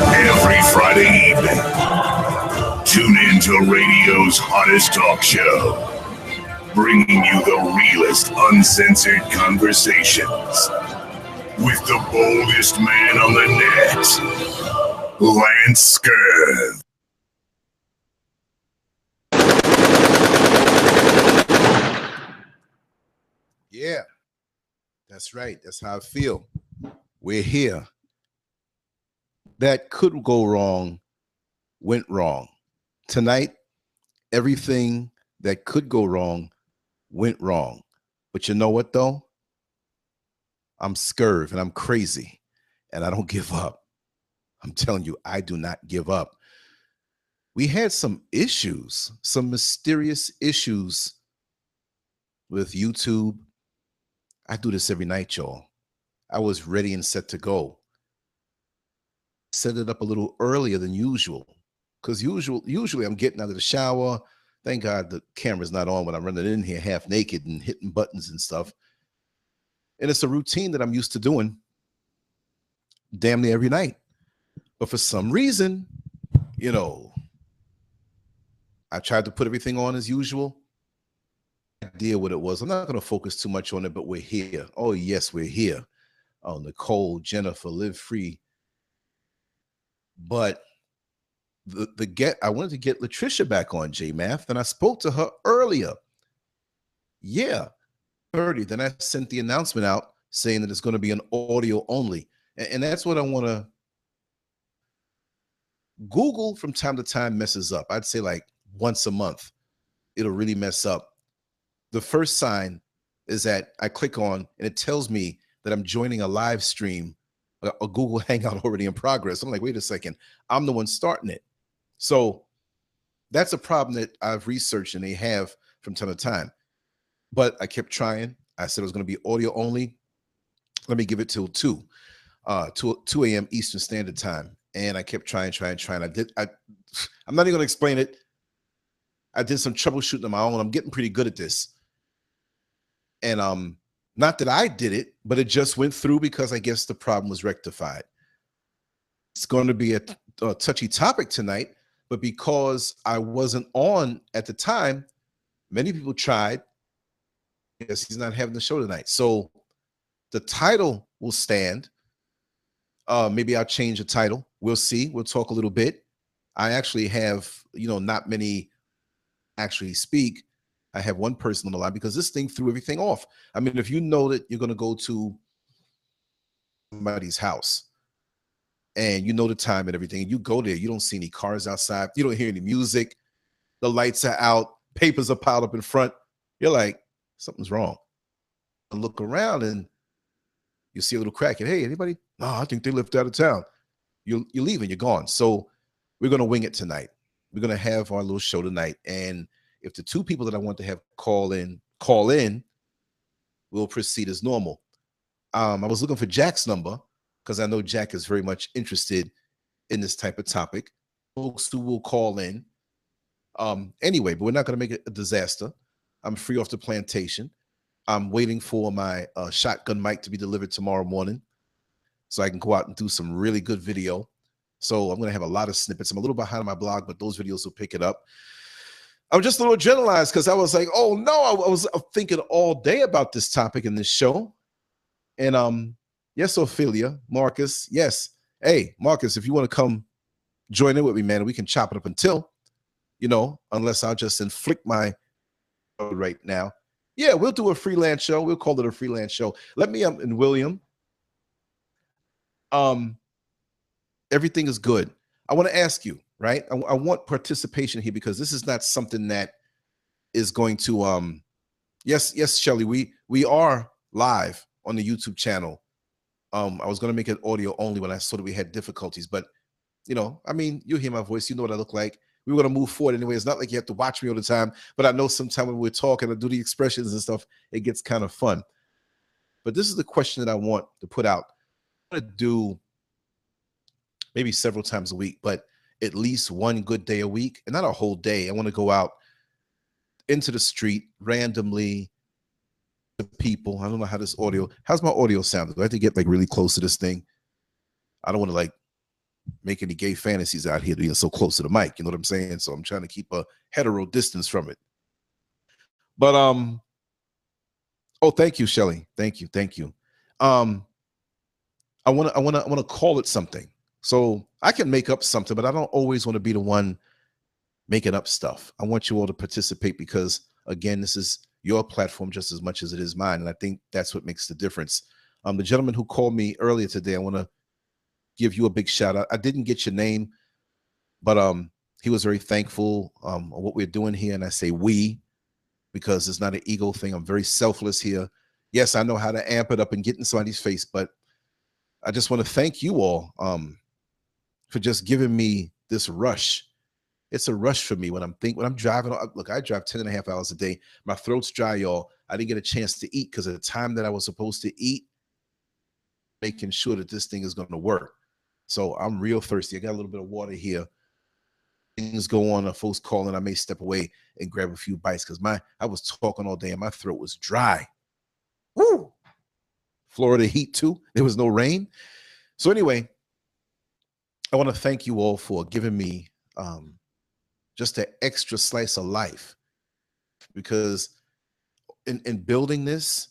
Every Friday evening, tune into radio's hottest talk show, bringing you the realest, uncensored conversations with the boldest man on the net, Lancescurv. Yeah, that's right. That's how I feel. We're here. That could go wrong, went wrong. Tonight, everything that could go wrong went wrong. But you know what, though? I'm Scurv and I'm crazy and I don't give up. I'm telling you, I do not give up. We had some issues, some mysterious issues with YouTube. I do this every night, y'all. I was ready and set to go. Set it up a little earlier than usual because usually I'm getting out of the shower. Thank God the camera's not on when I'm running in here half naked and hitting buttons and stuff. And it's a routine that I'm used to doing damn near every night. But for some reason, you know, I tried to put everything on as usual. Idea what it was. I'm not going to focus too much on it, but we're here. Oh, yes, we're here. Oh, Nicole, Jennifer, live free. But I wanted to get Latricia back on J-Math, and I spoke to her earlier. Yeah, 30. Then I sent the announcement out saying that it's going to be an audio only. And that's what I want to. Google from time to time messes up. I'd say like once a month, it'll really mess up. The first sign is that I click on and it tells me that I'm joining a live stream, a Google Hangout already in progress. I'm like, wait a second, I'm the one starting it. So that's a problem that I've researched and they have from time to time. But I kept trying. I said it was going to be audio only. Let me give it till 2 a.m. Eastern Standard Time. And I kept trying. I'm not even going to explain it. I did some troubleshooting on my own. I'm getting pretty good at this. And not that I did it, but it just went through because I guess the problem was rectified. It's going to be a touchy topic tonight, but because I wasn't on at the time, many people tried. Yes, he's not having the show tonight. So the title will stand. Maybe I'll change the title. We'll see. We'll talk a little bit. I actually have, not many actually speak. I have one person on the line because this thing threw everything off. I mean, if you know that you're going to go to somebody's house and you know the time and everything, and you go there, you don't see any cars outside. You don't hear any music. The lights are out. Papers are piled up in front. You're like, something's wrong. I look around and you see a little crack. And hey, anybody? No, I think they left out of town. You're leaving. You're gone. So we're going to wing it tonight. We're going to have our little show tonight. And if the two people that I want to have call in, we'll proceed as normal. I was looking for Jack's number because I know Jack is very much interested in this type of topic. Folks who will call in. Anyway, but we're not going to make it a disaster. I'm free off the plantation. I'm waiting for my shotgun mic to be delivered tomorrow morning so I can go out and do some really good video. So I'm going to have a lot of snippets. I'm a little behind on my blog, but those videos will pick it up. I'm just a little generalized because I was like, oh, no, I was thinking all day about this topic in this show. And yes, Ophelia, Marcus, yes. Hey, Marcus, if you want to come join in with me, man, we can chop it up until, unless I'll just inflict my right now. Yeah, we'll do a freelance show. We'll call it a freelance show. Let me and William. Everything is good. I want to ask you, right? I want participation here because this is not something that is going to yes, Shelly, we are live on the YouTube channel. I was going to make it audio only when I saw that we had difficulties, but I mean, you hear my voice, you know what I look like. We want to move forward anyway. It's not like you have to watch me all the time, but I know sometimes when we're talking, I do the expressions and stuff, it gets kind of fun. But this is the question that I want to put out. I want to do maybe several times a week, but at least one good day a week, and not a whole day. I want to go out into the street randomly to people. I don't know how this audio, how's my audio sound? Do I have to get like really close to this thing? I don't want to like make any gay fantasies out here being so close to the mic. You know what I'm saying? So I'm trying to keep a hetero distance from it. But oh, thank you, Shelly. Thank you. I want to call it something. So I can make up something, but I don't always want to be the one making up stuff. I want you all to participate because, again, this is your platform just as much as it is mine. And I think that's what makes the difference. The gentleman who called me earlier today, I want to give you a big shout out. I didn't get your name, but he was very thankful on what we're doing here. And I say we, because it's not an ego thing. I'm very selfless here. Yes, I know how to amp it up and get in somebody's face, but I just want to thank you all for just giving me this rush. It's a rush for me when I'm driving. Look, I drive 10.5 hours a day. My throat's dry, y'all. I didn't get a chance to eat because of the time that I was supposed to eat, making sure that this thing is going to work. So I'm real thirsty. I got a little bit of water here. Things go on, folks calling. I may step away and grab a few bites because I was talking all day and my throat was dry. Woo! Florida heat too. There was no rain. So anyway, I want to thank you all for giving me just an extra slice of life, because in building this,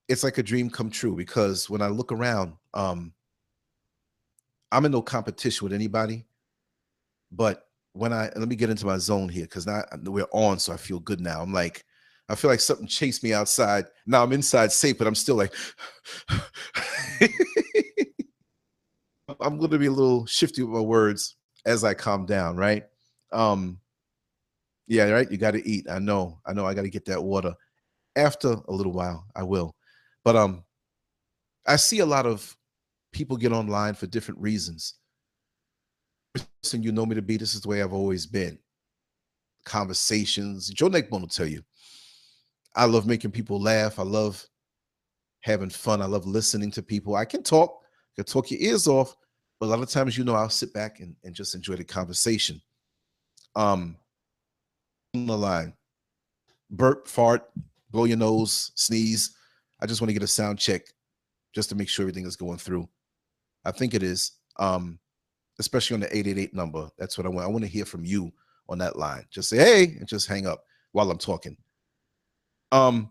it's like a dream come true. Because when I look around, I'm in no competition with anybody. But let me get into my zone here, because now we're on, so I feel good now. I feel like something chased me outside. Now I'm inside safe, but I'm still like, I'm going to be a little shifty with my words as I calm down, right? Yeah, right. You got to eat. I know. I got to get that water. After a little while, I will. But I see a lot of people get online for different reasons. And you know me to be, this is the way I've always been. Conversations. Joe Neckbone will tell you, I love making people laugh. I love having fun. I love listening to people. I can talk your ears off, but a lot of times, I'll sit back and just enjoy the conversation. On the line, burp, fart, blow your nose, sneeze. I just want to get a sound check just to make sure everything is going through. I think it is, especially on the 888 number. That's what I want. I want to hear from you on that line. Just say, hey, and just hang up while I'm talking. A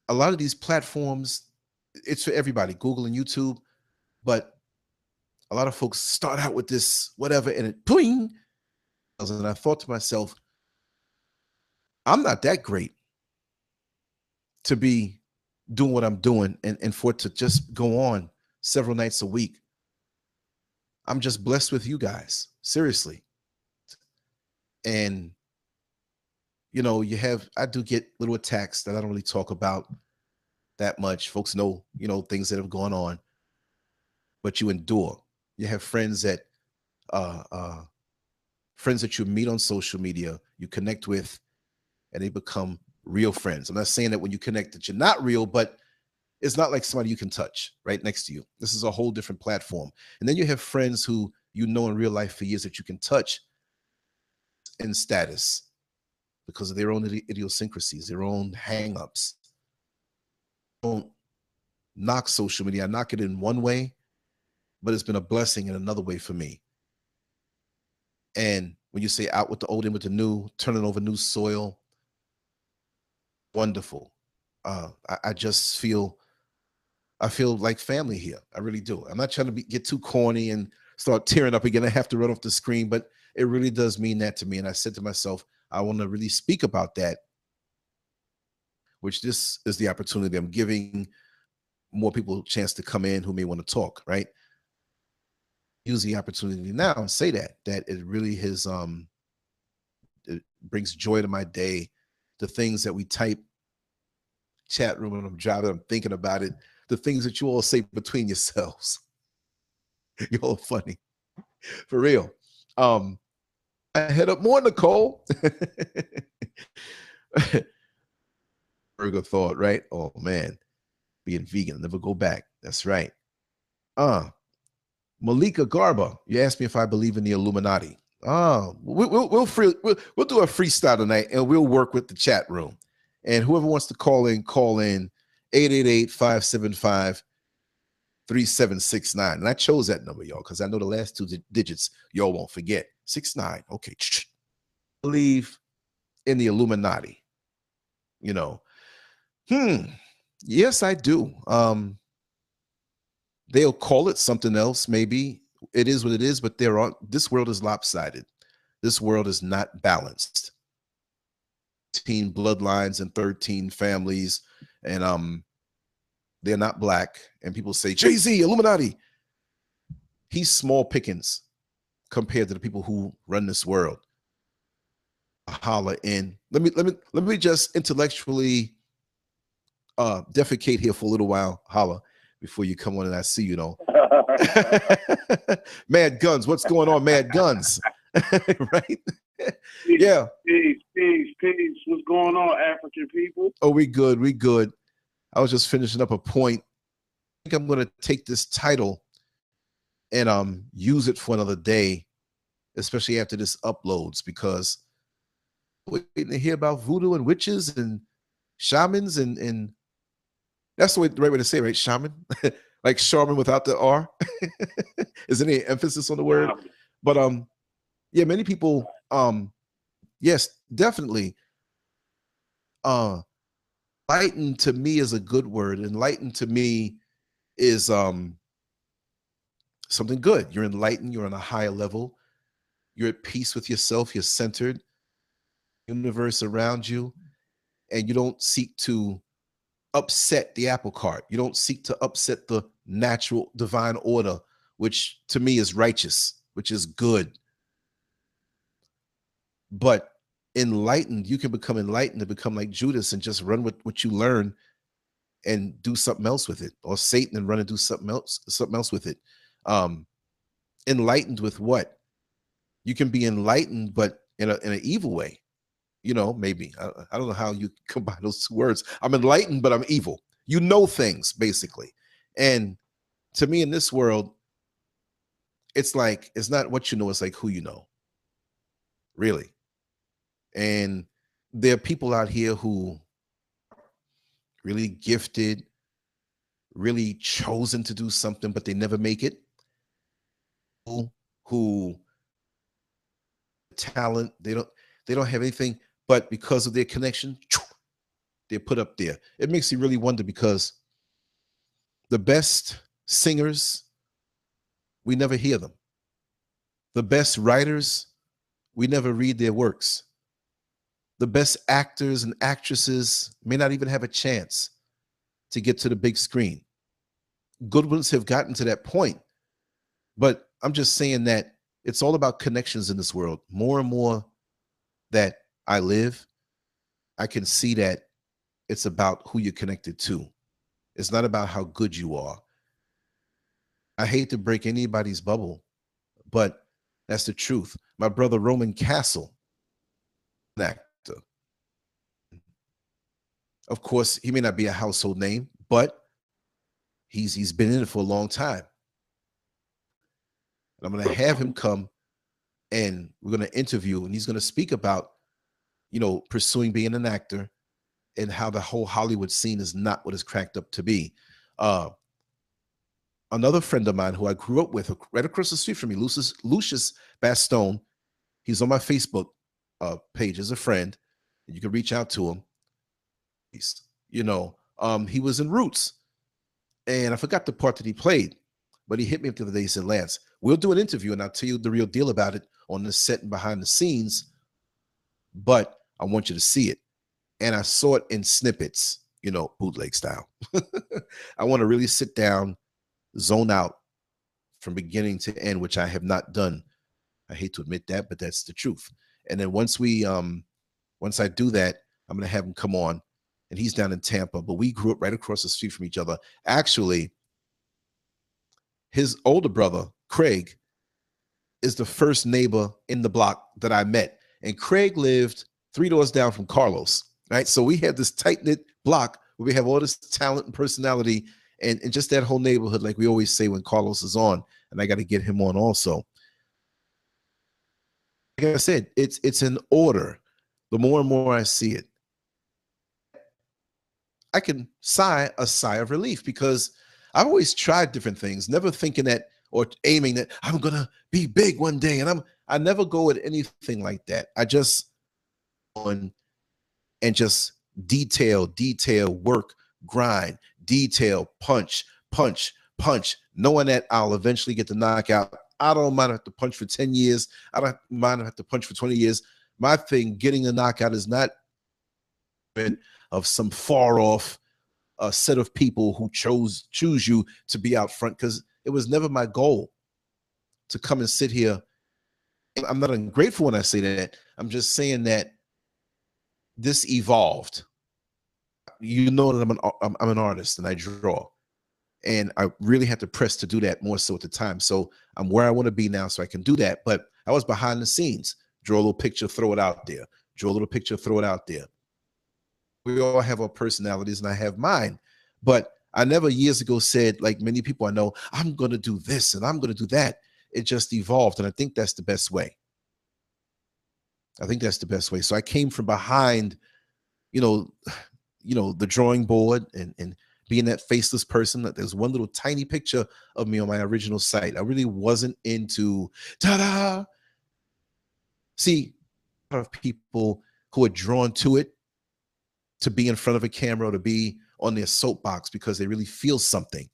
lot of these platforms, it's for everybody, Google and YouTube, but a lot of folks start out with this whatever, and it boing. And I thought to myself, I'm not that great to be doing what I'm doing and for it to just go on several nights a week. I'm just blessed with you guys, seriously. And I do get little attacks that I don't really talk about that much. Folks know, things that have gone on, but you endure. You have friends that you meet on social media, you connect with, and they become real friends. I'm not saying that when you connect that you're not real, but it's not like somebody you can touch right next to you. This is a whole different platform. And then you have friends who in real life for years that you can touch in status because of their own idiosyncrasies, their own hangups. Don't knock social media. I knock it in one way, but it's been a blessing in another way for me. And when you say out with the old, in with the new, turning over new soil, wonderful. I just feel like family here. I really do. I'm not trying to get too corny and start tearing up again. I have to run off the screen, but it really does mean that to me. And I said to myself, I want to really speak about that, which this is the opportunity. I'm giving more people a chance to come in who may want to talk, right? use the opportunity now and say that it really has it brings joy to my day. The things that we type chat room when I'm driving, I'm thinking about it. The things that you all say between yourselves. You're all funny. For real. I head up more, Nicole. Burger thought, right? Oh man, being vegan, never go back. That's right. Malika Garba, you asked me if I believe in the Illuminati. We'll do a freestyle tonight, and we'll work with the chat room. And whoever wants to call in 888-575-3769. And I chose that number, y'all, because I know the last two digits y'all won't forget. 69. Okay. Believe in the Illuminati. You know. Yes, I do. They'll call it something else, maybe. It is what it is, but this world is lopsided. This world is not balanced. 13 bloodlines and 13 families, and they're not black. And people say, Jay-Z, Illuminati. He's small pickings compared to the people who run this world. Holla in. Let me just intellectually defecate here for a little while. Holla. Before you come on and I see you know. Mad Guns, what's going on, Mad Guns? Right? Yeah. Peace. What's going on, African people? Oh, we good. I was just finishing up a point. I think I'm going to take this title and use it for another day, especially after this uploads, because we're waiting to hear about voodoo and witches and shamans and that's the right way to say it, right? Shaman, like shaman without the R. Is there any emphasis on the word? But yeah, many people, yes, definitely. Enlightened to me is a good word. Enlightened to me is something good. You're enlightened. You're on a higher level. You're at peace with yourself. You're centered. Universe around you, and you don't seek to upset the apple cart. You don't seek to upset the natural divine order, which to me is righteous, which is good. But enlightened, you can become enlightened and become like Judas and just run with what you learn and do something else with it, or Satan and run and do something else with it. Enlightened with what? You can be enlightened, but in an evil way. You know, maybe. I don't know how you combine those two words. I'm enlightened, but I'm evil. You know things, basically. And to me, in this world, it's like, it's not what you know, it's like who you know. Really. And there are people out here who really gifted, really chosen to do something, but they never make it. Who talent, they don't have anything. But because of their connection, they're put up there. It makes you really wonder, because the best singers, we never hear them. The best writers, we never read their works. The best actors and actresses may not even have a chance to get to the big screen. Good ones have gotten to that point. But I'm just saying that it's all about connections in this world. More and more that I live, I can see that it's about who you're connected to. It's not about how good you are. I hate to break anybody's bubble, but that's the truth. My brother Roman Castle, an actor. Of course, he may not be a household name, but he's been in it for a long time. And I'm going to have him come and we're going to interview, and he's going to speak about, you know, pursuing being an actor and how the whole Hollywood scene is not what it's cracked up to be. Another friend of mine who I grew up with right across the street from me, Lucius Bastone, he's on my Facebook page as a friend. You can reach out to him. You know, he was in Roots, and I forgot the part that he played, but he hit me up the other day. He said, Lance, we'll do an interview and I'll tell you the real deal about it on the set and behind the scenes, but I want you to see it. And I saw it in snippets, you know, bootleg style. I want to really sit down, zone out from beginning to end, which I have not done. I hate to admit that, but that's the truth. And then once I do that, I'm gonna have him come on, and he's down in Tampa, but we grew up right across the street from each other. Actually, his older brother, Craig, is the first neighbor in the block that I met. And Craig lived 3 doors down from Carlos, right? So we had this tight-knit block where we have all this talent and personality and just that whole neighborhood, like we always say when Carlos is on, and I got to get him on also. Like I said, it's an order. The more and more I see it, I can sigh a sigh of relief, because I've always tried different things, never thinking that or aiming that I'm gonna be big one day. And I never go at anything like that. I just on and just detail, work, grind, detail, punch, knowing that I'll eventually get the knockout. I don't mind if I have to punch for 10 years. I don't mind if I have to punch for 20 years. My thing, getting a knockout, is not of some far off set of people who choose you to be out front, because it was never my goal to come and sit here. I'm not ungrateful when I say that. I'm just saying that this evolved. You know that I'm an artist and I draw, and I really had to press to do that more so at the time. So I'm where I want to be now, so I can do that. But I was behind the scenes. Draw a little picture, throw it out there. Draw a little picture, throw it out there. We all have our personalities, and I have mine. But I never years ago said, like many people I know, I'm going to do this and I'm going to do that. It just evolved, and I think that's the best way. So I came from behind, the drawing board and being that faceless person. There's one little tiny picture of me on my original site. I really wasn't into ta-da. See, a lot of people who are drawn to it, to be in front of a camera or to be on their soapbox because they really feel something.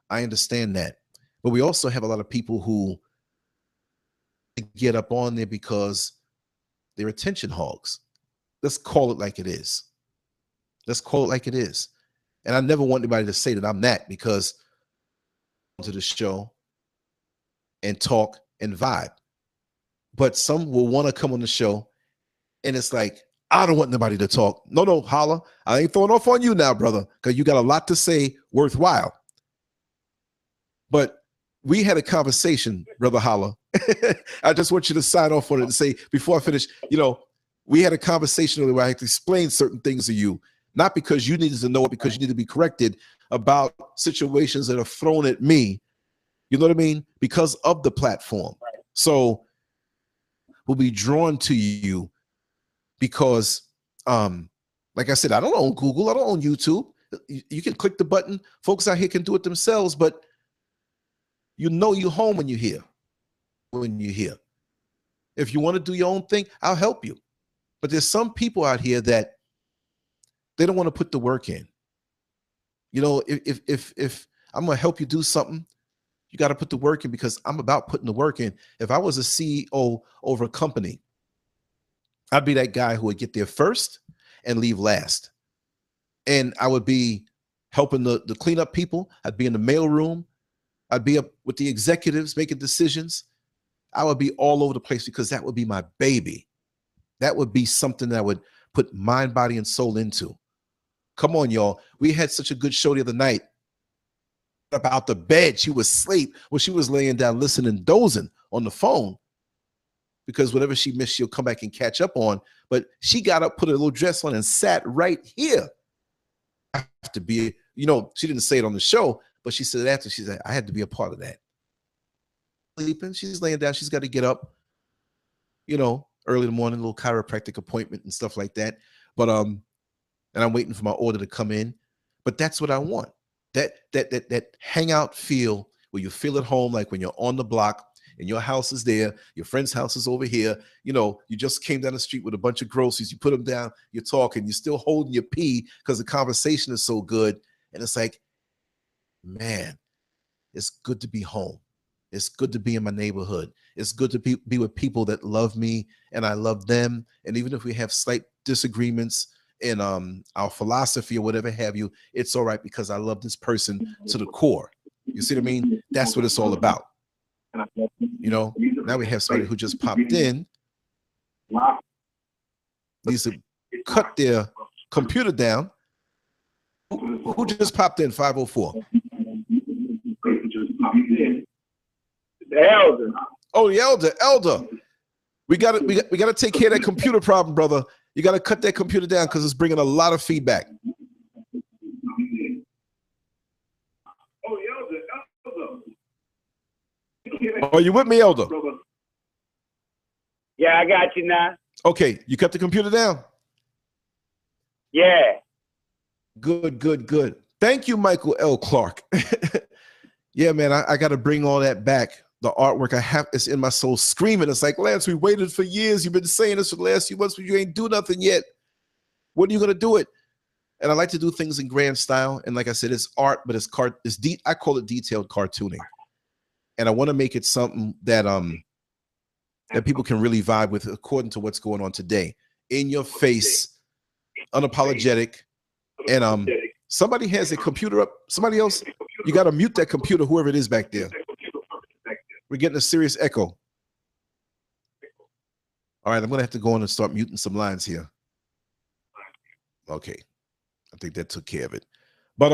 I understand that. But we also have a lot of people who get up on there because they're attention hogs. Let's call it like it is. And I never want anybody to say that I'm that, because I come to the show and talk and vibe. But some will want to come on the show and it's like, I don't want nobody to talk. No, holla. I ain't throwing off on you now, brother, because you got a lot to say worthwhile. But we had a conversation, brother Holla. I just want you to sign off on it and say, before I finish, we had a conversation where I had to explain certain things to you, not because you needed to know it, because you need to be corrected about situations that are thrown at me. You know what I mean? Because of the platform. So we'll be drawn to you because, like I said, I don't own Google. I don't own YouTube. You can click the button. Folks out here can do it themselves, but you're home when you're here. If you want to do your own thing, I'll help you. But there's some people out here that they don't want to put the work in. If I'm going to help you do something, you got to put the work in, because I'm about putting the work in. If I was a CEO over a company, I'd be that guy who would get there first and leave last. And I would be helping the cleanup people. I'd be in the mailroom. I'd be up with the executives making decisions. I would be all over the place, because that would be my baby. That would be something that I would put mind, body, and soul into. Come on, y'all. We had such a good show the other night about the bed. She was asleep. Well, she was laying down listening, dozing on the phone, because whatever she missed, she'll come back and catch up on. But she got up, put a little dress on, and sat right here. I have to be, she didn't say it on the show, but she said after, she said, I had to be a part of that. Sleeping, she's laying down, she's got to get up, early in the morning, a little chiropractic appointment and stuff like that. But and I'm waiting for my order to come in. But that's what I want. That hangout feel where you feel at home, like when you're on the block and your house is there, your friend's house is over here. You just came down the street with a bunch of groceries, you put them down, you're talking, you're still holding your pee because the conversation is so good. And it's like, man, it's good to be home. It's good to be in my neighborhood. It's good to be with people that love me and I love them. And even if we have slight disagreements in our philosophy or whatever have you, it's all right, because I love this person to the core. You see what I mean? That's what it's all about. You know, now we have somebody who just popped in, needs to cut their computer down. Who just popped in? 504. The elder. Oh, the elder. We gotta take care of that computer problem, brother. You gotta cut that computer down because it's bringing a lot of feedback. Are you with me, elder? Yeah, I got you now. Okay, you cut the computer down? Yeah. Good. Thank you, Michael L. Clark. Yeah, man, I got to bring all that back. The artwork I have is in my soul screaming. It's like, Lance, we waited for years. You've been saying this for the last few months, but you ain't do nothing yet. When are you going to do it? And I like to do things in grand style. And like I said, it's art, but I call it detailed cartooning. And I want to make it something that that people can really vibe with according to what's going on today. In your face, unapologetic. And somebody has a computer up. Somebody else, you got to mute that computer, whoever it is back there. We're getting a serious echo. All right, I'm going to have to go on and start muting some lines here. Okay. I think that took care of it. But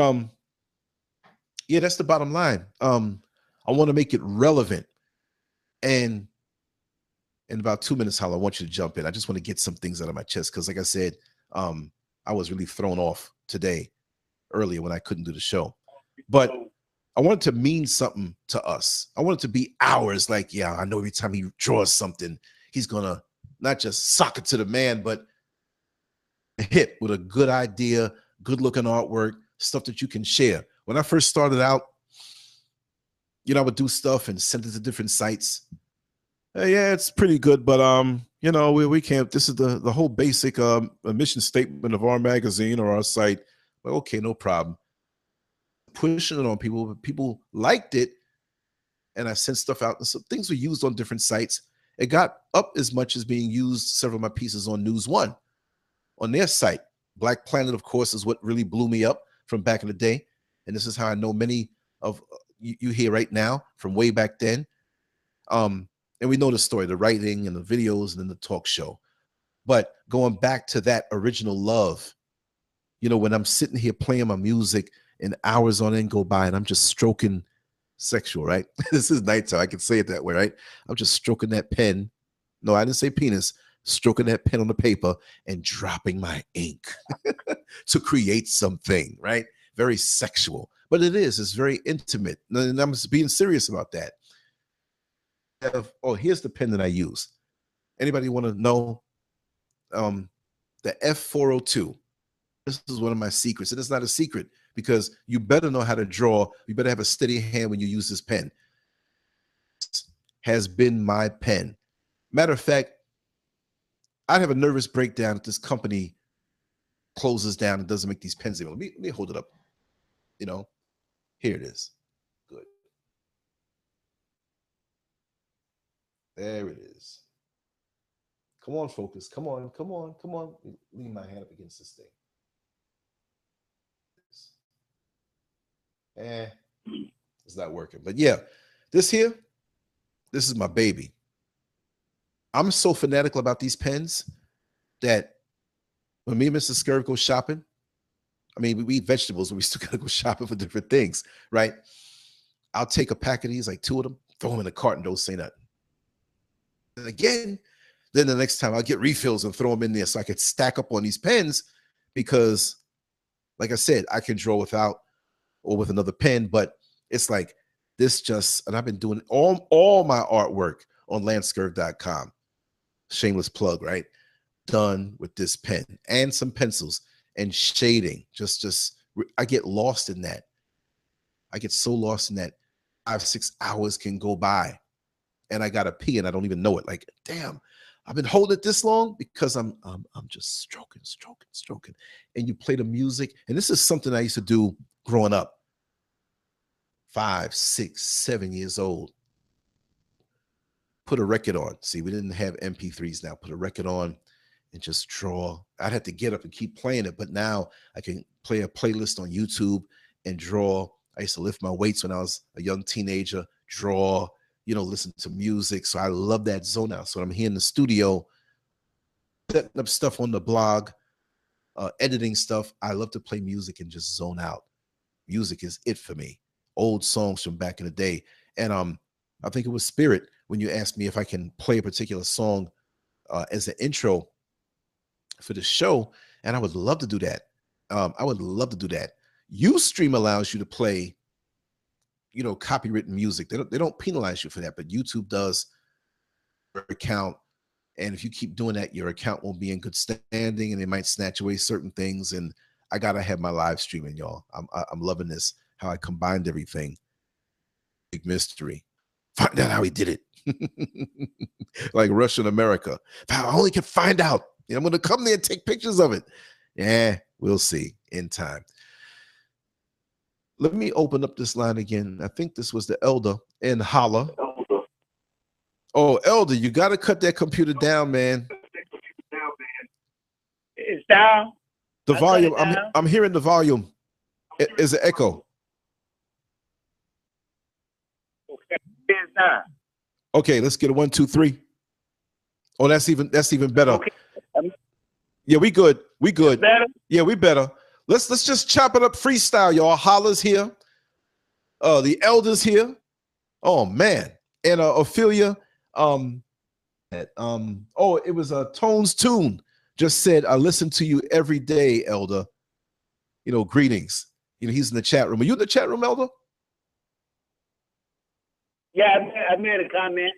yeah, that's the bottom line. I want to make it relevant. And in about 2 minutes, Hal, I want you to jump in. I just want to get some things out of my chest because, like I said, I was really thrown off today earlier when I couldn't do the show. But I want it to mean something to us. I want it to be ours. Like, yeah, I know every time he draws something, he's going to not just sock it to the man, but hit with a good idea, good looking artwork, stuff that you can share. When I first started out, you know, I would do stuff and send it to different sites. Yeah, it's pretty good, but you know, we can't. This is the whole basic mission statement of our magazine or our site. Well, okay, no problem. Pushing it on people, but people liked it, and I sent stuff out. And so things were used on different sites. It got up as much as being used. Several of my pieces on News One, on their site. Black Planet, of course, is what really blew me up from back in the day, and this is how I know many of you here right now from way back then. And we know the story, the writing and the videos and then the talk show. But going back to that original love, you know, when I'm sitting here playing my music and hours on end go by and I'm just stroking sexual, right? This is nighttime. I can say it that way, right? I'm just stroking that pen. No, I didn't say penis. Stroking that pen on the paper and dropping my ink to create something, right? Very sexual. But it is. It's very intimate. And I'm just being serious about that. Oh, here's the pen that I use. Anybody want to know? The F402. This is one of my secrets. And it's not a secret because you better know how to draw. You better have a steady hand when you use this pen. This has been my pen. Matter of fact, I'd have a nervous breakdown if this company closes down and doesn't make these pens anymore. Let me hold it up. You know, here it is. Good. There it is. Come on, focus. Come on. Lean my hand up against this thing. It's not working. But yeah, this is my baby. I'm so fanatical about these pens that when me and Mr. Scurv go shopping, I mean, we eat vegetables, but we still gotta go shopping for different things, right? I'll take a pack of these, like 2 of them, throw them in a cart and don't say nothing. And again, then the next time I'll get refills and throw them in there so I could stack up on these pens because, like I said, I can draw without or with another pen, but it's like this just, and I've been doing all my artwork on Lancescurv.com. Shameless plug, right? Done with this pen and some pencils and shading. Just I get lost in that. I get so lost in that 5-6 hours can go by and I gotta pee and I don't even know it. Like, damn, I've been holding it this long because I'm just stroking. And you play the music. And this is something I used to do growing up. 5, 6, 7 years old. Put a record on. See, we didn't have MP3s now. Put a record on and just draw. I'd have to get up and keep playing it, but now I can play a playlist on YouTube and draw. I used to lift my weights when I was a young teenager, draw, listen to music. So I love that zone out. So I'm here in the studio, setting up stuff on the blog, editing stuff. I love to play music and just zone out. Music is it for me. Old songs from back in the day. And I think it was Spirit when you asked me if I can play a particular song as an intro for the show. And I would love to do that. I would love to do that. Ustream allows you to play, copywritten music. They don't penalize you for that, but YouTube does your account. And if you keep doing that, your account won't be in good standing, and they might snatch away certain things. And I gotta have my live streaming, y'all. I'm loving this. How I combined everything. Big mystery. Find out how he did it. Like Russian America. If I only can find out, I'm gonna come there and take pictures of it. Yeah, we'll see in time. Let me open up this line again. I think this was the Elder in Holla. Oh, Elder, you got to cut that computer down, man. It's down. The volume, I'm hearing the volume. Is an echo. Okay, it's down. Okay, let's get a 1, 2, 3. Oh, that's even better. Okay. Yeah, we good. We good. Better? Yeah, we better. Let's just chop it up freestyle, y'all. Holla's here. The Elder's here. Oh man. And Ophelia. It was a Tones Tune. Just said, I listen to you every day, Elder. Greetings. He's in the chat room. Are you in the chat room, Elder? Yeah, I made a comment.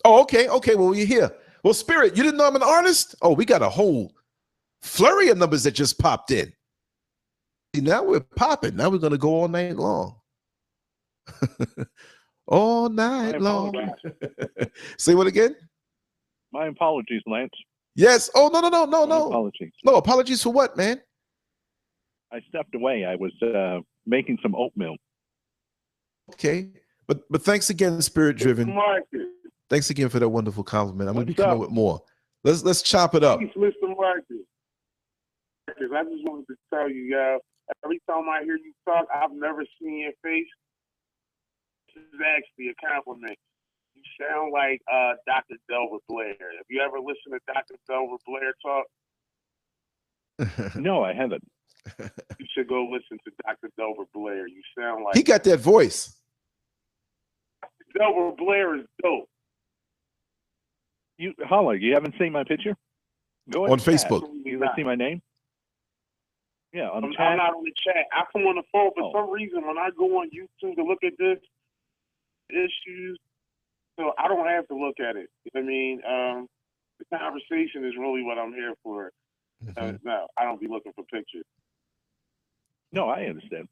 Oh, okay. Okay, well, you're here. Well, Spirit, you didn't know I'm an artist? Oh, we got a whole flurry of numbers that just popped in. See, now we're popping. Now we're going to go all night long. All night long. Say what again? My apologies, Lance. Yes. Oh, no. My apologies. No, apologies for what, man? I stepped away. I was making some oatmeal. Okay. But thanks again, Spirit Driven. Thanks again for that wonderful compliment. I'm going to be coming with more. Let's chop it up. Thanks, Mr. Marcus. I just wanted to tell you, guys, every time I hear you talk, I've never seen your face. This is actually a compliment. You sound like Dr. Delbert Blair. Have you ever listened to Dr. Delbert Blair talk? No, I haven't. You should go listen to Dr. Delbert Blair. You sound like he got that voice. Delbert Blair is dope. Holla, you haven't seen my picture? Go ahead. On Facebook. You haven't seen my name? Yeah, on I'm chat. not on the chat. I come on the phone for some reason when I go on YouTube to look at this issues, so I don't have to look at it. You know what I mean? The conversation is really what I'm here for. No, I don't be looking for pictures. No, I understand.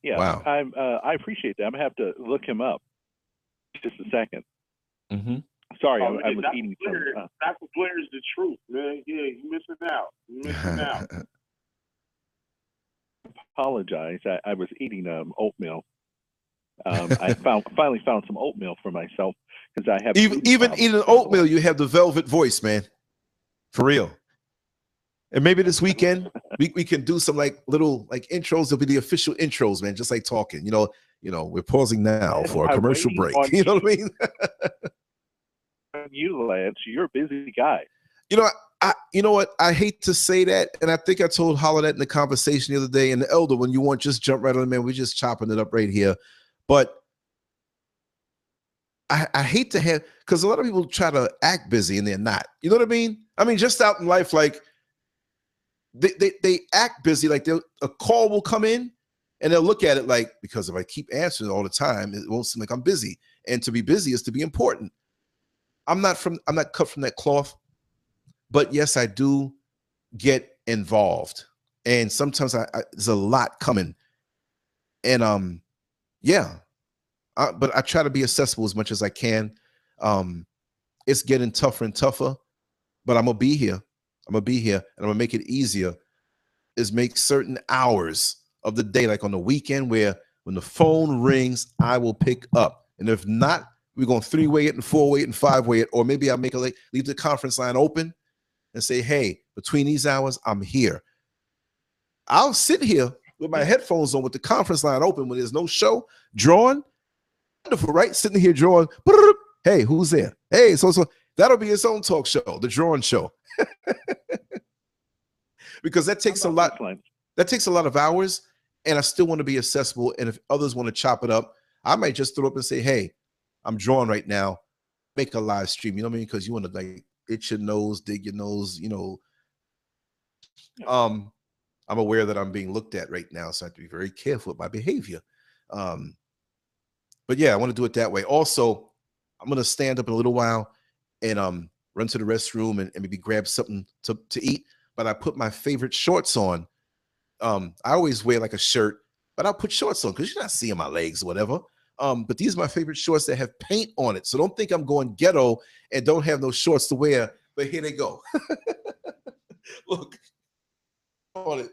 Yeah, wow. I appreciate that. I'm gonna have to look him up. Just a second. Mm-hmm. Sorry, I was Dr. eating Blair, some. Dr. Blair is the truth, man. Yeah, you're missing out. You're missing out. Apologize. I was eating oatmeal. I finally found some oatmeal for myself because I have even eating oatmeal. You have the velvet voice, man. For real. And maybe this weekend we can do some little intros. They'll be the official intros, man. Just like talking. We're pausing now for a commercial break. You know what I mean? You, Lance, you're a busy guy. You know what? I hate to say that, and I think I told Holla that in the conversation the other day. And the Elder, when you want, just jump right on, man. We're just chopping it up right here. But I hate to have, because a lot of people try to act busy and they're not. You know what I mean? I mean, just out in life, they act busy. Like a call will come in, and they'll look at it like, because if I keep answering all the time, it won't seem like I'm busy. And to be busy is to be important. I'm not cut from that cloth. But yes, I do get involved, and sometimes there's a lot coming, and but I try to be accessible as much as I can. It's getting tougher and tougher, but I'm gonna be here. And I'm gonna make it easier. Is make certain hours of the day, like on the weekend, where when the phone rings, I will pick up, and if not, we're gonna 3-way it and 4-way it and 5-way it, or maybe I'll leave the conference line open and say, hey, between these hours, I'm here. I'll sit here with my headphones on with the conference line open when there's no show drawing. wonderful, right? Sitting here drawing. Hey, who's there? Hey, so that'll be its own talk show, the drawing show. Because that takes a lot. That takes a lot of hours, and I still want to be accessible. And if others want to chop it up, I might just throw up and say, "Hey, I'm drawing right now. Make a live stream." You know what I mean? Because you want to like itch your nose, dig your nose. You know, I'm aware that I'm being looked at right now, so I have to be very careful with my behavior. But yeah, I want to do it that way. Also, I'm going to stand up in a little while and run to the restroom and maybe grab something to eat. But I put my favorite shorts on. I always wear like a shirt, but I'll put shorts on because you're not seeing my legs or whatever. But these are my favorite shorts that have paint on it. So don't think I'm going ghetto and don't have no shorts to wear. But here they go. Look on it.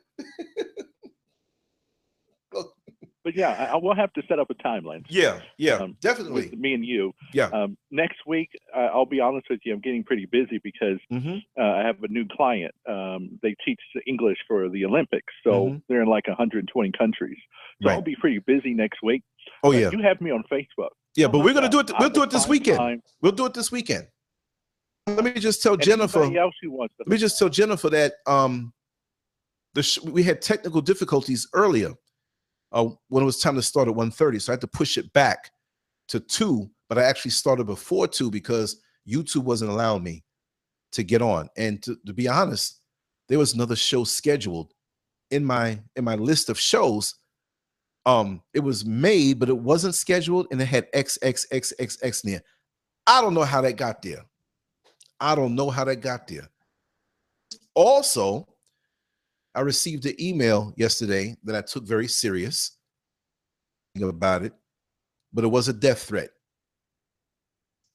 Look. But yeah, I will have to set up a timeline. Yeah, definitely. With me and you. Yeah. Next week, I'll be honest with you, I'm getting pretty busy because I have a new client. They teach English for the Olympics, so they're in like 120 countries. So I'll be pretty busy next week. Oh yeah. You have me on Facebook. Yeah, but we're gonna do it. We'll do it this weekend. We'll do it this weekend. Let me just tell Jennifer. Else who wants to. Let me just tell Jennifer that we had technical difficulties earlier. When it was time to start at 1:30, so I had to push it back to 2, but I actually started before 2 because YouTube wasn't allowing me to get on. And to be honest, there was another show scheduled in my list of shows. It was made, but it wasn't scheduled, and it had XXXXX near. I don't know how that got there. Also, I received an email yesterday that I took very serious about it, but it was a death threat.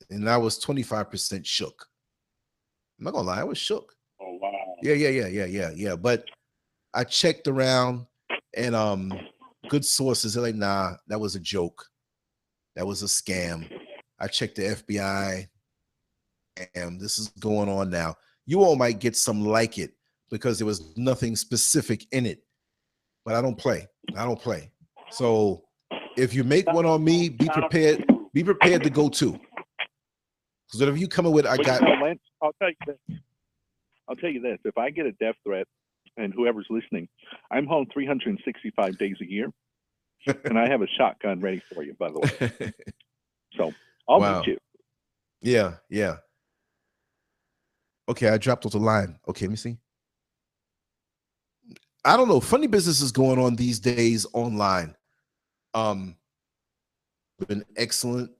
And I was 25% shook. I'm not gonna lie, I was shook. Oh, wow. Yeah. But I checked around and good sources are like, nah, that was a joke. That was a scam. I checked the FBI, and this is going on now. You all might get some like it, because there was nothing specific in it, but I don't play. So if you make one on me, be prepared to go too. Because whatever you coming with, I got. Lance, I'll tell you this. If I get a death threat, and whoever's listening, I'm home 365 days a year, and I have a shotgun ready for you, by the way. So I'll meet you. Yeah. Okay, I dropped off the line. Okay, let me see. I don't know. Funny business is going on these days online. Been excellent.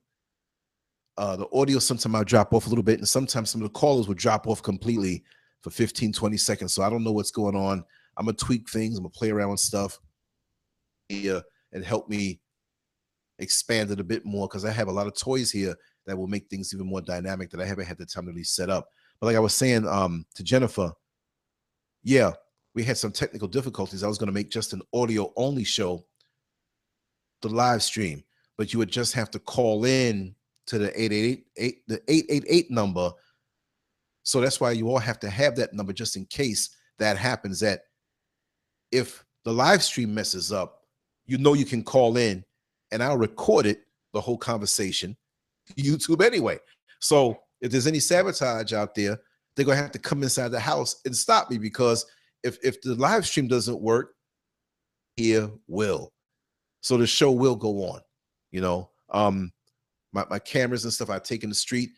The audio sometimes I'll drop off a little bit, and sometimes some of the callers will drop off completely for 15, 20 seconds. So I don't know what's going on. I'm gonna tweak things. I'm gonna play around with stuff here and help me expand it a bit more, because I have a lot of toys here that will make things even more dynamic that I haven't had the time to really set up. But like I was saying to Jennifer, yeah, we had some technical difficulties. I was going to make just an audio only show, the live stream, but you would just have to call in to the 888 number. So that's why you all have to have that number, just in case that happens, that if the live stream messes up, you know you can call in and I'll record it, the whole conversation, YouTube anyway. So if there's any sabotage out there, they're going to have to come inside the house and stop me, because if the live stream doesn't work, here will. So the show will go on, you know. My cameras and stuff I take in the street,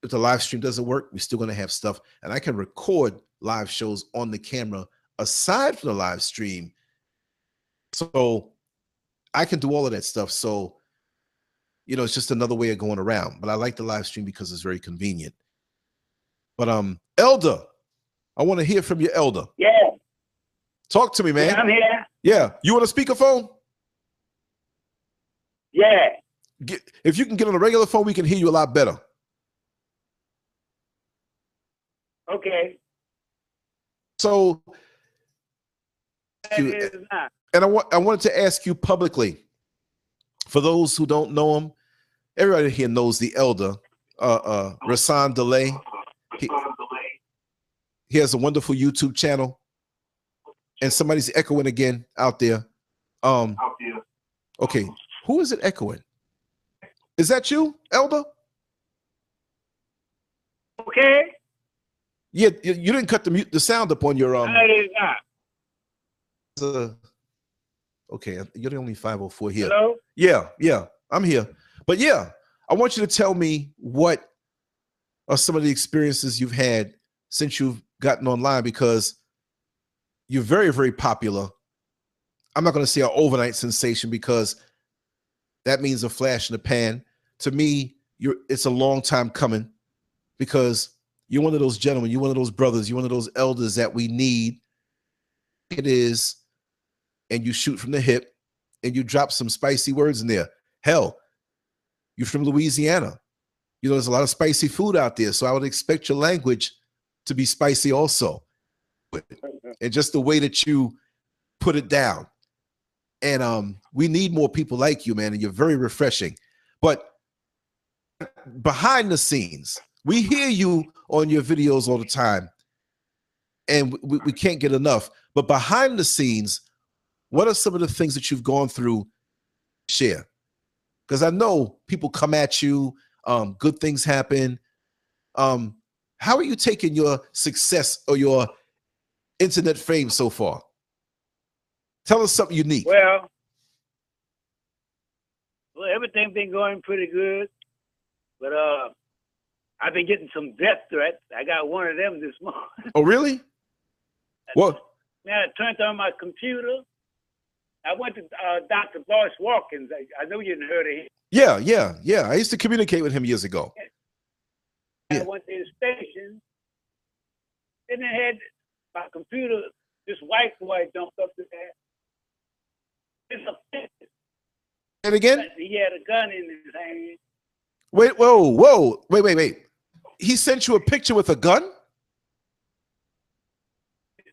if the live stream doesn't work, we're still going to have stuff. And I can record live shows on the camera aside from the live stream. So I can do all of that stuff. So, you know, it's just another way of going around. But I like the live stream because it's very convenient. But Elder, I want to hear from you, Elder. Yeah. Talk to me, man. Yeah, I'm here. Yeah. You want a speakerphone? Yeah. If you can get on a regular phone, we can hear you a lot better. Okay. So, That is not. and I wanted to ask you publicly, for those who don't know him, everybody here knows the Elder, Rasan DeLay. He has a wonderful YouTube channel, and somebody's echoing again out there. Okay, who is it echoing? Is that you, Elder? Okay. Yeah, you didn't cut the sound up on your I did not. Okay, you're the only 504 here. Hello? Yeah, I'm here. But yeah, I want you to tell me what are some of the experiences you've had since you've gotten online, because you're very, very popular. I'm not going to say an overnight sensation, because that means a flash in the pan. To me, it's a long time coming, because you're one of those gentlemen, you're one of those brothers, you're one of those elders that we need. It is, and you shoot from the hip, and you drop some spicy words in there. Hell, you're from Louisiana. You know, there's a lot of spicy food out there, so I would expect your language to be spicy also. And just the way that you put it down. And we need more people like you, man, and you're very refreshing. But behind the scenes, we hear you on your videos all the time, and we can't get enough. But behind the scenes, what are some of the things that you've gone through? Share. Because I know people come at you, good things happen. How are you taking your success or your internet fame so far? Tell us something unique. Well, everything been going pretty good, but I've been getting some death threats. I got one of them this morning. Oh, really? What? Man, I turned on my computer. I went to Dr. Boyce Watkins. I know you didn't heard of him. Yeah. I used to communicate with him years ago. I went to his station, and then had my computer, this white boy jumped up to that. It's a picture. And again? He had a gun in his hand. Wait. He sent you a picture with a gun?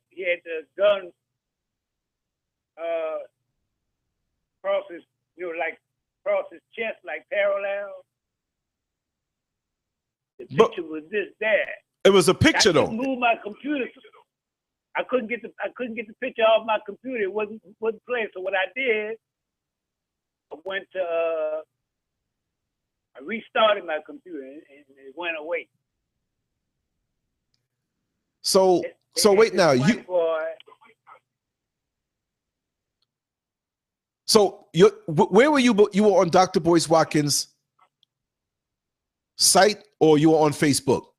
He had the gun across his, like across his chest, like parallel. The picture was this there. It was a picture, though. I couldn't move my computer. I couldn't get the picture off my computer. It wasn't playing. So what I did, I went to I restarted my computer and it went away. So wait now. Where were you? You were on Dr. Boyce Watkins' site, or you were on Facebook?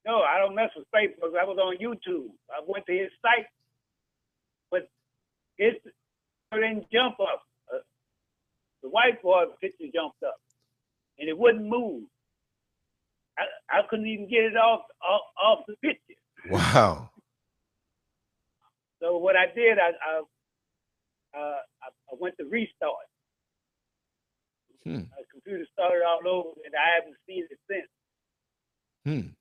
No, I don't mess with Facebook. I was on YouTube. I went to his site, but it didn't jump up. The white boy picture jumped up, and it wouldn't move. I couldn't even get it off the picture. Wow. So what I did, I went to restart. My computer started all over, and I haven't seen it since.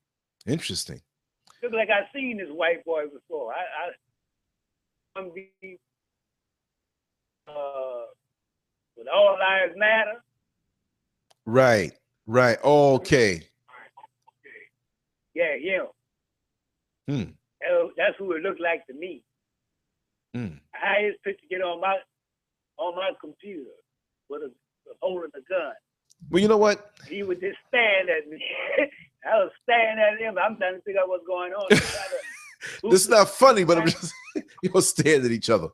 Interesting. Looks like I've seen this white boy before. I'm with All Lives Matter. Right. Okay. Yeah, him. That's who it looked like to me. How his picture get on my computer with a holding a gun. Well, you know what? He would just stand at me. I was staring at him. I'm trying to figure out what's going on. This is not funny, but I'm just you're staring at each other.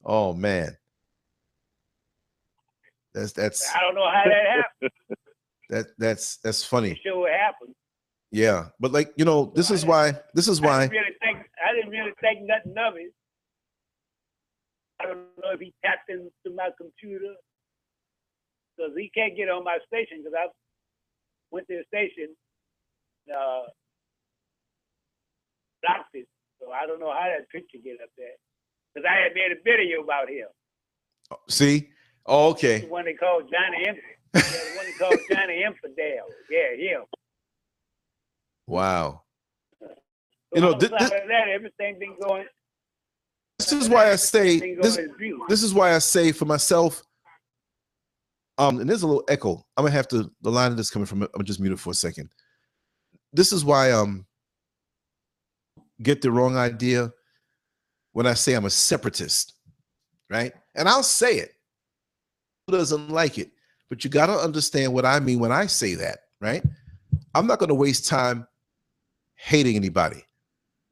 Oh man. That's I don't know how that happened. That's funny. It sure happened. Yeah, but like, this is why. I didn't really think nothing of it. I don't know if he tapped into my computer, because he can't get on my station, because I went to the station, blocked it. So I don't know how that picture get up there, because I had made a video about him. See? Oh, okay. The one they called Johnny Infidel. Yeah, him. Wow. So that everything been going. This is why I say this is why I say for myself. And there's a little echo. I'm gonna have to. The line of this coming from. I'm just mute it for a second. This is why get the wrong idea when I say I'm a separatist, right? And I'll say it. Who doesn't like it? But you got to understand what I mean when I say that, right? I'm not going to waste time hating anybody.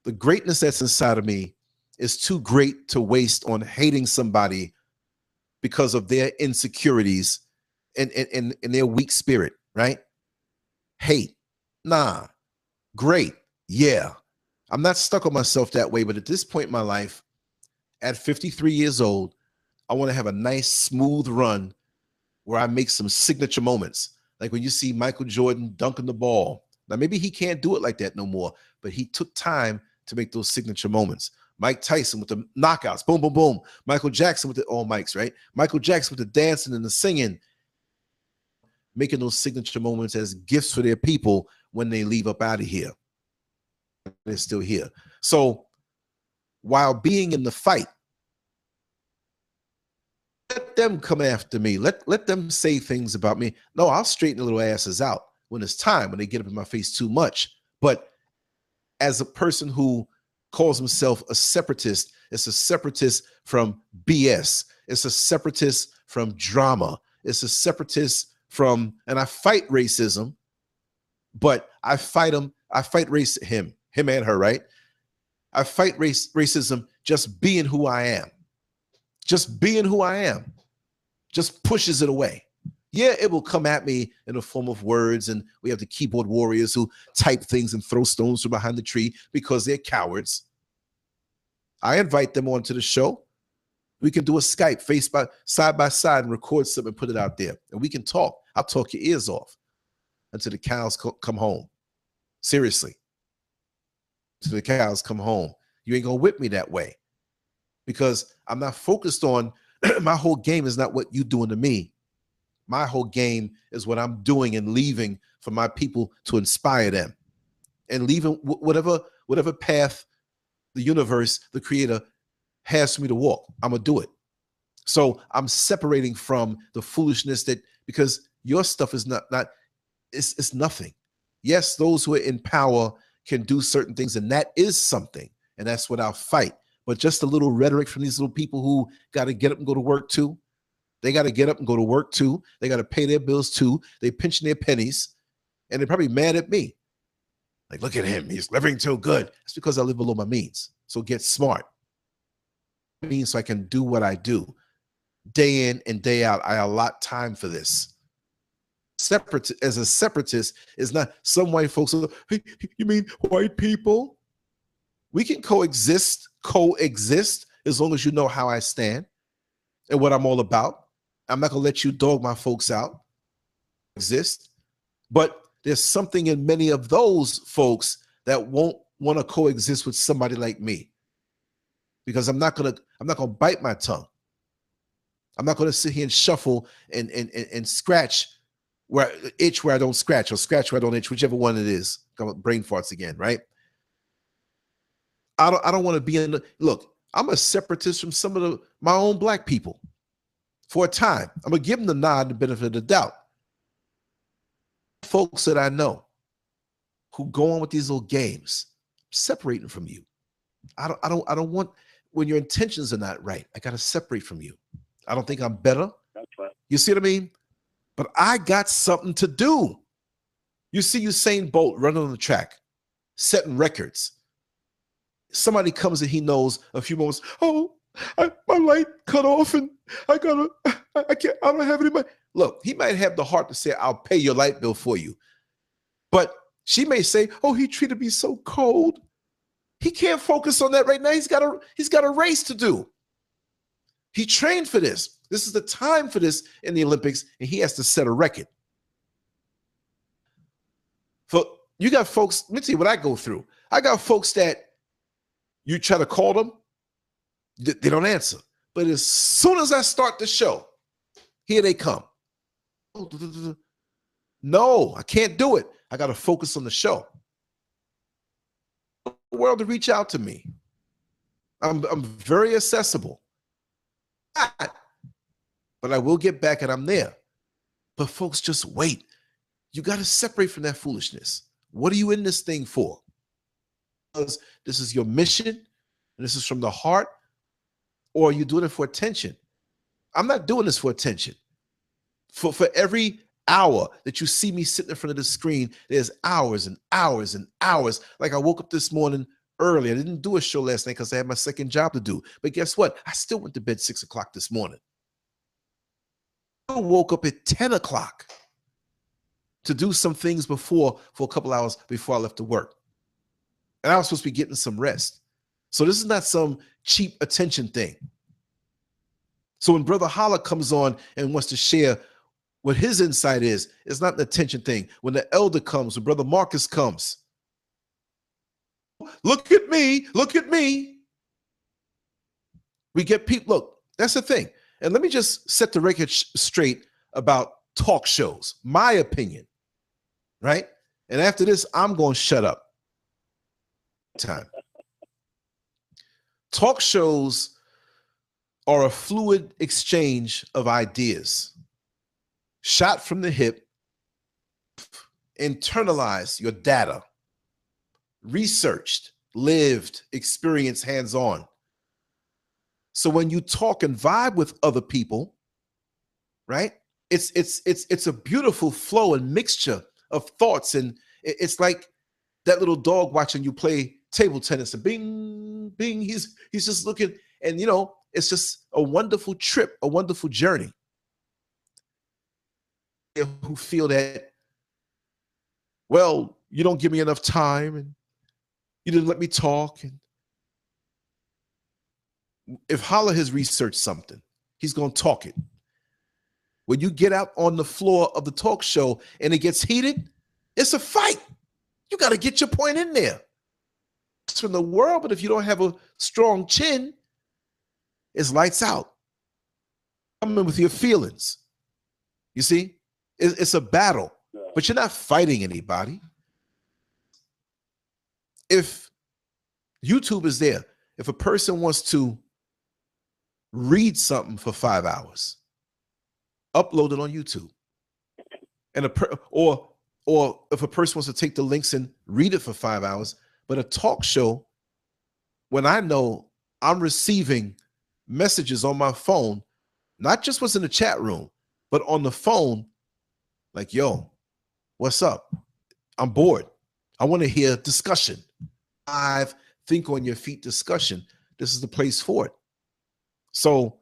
The greatness that's inside of me is too great to waste on hating somebody because of their insecurities and their weak spirit, right? Hate. Nah. Great. Yeah. I'm not stuck on myself that way, but at this point in my life, at 53 years old, I want to have a nice, smooth run where I make some signature moments. Like when you see Michael Jordan dunking the ball. Now, maybe he can't do it like that no more, but he took time to make those signature moments. Mike Tyson with the knockouts, boom, boom, boom. Michael Jackson with the, all mics, right? Michael Jackson with the dancing and the singing, making those signature moments as gifts for their people when they leave up out of here. They're still here. So while being in the fight, let them come after me. Let them say things about me. No, I'll straighten the little asses out when it's time, when they get up in my face too much. But as a person who calls himself a separatist, it's a separatist from BS. It's a separatist from drama. It's a separatist from, and I fight racism, but I fight him. I fight him and her, right? I fight racism just being who I am. Just being who I am just pushes it away. Yeah, it will come at me in the form of words, and we have the keyboard warriors who type things and throw stones from behind the tree because they're cowards. I invite them onto the show. We can do a Skype side by side and record something and put it out there, and we can talk. I'll talk your ears off until the cows come home. Seriously. Until the cows come home. You ain't gonna whip me that way, because I'm not focused on, my whole game is not what you doing to me. My whole game is what I'm doing and leaving for my people to inspire them, and leaving whatever path the universe, the creator, has for me to walk. I'm gonna do it. So I'm separating from the foolishness that, because your stuff is it's nothing. Yes, those who are in power can do certain things, and that is something, and that's what I'll fight. But just a little rhetoric from these little people who got to get up and go to work too. They got to get up and go to work too. They got to pay their bills too. They pinching their pennies, and they're probably mad at me. Like, look at him. He's living too good. It's because I live below my means. So get smart. It means so I can do what I do. Day in and day out, I allot time for this. As a separatist is not some white folks. Hey, you mean white people? We can coexist as long as you know how I stand and what I'm all about. I'm not going to let you dog my folks out. Exist. But there's something in many of those folks that won't want to coexist with somebody like me, because I'm not going to bite my tongue. I'm not going to sit here and shuffle and scratch where itch where I don't scratch, or scratch where I don't itch, whichever one it is. Brain farts again, right? I don't want to be in the, look, I'm a separatist from some of my own black people for a time. I'm gonna give them the nod, the benefit of the doubt. Folks that I know who go on with these little games, I'm separating from you. I don't want, when your intentions are not right, I gotta separate from you. I don't think I'm better. That's right. You see what I mean? But I got something to do. You see Usain Bolt running on the track, setting records. Somebody comes and he knows a few moments, oh, my light cut off and I don't have any money. Look, he might have the heart to say, I'll pay your light bill for you. But she may say, oh, he treated me so cold. He can't focus on that right now. He's got a race to do. He trained for this. This is the time for this in the Olympics, and he has to set a record. For you got folks, let me tell you what I go through. I got folks that you try to call them, they don't answer. But as soon as I start the show, here they come. No, I can't do it. I got to focus on the show. The world to reach out to me. I'm very accessible. But I will get back and I'm there. But folks, just wait. You got to separate from that foolishness. What are you in this thing for? Because this is your mission, and this is from the heart, or are you doing it for attention? I'm not doing this for attention. For every hour that you see me sitting in front of the screen, there's hours and hours and hours. Like I woke up this morning early. I didn't do a show last night because I had my second job to do. But guess what? I still went to bed 6 o'clock this morning. I woke up at 10 o'clock to do some things for a couple hours before I left to work. And I was supposed to be getting some rest. So this is not some cheap attention thing. So when Brother Holla comes on and wants to share what his insight is, it's not an attention thing. When the elder comes, when Brother Marcus comes, look at me, look at me. We get people, look, that's the thing. And let me just set the record straight about talk shows, my opinion, right? And after this, I'm going to shut up. Time. Talk shows are a fluid exchange of ideas, shot from the hip, internalize your data, researched, lived, experienced, hands-on. So when you talk and vibe with other people, right? It's a beautiful flow and mixture of thoughts, and it's like that little dog watching you play table tennis, and bing, bing, he's just looking, and it's just a wonderful trip, a wonderful journey. Who feel that, well, you don't give me enough time, and you didn't let me talk. And if Holla has researched something, he's going to talk it. When you get out on the floor of the talk show and it gets heated, it's a fight. You got to get your point in there. It's from the world, but if you don't have a strong chin, it's lights out. Come in with your feelings. You see, it's a battle, but you're not fighting anybody. If YouTube is there, if a person wants to read something for 5 hours, upload it on YouTube. And or if a person wants to take the links and read it for 5 hours, but a talk show, when I know I'm receiving messages on my phone, not just what's in the chat room, but on the phone, like, yo, what's up? I'm bored. I want to hear discussion. Live, think on your feet discussion. This is the place for it. So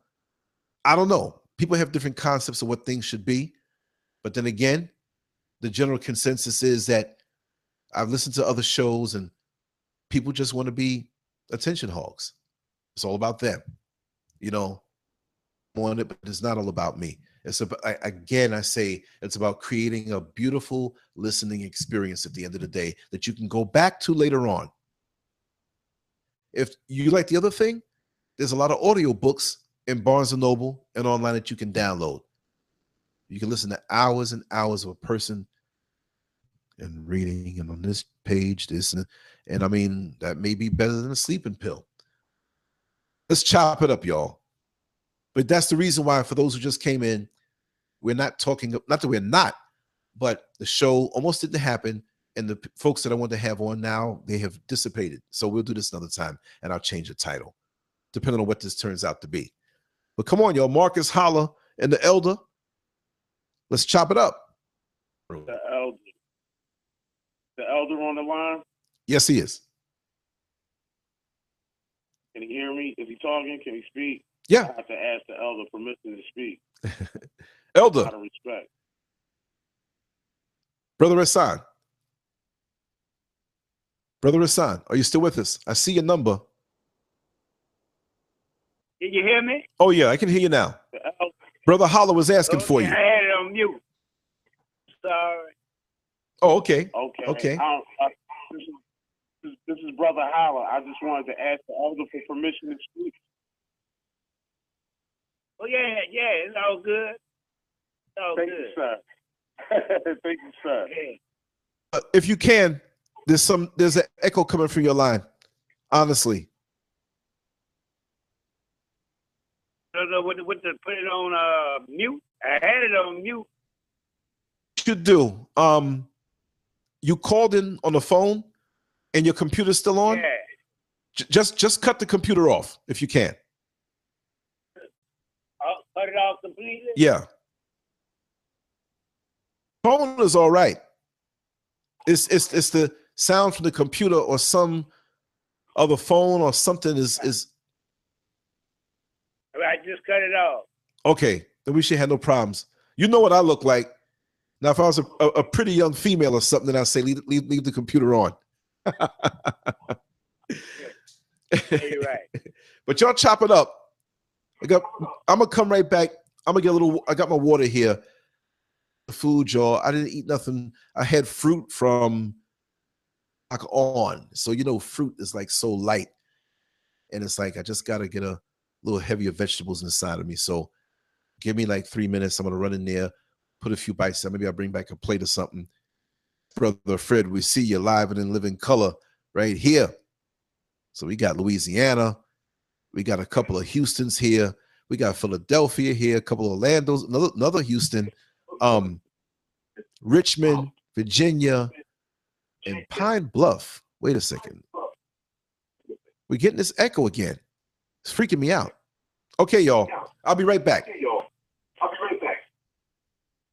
I don't know. People have different concepts of what things should be. But then again, the general consensus is that I've listened to other shows and people just want to be attention hogs. It's all about them. On it, but it's not all about me. It's about, again, I say it's about creating a beautiful listening experience at the end of the day that you can go back to later on. If you like the other thing, there's a lot of audio books in Barnes & Noble and online that you can download. You can listen to hours and hours of a person and reading, and on this page, this, and I mean, that may be better than a sleeping pill. Let's chop it up, y'all. But that's the reason why, for those who just came in, we're not talking, not that we're not, but the show almost didn't happen. And the folks that I want to have on now, they have dissipated. So we'll do this another time, and I'll change the title, depending on what this turns out to be. But come on, y'all. Marcus, Holla, and the elder. Let's chop it up. The elder on the line? Yes, he is. Can he hear me? Is he talking? Can he speak? Yeah. I have to ask the elder permission to speak. Elder. Out of respect. Brother Hassan. Brother Hassan, are you still with us? I see your number. Did you hear me? Oh, yeah, I can hear you now. Brother Holla was asking for you. I had it on mute. Sorry. Oh, okay. Okay. This is Brother Holla. I just wanted to ask the elder for permission to speak. Oh, yeah, it's all good. It's all Thank good. you, sir. Thank you, sir. Yeah. If you can, there's an echo coming from your line. Honestly. I don't know what to put it on mute. I had it on mute. You do. You called in on the phone and your computer's still on? Yeah. Just cut the computer off if you can. I'll cut it off completely? Yeah. Phone is all right. It's the sound from the computer or some other phone or something is I just cut it off. okay. Then we should have no problems. You know what I look like. Now, if I was a pretty young female or something, then I'd say leave the computer on. You're right. But y'all chop it up. I'm gonna come right back. I'm gonna get a little. I got my water here. The food, y'all. I didn't eat nothing. I had fruit from like on. So you know, fruit is like so light, and it's like I just gotta get a little heavier vegetables inside of me. So give me like 3 minutes. I'm gonna run in there, put a few bites. Maybe I'll bring back a plate or something. Brother Fred, we see you live and in living color right here. So we got Louisiana. We got a couple of Houstons here. We got Philadelphia here, a couple of Orlando's, another Houston, Richmond, Virginia, and Pine Bluff. Wait a second. We're getting this echo again. It's freaking me out. Okay, y'all. I'll be right back.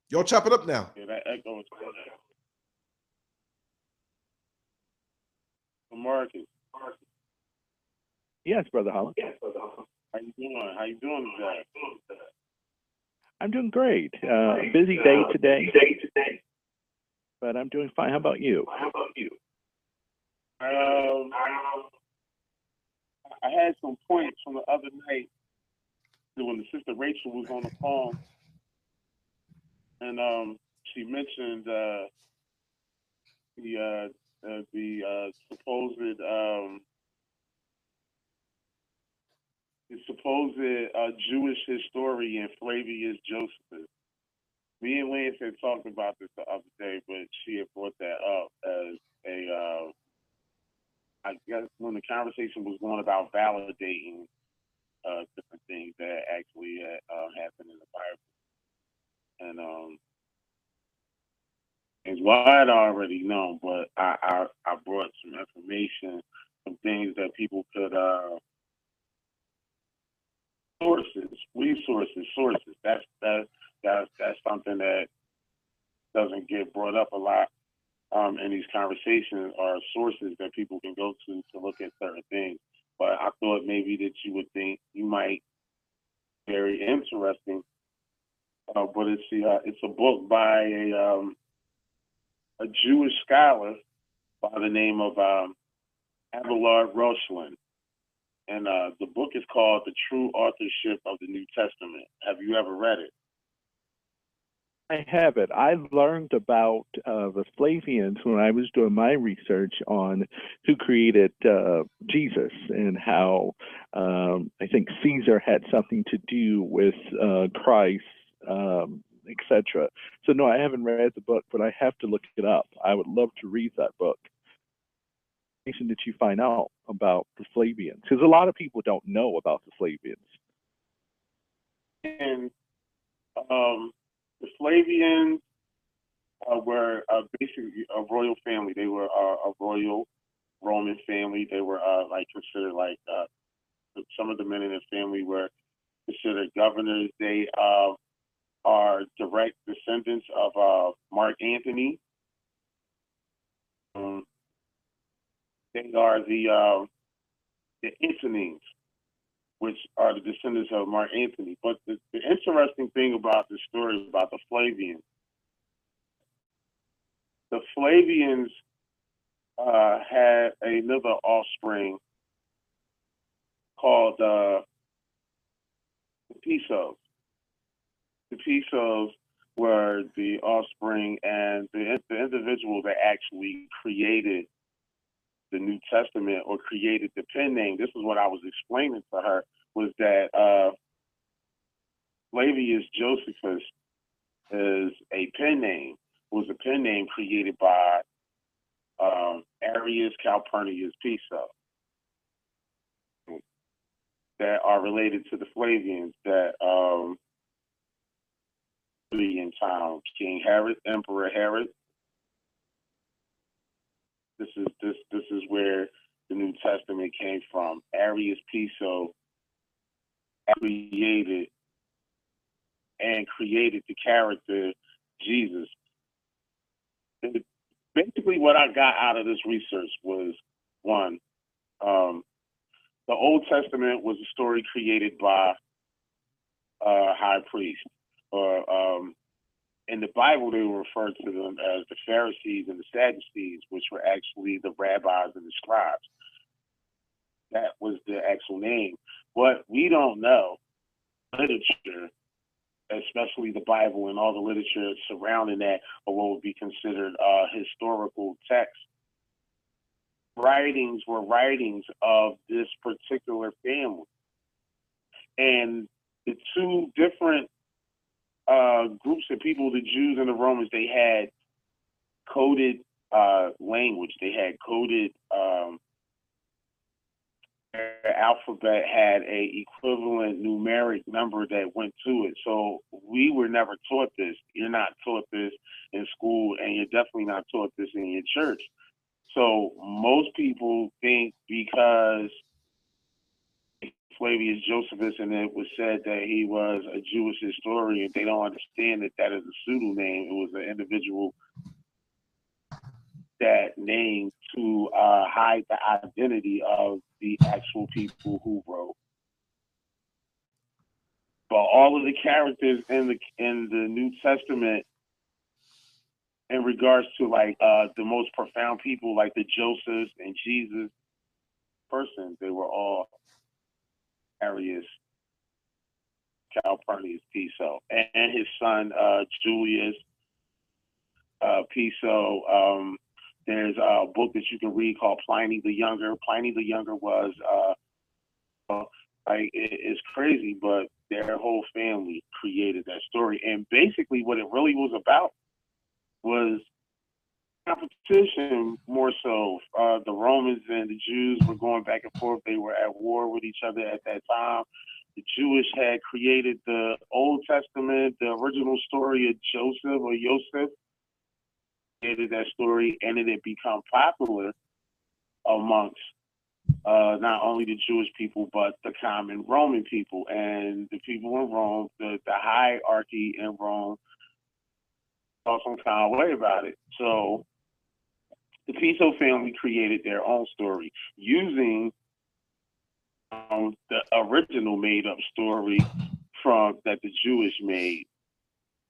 Y'all chop it up now. Yeah, that echo is good. Marcus. Yes, Brother Holland. How you doing? How you doing today? I'm doing great. Busy day today, but I'm doing fine. How about you? I had some points from the other night when the sister Rachel was on the phone, and she mentioned the supposed Jewish historian Flavius Josephus. Me and Lance had talked about this the other day, but she had brought that up as a, I guess when the conversation was going about validating different things that actually happened in the Bible. And well, I'd already known, but I brought some information, some things that people could sources. That's something that doesn't get brought up a lot in these conversations, are sources that people can go to look at certain things. But I thought maybe that you would think you might very interesting. But it's a book by a Jewish scholar by the name of Abelard Rochland. And the book is called The True Authorship of the New Testament. Have you ever read it? I have it. I learned about the Flavians when I was doing my research on who created Jesus and how I think Caesar had something to do with Christ, etc. So no, I haven't read the book, but I have to look it up. I would love to read that book. That you find out about the Flavians, because a lot of people don't know about the Flavians. And the Flavians were basically a royal family. They were a royal Roman family. They were considered some of the men in the family were considered governors. They are direct descendants of Mark Antony. They are the Antonines, which are the descendants of Mark Antony. But the interesting thing about the story about the Flavians had another offspring called the Pisos. The Pisos were the offspring and the individual that actually created the New Testament or created the pen name. This is what I was explaining to her, was that Flavius Josephus is a pen name, was a pen name created by Arius Calpurnius Piso that are related to the Flavians that in town, King Herod, Emperor Herod. This is where the New Testament came from. Arius Piso created the character Jesus basically what I got out of this research was one, the Old Testament was a story created by a high priest, or in the Bible they were referred to them as the Pharisees and the Sadducees, which were actually the rabbis and the scribes. That was the actual name. What we don't know, literature, especially the Bible and all the literature surrounding that, or what would be considered historical texts. Writings were writings of this particular family. And the two different groups of people, the Jews and the Romans, they had coded language. They had coded, their alphabet had a equivalent numeric number that went to it. So we were never taught this. You're not taught this in school, and you're definitely not taught this in your church. So most people think because Flavius Josephus, and it was said that he was a Jewish historian, they don't understand that that is a pseudonym. It was an individual that name to hide the identity of the actual people who wrote. But all of the characters in the New Testament, in regards to like the most profound people, like the Josephs and Jesus person, they were all Arius, Calpurnius Piso, and his son Julius Piso. There's a book that you can read called Pliny the Younger. Pliny the Younger was like it's crazy, but their whole family created that story. And basically, what it really was about was competition more so. The Romans and the Jews were going back and forth. They were at war with each other at that time. The Jewish had created the Old Testament, the original story of Joseph or Yosef. Created that story, and it had become popular amongst not only the Jewish people, but the common Roman people. And the people in Rome, the hierarchy in Rome, felt some kind of way about it. So the Piso family created their own story using the original made-up story from that the Jewish made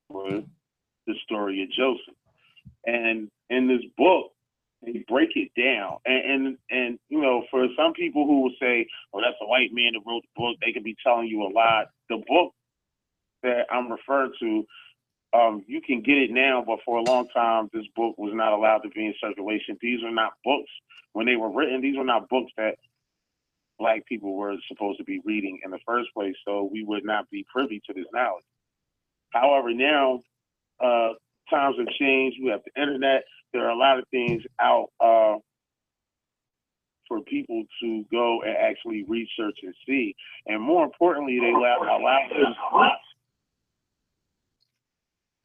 for the story of Joseph. And in this book, they break it down. And you know, for some people who will say, "Oh, that's a white man that wrote the book," they could be telling you a lot. The book that I'm referring to, you can get it now, but for a long time, this book was not allowed to be in circulation. These are not books. When they were written, these were not books that Black people were supposed to be reading in the first place, so we would not be privy to this knowledge. However, now times have changed. We have the internet. There are a lot of things out for people to go and actually research and see. And more importantly,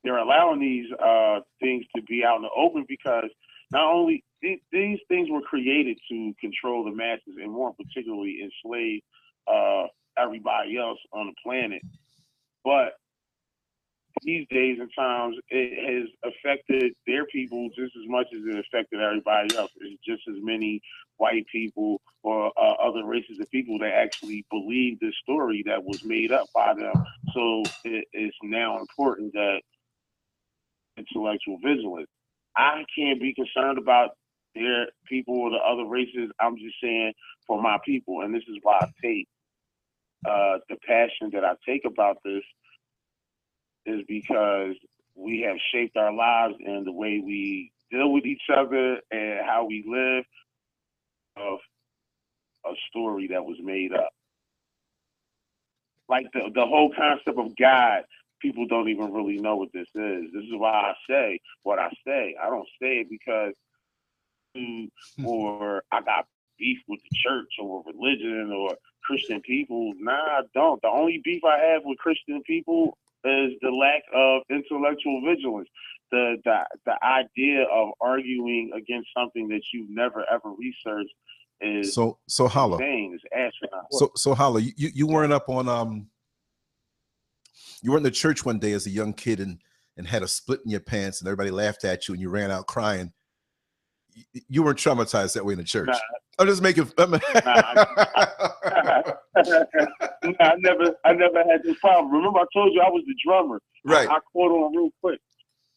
they're allowing these things to be out in the open, because not only these things were created to control the masses and more particularly enslave everybody else on the planet, but these days and times it has affected their people just as much as it affected everybody else. It's just as many white people or other races of people that actually believe this story that was made up by them. So it's now important that intellectual vigilance. I can't be concerned about their people or the other races. I'm just saying for my people, and this is why I take the passion that I take about this is because we have shaped our lives and the way we deal with each other and how we live of a story that was made up. Like the whole concept of God, people don't even really know what this is. This is why I say what I say. I don't say it because or I got beef with the church or religion or Christian people. Nah, I don't. The only beef I have with Christian people is the lack of intellectual vigilance. The idea of arguing against something that you've never ever researched is so Holla. insane. It's astronaut. So Holla, you weren't up on you were in the church one day as a young kid and had a split in your pants and everybody laughed at you and you ran out crying. you weren't traumatized that way in the church. Nah. I'm just making. I never had this problem. Remember, I told you I was the drummer. Right. I caught on real quick.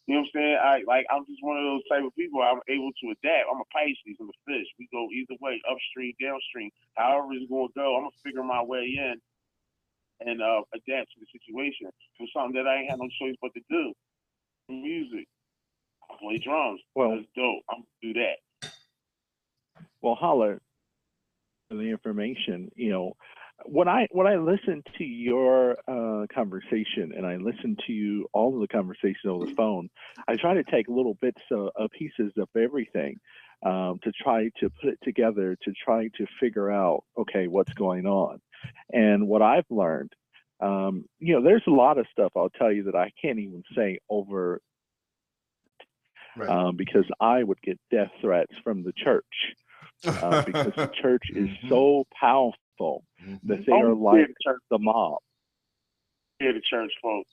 You know what I'm saying? I'm just one of those type of people. I'm able to adapt. I'm a Pisces. I'm a fish. We go either way, upstream, downstream. However it's going to go, I'm gonna figure my way in and adapt to the situation. For something that I ain't had no choice but to do. Music. I play drums. Well, that's dope. I'm gonna do that. Well, holler for the information. You know, when I listen to your conversation, and I listen to all of the conversation over the phone, I try to take little bits of pieces of everything to try to put it together, to try to figure out, okay, what's going on. And what I've learned, you know, there's a lot of stuff I'll tell you that I can't even say over, Right. because I would get death threats from the church. Because the church is so powerful that they are like the mob. Scared of church folks.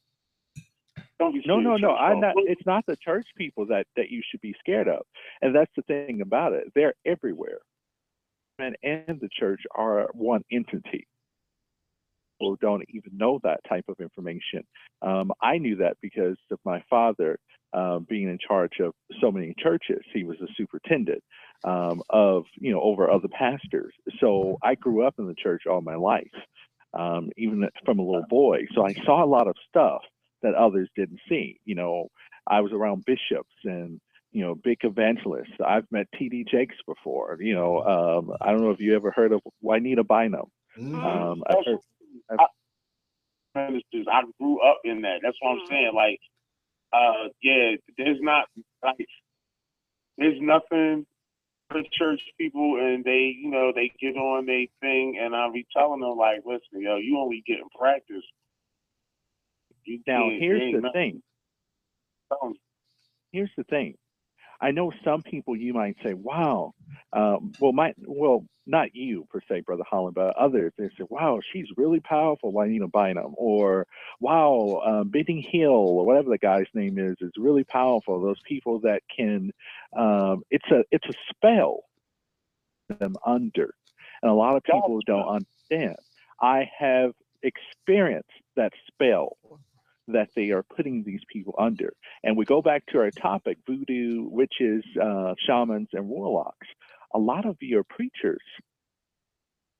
Don't be No. scared of church I'm not. folks. It's not the church people that you should be scared of, and that's the thing about it. They're everywhere, and the church are one entity. People don't even know that type of information. I knew that because of my father being in charge of so many churches. He was a superintendent of, you know, over other pastors. So I grew up in the church all my life, even from a little boy. So I saw a lot of stuff that others didn't see. You know, I was around bishops and, you know, big evangelists. I've met T.D. Jakes before. You know, I don't know if you ever heard of Juanita Bynum. I grew up in that. That's what I'm saying. Like, yeah, there's nothing for church people, and they, you know, they get on their thing, and I'll be telling them, like, listen, yo, you only get in practice. Now, here's the thing. Here's the thing. I know some people you might say, wow, well, not you per se, Brother Holland, but others, they say, wow, she's really powerful, Juanita Bynum, or wow, Benny Hill, or whatever the guy's name is really powerful. Those people that can, it's a spell them under. And a lot of people don't understand. I have experienced that spell that they are putting these people under. And we go back to our topic, voodoo, witches, shamans, and warlocks. A lot of your preachers,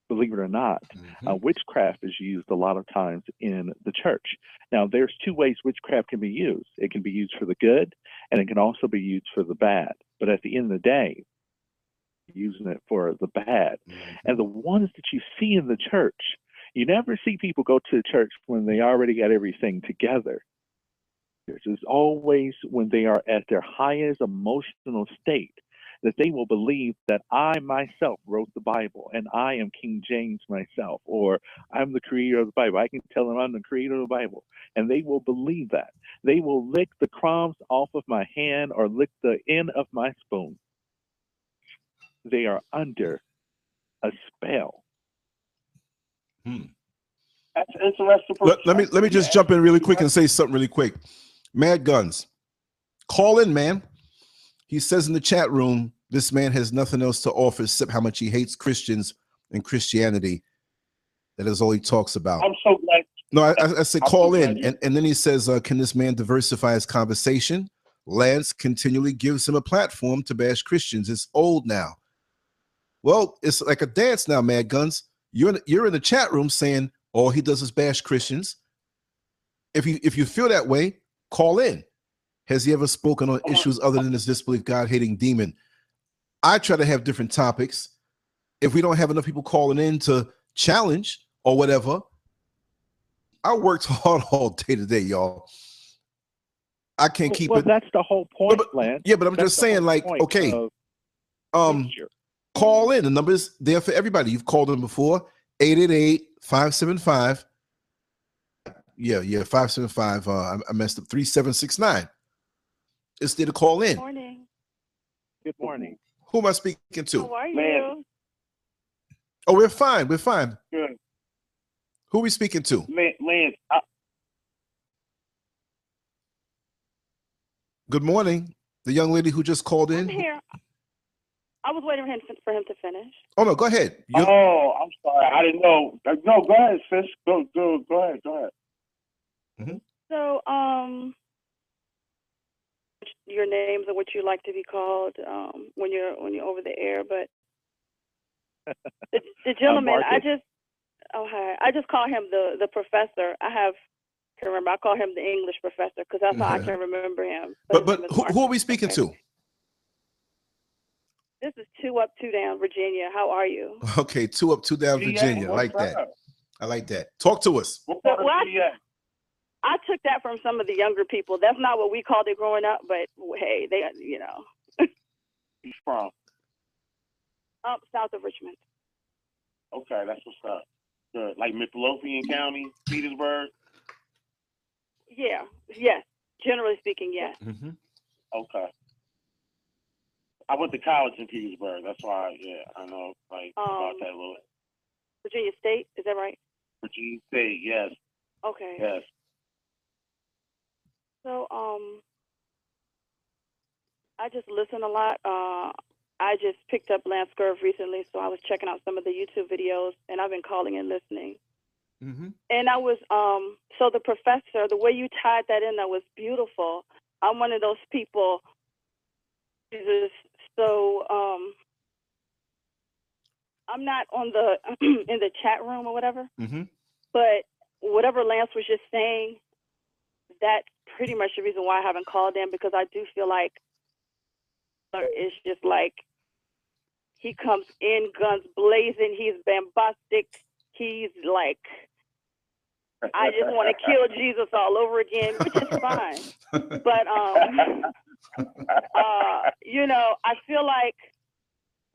believe it or not, witchcraft is used a lot of times in the church. Now, there's two ways witchcraft can be used. It can be used for the good, and it can also be used for the bad. But at the end of the day, using it for the bad. And the ones that you see in the church, you never see people go to church when they already got everything together. It's always when they are at their highest emotional state that they will believe that I myself wrote the Bible and I am King James myself, or I'm the creator of the Bible. I can tell them I'm the creator of the Bible, and they will believe that. They will lick the crumbs off of my hand or lick the end of my spoon. They are under a spell. That's interesting. Let me just jump in really quick and say something really quick. Mad Guns, call in, man. He says in the chat room, this man has nothing else to offer except how much he hates Christians and Christianity. That is all he talks about. I'm so glad. No, I said call in. And then he says, can this man diversify his conversation? Lance continually gives him a platform to bash Christians. It's old now. Well, it's like a dance now, Mad Guns. You're in the chat room saying all he does is bash Christians. If you feel that way, call in. Has he ever spoken on issues other than his disbelief, God-hating demon? I try to have different topics. If we don't have enough people calling in to challenge or whatever, I worked hard all day today, y'all. I can't keep it. That's the whole point, Lance. Yeah, but I'm just saying, like, okay, call in. The number is there for everybody. You've called in before. 888-575. Yeah, 575. I messed up. 3769. It's there to call in. Good morning. Good morning. Who am I speaking to? How are you? Man. Oh, we're fine. We're fine. Good. Who are we speaking to? Lance, Good morning. The young lady who just called in. I'm here. I was waiting for him to finish. Oh no, go ahead. Oh, I'm sorry. I didn't know. No, go ahead, sis. Go ahead. Mm-hmm. So, your names and what you like to be called when you're over the air, but the gentleman, I just call him the professor. I call him the English professor because that's how I can remember him. But who are we speaking to? This is 2 Up, 2 Down, Virginia. How are you? Okay, 2 Up, 2 Down, Virginia. I like that. I like that. Talk to us. I took that from some of the younger people. That's not what we called it growing up, but hey, they, you know. Who's from? South of Richmond. Okay, that's what's up. Good. Like Midlothian County, Petersburg? Yeah. Yes. Generally speaking, yes. Mm-hmm. Okay. I went to college in Petersburg. That's why, I know about that a little. Virginia State, is that right? Virginia State, yes. Okay. Yes. So, I just listen a lot. I just picked up Lancescurv recently, so I was checking out some of the YouTube videos, and I've been calling and listening. Mm-hmm. And I was, so the professor, the way you tied that in, that was beautiful. I'm one of those people. So I'm not on the in the chat room or whatever, but whatever Lance was just saying, that's pretty much the reason why I haven't called in, because I do feel like it's just like he comes in guns blazing. He's bombastic. He's like, I just want to kill Jesus all over again, which is fine. But you know, I feel like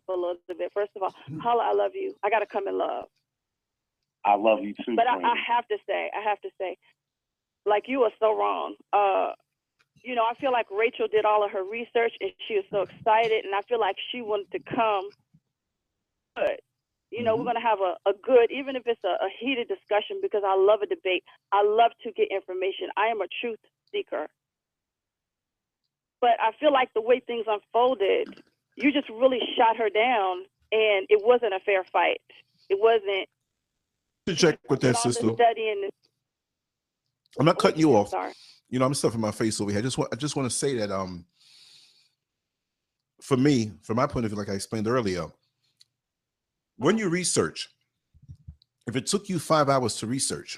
a little bit. First of all, Holla, I love you. I gotta come in love. I love you too. But I have to say, like, you are so wrong. You know, I feel like Rachel did all of her research and she was so excited, and I feel like she wanted to come. Good. You know, we're going to have a good, even if it's a heated discussion, because I love a debate. I love to get information. I am a truth seeker. But I feel like the way things unfolded, you just really shot her down, and it wasn't a fair fight. It wasn't. To check with that, sister. I'm not cutting you off. Sorry. You know, I'm stuffing my face over here. I just want to say that for me, from my point of view, like I explained earlier, when you research, if it took you 5 hours to research,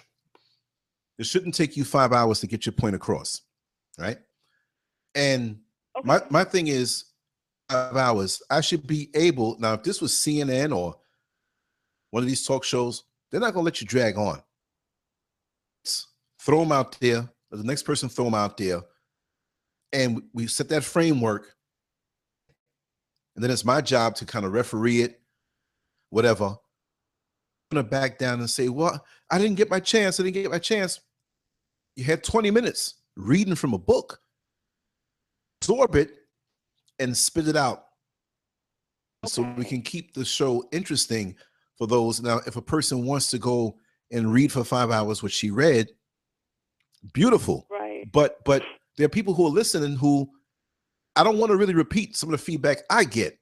it shouldn't take you 5 hours to get your point across, right? And my thing is 5 hours. I should be able, now if this was CNN or one of these talk shows, they're not gonna let you drag on. Throw them out there. The next person throw them out there, and we set that framework. And then it's my job to kind of referee it, whatever. I'm gonna back down and say, well, I didn't get my chance. You had 20 minutes reading from a book. Absorb it and spit it out. So we can keep the show interesting for those. Now, if a person wants to go and read for 5 hours what she read, beautiful. Right. But there are people who are listening who I don't want to really repeat some of the feedback I get,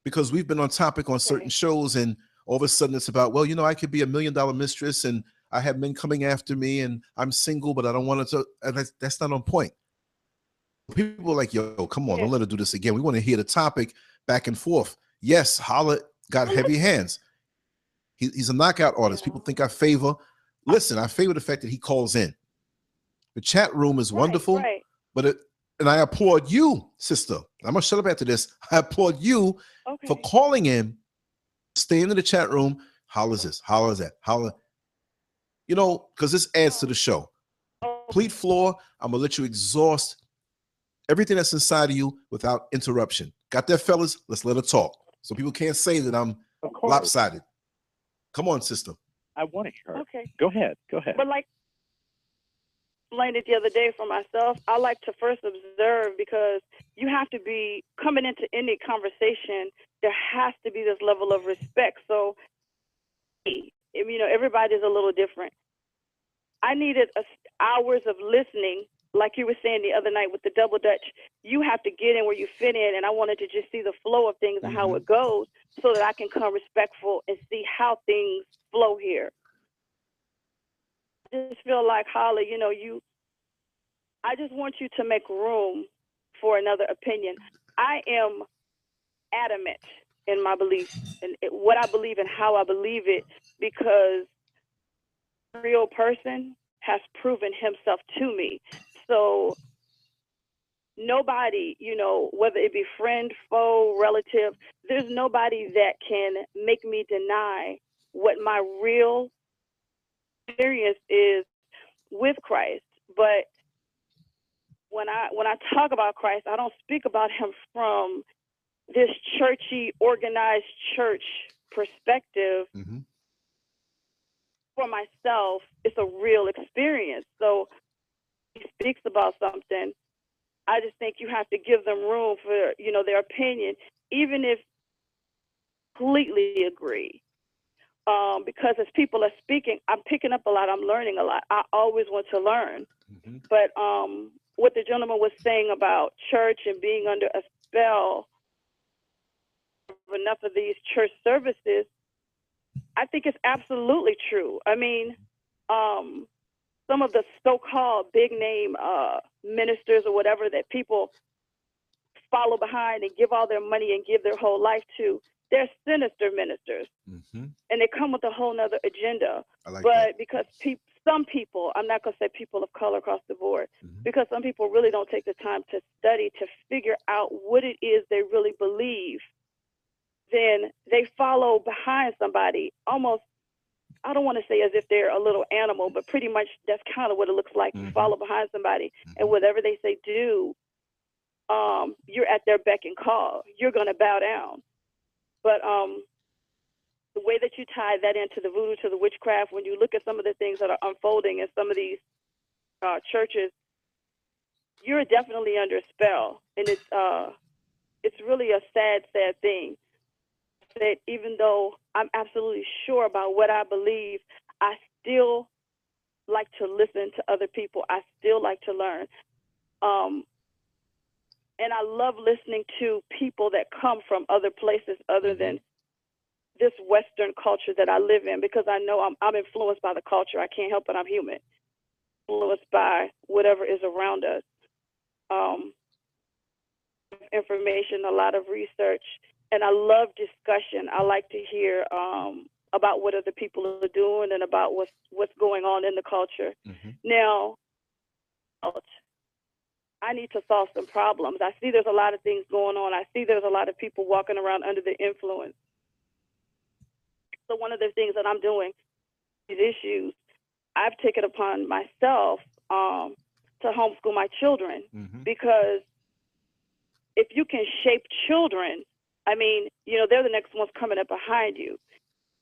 because we've been on topic on certain shows, and all of a sudden it's about, well, you know, I could be $1 million mistress and I have men coming after me and I'm single, but I don't want to. That's not on point. People are like, yo, come on, don't let her do this again. We want to hear the topic back and forth. Yes, Holla got heavy hands. He's a knockout artist. People think I favor. Listen, I favor the fact that he calls in. The chat room is wonderful, but and I applaud you, sister. I'm gonna shut up after this. I applaud you for calling in, staying in the chat room. Holla's this, holla's that, holla. You know, because this adds to the show. Complete floor. I'm gonna let you exhaust everything that's inside of you without interruption. Got that, fellas? Let's let her talk, so people can't say that I'm lopsided. Come on, sister. I want to hear her. Okay. Go ahead. But like I explained it the other day for myself, I like to first observe, because you have to be coming into any conversation. There has to be this level of respect. So, you know, everybody's a little different. I needed hours of listening like you were saying the other night with the double dutch, you have to get in where you fit in. And I wanted to just see the flow of things and how it goes so that I can come respectful and see how things flow here. I just feel like, Holly, you know, I just want you to make room for another opinion. I am adamant in my beliefs and what I believe and how I believe it, because a real person has proven himself to me. So nobody, you know, whether it be friend, foe, relative, there's nobody that can make me deny what my real experience is with Christ. But when I talk about Christ, I don't speak about him from this churchy, organized church perspective. For myself, it's a real experience. So he speaks about something, I just think you have to give them room for, you know, their opinion, even if completely agree. Because as people are speaking, I'm picking up a lot, I'm learning a lot. I always want to learn. But what the gentleman was saying about church and being under a spell of enough of these church services, I think it's absolutely true. I mean, some of the so-called big name ministers or whatever that people follow behind and give all their money and give their whole life to, they're sinister ministers. And they come with a whole nother agenda. But that. Because some people, I'm not going to say people of color across the board, because some people really don't take the time to study, to figure out what it is they really believe, then they follow behind somebody almost, I don't want to say as if they're a little animal, but pretty much that's kind of what it looks like. You follow behind somebody, and whatever they say do, you're at their beck and call. You're going to bow down. But the way that you tie that into the voodoo, to the witchcraft, when you look at some of the things that are unfolding in some of these churches, you're definitely under a spell. And it's really a sad, sad thing. That even though I'm absolutely sure about what I believe, I still like to listen to other people. I still like to learn. And I love listening to people that come from other places other than this Western culture that I live in, because I know I'm influenced by the culture. I can't help it. I'm human. Influenced by whatever is around us. Information, a lot of research. And I love discussion. I like to hear about what other people are doing and about what's going on in the culture. Now, I need to solve some problems. I see there's a lot of things going on. I see there's a lot of people walking around under the influence. So one of the things that I'm doing, these issues, I've taken upon myself to homeschool my children, because if you can shape children, I mean, you know, they're the next ones coming up behind you.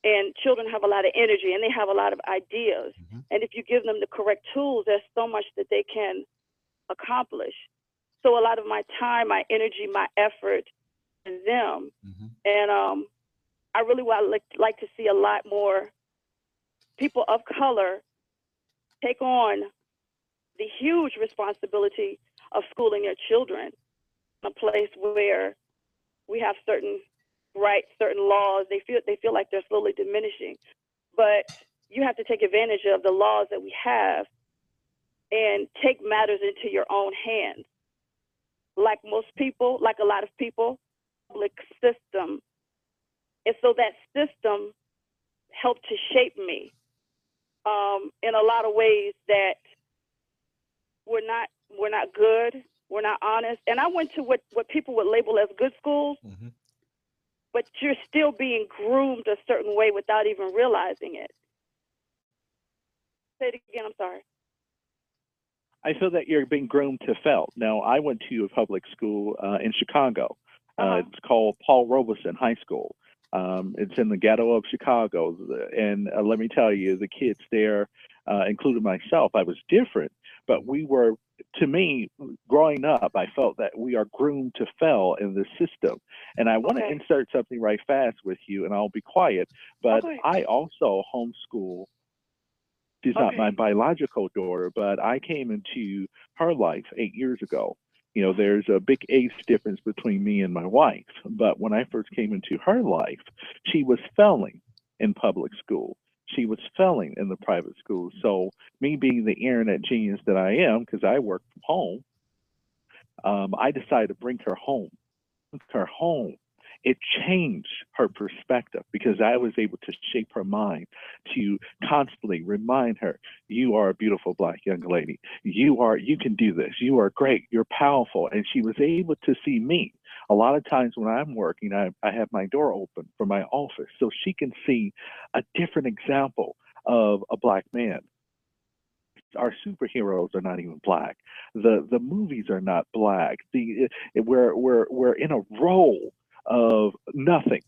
And children have a lot of energy and they have a lot of ideas. And if you give them the correct tools, there's so much that they can accomplish. So a lot of my time, my energy, my effort is them. And I really would like to see a lot more people of color take on the huge responsibility of schooling their children in a place where we have certain rights, certain laws. They feel like they're slowly diminishing. But you have to take advantage of the laws that we have and take matters into your own hands. Like most people, like a lot of people, public system. And so that system helped to shape me in a lot of ways that we're not good, we're not honest. And I went to what people would label as good schools, but you're still being groomed a certain way without even realizing it. Say it again, I'm sorry. I feel that you're being groomed to fail. Now, I went to a public school in Chicago. It's called Paul Robeson High School. It's in the ghetto of Chicago. And let me tell you, the kids there, including myself, I was different. But we were, to me, growing up, I felt that we are groomed to fail in this system. And I want to insert something right fast with you, and I'll be quiet. But I also homeschool She's not my biological daughter, but I came into her life 8 years ago. You know, there's a big age difference between me and my wife. But when I first came into her life, she was failing in public school. She was failing in the private school. So me being the internet genius that I am, because I work from home, I decided to bring her home. It changed her perspective because I was able to shape her mind to constantly remind her, you are a beautiful Black young lady. You can do this. You are great. You're powerful. And she was able to see me. A lot of times when I'm working, I have my door open for my office so she can see a different example of a Black man. Our superheroes are not even Black. The movies are not Black. We're in a role of nothing.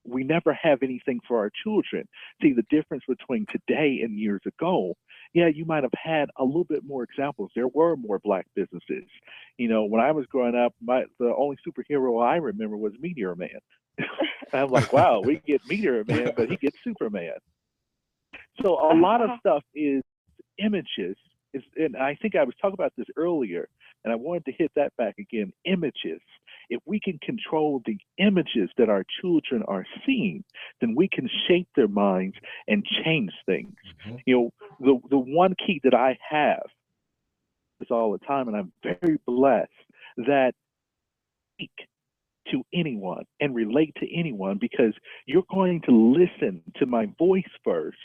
We never have anything for our children. See, the difference between today and years ago, yeah, you might have had a little bit more examples. There were more Black businesses. You know, when I was growing up, the only superhero I remember was Meteor Man. I'm like, wow, we get Meteor Man, but he gets Superman. So a lot of stuff is images. And I think I was talking about this earlier, and I wanted to hit that back again, images. If we can control the images that our children are seeing, then we can shape their minds and change things. Mm-hmm. You know, the one key that I have is all the time, and I'm very blessed that I speak to anyone and relate to anyone because you're going to listen to my voice first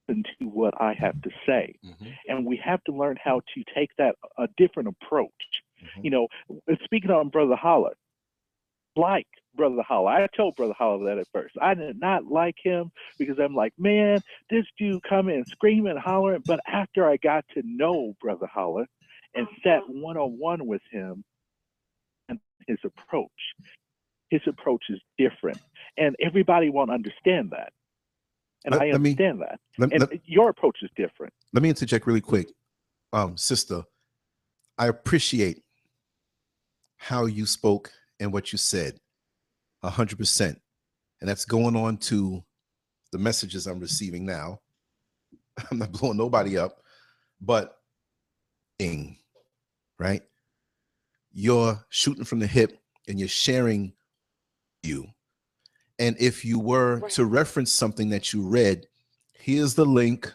to what I have to say. Mm-hmm. And we have to learn how to take that a different approach. Mm-hmm. You know, speaking on Brother Holler, like Brother Holler, I told Brother Holler that at first. I did not like him because I'm like, man, this dude coming and screaming and hollering. But after I got to know Brother Holler and sat one-on-one with him and his approach is different. And everybody won't understand that. And I understand that. Your approach is different. Let me interject really quick. Sister, I appreciate how you spoke and what you said 100%. And that's going on to the messages I'm receiving now. I'm not blowing nobody up, but right? You're shooting from the hip and you're sharing you. And if you were to reference something that you read, here's the link.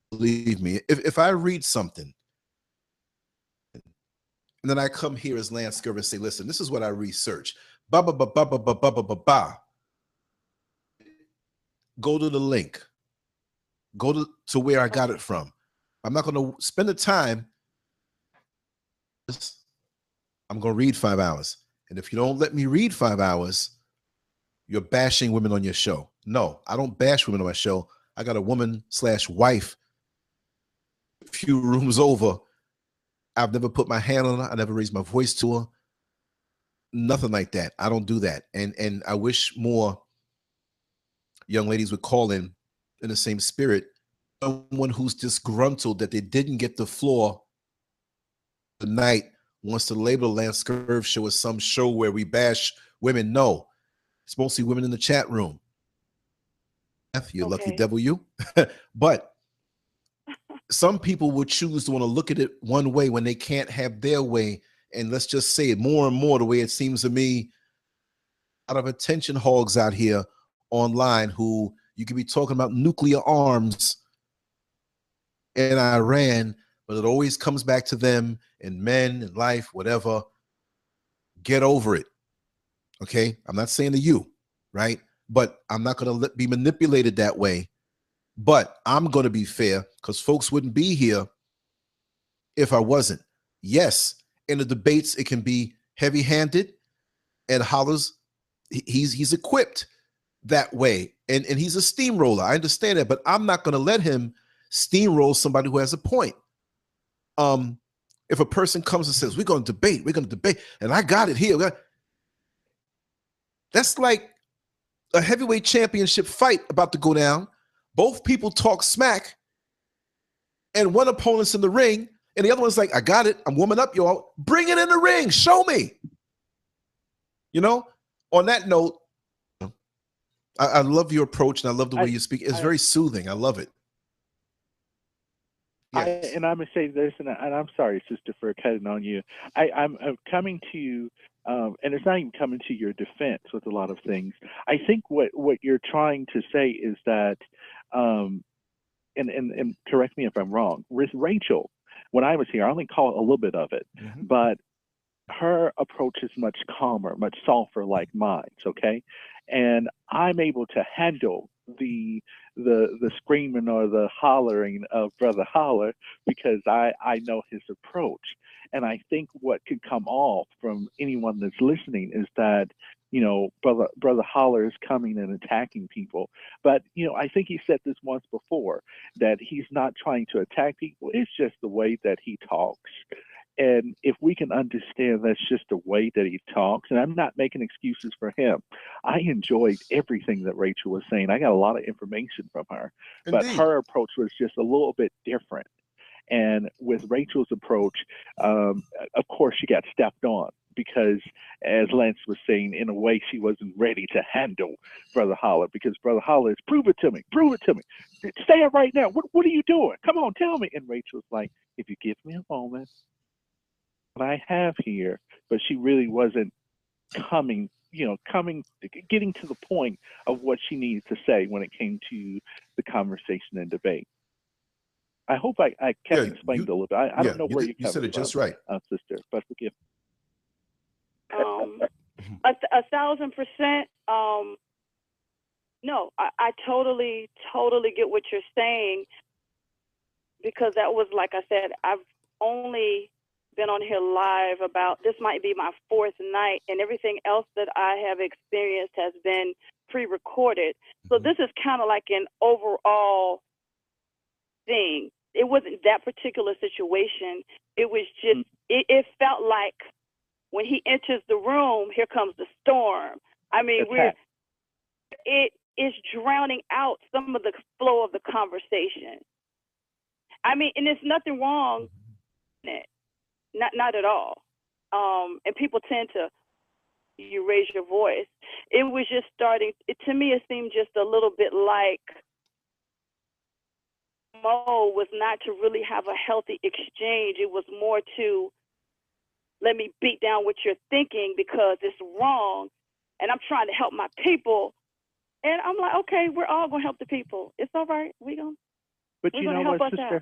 Believe me, if I read something and then I come here as Lancescurv and say, listen, this is what I researched. Ba ba ba ba ba ba ba ba ba ba. Go to the link. Go to where I got it from. I'm not going to spend the time. I'm going to read 5 hours. And if you don't let me read 5 hours, you're bashing women on your show. No, I don't bash women on my show. I got a woman/wife a few rooms over. I've never put my hand on her. I never raised my voice to her. Nothing like that. I don't do that. And I wish more young ladies would call in the same spirit. Someone who's disgruntled that they didn't get the floor tonight wants to label the Lancescurv show as some show where we bash women. No. It's mostly women in the chat room. You lucky devil, you. But some people will choose to want to look at it one way when they can't have their way. And let's just say it more and more the way it seems to me, a lot of attention hogs out here online who you could be talking about nuclear arms in Iran, but it always comes back to them and men and life, whatever. Get over it. Okay, I'm not saying to you, right? But I'm not going to be manipulated that way. But I'm going to be fair because folks wouldn't be here if I wasn't. Yes, in the debates, it can be heavy-handed, and Holler's, he's equipped that way. And he's a steamroller. I understand that, but I'm not going to let him steamroll somebody who has a point. If a person comes and says, we're going to debate, and I got it here. That's like a heavyweight championship fight about to go down. Both people talk smack, and one opponent's in the ring, and the other one's like, I got it. I'm warming up, y'all. Bring it in the ring. Show me. You know, on that note, I love your approach, and I love the way you speak. It's very soothing. I love it. Yes. And I'm gonna say this, and I'm sorry, sister, for cutting on you. I'm coming to you, and it's not even coming to your defense with a lot of things. I think what you're trying to say is that, and correct me if I'm wrong. With Rachel, when I was here, I only caught a little bit of it, but her approach is much calmer, much softer, like mine. Okay, and I'm able to handle the screaming or the hollering of Brother Holler because I know his approach. And I think what could come off from anyone that's listening is that, you know, Brother Holler is coming and attacking people. But, you know, I think he said this once before, that he's not trying to attack people. It's just the way that he talks. And if we can understand that's just the way that he talks, and I'm not making excuses for him. I enjoyed everything that Rachel was saying. I got a lot of information from her, but her approach was just a little bit different. And with Rachel's approach, of course, she got stepped on because, as Lance was saying, in a way, she wasn't ready to handle Brother Holler, because Brother Holler is, prove it to me, say it right now. What are you doing? Come on, tell me. And Rachel's like, if you give me a moment, I have here, but she really wasn't getting to the point of what she needed to say when it came to the conversation and debate. I hope I kept explained a little bit. I don't know where you said it just right, sister, but forgive me. 1,000%. No, I totally get what you're saying, because that was, like I said, I've only been on here live about, this might be my 4th night, and everything else that I have experienced has been pre-recorded. So this is kind of like an overall thing. It wasn't that particular situation. It was just, it felt like when he enters the room, here comes the storm. I mean, it is drowning out some of the flow of the conversation. I mean, and there's nothing wrong in it. Not at all. And people tend to, you raise your voice. It was just starting, to me, it seemed just a little bit like Mo was not to really have a healthy exchange. It was more to, let me beat down what you're thinking because it's wrong, and I'm trying to help my people. And I'm like, okay, we're all going to help the people. It's all right. But you know what, sister?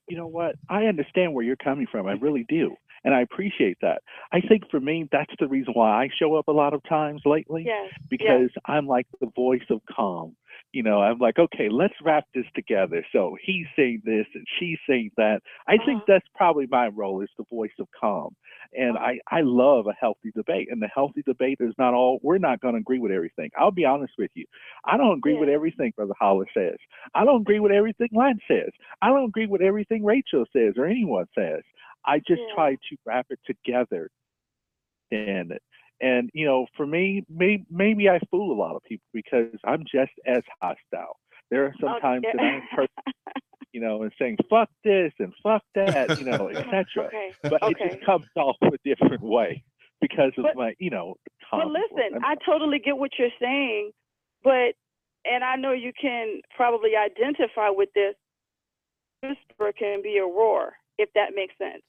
You know what? I understand where you're coming from. I really do. And I appreciate that. I think for me, that's the reason why I show up a lot of times lately, because I'm like the voice of calm. You know, I'm like, okay, let's wrap this together. So he's saying this and she's saying that. I think that's probably my role, is the voice of calm. And I love a healthy debate. And the healthy debate is not all, we're not going to agree with everything. I'll be honest with you. I don't agree with everything Brother Holler says. I don't agree with everything Lance says. I don't agree with everything Rachel says or anyone says. I just try to wrap it together. And you know, for me, maybe I fool a lot of people because I'm just as hostile. There are some times that I'm perfect, you know, and saying fuck this and fuck that, you know, etc. But it just comes off a different way because of my, you know. But listen, I totally get what you're saying, but, and I know you can probably identify with this. Whisper can be a roar, if that makes sense.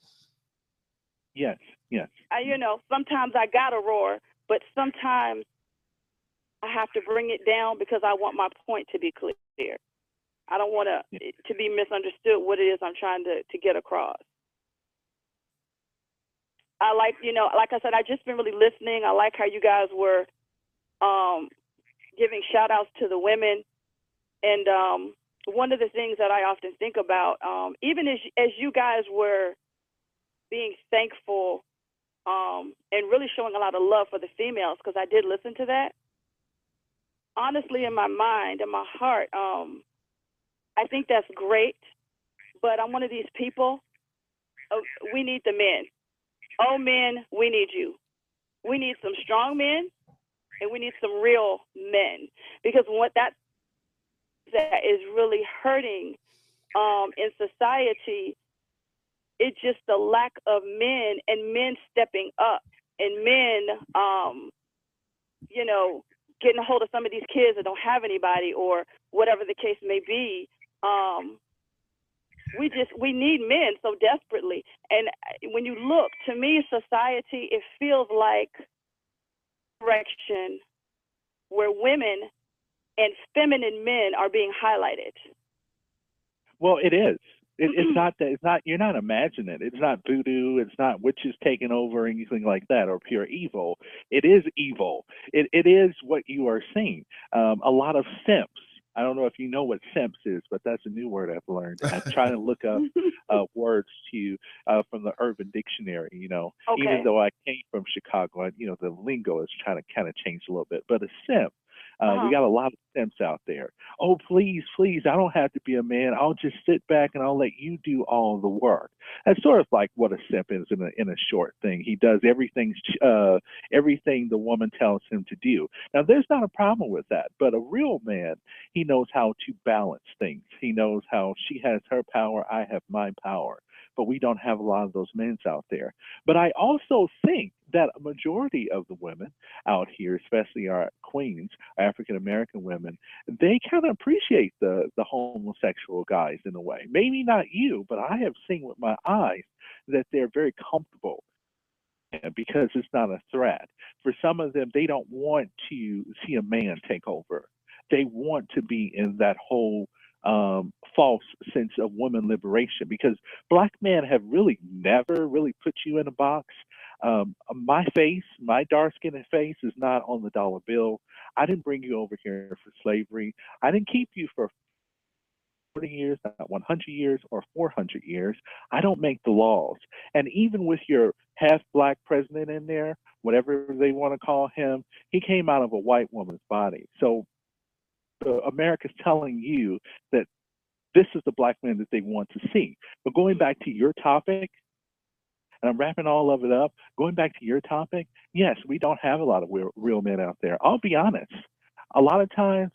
Yes. You know, sometimes I got to roar, but sometimes I have to bring it down because I want my point to be clear. I don't want to be misunderstood what it is I'm trying to get across. I like, you know, like I said, I just been really listening. I like how you guys were giving shout outs to the women. And one of the things that I often think about, even as you guys were being thankful and really showing a lot of love for the females, because I did listen to that. Honestly, in my mind, in my heart, I think that's great. But I'm one of these people, we need the men. Oh, men, we need you. We need some strong men, and we need some real men. Because what that is really hurting in society, it's just the lack of men, and men stepping up, and men, you know, getting a hold of some of these kids that don't have anybody or whatever the case may be. We need men so desperately. And when you look, to me, society, it feels like direction where women and feminine men are being highlighted. Well, it is. It's not that. It's not. You're not imagining it. It's not voodoo. It's not witches taking over or anything like that, or pure evil. It is evil. It is what you are seeing. A lot of simps. I don't know if you know what simps is, but that's a new word I've learned. I'm trying to look up words to you from the Urban Dictionary. You know, Okay. even though I came from Chicago, you know, the lingo is trying to kind of change a little bit. But a simp. We got a lot of simps out there. Oh, please, please, I don't have to be a man. I'll just sit back and I'll let you do all the work. That's sort of like what a simp is in a short thing. He does everything the woman tells him to do. Now, there's not a problem with that, but a real man, he knows how to balance things. He knows how she has her power, I have my power. But we don't have a lot of those men out there. But I also think that a majority of the women out here, especially our queens, African American women, they kind of appreciate the homosexual guys in a way. Maybe not you, but I have seen with my eyes that they're very comfortable because it's not a threat. For some of them, they don't want to see a man take over. They want to be in that whole false sense of women liberation, because black men have really never really put you in a box. My face, my dark-skinned face is not on the dollar bill. I didn't bring you over here for slavery. I didn't keep you for 40 years, not 100 years or 400 years. I don't make the laws. And even with your half-black president in there, whatever they want to call him, he came out of a white woman's body. So America's telling you that this is the black man that they want to see. But going back to your topic, and I'm wrapping all of it up, going back to your topic, yes, we don't have a lot of real men out there. I'll be honest. A lot of times,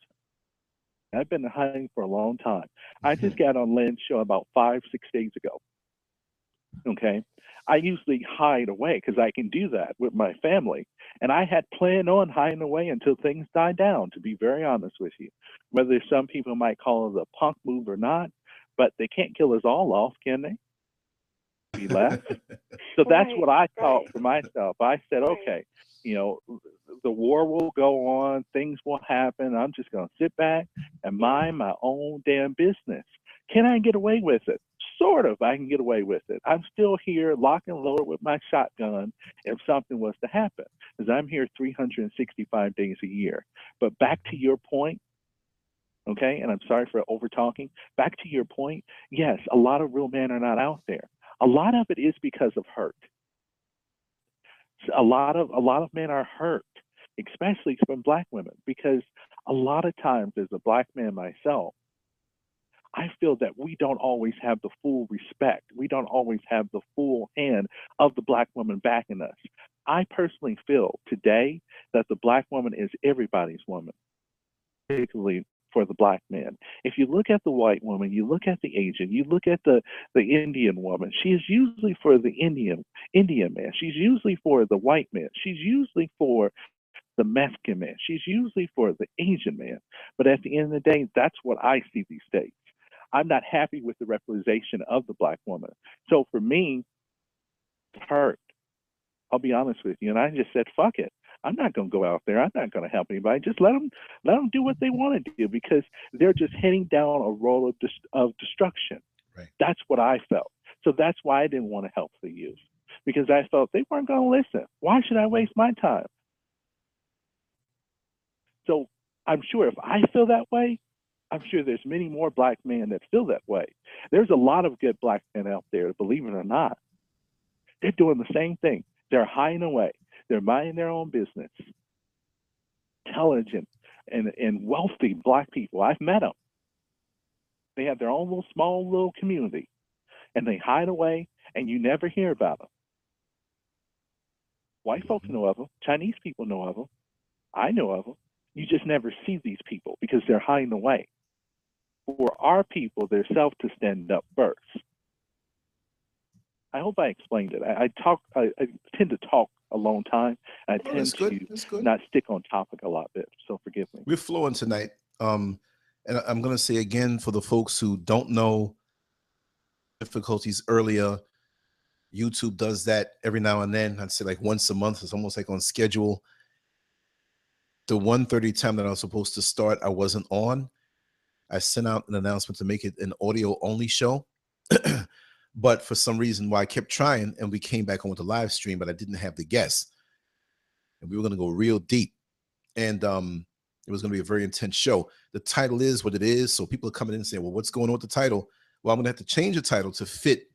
I've been hunting for a long time. I just got on Lynn's show about 5-6 days ago. Okay. I usually hide away because I can do that with my family. And I had planned on hiding away until things died down, to be very honest with you. Whether some people might call it a punk move or not, but they can't kill us all off, can they? Be left. So that's what I thought for myself. I said, okay, you know, the war will go on, things will happen. I'm just going to sit back and mind my own damn business. Can I get away with it? Sort of, I can get away with it. I'm still here lock and load with my shotgun if something was to happen, because I'm here 365 days a year. But back to your point, okay, and I'm sorry for over talking, back to your point, yes, a lot of real men are not out there. A lot of it is because of hurt. A lot of men are hurt, especially from black women, because a lot of times as a black man myself, I feel that we don't always have the full respect. We don't always have the full hand of the black woman backing us. I personally feel today that the black woman is everybody's woman, particularly for the black man. If you look at the white woman, you look at the Asian, you look at the Indian woman, she is usually for the Indian man. She's usually for the white man. She's usually for the Mexican man. She's usually for the Asian man. But at the end of the day, that's what I see these days. I'm not happy with the representation of the black woman. So for me, it's hurt. I'll be honest with you. And I just said, fuck it. I'm not going to go out there. I'm not going to help anybody. Just let them do what they want to do, because they're just heading down a road of destruction. Right. That's what I felt. So that's why I didn't want to help the youth, because I felt they weren't going to listen. Why should I waste my time? So I'm sure if I feel that way, I'm sure there's many more black men that feel that way. There's a lot of good black men out there, believe it or not. They're doing the same thing. They're hiding away. They're minding their own business. Intelligent and wealthy black people. I've met them. They have their own small little community, and they hide away, and you never hear about them. White folks know of them. Chinese people know of them. I know of them. You just never see these people because they're hiding away. For our people, they're self to stand up first. I hope I explained it. I tend to talk a long time. I Oh, tend that's good. to That's good. not stick on topic a lot bit, so forgive me. We're flowing tonight. And I'm going to say again for the folks who don't know difficulties earlier, YouTube does that every now and then. I'd say like once a month. It's almost like on schedule. The 1:30 time that I was supposed to start, I wasn't on. I sent out an announcement to make it an audio only show. But for some reason, why I kept trying, and we came back on with the live stream, but I didn't have the guests. And we were going to go real deep. And it was going to be a very intense show. The title is what it is. So people are coming in and saying, well, what's going on with the title? Well, I'm going to have to change the title to fit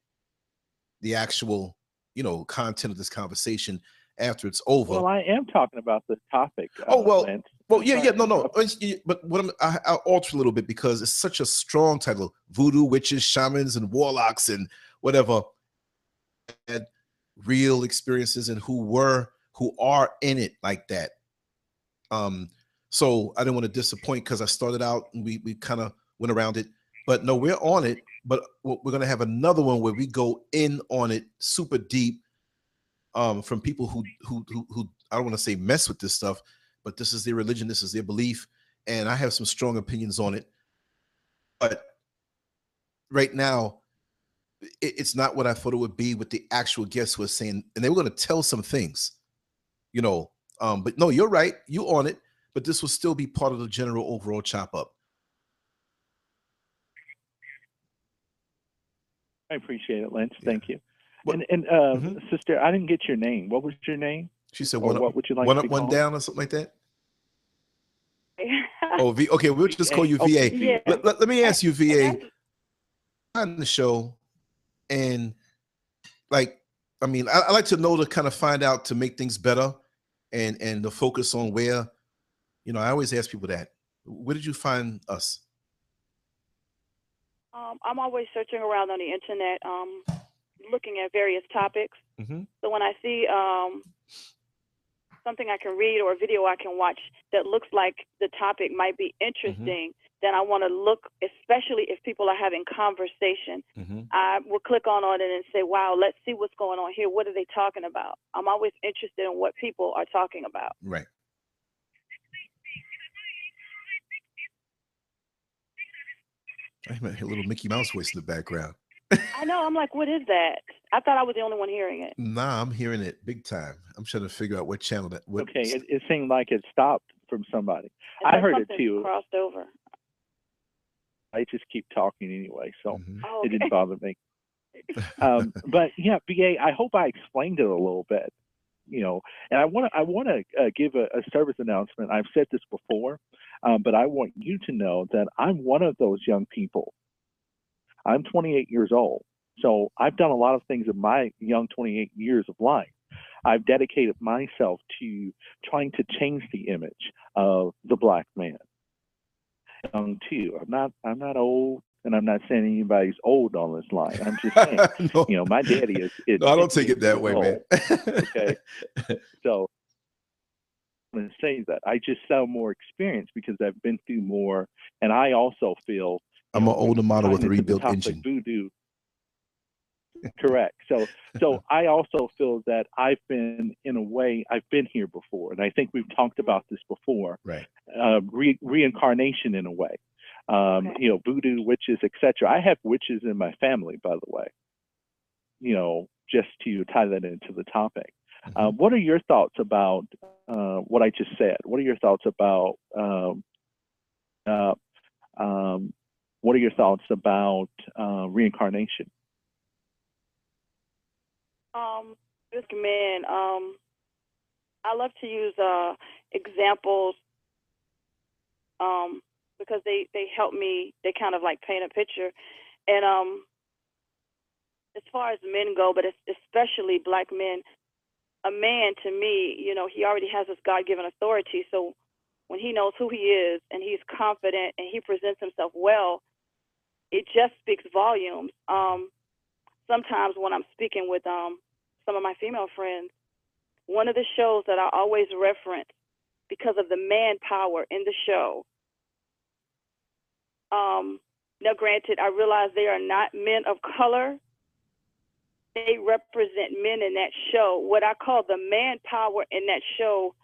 the actual, content of this conversation after it's over. Well, I am talking about the topic. Lance. Yeah, no. But I'll alter a little bit because it's such a strong title: voodoo, witches, shamans, and warlocks, and whatever. Had real experiences and who are in it like that. So I didn't want to disappoint because I started out and we kind of went around it. But no, we're on it. But we're going to have another one where we go in on it super deep. From people who I don't want to say mess with this stuff, but this is their religion, this is their belief, and I have some strong opinions on it. But right now, it's not what I thought it would be with the actual guests who are saying, and they were going to tell some things, but no, you're right, you on it, but this will still be part of the general overall chop up. I appreciate it, Lance. Thank you. What? And sister, I didn't get your name. What was your name? She said, what would you like one to up, be one called? down, or something like that. Okay, we'll just call you VA. Okay, yeah. Let me ask you, VA, on the show, and I like to know to kind of find out to make things better, and the focus on where, I always ask people that. Where did you find us? I'm always searching around on the internet, looking at various topics. Mm-hmm. So when I see something I can read or a video I can watch that looks like the topic might be interesting, then I want to look, especially if people are having conversation. I will click on it and say, wow, let's see what's going on here. What are they talking about? I'm always interested in what people are talking about. Right. I hear a little Mickey Mouse voice in the background. I know. I'm like, what is that? I thought I was the only one hearing it. Nah, I'm hearing it big time. I'm trying to figure out what channel that. Okay, it seemed like it stopped from somebody. It's I heard it too. Crossed over. I just keep talking anyway, so Oh, it didn't bother me. But yeah, BA, I hope I explained it a little bit. And I want to give a service announcement. I've said this before, but I want you to know that I'm one of those young people. I'm 28 years old, so I've done a lot of things in my young 28 years of life. I've dedicated myself to trying to change the image of the black man. Young too. I'm not old, and I'm not saying anybody's old on this line. I'm just saying, no. My daddy is. No, I don't take it that way, man. Okay, so I'm going to say that I just sound more experienced because I've been through more, and I also feel I'm an older model with a rebuilt engine. Voodoo. Correct. So I also feel that I've been here before, and I think we've talked about this before. Right. Reincarnation in a way. Voodoo, witches, etc. I have witches in my family, by the way. Just to tie that into the topic. What are your thoughts about what I just said? What are your thoughts about reincarnation? This man, I love to use examples because they help me. They kind of like paint a picture, and as far as men go, but especially black men, a man to me, he already has this God-given authority. So when he knows who he is and he's confident and he presents himself well, it just speaks volumes. Sometimes when I'm speaking with some of my female friends, one of the shows that I always reference because of the manpower in the show. Now, granted, I realize they are not men of color, they represent men in that show. What I call the manpower in that show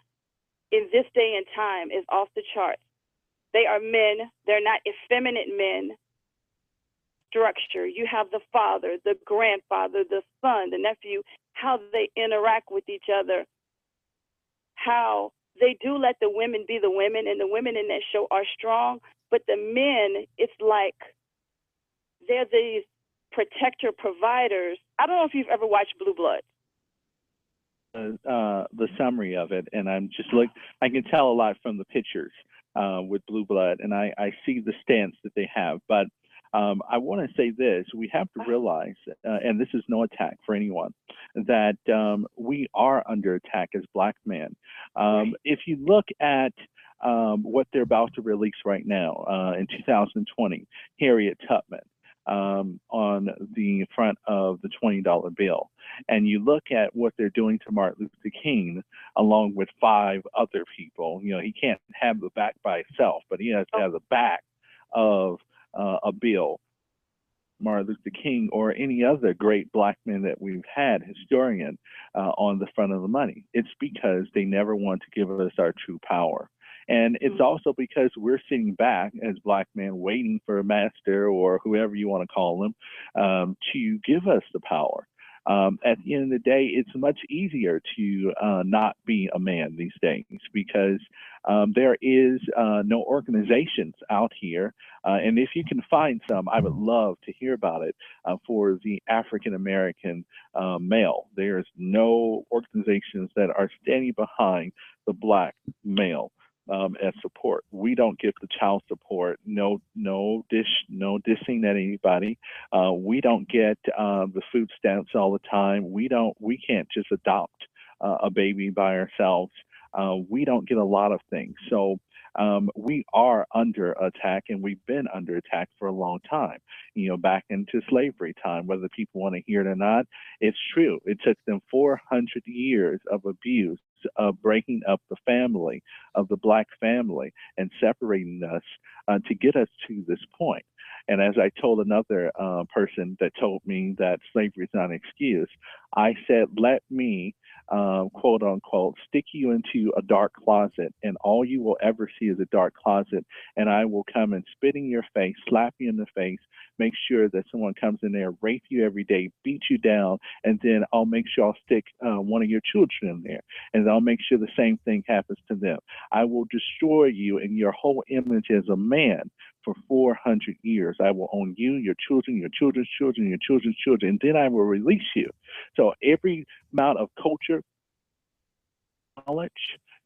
in this day and time is off the charts. They are men. They're not effeminate men. Structure. You have the father, the grandfather, the son, the nephew, how they interact with each other, how they do let the women be the women, and the women in that show are strong, but the men, it's like they're these protector providers. I don't know if you've ever watched Blue Bloods. The summary of it, and I can tell a lot from the pictures with Blue Blood, and I see the stance that they have. But I want to say this: we have to realize, and this is no attack for anyone, that we are under attack as Black men. If you look at what they're about to release right now in 2020, Harriet Tubman on the front of the $20 bill, and you look at what they're doing to Martin Luther King along with 5 other people. You know, he can't have the back by himself, but he has to have the back of a bill. Martin Luther King or any other great Black men that we've had, historian, on the front of the money. It's because they never want to give us our true power. And it's also because we're sitting back as Black men waiting for a master or whoever you want to call them to give us the power. At the end of the day, it's much easier to not be a man these days because there is no organizations out here. And if you can find some, I would love to hear about it for the African American male. There's no organizations that are standing behind the Black male as support. We don't get the child support, no dissing at anybody. We don't get the food stamps all the time. We can't just adopt a baby by ourselves. We don't get a lot of things. So we are under attack, and we've been under attack for a long time, you know, back into slavery time, whether people want to hear it or not. It's true. It took them 400 years of abuse, of breaking up the family, of the Black family, and separating us to get us to this point. And as I told another person that told me that slavery is not an excuse, I said, let me, quote unquote, stick you into a dark closet, and all you will ever see is a dark closet. And I will come and spit in your face, slap you in the face, make sure that someone comes in there, rape you every day, beat you down, and then I'll make sure I'll stick one of your children in there, and I'll make sure the same thing happens to them. I will destroy you and your whole image as a man for 400 years. I will own you, your children, your children's children, your children's children, and then I will release you. So every amount of culture, knowledge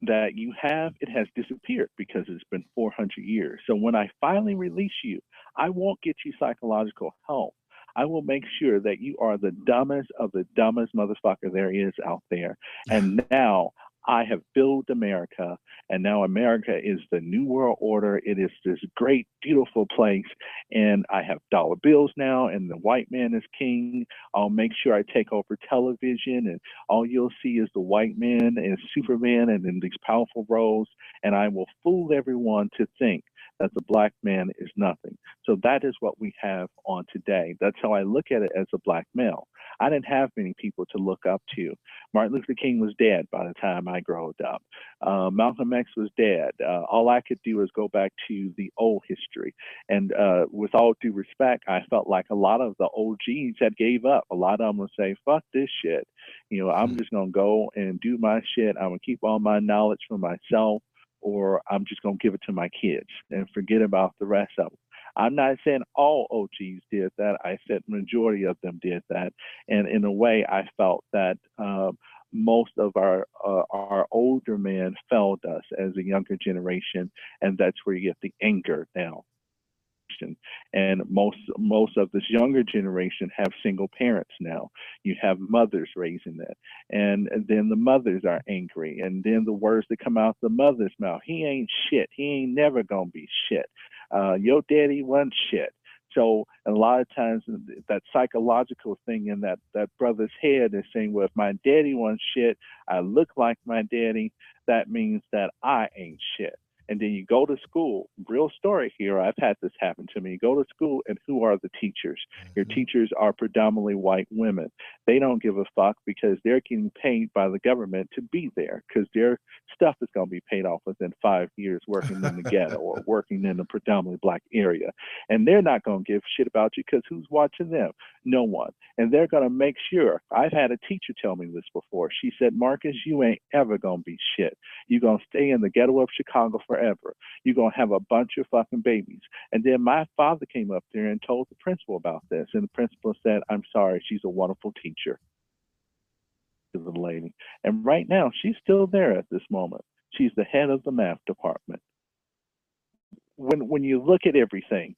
that you have, it has disappeared because it's been 400 years. So when I finally release you, I won't get you psychological help. I will make sure that you are the dumbest of the dumbest motherfucker there is out there. And now I have built America, and now America is the new world order. It is this great, beautiful place, and I have dollar bills now, and the white man is king. I'll make sure I take over television, and all you'll see is the white man and Superman and in these powerful roles, and I will fool everyone to think that the Black man is nothing. So that is what we have on today. That's how I look at it as a Black male. I didn't have many people to look up to. Martin Luther King was dead by the time I grew up. Malcolm X was dead. All I could do is go back to the old history. And with all due respect, I felt like a lot of the OGs had gave up. A lot of them would say, fuck this shit. You know, I'm just going to go and do my shit. I'm going to keep all my knowledge for myself, or I'm just going to give it to my kids and forget about the rest of them. I'm not saying all OGs did that. I said majority of them did that. And in a way, I felt that most of our older men failed us as a younger generation, and that's where you get the anger now. And most of this younger generation have single parents now. You have mothers raising it, and then the mothers are angry, and then the words that come out the mother's mouth: he ain't shit, he ain't never gonna be shit, your daddy wasn't shit. So a lot of times that psychological thing in that brother's head is saying, well, if my daddy wasn't shit, I look like my daddy, that means that I ain't shit. And then you go to school, real story here, I've had this happen to me. You go to school, and who are the teachers? Your teachers are predominantly white women. They don't give a fuck because they're getting paid by the government to be there, because their stuff is going to be paid off within 5 years working in the ghetto or working in a predominantly black area. And they're not going to give shit about you because who's watching them? No one. And they're going to make sure. I've had a teacher tell me this before. She said, Marcus, you ain't ever going to be shit. You're going to stay in the ghetto of Chicago forever. You're going to have a bunch of fucking babies. And then my father came up there and told the principal about this. And the principal said, I'm sorry, she's a wonderful teacher. To the lady. And right now, she's still there at this moment. She's the head of the math department. When you look at everything,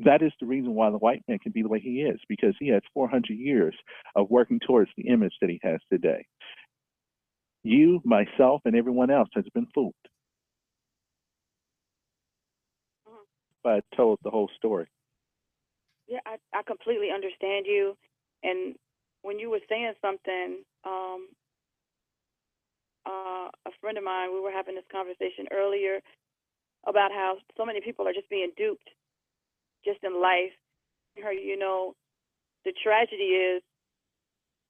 that is the reason why the white man can be the way he is, because he has 400 years of working towards the image that he has today. You, myself, and everyone else has been fooled. But I told the whole story. Yeah, I completely understand you. And when you were saying something, a friend of mine, we were having this conversation earlier about how so many people are just being duped just in life. Her, you know, the tragedy is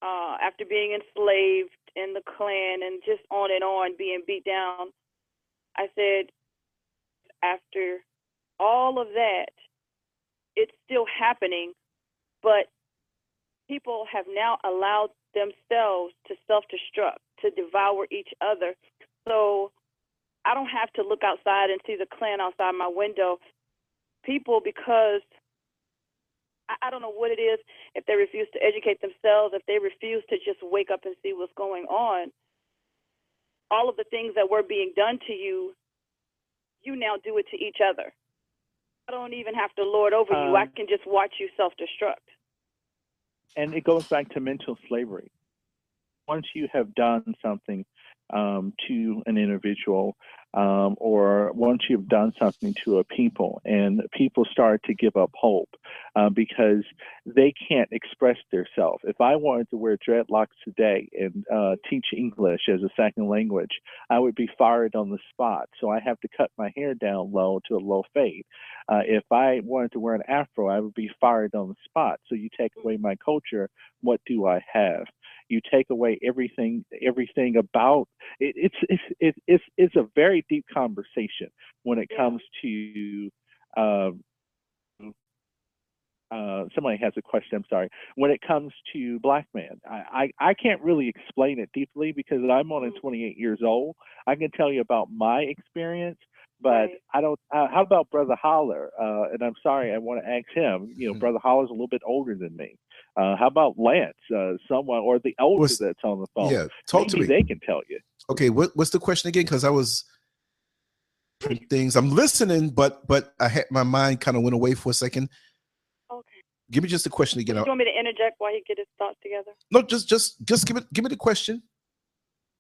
after being enslaved in the Klan and just on and on, being beat down, I said, after all of that, it's still happening, but people have now allowed themselves to self-destruct, to devour each other. So I don't have to look outside and see the Klan outside my window. People, because I don't know what it is, if they refuse to educate themselves, if they refuse to just wake up and see what's going on, all of the things that were being done to you, you now do it to each other. I don't even have to lord over you. I can just watch you self-destruct. And it goes back to mental slavery. Once you have done something to an individual, or once you've done something to a people, and people start to give up hope because they can't express themselves. If I wanted to wear dreadlocks today and teach English as a second language, I would be fired on the spot. So I have to cut my hair down low to a low fade. If I wanted to wear an afro, I would be fired on the spot. So you take away my culture, what do I have? You take away everything about it. It's a very deep conversation when it comes to somebody has a question, I'm sorry. When it comes to black man, I can't really explain it deeply because I'm only 28 years old. I can tell you about my experience, but I don't. How about Brother Holler? And I'm sorry, I want to ask him. You know, Brother Holler's a little bit older than me. How about Lance? Someone or the elder that's on the phone? Yeah, talk to me. They can tell you. Okay, what's the question again? Because I was things. I'm listening, but I had my mind kind of went away for a second. Okay. Give me just the question again. Do you want me to interject while he get his thoughts together? No, just give me the question,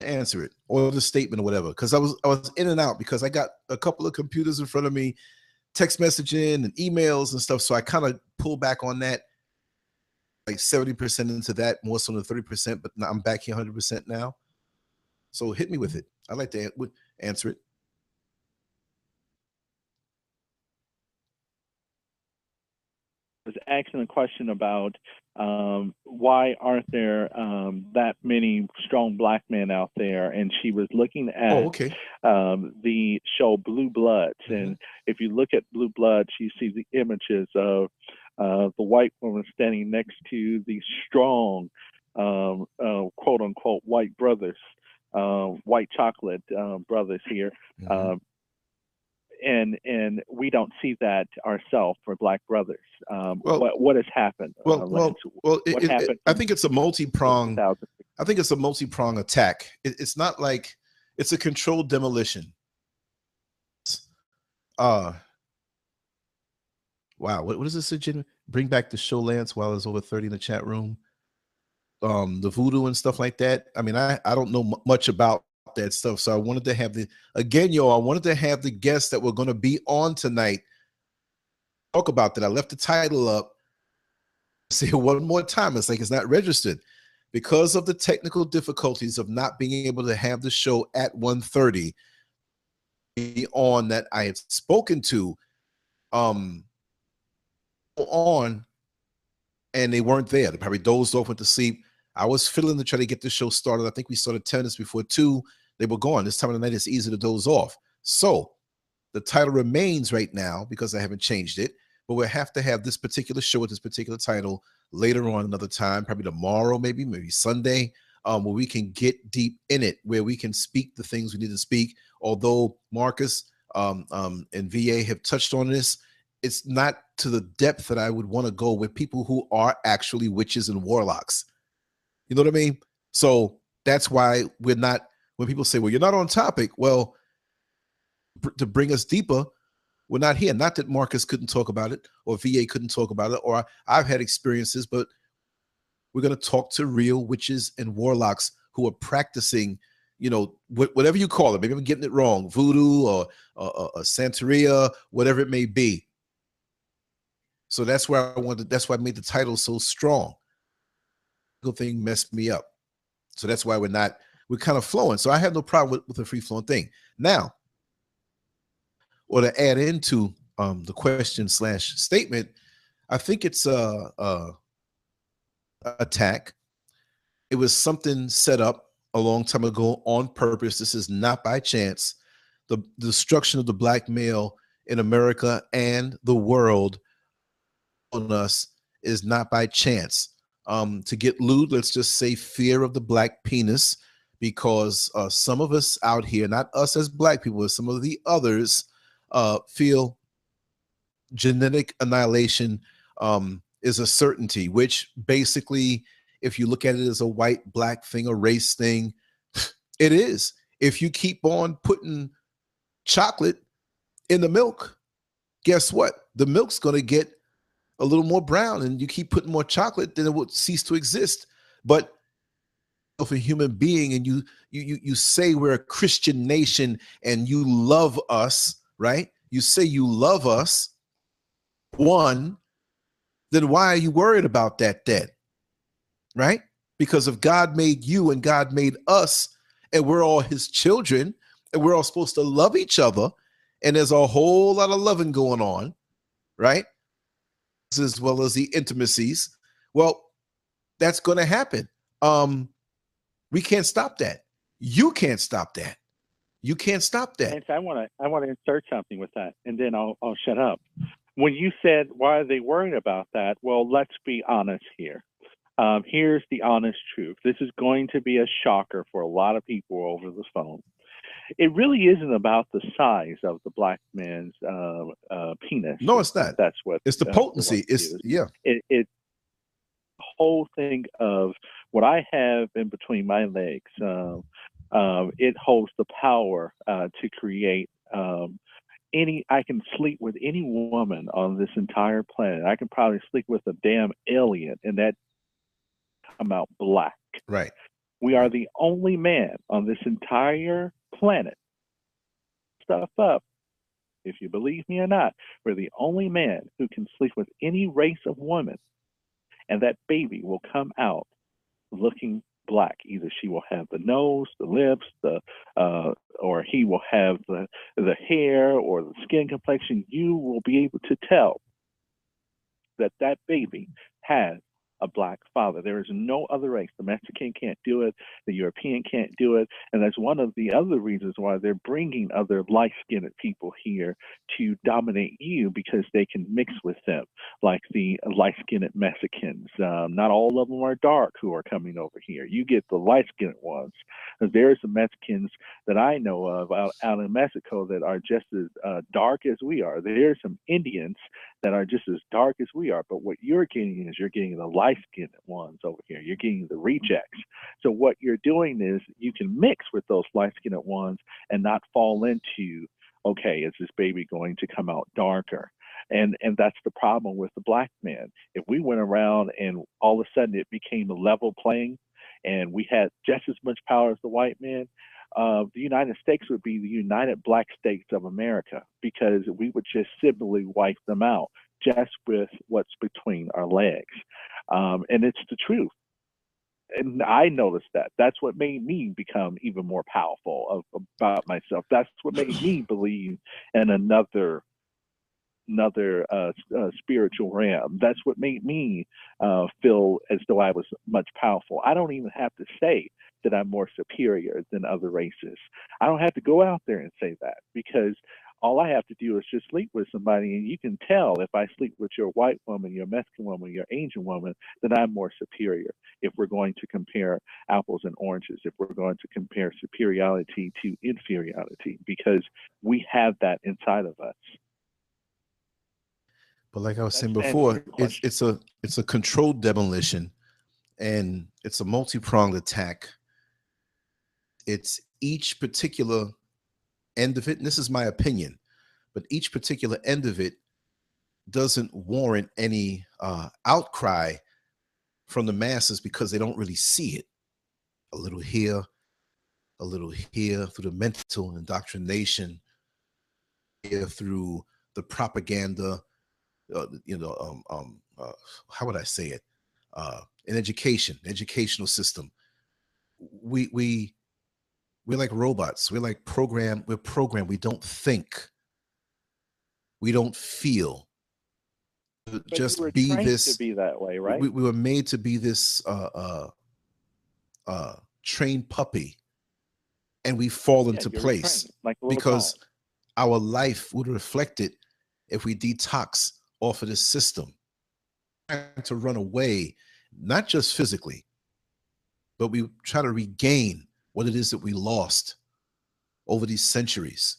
answer it, or the statement or whatever. Because I was in and out because I got a couple of computers in front of me, text messaging and emails and stuff. So I kind of pulled back on that, like 70% into that, more so than 30%. But now I'm back here 100% now. So hit me with it. I'd like to answer it. Was asking a question about why aren't there that many strong black men out there, and she was looking at the show Blue Bloods, and if you look at Blue Bloods, you see the images of the white woman standing next to the strong quote unquote white brothers, white chocolate brothers here. And we don't see that ourselves for black brothers. What has happened? What happened? I think it's a multi-pronged. I think it's a multi-pronged attack. It's not like it's a controlled demolition. Wow, what is this? Bring back the show, Lance, while there's over 30 in the chat room. The voodoo and stuff like that. I mean, I don't know much about that stuff, so I wanted to have I wanted to have the guests that were going to be on tonight talk about that. I left the title up. Say it one more time. It's like it's not registered because of the technical difficulties of not being able to have the show at 1:30. on that I had spoken to on, and they weren't there. They probably dozed off, went to sleep. I was fiddling to try to get the show started. I think we started 10 minutes before 2. They were gone. This time of the night, it's easy to doze off. So the title remains right now because I haven't changed it, but we'll have to have this particular show with this particular title later on another time, probably tomorrow, maybe Sunday, where we can get deep in it, where we can speak the things we need to speak. Although Marcus and VA have touched on this, it's not to the depth that I would want to go with people who are actually witches and warlocks. You know what I mean? So that's why we're not, when people say, well, you're not on topic, well, to bring us deeper, we're not here. Not that Marcus couldn't talk about it or VA couldn't talk about it, or I've had experiences, but we're going to talk to real witches and warlocks who are practicing, you know, whatever you call it. Maybe I'm getting it wrong, voodoo or Santeria, whatever it may be. So that's where that's why I made the title so strong. The thing messed me up. So that's why we're kind of flowing. So I have no problem with a free flowing thing. Now, or to add into the question / statement, I think it's a attack. It was something set up a long time ago on purpose. This is not by chance. The destruction of the black male in America and the world on us is not by chance. To get lewd, let's just say fear of the black penis, because some of us out here, not us as black people, but some of the others feel genetic annihilation is a certainty, which basically, if you look at it as a white, black thing, a race thing, it is. If you keep on putting chocolate in the milk, guess what? The milk's going to get a little more brown, and you keep putting more chocolate, then it will cease to exist. But if a human being, and you say we're a Christian nation and you love us, right? You say you love us, one, then why are you worried about that then? Right? Because if God made you and God made us, and we're all his children, and we're all supposed to love each other, and there's a whole lot of loving going on, right? As well as the intimacies. Well, that's going to happen. We can't stop that. You can't stop that. You can't stop that. I want to insert something with that, and then I'll shut up. When you said, why are they worried about that? Well, let's be honest here. Here's the honest truth. This is going to be a shocker for a lot of people over the phone. It really isn't about the size of the black man's penis. No, it's not. That's what it's the potency. It's yeah. It's the whole thing of what I have in between my legs. It holds the power to create I can sleep with any woman on this entire planet. I can probably sleep with a damn alien, and that come out black. Right. We are the only man on this entire planet. Stuff up. If you believe me or not, we're the only man who can sleep with any race of women, and that baby will come out looking black. Either she will have the nose, the lips, or he will have the hair or the skin complexion. You will be able to tell that baby has a black father. There is no other race. The Mexican can't do it. The European can't do it. And that's one of the other reasons why they're bringing other light-skinned people here to dominate you, because they can mix with them, like the light-skinned Mexicans. Not all of them are dark who are coming over here. You get the light-skinned ones. There's some Mexicans that I know of out in Mexico that are just as dark as we are. There's some Indians that are just as dark as we are. But what you're getting is you're getting the light-skinned ones over here. You're getting the rejects. So what you're doing is you can mix with those light-skinned ones and not fall into, okay, is this baby going to come out darker? And that's the problem with the black man. If we went around and all of a sudden it became a level playing and we had just as much power as the white man, the United States would be the United Black States of America, because we would just simply wipe them out just with what's between our legs. And it's the truth. And I noticed that. That's what made me become even more powerful about myself. That's what made me believe in another spiritual realm. That's what made me feel as though I was much powerful. I don't even have to say that I'm more superior than other races. I don't have to go out there and say that, because all I have to do is just sleep with somebody, and you can tell if I sleep with your white woman, your Mexican woman, your Asian woman, that I'm more superior. If we're going to compare apples and oranges, if we're going to compare superiority to inferiority, because we have that inside of us. But like I was saying before, it's a controlled demolition, and it's a multi-pronged attack. It's each particular end of it, and this is my opinion, but each particular end of it doesn't warrant any outcry from the masses, because they don't really see it. A little here, a little here, through the mental indoctrination, here through the propaganda, how would I say it? In educational system, we're like robots. We're like programmed. We're programmed. We don't think. We don't feel. But just you were be trained this. to be that way, right? We were made to be this trained puppy, and we fall into place trained, like a little because dog. our life would reflect it if we detox off of this system, trying to run away, not just physically, but we try to regain what it is that we lost over these centuries,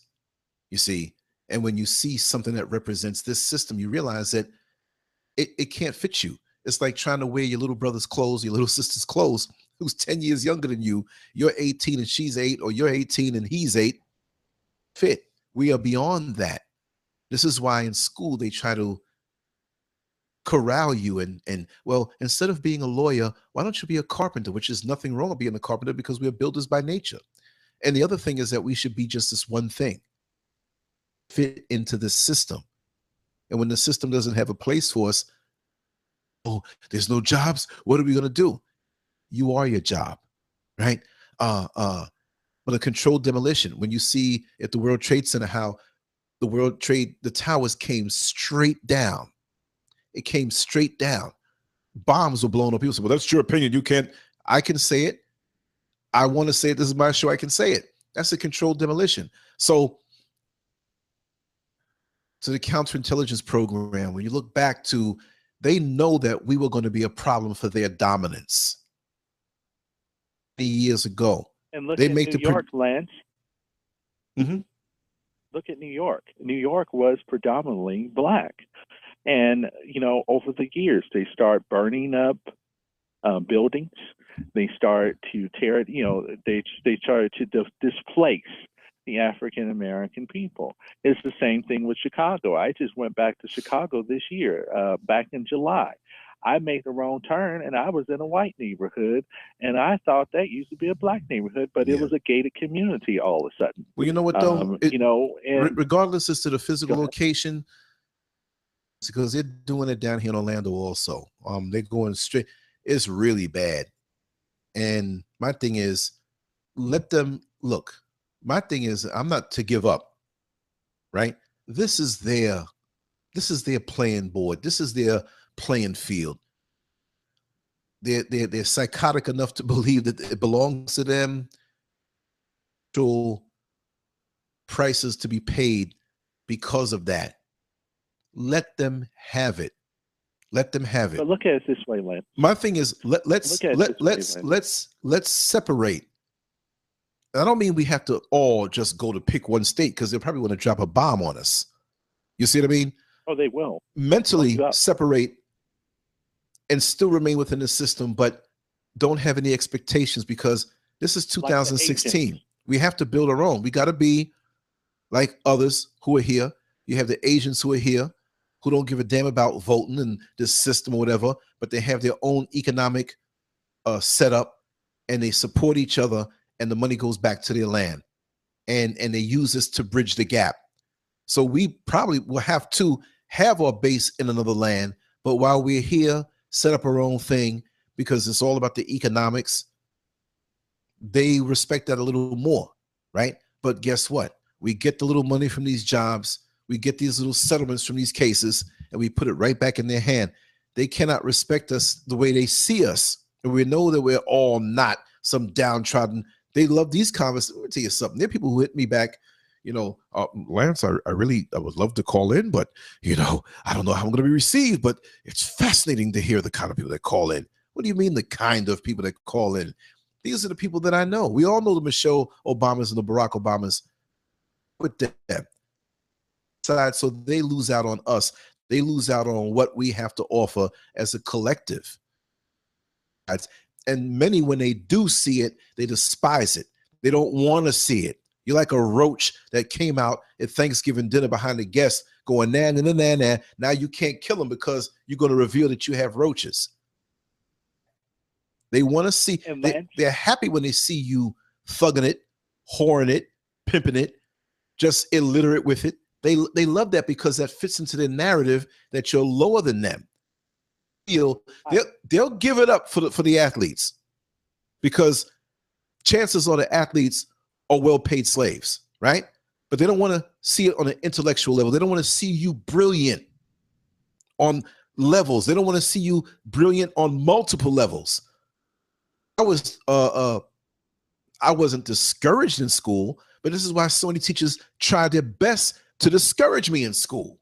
you see. And when you see something that represents this system, you realize that it can't fit you. It's like trying to wear your little brother's clothes, your little sister's clothes, who's 10 years younger than you. You're 18 and she's 8, or you're 18 and he's 8. Fit. We are beyond that. This is why in school they try to corral you and well, instead of being a lawyer, why don't you be a carpenter? Which is nothing wrong with being a carpenter, because we are builders by nature. And the other thing is that we should be just this one thing, fit into the system. And when the system doesn't have a place for us, oh, there's no jobs, what are we going to do? You are your job, right? But a controlled demolition, when you see at the World Trade Center how the towers came straight down. It came straight down. Bombs were blown up. People say, well, that's your opinion. You can't. I can say it. I want to say it. This is my show. I can say it. That's a controlled demolition. So to the counterintelligence program, when you look back to, they know that we were going to be a problem for their dominance years ago. And look they at make New York, Lance. Mm-hmm. Look at New York. New York was predominantly black. And, over the years, they start burning up buildings. They start to tear it, they started to displace the African American people. It's the same thing with Chicago. I just went back to Chicago this year, back in July. I made the wrong turn, and I was in a white neighborhood, and I thought that used to be a black neighborhood, but it was a gated community all of a sudden. Well, you know what, though? And regardless as to the physical location, because they're doing it down here in Orlando also. They're going straight. It's really bad. And my thing is, let them look. My thing is, I'm not to give up, right? This is their playing board. This is their playing field. They're psychotic enough to believe that it belongs to them. Prices to be paid because of that. Let them have it. Let them have it. But look at it this way, Lance. My thing is, let's separate. I don't mean we have to all just go to pick one state, because they'll probably want to drop a bomb on us. You see what I mean? Oh, they will. Mentally separate and still remain within the system, but don't have any expectations, because this is 2016. We have to build our own. We got to be like others who are here. You have the Asians who are here, who don't give a damn about voting and this system or whatever, but they have their own economic setup, and they support each other, and the money goes back to their land, and they use this to bridge the gap. So we probably will have to have our base in another land, but while we're here, set up our own thing, because it's all about the economics. They respect that a little more, right? But guess what? We get the little money from these jobs. We get these little settlements from these cases, and we put it right back in their hand. They cannot respect us the way they see us. And we know that we're all not some downtrodden. They love these conversations. Let me tell you something. There are people who hit me back, Lance, I would love to call in, but, I don't know how I'm going to be received, but it's fascinating to hear the kind of people that call in. What do you mean the kind of people that call in? These are the people that I know. We all know the Michelle Obamas and the Barack Obamas. With them. So they lose out on us. They lose out on what we have to offer as a collective. And many, when they do see it, they despise it. They don't want to see it. You're like a roach that came out at Thanksgiving dinner behind the guests going, nah, nah, nah, nah, nah. Now you can't kill them because you're going to reveal that you have roaches. They want to see, they're happy when they see you thugging it, whoring it, pimping it, just illiterate with it. They love that because that fits into their narrative that you're lower than them. They'll give it up for the athletes, because chances are the athletes are well-paid slaves, right? But they don't want to see it on an intellectual level. They don't want to see you brilliant on levels. They don't want to see you brilliant on multiple levels. I wasn't discouraged in school, but this is why so many teachers tried their best to discourage me in school.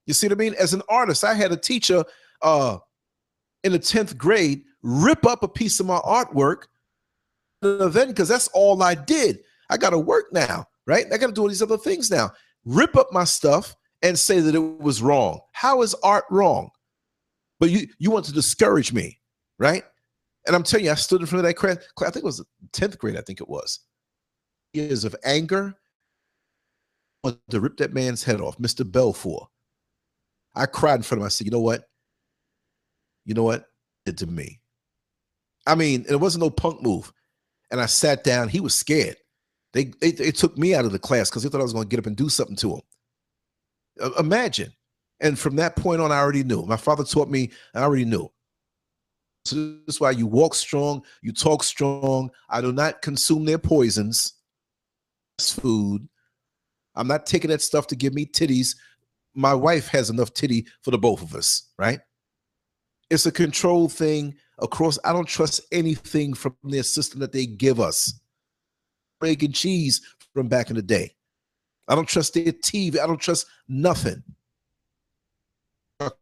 You see what I mean? As an artist, I had a teacher in the 10th grade rip up a piece of my artwork at an event, because that's all I did. I got to work now, right? I got to do all these other things now. Rip up my stuff and say that it was wrong. How is art wrong? But you want to discourage me, right? And I'm telling you, I stood in front of that class. I think it was 10th grade. I think it was. Years of anger. I wanted to rip that man's head off, Mr. Belfour. I cried in front of him. I said, you know what? You know what? It did to me. I mean, it wasn't no punk move. And I sat down. He was scared. They took me out of the class because they thought I was going to get up and do something to him. Imagine. And from that point on, I already knew. My father taught me. I already knew. So this is why you walk strong, you talk strong. I do not consume their poisons. Food. I'm not taking that stuff to give me titties. My wife has enough titty for the both of us, right? It's a control thing across. I don't trust anything from their system that they give us. Egg and cheese from back in the day. I don't trust their TV. I don't trust nothing.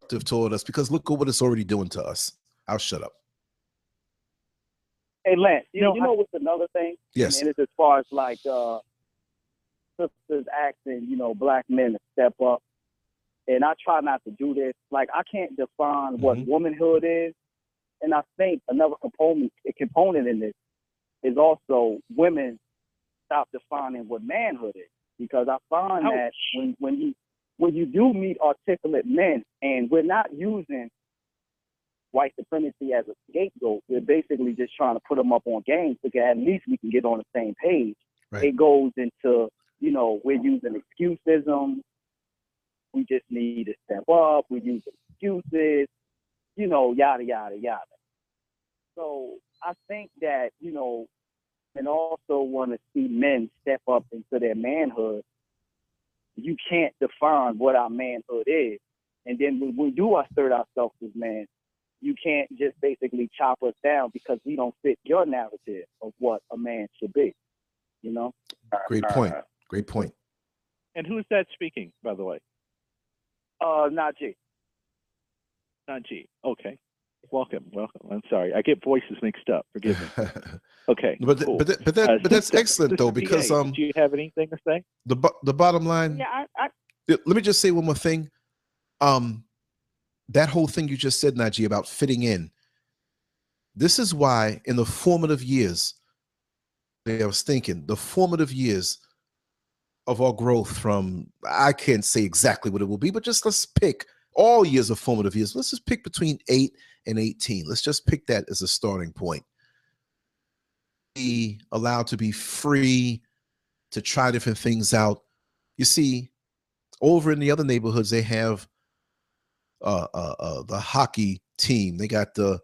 Toward us, because look at what it's already doing to us. I'll shut up. Hey, Lance, you know what's another thing? Yes. And it's as far as like sisters asking, black men to step up. And I try not to do this. Like, I can't define what womanhood is. And I think another component in this is also women stop defining what manhood is. Because I find that when you do meet articulate men, and we're not using white supremacy as a scapegoat, we're basically just trying to put them up on games because at least we can get on the same page. Right. It goes into, we're using excusism. We just need to step up. We're using excuses, yada, yada, yada. So I think that, and also want to see men step up into their manhood. You can't define what our manhood is. And then when we do assert ourselves as men, you can't just basically chop us down because we don't fit your narrative of what a man should be, Great point. Great point. And who is that speaking, by the way? Najee. Najee. Okay. Welcome. I'm sorry. I get voices mixed up. Forgive me. Okay. But cool. but that's excellent though, because do you have anything to say? The bottom line. Yeah, Let me just say one more thing. That whole thing you just said, Najee, about fitting in. This is why in the formative years, I was thinking, the formative years of our growth from, I can't say exactly what it will be, but just let's pick all years of formative years. Let's just pick between 8 and 18. Let's just pick that as a starting point. Be allowed to be free to try different things out. You see, over in the other neighborhoods, they have the hockey team. They got the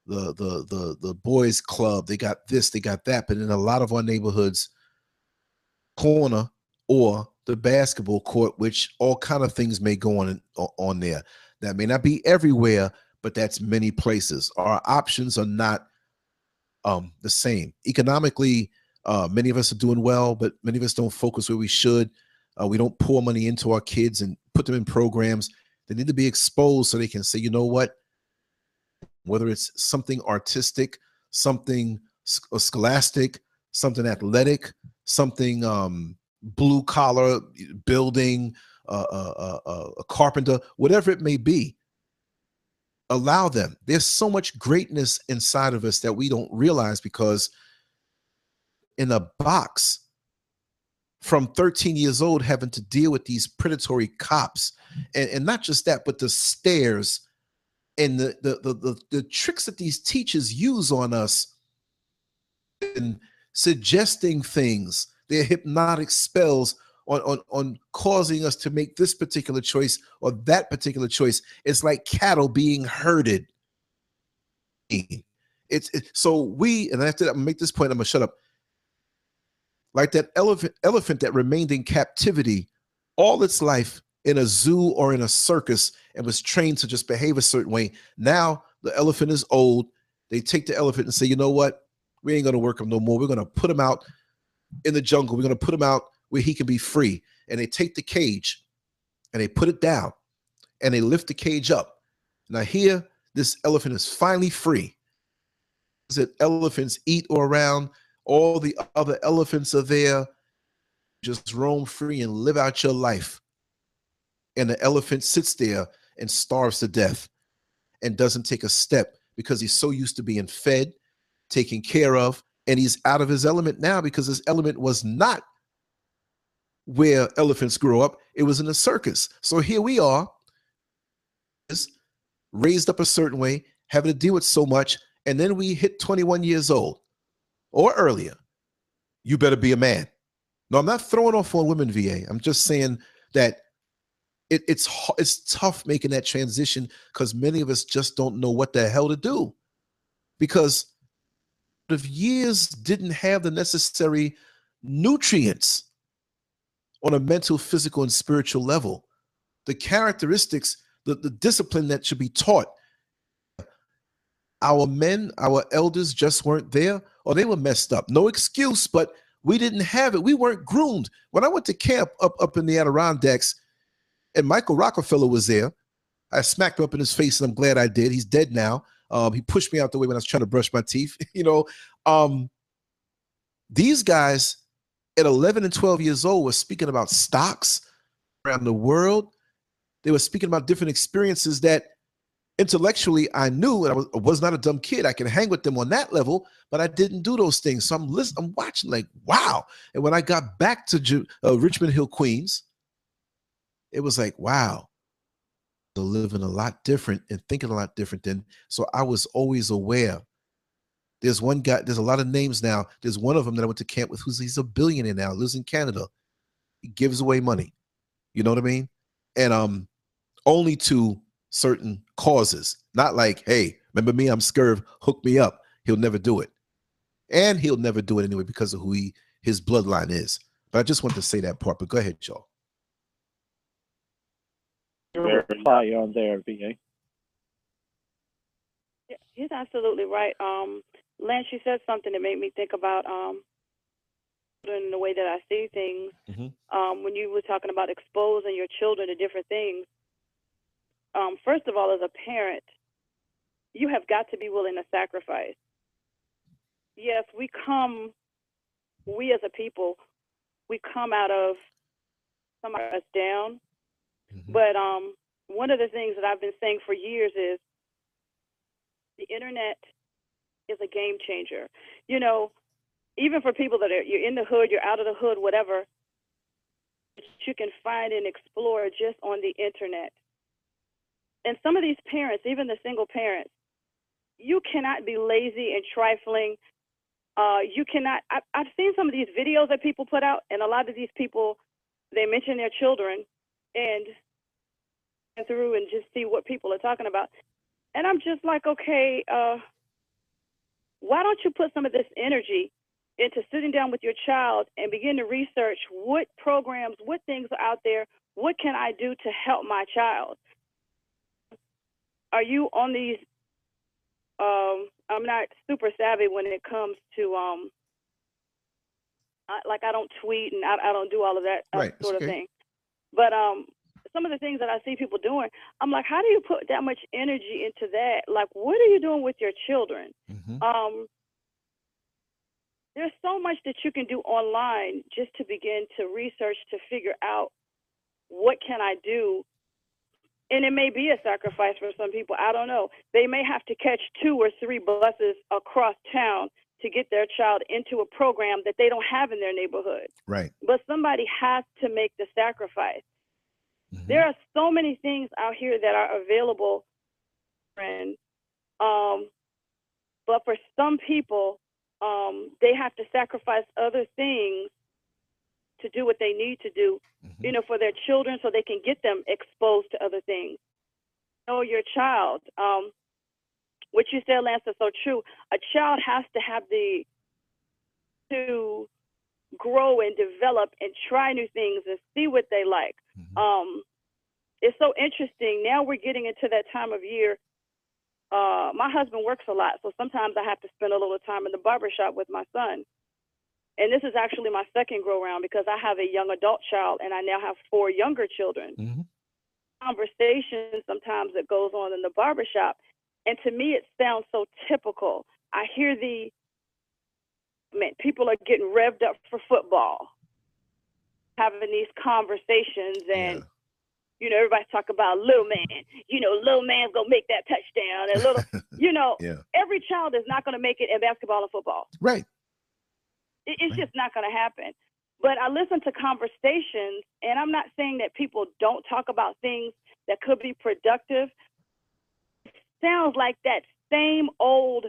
the boys club. They got this, they got that. But in a lot of our neighborhoods, corner or the basketball court, which all kind of things may go on there. That may not be everywhere, but that's many places. Our options are not the same. Economically, many of us are doing well, but many of us don't focus where we should. We don't pour money into our kids and put them in programs. They need to be exposed so they can say, you know what, whether it's something artistic, something scholastic, something athletic, something blue collar, building, a carpenter, whatever it may be, allow them. There's so much greatness inside of us that we don't realize, because in a box from 13 years old, having to deal with these predatory cops, and not just that, but the stares and the tricks that these teachers use on us and suggesting things, their hypnotic spells on causing us to make this particular choice or that particular choice. It's like cattle being herded. So we, and after that, I'm gonna make this point, I'm gonna shut up. Like that elephant that remained in captivity all its life in a zoo or in a circus and was trained to just behave a certain way. Now the elephant is old. They take the elephant and say, you know what? We ain't going to work him no more. We're going to put him out in the jungle. We're going to put him out where he can be free. And they take the cage and they put it down and they lift the cage up. Now here, this elephant is finally free. That elephants eat or around. All the other elephants are there. Just roam free and live out your life. And the elephant sits there and starves to death and doesn't take a step because he's so used to being fed, taken care of, and he's out of his element now because his element was not where elephants grew up. It was in a circus. So here we are, raised up a certain way, having to deal with so much, and then we hit 21 years old or earlier. You better be a man. No, I'm not throwing off on women, VA. I'm just saying that it's tough making that transition because many of us just don't know what the hell to do. Because if years didn't have the necessary nutrients on a mental, physical, and spiritual level, the characteristics, the discipline that should be taught, our men, our elders just weren't there, or they were messed up. No excuse, but we didn't have it. We weren't groomed. When I went to camp up in the Adirondacks, and Michael Rockefeller was there, I smacked him up in his face, and I'm glad I did. He's dead now. He pushed me out the way when I was trying to brush my teeth. These guys at 11 and 12 years old were speaking about stocks around the world. They were speaking about different experiences that intellectually I knew, and I was not a dumb kid. I can hang with them on that level, but I didn't do those things. So I'm watching like, wow. And when I got back to Richmond Hill, Queens, it was like, wow, they're living a lot different and thinking a lot different than. So I was always aware. There's one guy, there's a lot of names now. There's one of them that I went to camp with he's a billionaire now, lives in Canada. He gives away money. You know what I mean? And only to certain causes. Not like, hey, remember me, I'm Scurv, hook me up. He'll never do it. And he'll never do it anyway because of who his bloodline is. But I just wanted to say that part. But go ahead, y'all. Your reply on there, VA. Yeah, he's absolutely right. Lance, you said something that made me think about in the way that I see things. Mm-hmm. When you were talking about exposing your children to different things, first of all, as a parent, you have got to be willing to sacrifice. Yes, we as a people, we come out of some of us down. Mm-hmm. But one of the things that I've been saying for years is the internet is a game changer. You know, even for people that you're in the hood, you're out of the hood, whatever, you can find and explore just on the internet. And some of these parents, even the single parents, you cannot be lazy and trifling. You cannot. I've seen some of these videos that people put out, and a lot of these people, they mention their children and through and just see what people are talking about. And I'm just like, okay, why don't you put some of this energy into sitting down with your child and begin to research what programs, what things are out there, what can I do to help my child? Are you on these, I'm not super savvy when it comes to, I don't tweet and I don't do all of that sort of thing. But some of the things that I see people doing, I'm like, how do you put that much energy into that? Like, what are you doing with your children? There's so much that you can do online just to begin to research, to figure out what can I do. And it may be a sacrifice for some people. I don't know. They may have to catch 2 or 3 buses across town to get their child into a program that they don't have in their neighborhood. Right. But somebody has to make the sacrifice. There are so many things out here that are available, and but for some people, they have to sacrifice other things to do what they need to do, you know, for their children, so they can get them exposed to other things. Know your child. What you said, Lance, is so true. A child has to have to grow and develop and try new things and see what they like. It's so interesting. Now we're getting into that time of year. My husband works a lot, so sometimes I have to spend a little time in the barbershop with my son. And this is actually my second grow round because I have a young adult child and I now have 4 younger children. Conversation sometimes that goes on in the barbershop. And to me, it sounds so typical. I hear people are getting revved up for football, having these conversations, and you know, everybody's talking about little man. You know, little man's gonna make that touchdown, and little, you know, every child is not gonna make it in basketball and football. Right. It's just not gonna happen. But I listen to conversations, and I'm not saying that people don't talk about things that could be productive. Sounds like that same old,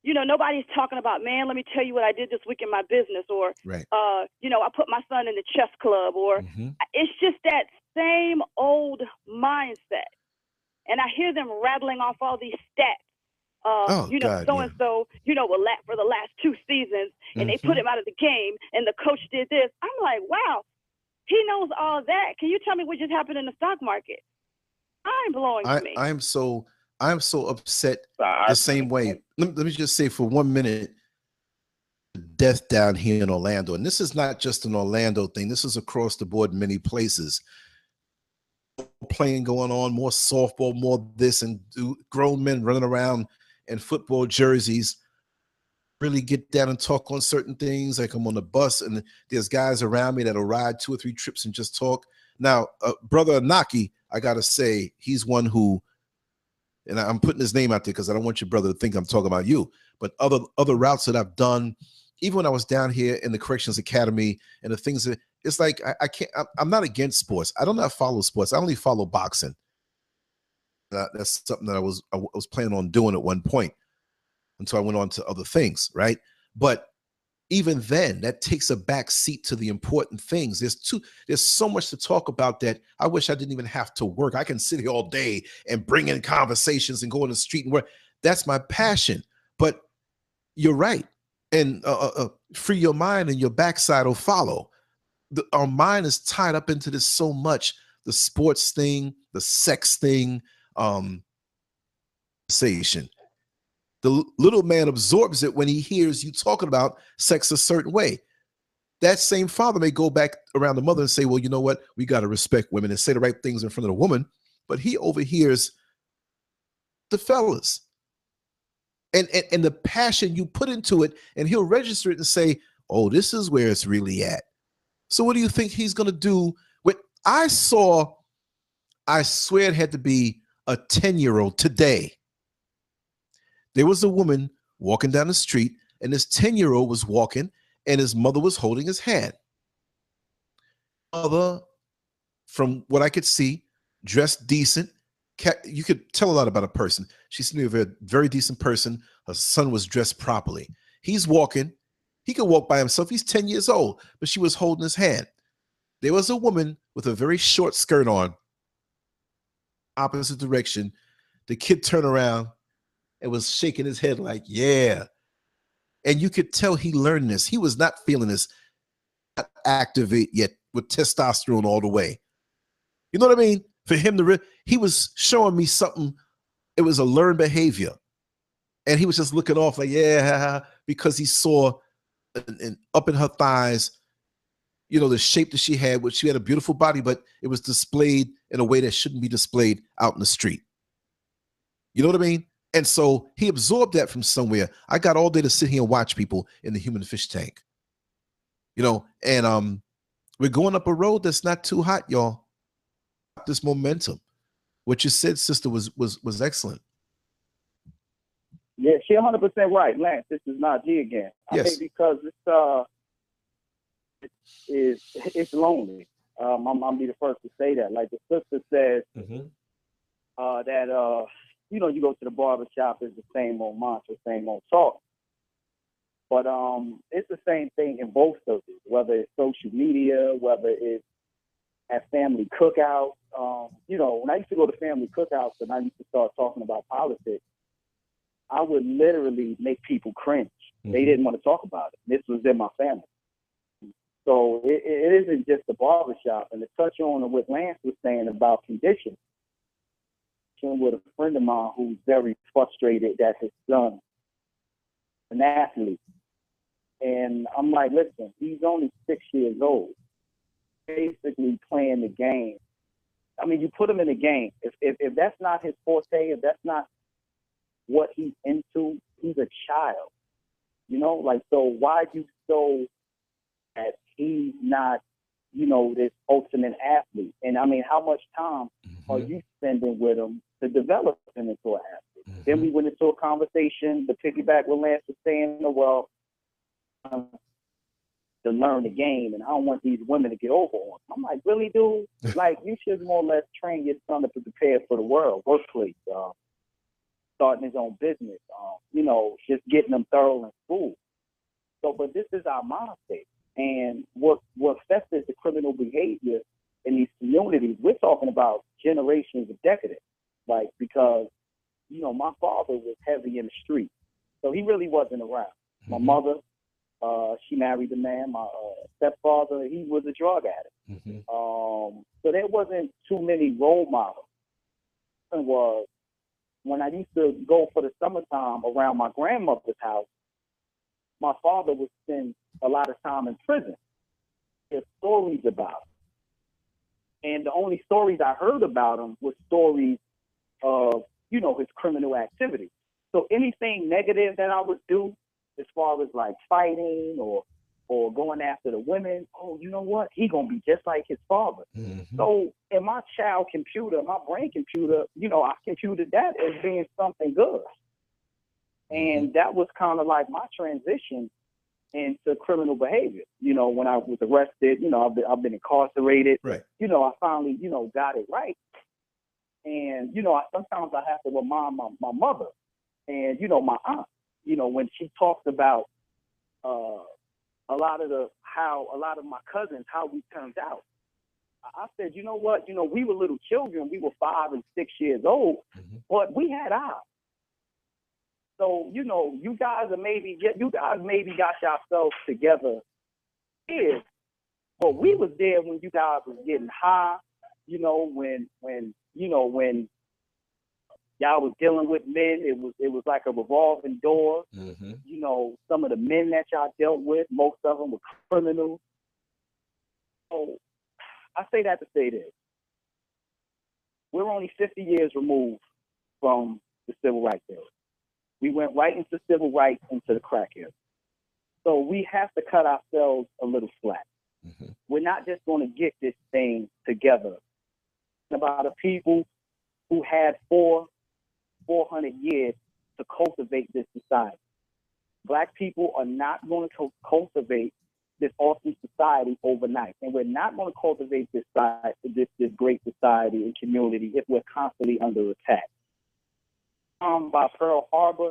you know, nobody's talking about, man, let me tell you what I did this week in my business, or, you know, I put my son in the chess club, or it's just that same old mindset. And I hear them rattling off all these stats. You know, so-and-so, you know, for the last 2 seasons, and they put him out of the game, and the coach did this. I'm like, wow, he knows all that. Can you tell me what just happened in the stock market? Mind blowing to me. I'm so upset the same way. Let me just say for 1 minute, death down here in Orlando, and this is not just an Orlando thing. This is across the board in many places. Playing going on, more softball, more this, and grown men running around in football jerseys. Really get down and talk on certain things. Like I'm on the bus, and there's guys around me that'll ride 2 or 3 trips and just talk. Now, brother Anaki, I gotta say, he's one who, and I'm putting his name out there because I don't want your brother to think I'm talking about you, but other routes that I've done, even when I was down here in the Corrections Academy and the things that, it's like, I'm not against sports. I do not follow sports. I only follow boxing. That's something that I was planning on doing at one point until I went on to other things, right? But even then, that takes a back seat to the important things. There's so much to talk about that I wish I didn't even have to work. I can sit here all day and bring in conversations and go on the street and work. That's my passion. But you're right. And free your mind and your backside will follow. Our mind is tied up into this so much. The sports thing, the sex thing, conversation. The little man absorbs it when he hears you talking about sex a certain way. That same father may go back around the mother and say, well, you know what? We got to respect women and say the right things in front of the woman. But he overhears the fellas and the passion you put into it, and he'll register it and say, oh, this is where it's really at. So what do you think he's going to do? What I saw, I swear it had to be a 10-year-old today. There was a woman walking down the street, and this 10-year-old was walking, and his mother was holding his hand. Mother, from what I could see, dressed decent. You could tell a lot about a person. She seemed to be a very, very decent person. Her son was dressed properly. He's walking. He could walk by himself. He's 10 years old, but she was holding his hand. There was a woman with a very short skirt on, opposite direction. The kid turned around and was shaking his head like, yeah. And you could tell he learned this. He was not feeling this, not activate yet with testosterone all the way. You know what I mean? For him he was showing me something. It was a learned behavior. And he was just looking off like, yeah, because he saw and up in her thighs, the shape that she had, which she had a beautiful body, but it was displayed in a way that shouldn't be displayed out in the street. You know what I mean? And so he absorbed that from somewhere. I got all day to sit here and watch people in the human fish tank. And we're going up a road that's not too hot, y'all. This momentum. What you said, sister, was excellent. Yeah, she 100% right, Lance. This is not G again. Yes. I mean, because it's lonely. I'm be the first to say that. Like the sister says, that you go to the barber shop, it's the same old mantra, same old talk. But it's the same thing in both circles, whether it's social media, whether it's at family cookouts. When I used to go to family cookouts and I used to start talking about politics, I would literally make people cringe. They didn't want to talk about it. This was in my family. So it isn't just the barbershop. And to touch on what Lance was saying about conditions, with a friend of mine who's very frustrated that his son, an athlete, and I'm like, listen, he's only 6 years old, basically playing the game. I mean, you put him in a game. If that's not his forte, if that's not what he's into, he's a child. So why you so that he's not, this ultimate athlete? And I mean, how much time are you spending with him to develop him into an athlete? Then we went into a conversation to piggyback what Lance was saying, to learn the game, and I don't want these women to get over on him. I'm like, really, dude? Like, you should more or less train your son to prepare for the world, workplace, starting his own business, just getting them thorough in school. So, but this is our mindset. And what festers the criminal behavior in these communities, we're talking about generations of decadence. Like, because, my father was heavy in the street, so he really wasn't around. My mother, she married a man. My stepfather, he was a drug addict. So there wasn't too many role models. It was when I used to go for the summertime around my grandmother's house, my father would spend a lot of time in prison. There's stories about him. And the only stories I heard about him were stories of, his criminal activity. So anything negative that I would do, as far as like fighting or going after the women, you know what? He gonna be just like his father. So in my child computer, my brain computer, I computed that as being something good. And that was kind of like my transition into criminal behavior. When I was arrested, I've been incarcerated. Right. I finally, got it right. And, sometimes I have to remind my mother and, my aunt, when she talks about a lot of my cousins, how we turned out. I said, you know what? We were little children. We were 5 and 6 years old, but we had eyes. So, you guys maybe got yourselves together here, but we was there when you guys was getting high, when y'all was dealing with men, it was like a revolving door. Some of the men that y'all dealt with, most of them were criminals. So I say that to say this. We're only 50 years removed from the civil rights era. We went right into civil rights, into the crack era. So we have to cut ourselves a little slack. We're not just going to get this thing together. About the people who had 400 years to cultivate this society. Black people are not going to cultivate this awesome society overnight. And we're not going to cultivate this great society and community if we're constantly under attack. By Pearl Harbor,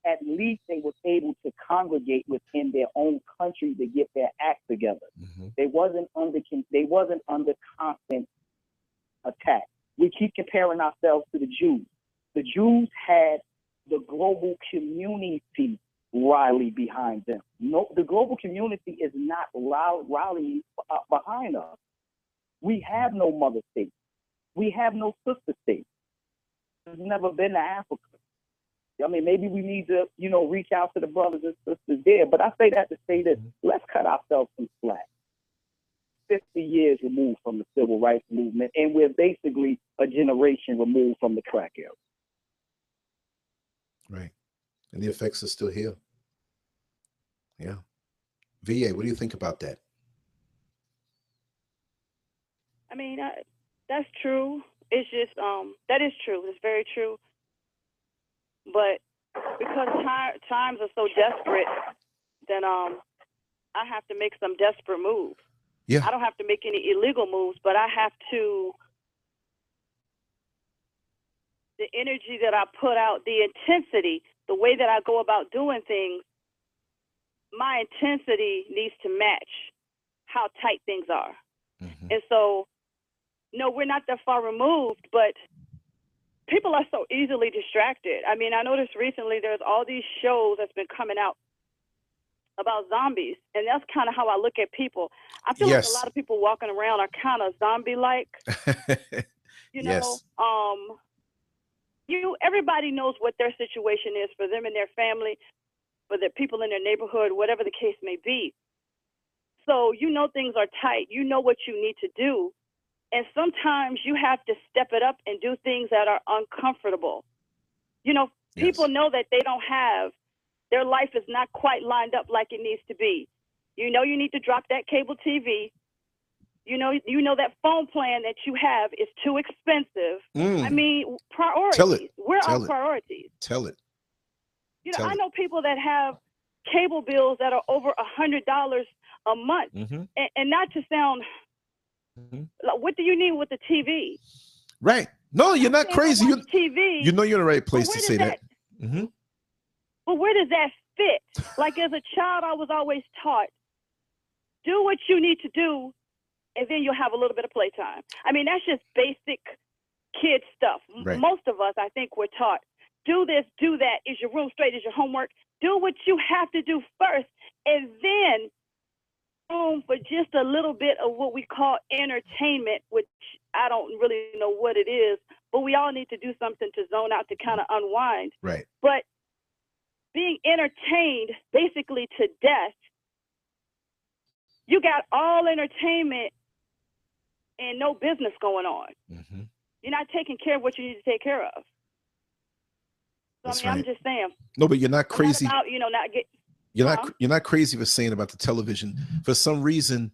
at least they were able to congregate within their own country to get their act together. They wasn't under constant attack. We keep comparing ourselves to the Jews. The Jews had the global community rally behind them. No, the global community is not rallying behind us. We have no mother state. We have no sister state. There's never been to Africa. I mean, maybe we need to, reach out to the brothers and sisters there. But I say that to say that let's cut ourselves some slack. 50 years removed from the civil rights movement, and we're basically a generation removed from the crack era. Right. And the effects are still here. Yeah. VA, what do you think about that? I mean, that's true. It's just, that is true. It's very true. But because times are so desperate, then I have to make some desperate moves. Yeah. I don't have to make any illegal moves, but I have to, the energy that I put out, the intensity, the way that I go about doing things, my intensity needs to match how tight things are. Mm-hmm. And so, no, we're not that far removed, but people are so easily distracted. I mean, I noticed recently there's all these shows that's been coming out about zombies, and that's kind of how I look at people. I feel like a lot of people walking around are kind of zombie-like. Yes. Everybody knows what their situation is for them and their family, for the people in their neighborhood, whatever the case may be. So things are tight. You know what you need to do. And sometimes you have to step it up and do things that are uncomfortable. People know that they don't have, their life is not quite lined up like it needs to be. You need to drop that cable TV. You know that phone plan that you have is too expensive. I mean, priorities. Tell it. Where are priorities? Tell it. I know people that have cable bills that are over $100 a month. Mm-hmm. And not to sound, what do you need with the TV? Right. No, you're not crazy. TV. You're in the right place to say that. Mm-hmm. But where does that fit? Like as a child, I was always taught, do what you need to do, and then you'll have a little bit of playtime. I mean, that's just basic kid stuff. Right. Most of us, I think, we're taught, do this, do that. Is your room straight? Is your homework? Do what you have to do first, and then room for just a little bit of what we call entertainment, which I don't really know what it is, but we all need to do something to zone out, to kind of unwind. Right. But being entertained basically to death, you got all entertainment and no business going on. Mm-hmm. You're not taking care of what you need to take care of. So, That's I mean, right. I'm just saying. No, but you're not crazy. About, not get. You're not crazy for saying about the television. For some reason,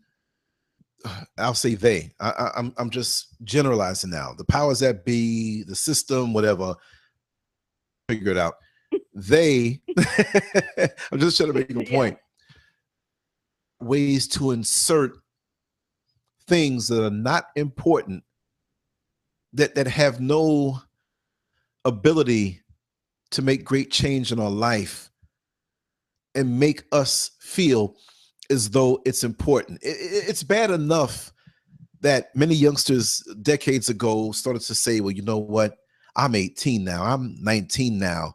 I'll say they. I'm just generalizing now. The powers that be, the system, whatever. Figure it out. They. I'm just trying to make a point. Ways to insert things that are not important, that have no ability to make great change in our life, and make us feel as though it's important. It's bad enough that many youngsters decades ago started to say, well, you know what? I'm 18 now. I'm 19 now.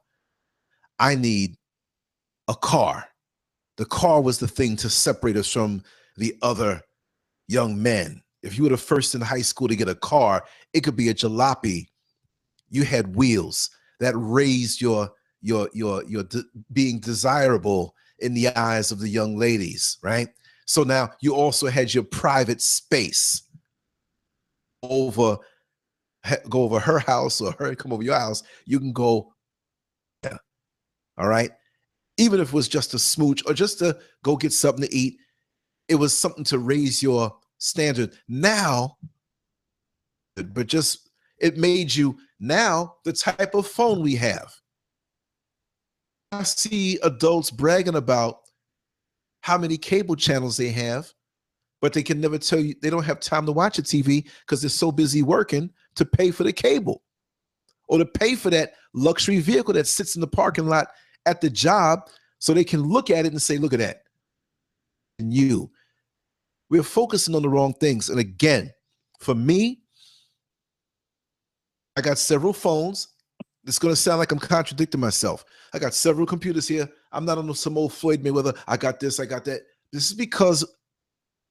I need a car. The car was the thing to separate us from the other young men. If you were the first in high school to get a car, it could be a jalopy. You had wheels that raised your being desirable in the eyes of the young ladies, right? So now you also had your private space. Go over her house, or her come over your house. You can go, yeah. All right. Even if it was just a smooch or just to go get something to eat, it was something to raise your standard. Now, but just it made you now the type of phone we have. I see adults bragging about how many cable channels they have, but they can never tell you they don't have time to watch a TV because they're so busy working to pay for the cable or to pay for that luxury vehicle that sits in the parking lot at the job so they can look at it and say, look at that. And we're focusing on the wrong things. And again, for me, I got several phones. It's going to sound like I'm contradicting myself. I got several computers here. I'm not on some old Floyd Mayweather. I got this, I got that. This is because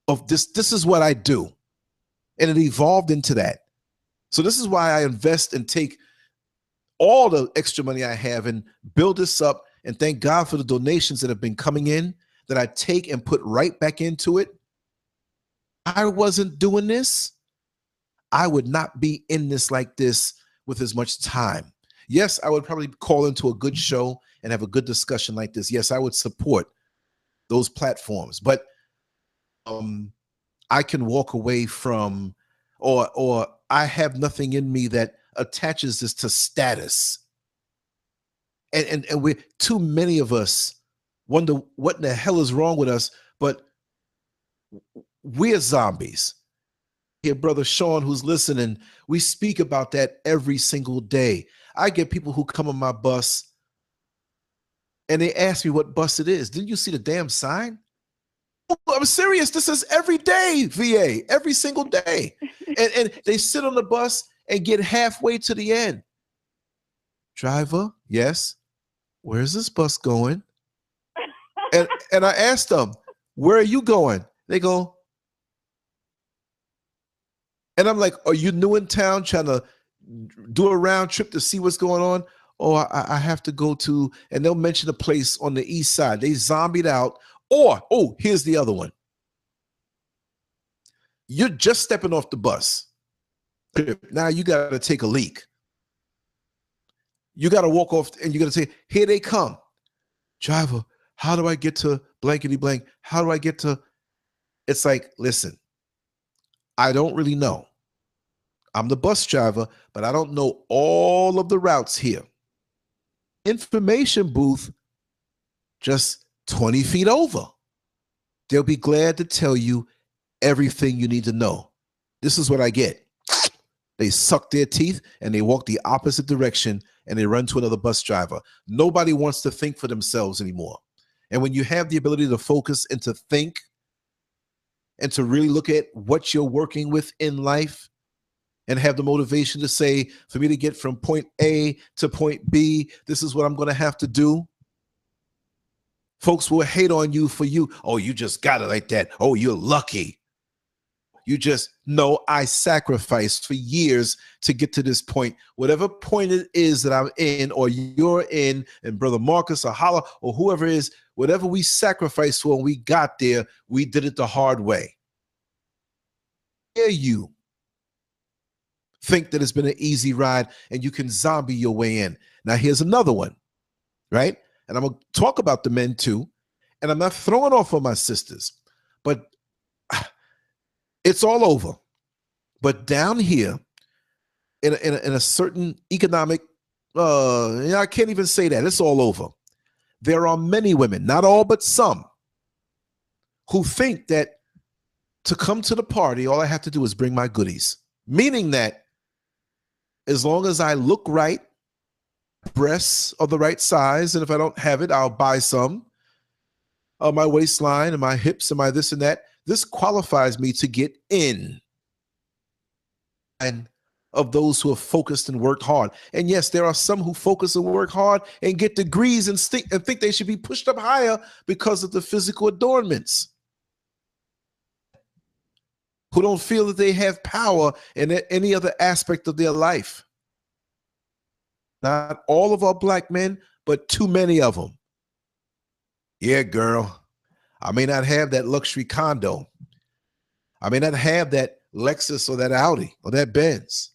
of this. This is what I do. And it evolved into that. So this is why I invest and take all the extra money I have and build this up. And thank God for the donations that have been coming in that I take and put right back into it. I wasn't doing this, I would not be in this like this with as much time. Yes, I would probably call into a good show and have a good discussion like this. Yes, I would support those platforms, but I can walk away from, or I have nothing in me that attaches this to status. And we, too many of us wonder what in the hell is wrong with us, but we're zombies. Here, brother Sean, who's listening, we speak about that every single day. I get people who come on my bus and they ask me what bus it is. Didn't you see the damn sign? Oh, I'm serious. This is every day, VA, every single day. And they sit on the bus and get halfway to the end. Driver, yes. Where's this bus going? And I asked them, where are you going? They go, and I'm like, are you new in town trying to do a round trip to see what's going on? Oh, I have to go to, and they'll mention a place on the east side. They zombied out. Or, oh, here's the other one. You're just stepping off the bus. Now you got to take a leak. You got to walk off and you got to say, here they come. Driver, how do I get to blankety blank? How do I get to? It's like, listen, I don't really know. I'm the bus driver, but I don't know all of the routes here. Information booth, just 20 feet over. They'll be glad to tell you everything you need to know. This is what I get. They suck their teeth and they walk the opposite direction and they run to another bus driver. Nobody wants to think for themselves anymore. And when you have the ability to focus and to think and to really look at what you're working with in life and have the motivation to say, for me to get from point A to point B, this is what I'm going to have to do. Folks will hate on you for you. Oh, you just got it like that. Oh, you're lucky. You just know I sacrificed for years to get to this point. Whatever point it is that I'm in or you're in, and Brother Marcus or Holla or whoever it is, whatever we sacrificed for when we got there, we did it the hard way. Dare you think that it's been an easy ride and you can zombie your way in. Now, here's another one, right? And I'm going to talk about the men too. And I'm not throwing off on my sisters, but it's all over. But down here, in a certain economic, I can't even say that. It's all over. There are many women, not all, but some, who think that to come to the party, all I have to do is bring my goodies. Meaning that as long as I look right, breasts are the right size, and if I don't have it, I'll buy some. My waistline and my hips and my this and that. This qualifies me to get in. And of those who have focused and worked hard. And yes, there are some who focus and work hard and get degrees and think they should be pushed up higher because of the physical adornments. Who don't feel that they have power in any other aspect of their life. Not all of our black men, but too many of them. Yeah, girl, I may not have that luxury condo. I may not have that Lexus or that Audi or that Benz.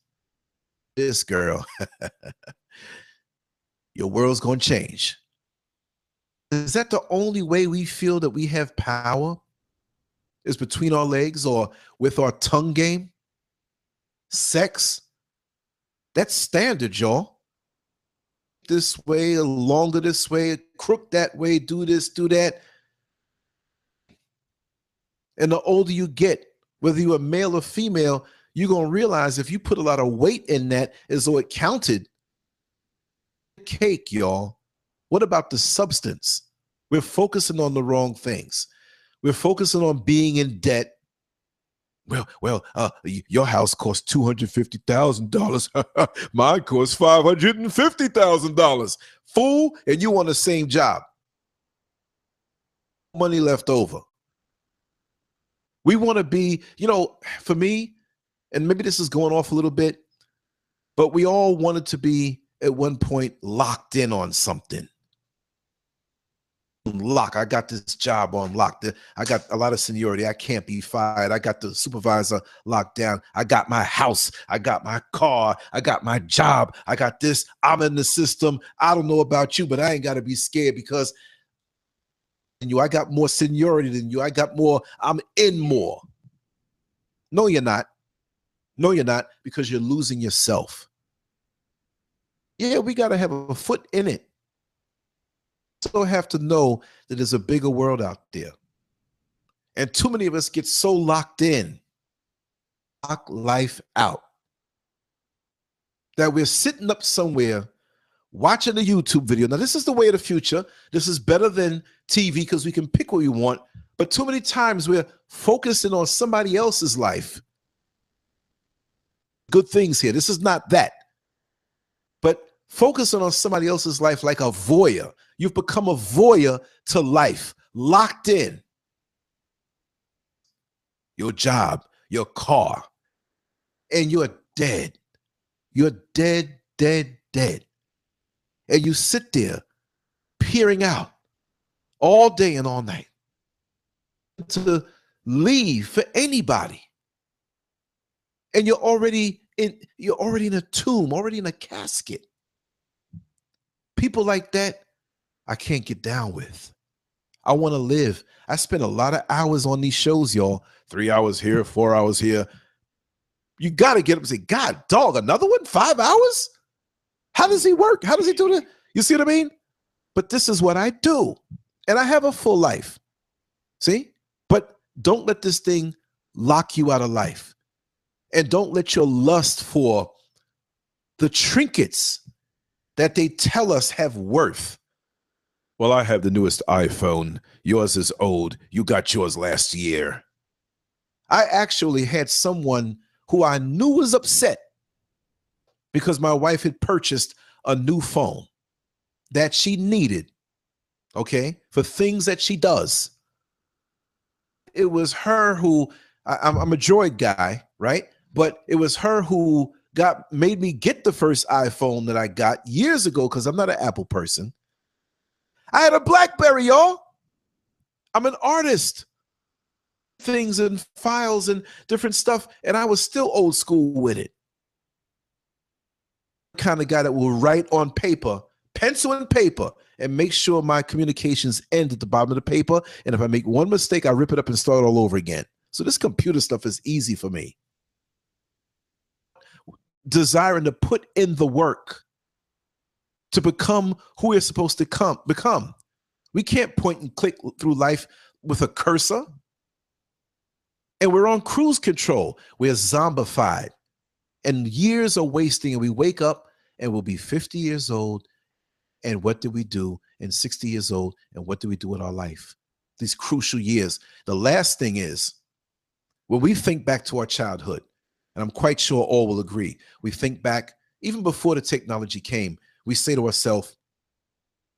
This girl, your world's going to change. Is that the only way we feel that we have power? Is between our legs or with our tongue game? Sex? That's standard, y'all. This way, longer this way, crook that way, do this, do that. And the older you get, whether you're a male or female, you're going to realize if you put a lot of weight in that as though it counted. Cake, y'all. What about the substance? We're focusing on the wrong things. We're focusing on being in debt. Your house costs $250,000. Mine costs $550,000. Fool, and you on the same job. Money left over. We want to be, for me, and maybe this is going off a little bit, but we all wanted to be at one point locked in on something. I got this job on lock. I got a lot of seniority. I can't be fired. I got the supervisor locked down. I got my house. I got my car. I got my job. I got this. I'm in the system. I don't know about you, but I ain't got to be scared because I got more seniority than you. I got more. I'm in more. No, you're not. No, you're not, because you're losing yourself. Yeah, we got to have a foot in it. So have to know that there's a bigger world out there. And too many of us get so locked in, lock life out, that we're sitting up somewhere watching a YouTube video. Now, this is the way of the future. This is better than TV because we can pick what we want. But too many times we're focusing on somebody else's life. Good things here. This is not that. But focusing on somebody else's life like a voyeur. You've become a voyeur to life, locked in. Your job, your car, and you're dead. You're dead, dead, dead. And you sit there peering out all day and all night to leave for anybody. And you're already in a tomb, already in a casket. People like that, I can't get down with. I want to live. I spend a lot of hours on these shows, y'all. 3 hours here, 4 hours here. You got to get up and say, God, dog, another one? 5 hours? How does he work? How does he do that? You see what I mean? But this is what I do. And I have a full life. See? But don't let this thing lock you out of life. And don't let your lust for the trinkets that they tell us have worth. Well, I have the newest iPhone. Yours is old. You got yours last year. I actually had someone who I knew was upset because my wife had purchased a new phone that she needed, okay, for things that she does. It was her who, I'm a Droid guy, right? But it was her who made me get the first iPhone that I got years ago because I'm not an Apple person. I had a BlackBerry, y'all. I'm an artist. Things and files and different stuff, and I was still old school with it. Kind of guy that will write on paper, pencil and paper, and make sure my communications end at the bottom of the paper. And if I make one mistake, I rip it up and start all over again. So this computer stuff is easy for me. Desiring to put in the work to become who we're supposed to become. We can't point and click through life with a cursor. And we're on cruise control. We're zombified. And years are wasting, and we wake up and we'll be 50 years old. And what did we do? And 60 years old, and what did we do in our life? These crucial years. The last thing is, when we think back to our childhood, and I'm quite sure all will agree, we think back, even before the technology came, we say to ourselves,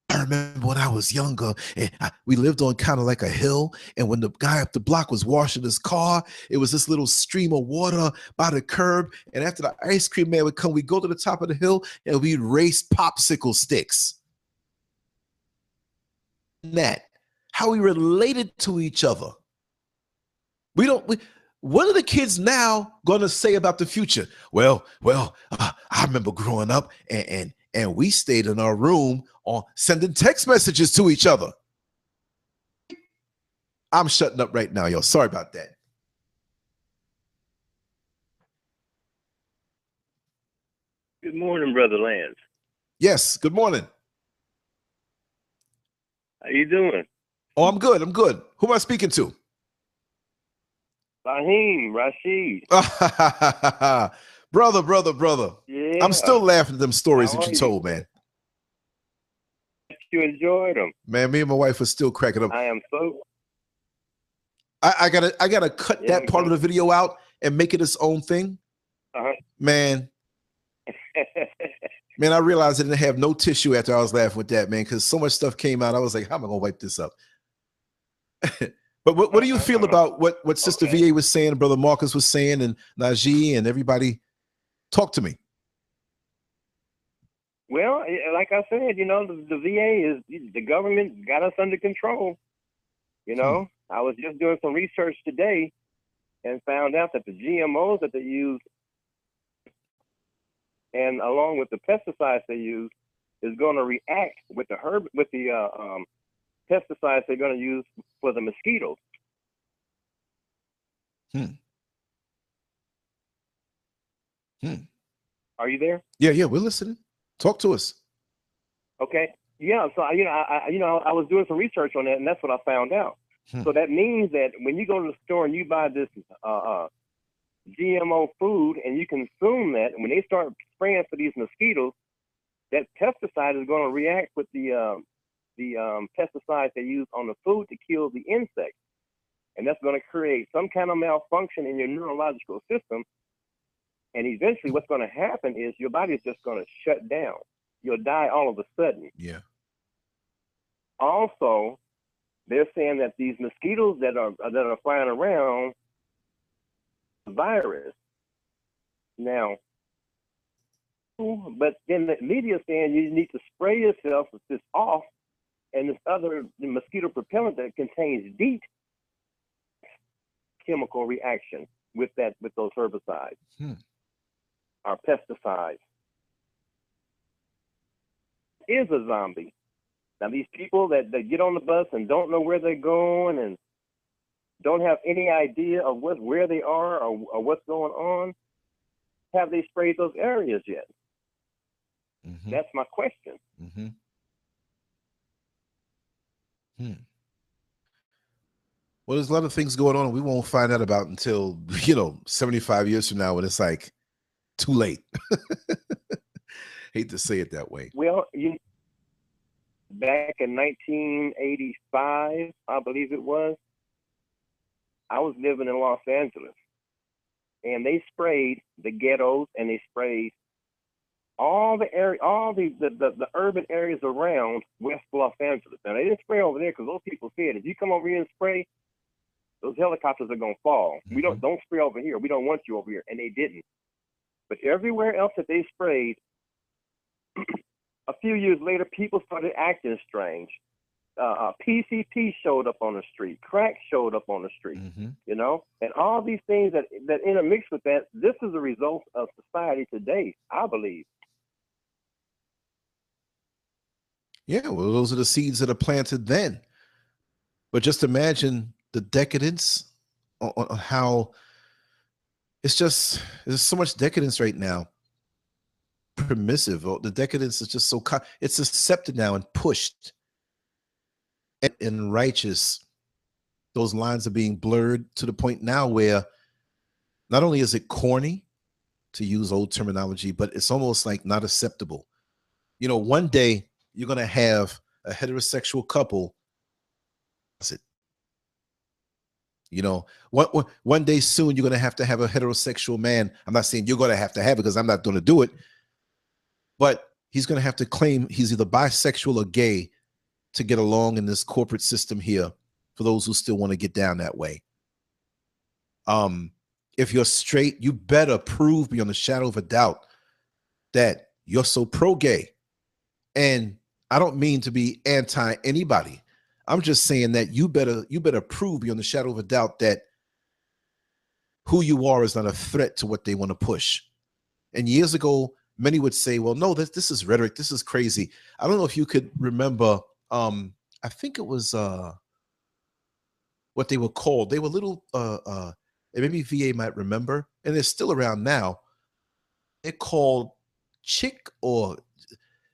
I remember when I was younger, and we lived on kind of like a hill, and when the guy up the block was washing his car, it was this little stream of water by the curb, and after the ice cream man would come, we'd go to the top of the hill, and we'd race popsicle sticks. That, how we related to each other. What are the kids now going to say about the future? Well, I remember growing up and we stayed in our room on sending text messages to each other. I'm shutting up right now, y'all. Sorry about that. Good morning, Brother Lance. Yes, good morning. How you doing? Oh, I'm good. I'm good. Who am I speaking to? Fahim, Rashid. Brother. Yeah. I'm still laughing at them stories that you told, man. You enjoyed them. Man, me and my wife are still cracking up. I am so. I gotta cut that part of the video out and make it its own thing. Man, man, I realized I didn't have no tissue after I was laughing with that, man, because so much stuff came out. I was like, how am I gonna wipe this up? But what do you feel about what Sister VA was saying, Brother Marcus was saying, and Najee and everybody? Talk to me. Well, like I said, you know, the VA is, the government got us under control. You know, I was just doing some research today and found out that the GMOs that they use, and along with the pesticides they use, is going to react with the pesticides they're going to use for the mosquitoes. Are you there? Yeah, we're listening. Talk to us. Okay. Yeah. So I was doing some research on that, and that's what I found out. So that means that when you go to the store and you buy this GMO food and you consume that, and when they start spraying for these mosquitoes, that pesticide is going to react with the pesticides they use on the food to kill the insects, and that's going to create some kind of malfunction in your neurological system. And eventually what's going to happen is your body is just going to shut down. You'll die all of a sudden. Yeah. Also, they're saying that these mosquitoes that are flying around, the virus. Now, but then the media is saying you need to spray yourself with this off and this other mosquito propellant that contains DEET chemical reaction with those herbicides. Our pesticides is a zombie. Now these people that get on the bus and don't know where they're going and don't have any idea of where they are or what's going on, have they sprayed those areas yet? That's my question. Well, there's a lot of things going on we won't find out about until 75 years from now, when it's like too late. Hate to say it that way. Well, back in 1985, I believe it was, I was living in Los Angeles, and they sprayed the ghettos and they sprayed all the area, all the urban areas around West Los Angeles. Now they didn't spray over there because those people said, if you come over here and spray, those helicopters are gonna fall. We don't spray over here. We don't want you over here, and they didn't. But everywhere else that they sprayed, a few years later, people started acting strange. PCP showed up on the street. Crack showed up on the street. And all these things that intermix with that. This is a result of society today, I believe. Yeah, well, those are the seeds that are planted then. But just imagine the decadence on how there's so much decadence right now. Permissive. The decadence is just so it's accepted now and pushed and righteous. Those lines are being blurred to the point now where not only is it corny, to use old terminology, but it's almost like not acceptable. One day you're going to have a heterosexual couple. One day soon you're going to have a heterosexual man. I'm not saying you're going to have it because I'm not going to do it, but he's going to have to claim he's either bisexual or gay to get along in this corporate system here, for those who still want to get down that way. If you're straight, you better prove beyond a shadow of a doubt that you're so pro-gay. And I don't mean to be anti anybody. I'm just saying that you better prove beyond the shadow of a doubt that who you are is not a threat to what they want to push. And years ago, many would say, well, no, this is rhetoric. This is crazy. I don't know if you could remember, I think it was what they were called. They were little, and maybe VA might remember, and they're still around now. They're called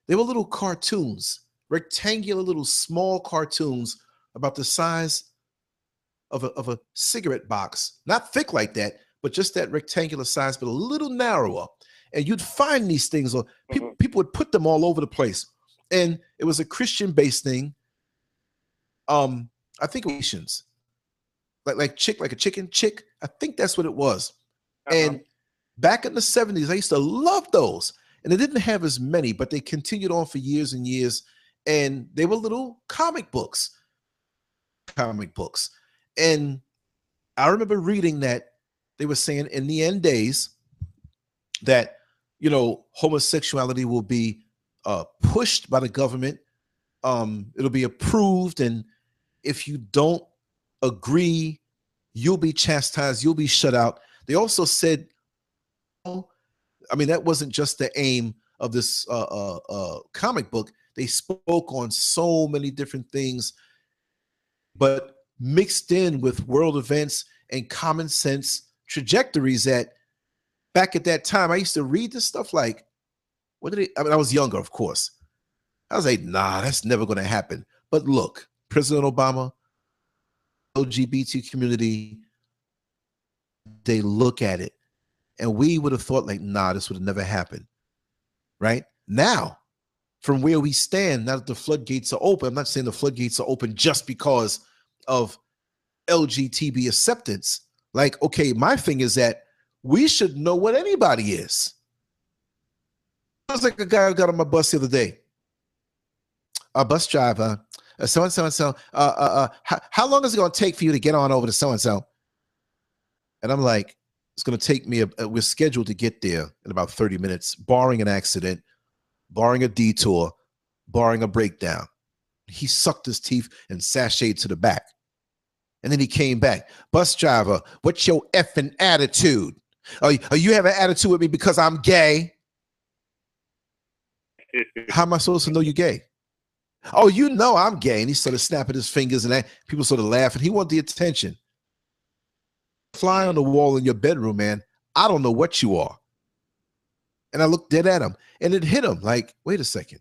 they were little cartoons, rectangular little small cartoons about the size of a cigarette box. Not thick like that, but just that rectangular size, but a little narrower. And you'd find these things, or people would put them all over the place. And it was a Christian-based thing. I think it was Asians. like a chicken chick. I think that's what it was. And back in the 70s, I used to love those. And they didn't have as many, but they continued on for years and years. And they were little comic books. And I remember reading that they were saying in the end days that, homosexuality will be pushed by the government. It'll be approved. And if you don't agree, you'll be chastised, you'll be shut out. They also said, that wasn't just the aim of this comic book. They spoke on so many different things, but mixed in with world events and common sense trajectories that back at that time, I used to read this stuff like, I was younger, of course. I was like, nah, that's never going to happen. But look, President Obama, LGBT community, they look at it. And we would have thought like, nah, this would have never happened. Right? Now, from where we stand, now that the floodgates are open, I'm not saying the floodgates are open just because of LGBT acceptance. Like, okay, my thing is that we should know what anybody is. I was like a guy I got on my bus the other day. A bus driver, so-and-so. How long is it going to take for you to get on over to so-and-so? And I'm like, it's going to take me, we're scheduled to get there in about 30 minutes, barring an accident, barring a detour, barring a breakdown. He sucked his teeth and sashayed to the back. And then he came back. Bus driver, what's your effing attitude? Oh, you have an attitude with me because I'm gay? How am I supposed to know you're gay? Oh, you know I'm gay. And he started snapping his fingers and people started laughing. He wanted the attention. Fly on the wall in your bedroom, man. I don't know what you are. And I looked dead at him and it hit him like, wait a second.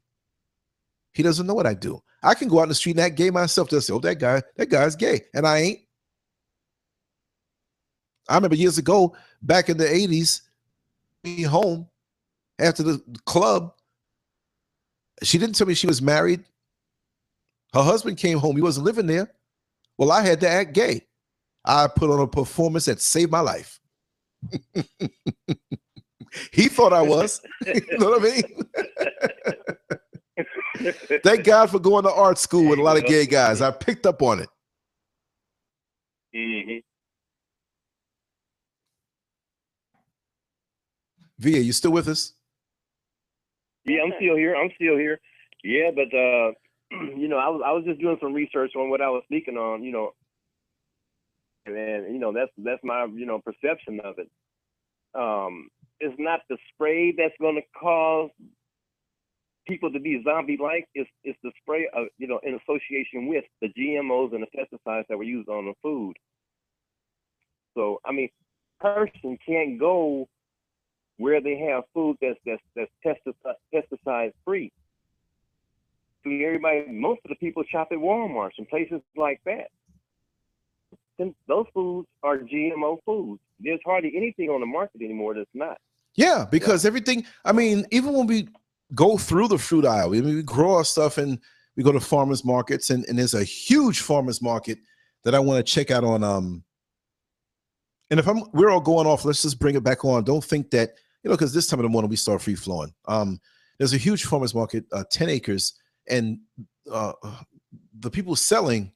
He doesn't know what I do. I can go out in the street and act gay myself. They'll say, oh, that guy's gay. And I ain't. I remember years ago, back in the 80s, me home after the club. She didn't tell me she was married. Her husband came home. He wasn't living there. Well, I had to act gay. I put on a performance that saved my life. He thought I was. You know what I mean? Thank God for going to art school with a lot of gay guys. I picked up on it. Mm-hmm. Via, you still with us? Yeah, I'm still here. Yeah, but I was just doing some research on what I was speaking on, and that's my perception of it. It's not the spray that's going to cause people to be zombie-like. It's the spray of in association with the GMOs and the pesticides that were used on the food. So person can't go where they have food that's pesticide free. Most of the people shop at Walmart and places like that. And those foods are GMO foods. There's hardly anything on the market anymore that's not. Yeah, because everything, even when we go through the fruit aisle, we grow our stuff and we go to farmers markets and there's a huge farmers market that I want to check out on. And if we're all going off, let's just bring it back on. Don't think that, because this time of the morning we start free flowing. There's a huge farmers market, 10 acres, and the people selling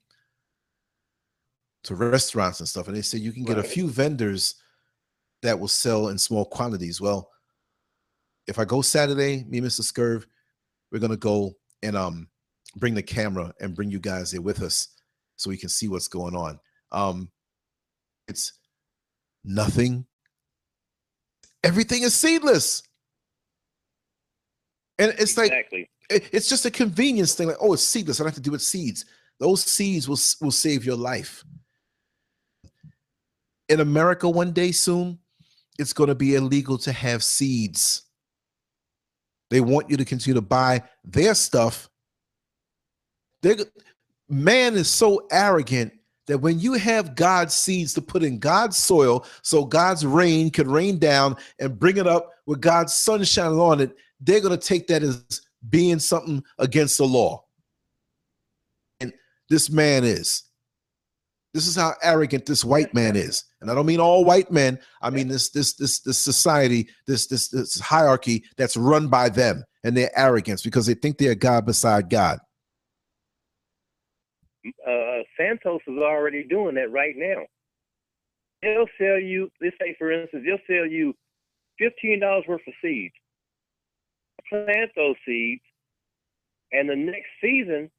to restaurants and stuff, and they say you can get a few vendors that will sell in small quantities. Well, if I go Saturday, me and Mr. Scurv, we're gonna go and bring the camera and bring you guys there with us so we can see what's going on. It's nothing. Everything is seedless. And it's exactly. It's just a convenience thing. Like, oh, it's seedless. I don't have to do it with seeds. Those seeds will save your life. In America, one day soon, it's going to be illegal to have seeds. They want you to continue to buy their stuff. Man is so arrogant that when you have God's seeds to put in God's soil so God's rain could rain down and bring it up with God's sunshine on it, they're going to take that as being something against the law. And this man is. This is how arrogant this white man is. And I don't mean all white men. I mean this society, this hierarchy that's run by them and their arrogance because they think they're God beside God. Santos is already doing that right now. They'll sell you, let's say for instance, they'll sell you $15 worth of seeds. Plant those seeds, and the next season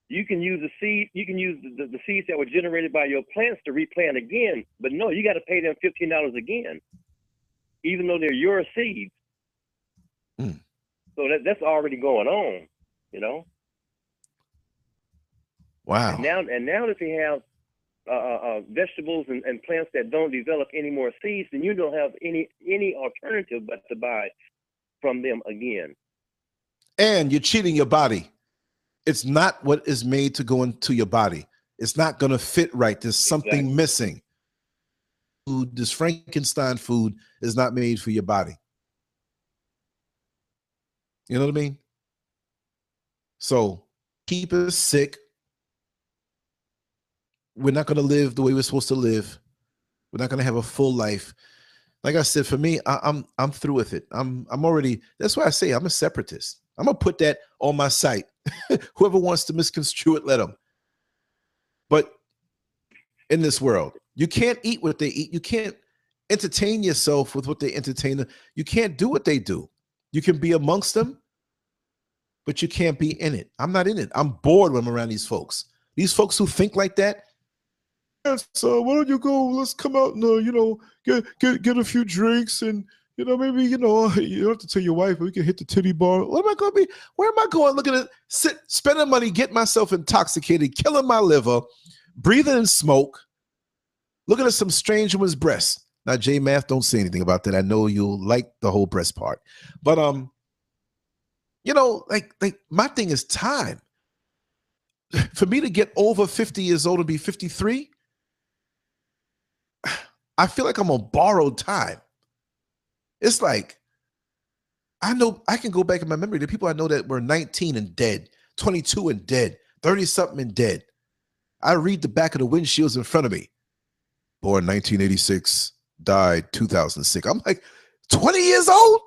you can use the seed. You can use the seeds that were generated by your plants to replant again. But no, you got to pay them $15 again, even though they're your seeds. Mm. So that's already going on, you know. Wow. And now that they have vegetables and plants that don't develop any more seeds, then you don't have any alternative but to buy from them again. And you're cheating your body. It's not what is made to go into your body. It's not going to fit right. There's something missing. Food, this Frankenstein food is not made for your body. You know what I mean? So keep us sick. We're not going to live the way we're supposed to live. We're not going to have a full life. Like I said, for me, I'm through with it. I'm already. That's why I say I'm a separatist. I'm gonna put that on my site. Whoever wants to misconstrue it, let them. But in this world, you can't eat what they eat. You can't entertain yourself with what they entertain. You can't do what they do. You can be amongst them, but you can't be in it. I'm not in it. I'm bored when I'm around these folks. These folks who think like that. So why don't you go? Let's come out and get a few drinks and maybe you don't have to tell your wife, but we can hit the titty bar. What am I going to be? Where am I going? Looking at spending money, get myself intoxicated, killing my liver, breathing in smoke, looking at some strange woman's breasts. Now, J Math, don't say anything about that. I know you'll like the whole breast part, but like my thing is time. For me to get over 50 years old and be 53. I feel like I'm on borrowed time. It's like, I know I can go back in my memory. The people I know that were 19 and dead, 22 and dead, 30-something and dead. I read the back of the windshields in front of me. Born 1986, died 2006. I'm like, 20 years old?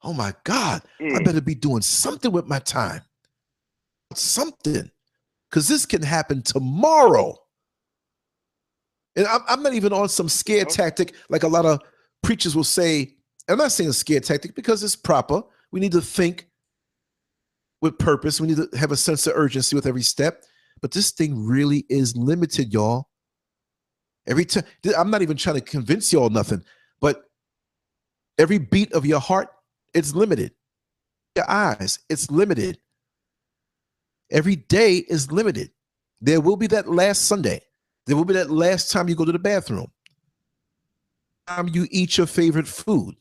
Oh my God. I better be doing something with my time. Something. Because this can happen tomorrow. And I'm not even on some scare tactic like a lot of preachers will say. I'm not saying a scare tactic because it's proper. We need to think with purpose. We need to have a sense of urgency with every step. But this thing really is limited, y'all. Every time, I'm not even trying to convince y'all nothing, but every beat of your heart, it's limited. Your eyes, it's limited. Every day is limited. There will be that last Sunday. There will be that last time you go to the bathroom. Time you eat your favorite food.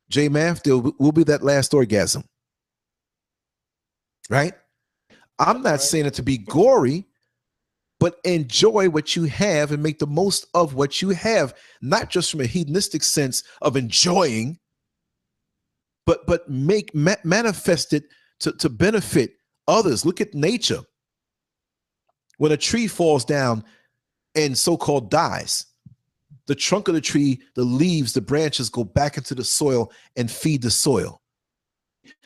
J Math, there will be that last orgasm. Right? I'm not saying it to be gory, but enjoy what you have and make the most of what you have, not just from a hedonistic sense of enjoying, but manifest it to benefit others. Look at nature. When a tree falls down and so-called dies, the trunk of the tree, the leaves, the branches go back into the soil and feed the soil.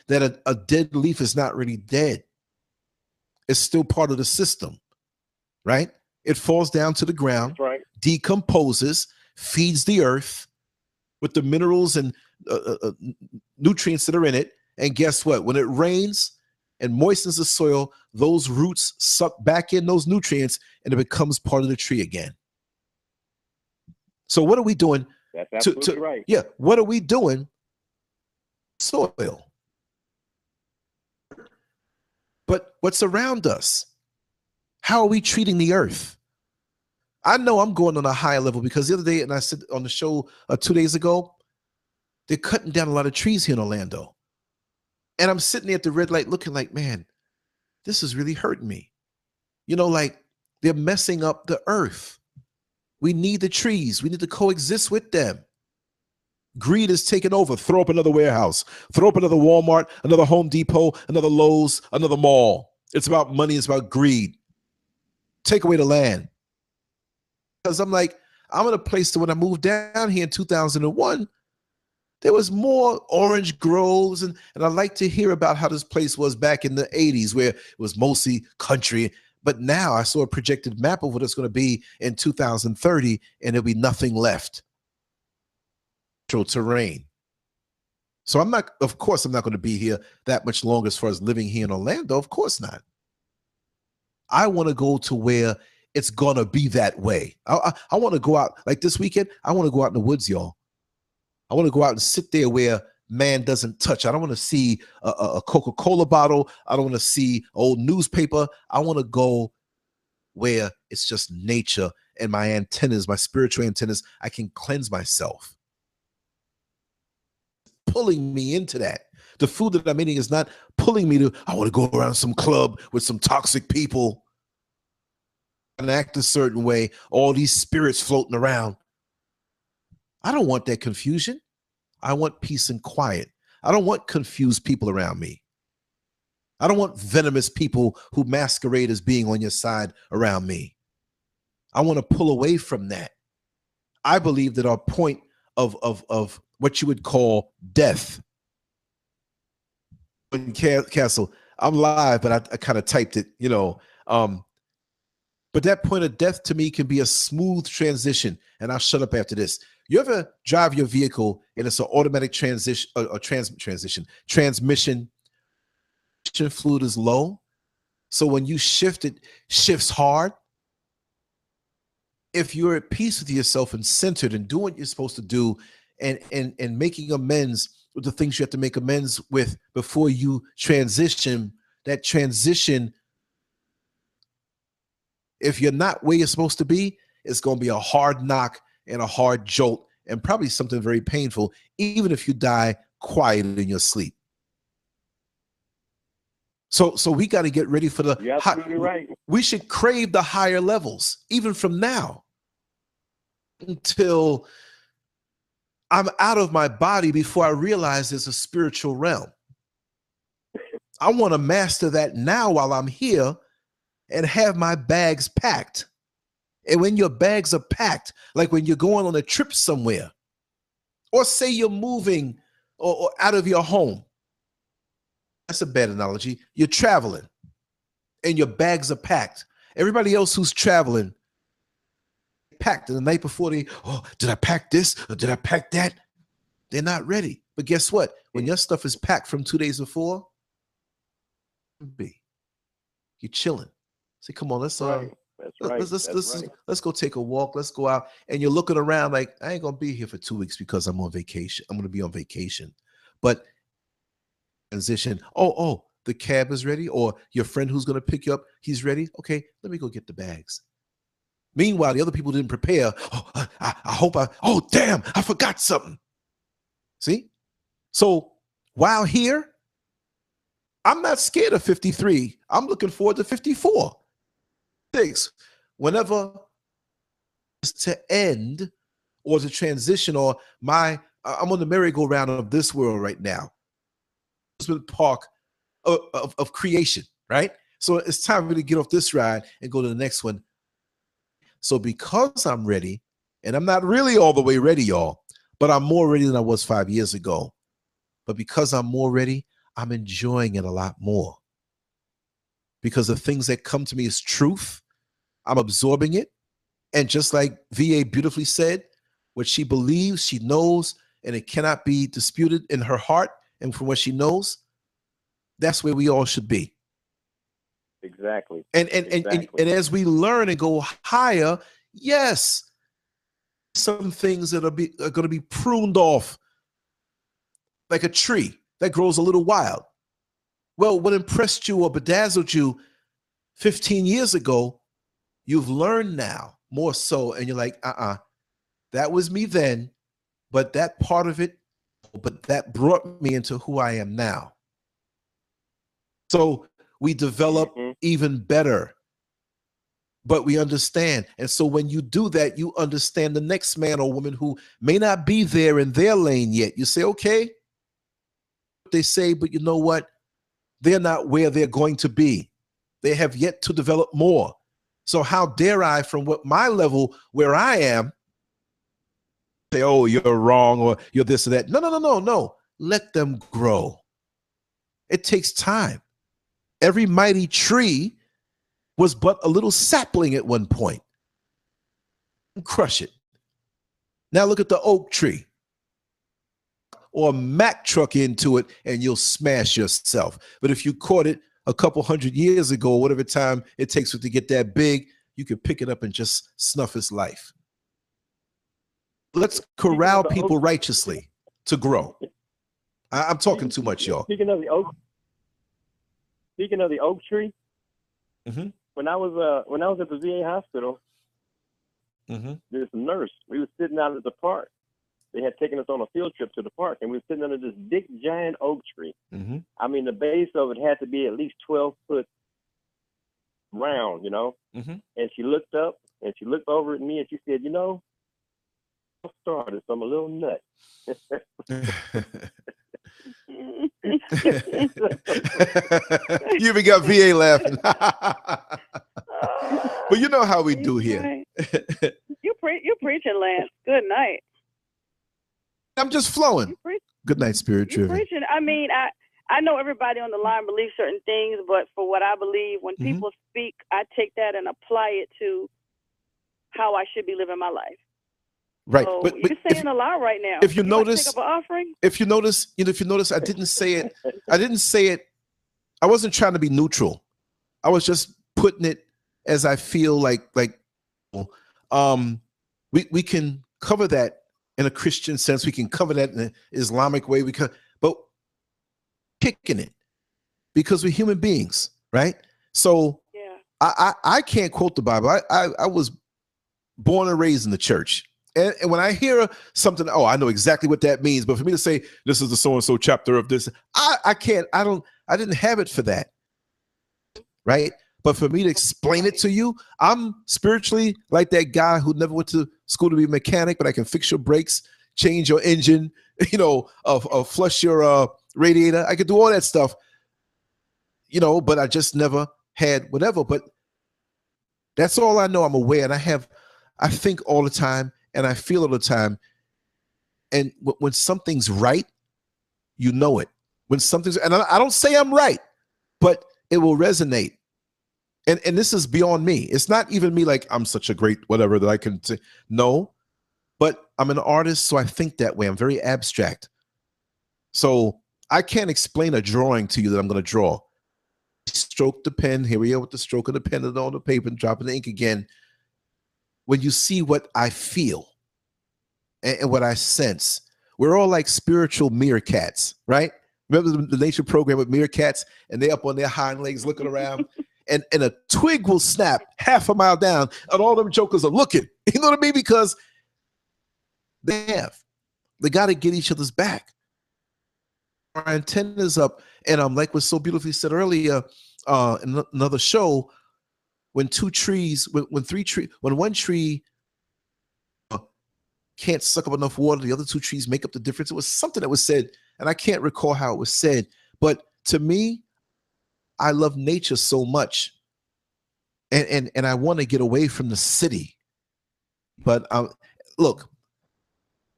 That a dead leaf is not really dead. It's still part of the system, right? It falls down to the ground, decomposes, feeds the earth with the minerals and nutrients that are in it. And guess what? When it rains and moistens the soil, those roots suck back in those nutrients and it becomes part of the tree again. So what are we doing? That's absolutely right. Yeah, what are we doing? Soil. But what's around us? How are we treating the earth? I know I'm going on a higher level because the other day, and I said on the show 2 days ago, they're cutting down a lot of trees here in Orlando. And I'm sitting there at the red light looking like, man, this is really hurting me. Like they're messing up the earth. We need the trees. We need to coexist with them. Greed is taking over. Throw up another warehouse. Throw up another Walmart, another Home Depot, another Lowe's, another mall. It's about money. It's about greed. take away the land. Because I'm like, I'm in a place that when I moved down here in 2001, there was more orange groves. And I like to hear about how this place was back in the 80s, where it was mostly country. But now I saw a projected map of what it's going to be in 2030, and there'll be nothing left. Natural terrain. So of course, I'm not going to be here that much longer as far as living here in Orlando. Of course not. I want to go to where it's going to be that way. I want to go out, like this weekend, I want to go out in the woods, y'all. I want to go out and sit there where man doesn't touch. I don't want to see a Coca-Cola bottle. I don't want to see old newspaper. I want to go where it's just nature and my antennas, my spiritual antennas, I can cleanse myself. Pulling me into that. The food that I'm eating is not pulling me to, I want to go around some club with some toxic people and act a certain way, all these spirits floating around. I don't want that confusion. I want peace and quiet. I don't want confused people around me. I don't want venomous people who masquerade as being on your side around me. I want to pull away from that. I believe that our point of what you would call death. In Castle, I'm live, but I kind of typed it, you know. But that point of death to me can be a smooth transition. And I'll shut up after this. You ever drive your vehicle and it's an automatic transmission, transmission fluid is low. So when you shift, it shifts hard. If you're at peace with yourself and centered and doing what you're supposed to do and making amends with the things you have to make amends with before you transition, that transition, if you're not where you're supposed to be, it's going to be a hard knock and a hard jolt and probably something very painful, even if you die quiet in your sleep. So we got to get ready for the You're absolutely right. We should crave the higher levels, even from now until I'm out of my body before I realize there's a spiritual realm. I want to master that now while I'm here and have my bags packed. And when your bags are packed, like when you're going on a trip somewhere, or say you're moving or out of your home. That's a bad analogy. You're traveling and your bags are packed. Everybody else who's traveling, packed. And the night before did I pack this or did I pack that? They're not ready. But guess what? When your stuff is packed from 2 days before, you're chilling. Say, come on, let's go take a walk. Let's go out. And you're looking around like, I ain't gonna be here for 2 weeks because I'm on vacation. I'm gonna be on vacation. But transition. Oh, the cab is ready, or your friend who's gonna pick you up, he's ready. Okay, let me go get the bags. Meanwhile, the other people didn't prepare. Oh, damn, I forgot something. See? So while here, I'm not scared of 53. I'm looking forward to 54. Whenever it's to end or to transition, or I'm on the merry-go-round of this world right now. Park of creation, right? So it's time for me to get off this ride and go to the next one. So because I'm ready, and I'm not really all the way ready, y'all, but I'm more ready than I was 5 years ago. But because I'm more ready, I'm enjoying it a lot more. Because the things that come to me is truth. I'm absorbing it. And just like VA beautifully said, what she believes, she knows, and it cannot be disputed in her heart and from what she knows, that's where we all should be. Exactly. And as we learn and go higher, yes, some things that are going to be pruned off like a tree that grows a little wild. Well, what impressed you or bedazzled you 15 years ago, you've learned now more so, and you're like, that was me then, but that part of it, but that brought me into who I am now. So we develop even better, but we understand. And so when you do that, you understand the next man or woman who may not be there in their lane yet. You say, okay, they say, but you know what? They're not where they're going to be. They have yet to develop more. So how dare I, from what my level where I am, say, oh, you're wrong or you're this or that. No. Let them grow. It takes time. Every mighty tree was but a little sapling at one point. Crush it. Now look at the oak tree. Or a Mack truck into it and you'll smash yourself. But if you caught it a couple 100 years ago, or whatever time it takes for it to get that big, you can pick it up and just snuff its life. Let's corral people righteously to grow. I'm talking too much, y'all. Speaking of the oak tree, when I was at the VA hospital, there's a nurse. We were sitting out at the park. They had taken us on a field trip to the park, and we were sitting under this big, giant oak tree. I mean, the base of it had to be at least 12 foot round, you know? And she looked up, and she looked over at me, and she said, you know, I started, so I'm a little nut. You even got VA laughing. But you know how we do here. You preaching, Lance. Good night. I'm just flowing. Good night, Spirit Driven. Preaching. I mean, I know everybody on the line believes certain things, but for what I believe, when people speak, I take that and apply it to how I should be living my life. Right, so but you're saying a lot right now. If you notice, take up an offering? if you notice, I didn't say it. I wasn't trying to be neutral. I was just putting it as I feel like we can cover that in a Christian sense. We can cover that in an Islamic way. But kicking it because we're human beings, right? So I can't quote the Bible. I was born and raised in the church. And when I hear something, I know exactly what that means. But for me to say, this is the so-and-so chapter of this, I can't, I didn't have it for that. Right. But for me to explain it to you, I'm spiritually like that guy who never went to school to be a mechanic, but I can fix your brakes, change your engine, flush your radiator. I could do all that stuff, but I just never had whatever. But that's all I know. I'm aware, and I think all the time. And I feel all the time. And when something's right, you know it. When something's, and I don't say I'm right, but it will resonate. And this is beyond me. It's not even me like I'm such a great whatever that I can say. No, but I'm an artist, so I think that way. I'm very abstract. So I can't explain a drawing to you that I'm going to draw. Stroke the pen. Here we are with the stroke of the pen on the paper and dropping the ink again. When you see what I feel and what I sense, we're all like spiritual meerkats, right? Remember the nature program with meerkats, and they're up on their hind legs looking around, and a twig will snap half a mile down, and all them jokers are looking. You know what I mean? Because they got to get each other's back. Our antennas up, and like was so beautifully said earlier in another show. When one tree can't suck up enough water, the other two trees make up the difference. It was something that was said, and I can't recall how it was said. But to me, I love nature so much, and I want to get away from the city. But look,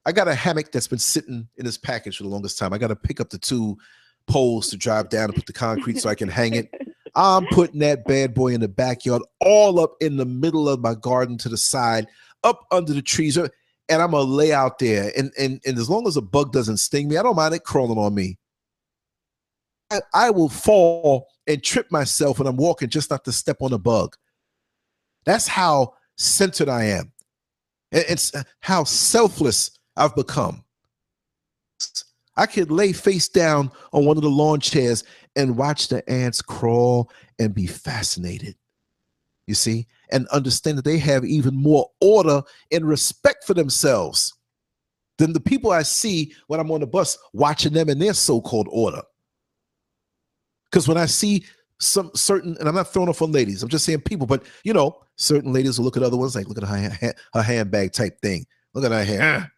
I got a hammock that's been sitting in this package for the longest time. I got to pick up the 2 poles to drive down and put the concrete so I can hang it. I'm putting that bad boy in the backyard, all up in the middle of my garden to the side, up under the trees. And I'm going to lay out there. And as long as a bug doesn't sting me, I don't mind it crawling on me. I will fall and trip myself when I'm walking just not to step on a bug. That's how centered I am. It's how selfless I've become. I could lay face down on one of the lawn chairs and watch the ants crawl and be fascinated, you see, and understand that they have even more order and respect for themselves than the people I see when I'm on the bus watching them in their so-called order. Because when I see some certain, and I'm not throwing off on ladies, I'm just saying people, but certain ladies will look at other ones like, look at her handbag type thing. Look at her hair.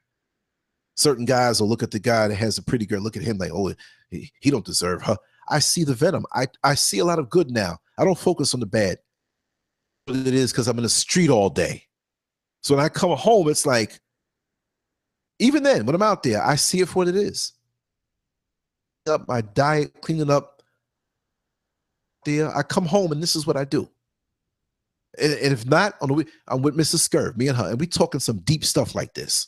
Certain guys will look at the guy that has a pretty girl, look at him like, oh, he don't deserve her. I see the venom. I see a lot of good now. I don't focus on the bad. what it is because I'm in the street all day. So when I come home, it's like, even then, when I'm out there, I see it for what it is. Up my diet, cleaning up there. I come home and this is what I do. And if not, on the week, I'm with Mrs. Scurv, me and her, and we talking some deep stuff like this.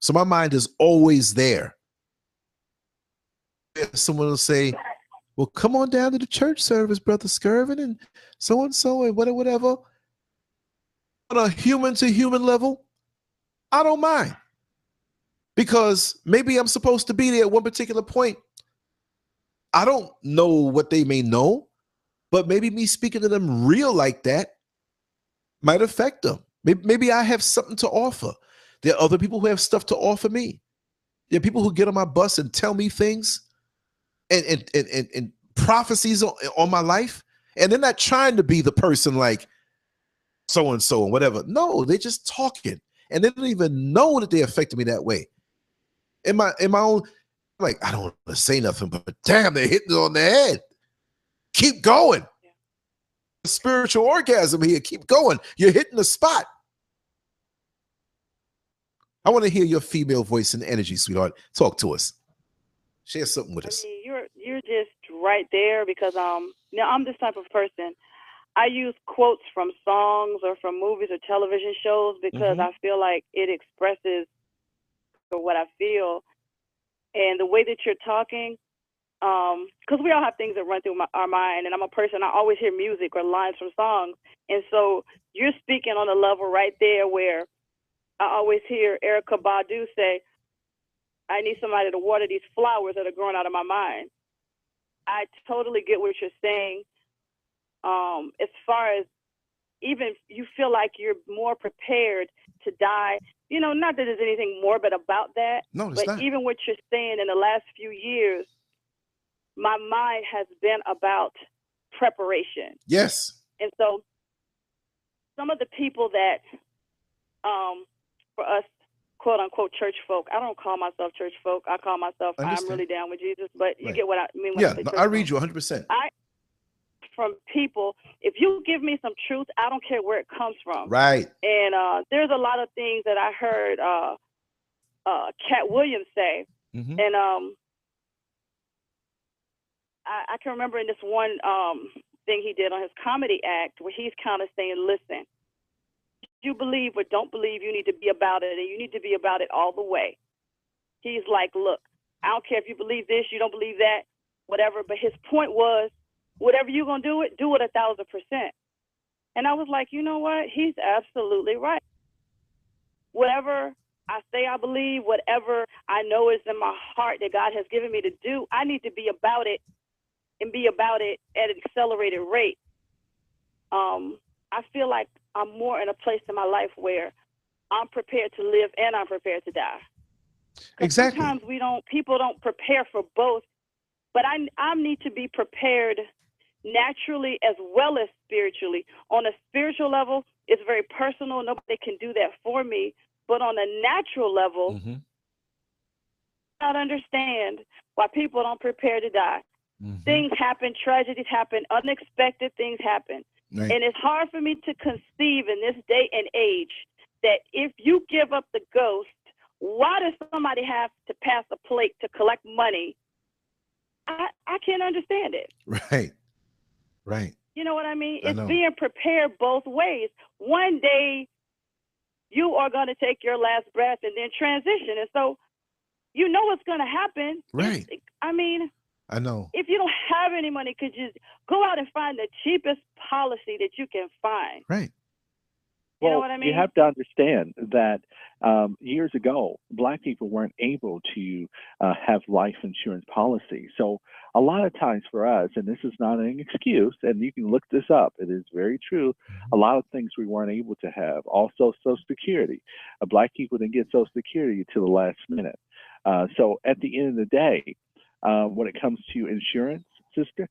So my mind is always there. Someone will say, well, come on down to the church service, Brother Scurvin, and so and whatever. On a human to human level, I don't mind. Because maybe I'm supposed to be there at one particular point. I don't know what they may know, but maybe me speaking to them real like that might affect them. Maybe I have something to offer. There are other people who have stuff to offer me. There are people who get on my bus and tell me things and prophecies on my life. And they're not trying to be the person like so-and-so and whatever. No, they're just talking. And they don't even know that they affected me that way. In my own, like, I don't want to say nothing, but damn, they're hitting it on the head. Keep going. Yeah. Spiritual orgasm here. Keep going. You're hitting the spot. I want to hear your female voice and energy, sweetheart. Talk to us. Share something with us. You're just right there because now I'm this type of person. I use quotes from songs or from movies or television shows because I feel like it expresses what I feel, and the way that you're talking, because we all have things that run through our mind, and I'm a person, I always hear music or lines from songs, and so you're speaking on a level right there where I always hear Erykah Badu say, I need somebody to water these flowers that are growing out of my mind. I totally get what you're saying. As far as even you feel like you're more prepared to die, you know, not that there's anything morbid about that, but not. Even what you're saying in the last few years, my mind has been about preparation. Yes. And so some of the people that, for us, quote unquote, church folk, I don't call myself church folk. I call myself, I'm really down with Jesus, but you get what I mean when I say church I read folk. you 100%. From people, if you give me some truth, I don't care where it comes from. Right. And there's a lot of things that I heard Cat Williams say, and I can remember in this one thing he did on his comedy act where he's kind of saying, listen, you believe or don't believe, you need to be about it, and you need to be about it all the way. He's like, look, I don't care if you believe this, you don't believe that, whatever, but his point was, whatever you're going to do it 1,000%. And I was like, you know what? He's absolutely right. Whatever I say I believe, whatever I know is in my heart that God has given me to do, I need to be about it and be about it at an accelerated rate. I feel like I'm more in a place in my life where I'm prepared to live and I'm prepared to die. Exactly. Sometimes people don't prepare for both, but I need to be prepared naturally as well as spiritually. On a spiritual level, it's very personal. Nobody can do that for me. But on a natural level, I don't understand why people don't prepare to die. Things happen, tragedies happen, unexpected things happen. Right. And it's hard for me to conceive in this day and age that if you give up the ghost, why does somebody have to pass a plate to collect money? I can't understand it. Right. Right. You know what I mean? It's being prepared both ways. One day you are going to take your last breath and then transition. And so you know what's going to happen. Right. I know. If you don't have any money, could you go out and find the cheapest policy that you can find? Right. You know what I mean? You have to understand that years ago, Black people weren't able to have life insurance policy. So a lot of times for us, and this is not an excuse, and you can look this up, it is very true, a lot of things we weren't able to have. Also, Social Security. Black people didn't get Social Security until the last minute. So at the end of the day, when it comes to insurance, sister,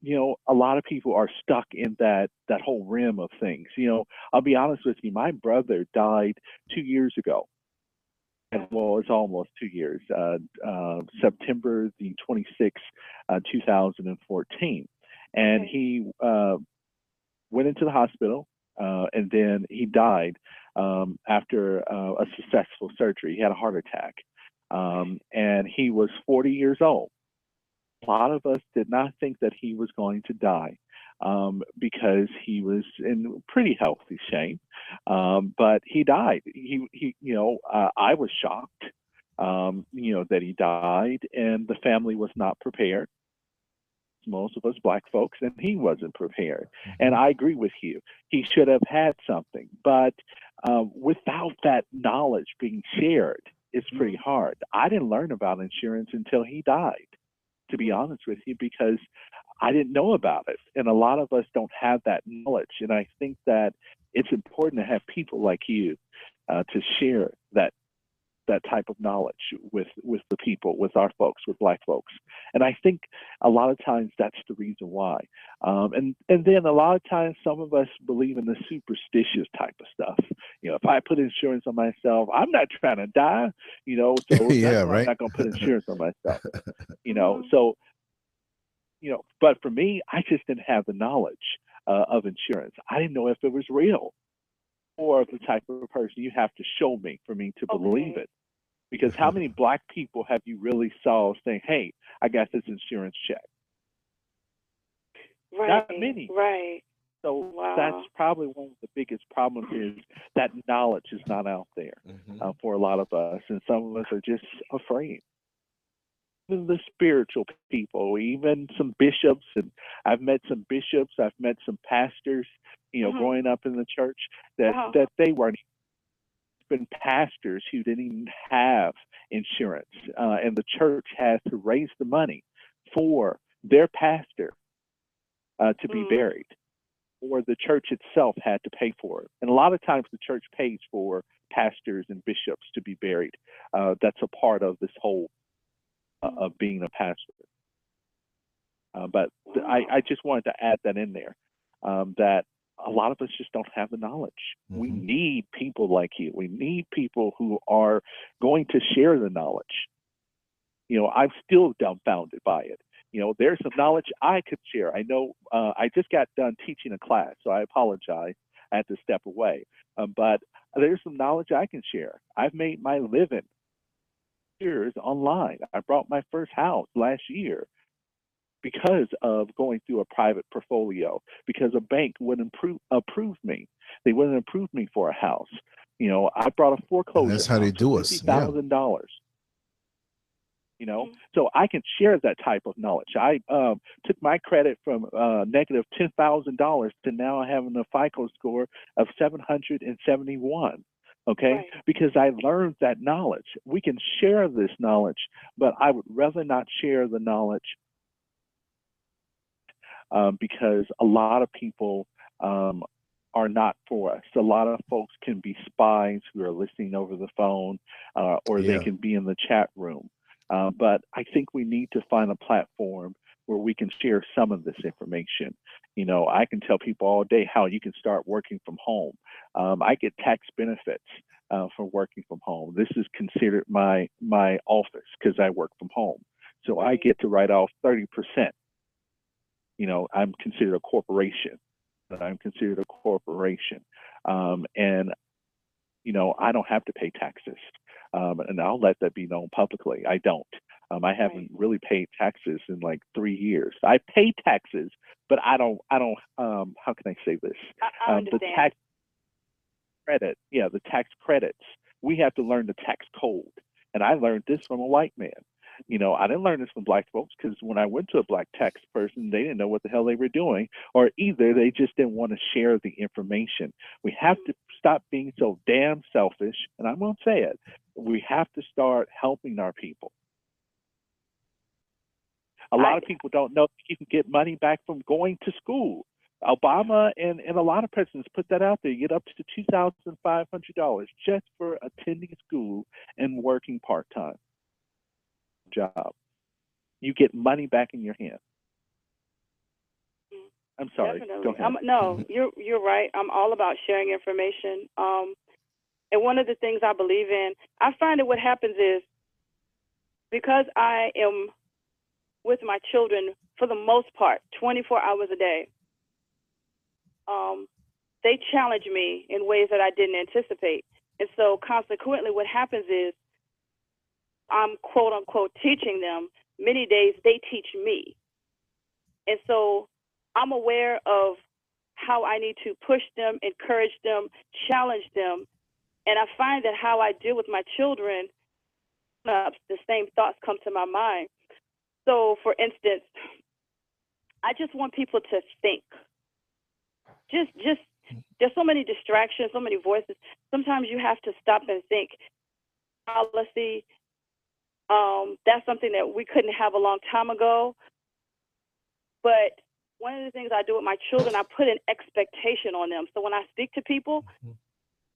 you know, a lot of people are stuck in that whole rim of things. You know, I'll be honest with you, my brother died 2 years ago. Well, it's almost 2 years, September the 26th, 2014. And he went into the hospital, and then he died after a successful surgery. He had a heart attack, and he was 40 years old. A lot of us did not think that he was going to die because he was in pretty healthy shape, but he died. I was shocked, that he died, and the family was not prepared. Most of us Black folks, and he wasn't prepared. And I agree with you. He should have had something, but without that knowledge being shared, it's pretty hard. I didn't learn about insurance until he died, to be honest with you, because I didn't know about it. And a lot of us don't have that knowledge. And I think that it's important to have people like you to share that type of knowledge with the people, with our folks, with Black folks. And I think a lot of times that's the reason why. And then a lot of times some of us believe in the superstitious type of stuff. If I put insurance on myself, I'm not trying to die, so Yeah, I'm right. not going to put insurance on myself, so, but for me, I just didn't have the knowledge of insurance. I didn't know if it was real or the type of person you have to show me for me to believe it. Because how many Black people have you really saw saying, hey, I got this insurance check? Right. Not many. Right. So that's probably one of the biggest problems is that knowledge is not out there for a lot of us. And some of us are just afraid. Even the spiritual people, even some bishops, and I've met some bishops, I've met some pastors, growing up in the church, that they weren't even pastors who didn't even have insurance. And the church had to raise the money for their pastor to be buried, or the church itself had to pay for it. And a lot of times the church pays for pastors and bishops to be buried. That's a part of this whole of being a pastor. But I just wanted to add that in there, that a lot of us just don't have the knowledge. We need people like you. We need people who are going to share the knowledge. I'm still dumbfounded by it. There's some knowledge I could share. I know I just got done teaching a class, so I apologize. I had to step away. But there's some knowledge I can share. I've made my living years online. I bought my first house last year because of going through a private portfolio, because a bank wouldn't approve me. They wouldn't approve me for a house. I brought a foreclosure. And that's how they do us. $50,000. So I can share that type of knowledge. I took my credit from negative $10,000 to now having a FICO score of 771. Okay, right. Because I learned that knowledge. We can share this knowledge, but I would rather not share the knowledge because a lot of people are not for us. A lot of folks can be spies who are listening over the phone, or they can be in the chat room. But I think we need to find a platform where we can share some of this information. I can tell people all day how you can start working from home. I get tax benefits for working from home. This is considered my office because I work from home. So I get to write off 30%. I'm considered a corporation. And I don't have to pay taxes. And I'll let that be known publicly. I don't. I haven't really paid taxes in like 3 years. I pay taxes, but I don't, how can I say this? I understand. The tax credit, the tax credits, we have to learn the tax code. And I learned this from a white man. I didn't learn this from Black folks because when I went to a Black tax person, they didn't know what the hell they were doing, or either they just didn't want to share the information. We have to stop being so damn selfish, and I'm going to say it. We have to start helping our people. A lot of people don't know you can get money back from going to school. Obama and a lot of presidents put that out there. You get up to $2,500 just for attending school and working part-time job. You get money back in your hand. I'm sorry. Definitely. Go ahead. No, you're right. I'm all about sharing information. And one of the things I believe in, I find that what happens is because I am with my children for the most part, 24 hours a day, they challenge me in ways that I didn't anticipate. And so consequently, what happens is I'm quote unquote teaching them. Many days they teach me. And so I'm aware of how I need to push them, encourage them, challenge them. And I find that how I deal with my children, the same thoughts come to my mind. So for instance, I just want people to think. Just there's so many distractions, so many voices. Sometimes you have to stop and think. Policy, that's something that we couldn't have a long time ago. But one of the things I do with my children, I put an expectation on them. So when I speak to people,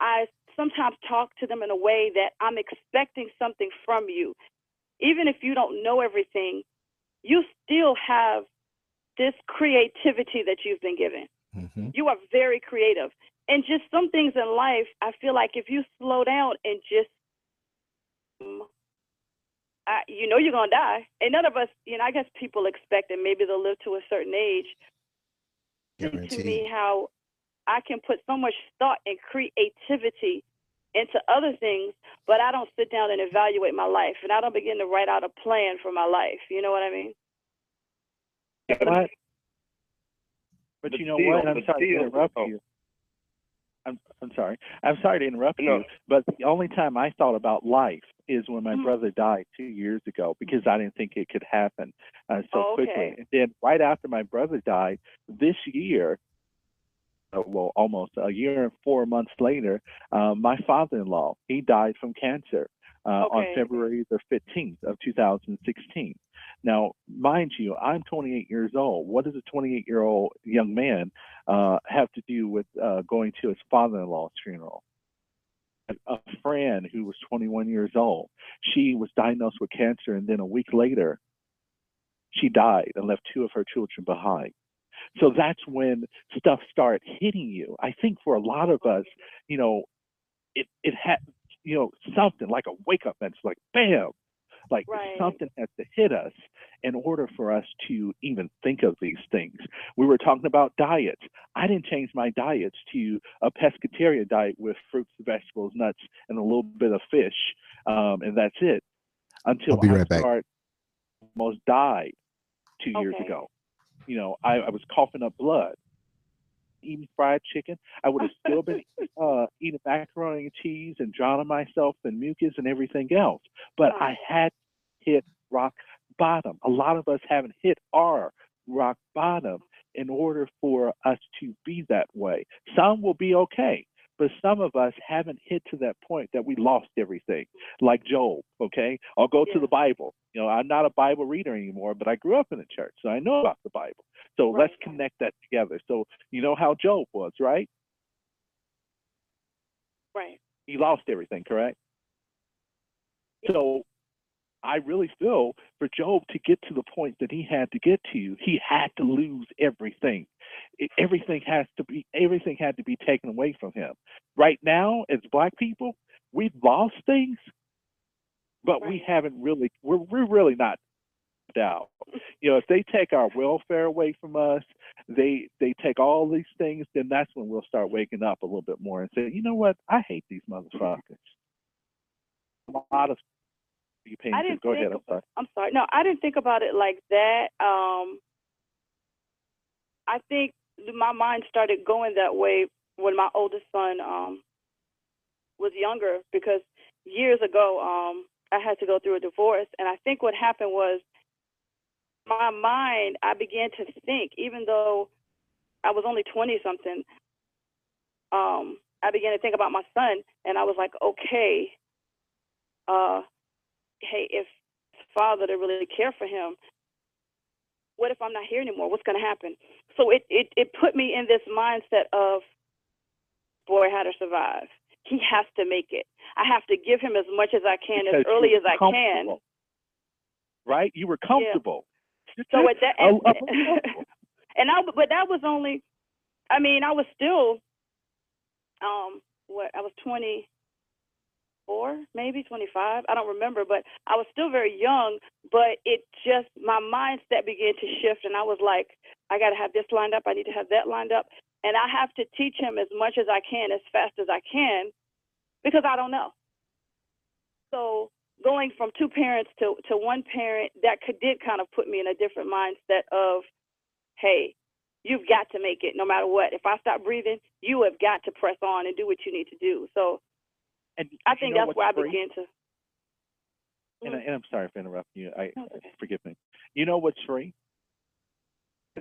I sometimes talk to them in a way that I'm expecting something from you. Even if you don't know everything, you still have this creativity that you've been given. Mm-hmm. You are very creative. And just some things in life, I feel like if you slow down and just, you know you're going to die. And none of us, you know, I guess people expect that maybe they'll live to a certain age. Guaranteed. To me, how I can put so much thought and creativity into other things, but I don't sit down and evaluate my life, and I don't begin to write out a plan for my life. You know what I mean? But you know what? I'm sorry to interrupt you. I'm sorry. I'm sorry to interrupt you, but the only time I thought about life is when my brother died 2 years ago, because I didn't think it could happen so quickly. And then right after my brother died this year, well, almost a year and 4 months later, my father-in-law, he died from cancer on February the 15th of 2016. Now, mind you, I'm 28 years old. What does a 28-year-old young man have to do with going to his father-in-law's funeral? A friend who was 21 years old, she was diagnosed with cancer, and then a week later, she died and left 2 of her children behind. So that's when stuff starts hitting you. I think for a lot of us, you know, it had, you know, something like a wake-up, and it's like, bam, like something has to hit us in order for us to even think of these things. We were talking about diets. I didn't change my diets to a pescatarian diet with fruits, vegetables, nuts, and a little bit of fish, and that's it. Until I almost died 2 years ago. You know, I was coughing up blood, eating fried chicken. I would have still been eating macaroni and cheese and drowning myself in mucus and everything else. But I had hit rock bottom. A lot of us haven't hit our rock bottom in order for us to be that way. Some will be okay, but some of us haven't hit to that point that we lost everything, like Job, okay? I'll go to the Bible. You know, I'm not a Bible reader anymore, but I grew up in the church, so I know about the Bible. So let's connect that together. So you know how Job was, right? Right. He lost everything, correct? So I really feel for Job to get to the point that he had to get to, he had to lose everything. Everything had to be taken away from him. Right now, as Black people, we've lost things, but we haven't really. We're really not out. You know, if they take our welfare away from us, they take all these things, then that's when we'll start waking up a little bit more and say, you know what, I hate these motherfuckers. A lot of you paying. Go ahead. I'm sorry. No, I didn't think about it like that. I think my mind started going that way when my oldest son was younger, because years ago I had to go through a divorce, and I think what happened was my mind, I began to think, even though I was only 20-something, I began to think about my son, and I was like, okay, hey, if his father to really care for him, what if I'm not here anymore? What's going to happen? So it put me in this mindset of, boy, how to survive. He has to make it. I have to give him as much as I can, as early as I can. Right? You were comfortable. Yeah. So at that, but that was only, I mean, I was still, I was 24, maybe 25. I don't remember, but I was still very young. But it just, my mindset began to shift, and I was like, I got to have this lined up. I need to have that lined up. And I have to teach him as much as I can, as fast as I can, because I don't know. So going from two parents to one parent, that did kind of put me in a different mindset of, hey, you've got to make it no matter what. If I stop breathing, you have got to press on and do what you need to do. So And I think that's where I free? began to. And I'm sorry for interrupting you. No, it's okay. Forgive me. You know what's free?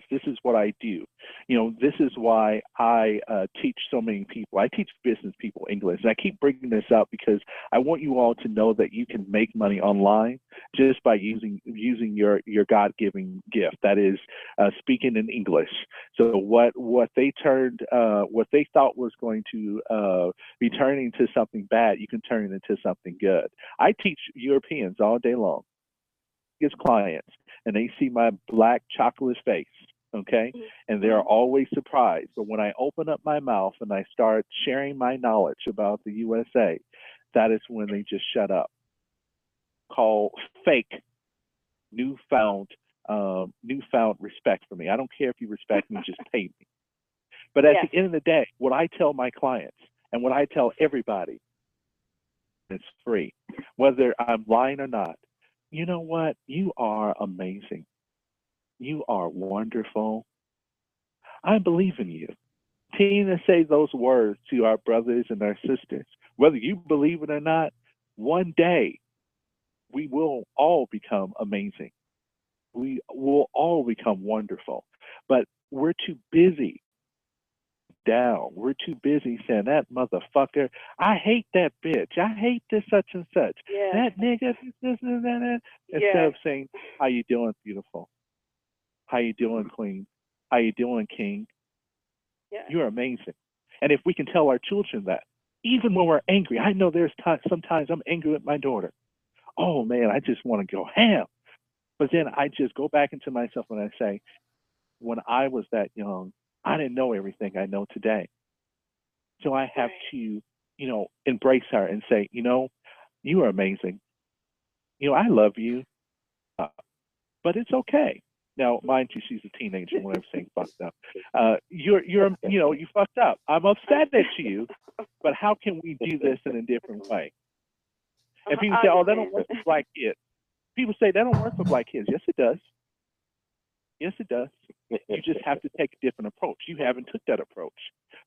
This is what I do. This is why I teach so many people. I teach business people English. And I keep bringing this up because I want you all to know that you can make money online just by using your God-given gift. That is speaking in English. So what they thought was going to be turning into something bad, you can turn it into something good. I teach Europeans all day long. His clients, and they see my black chocolate face, okay? And they're always surprised. But when I open up my mouth and I start sharing my knowledge about the USA, that is when they just shut up. Call fake newfound respect for me. I don't care if you respect me, just pay me. But at the end of the day, what I tell my clients and what I tell everybody, it's free, whether I'm lying or not. You know what? You are amazing. You are wonderful. I believe in you. Continue to say those words to our brothers and our sisters. Whether you believe it or not, one day we will all become amazing. We will all become wonderful. But we're too busy down. We're too busy saying, that motherfucker, I hate that bitch. I hate this such and such. Yeah. That nigga, this and that. Instead of saying, how you doing, beautiful? How you doing, queen? How you doing, king? Yeah. You're amazing. And if we can tell our children that, even when we're angry, I know there's sometimes I'm angry with my daughter. Oh, man, I just want to go ham. But then I just go back into myself and I say, when I was that young, I didn't know everything I know today. So I have to, embrace her and say, you are amazing. I love you, but it's okay. Now, mind you, she's a teenager when I'm saying fucked up. You fucked up. I'm upset at you, but how can we do this in a different way? And people say, oh, that don't work for black kids. People say that don't work for black kids. Yes, it does. Yes, it does. You just have to take a different approach. You haven't took that approach.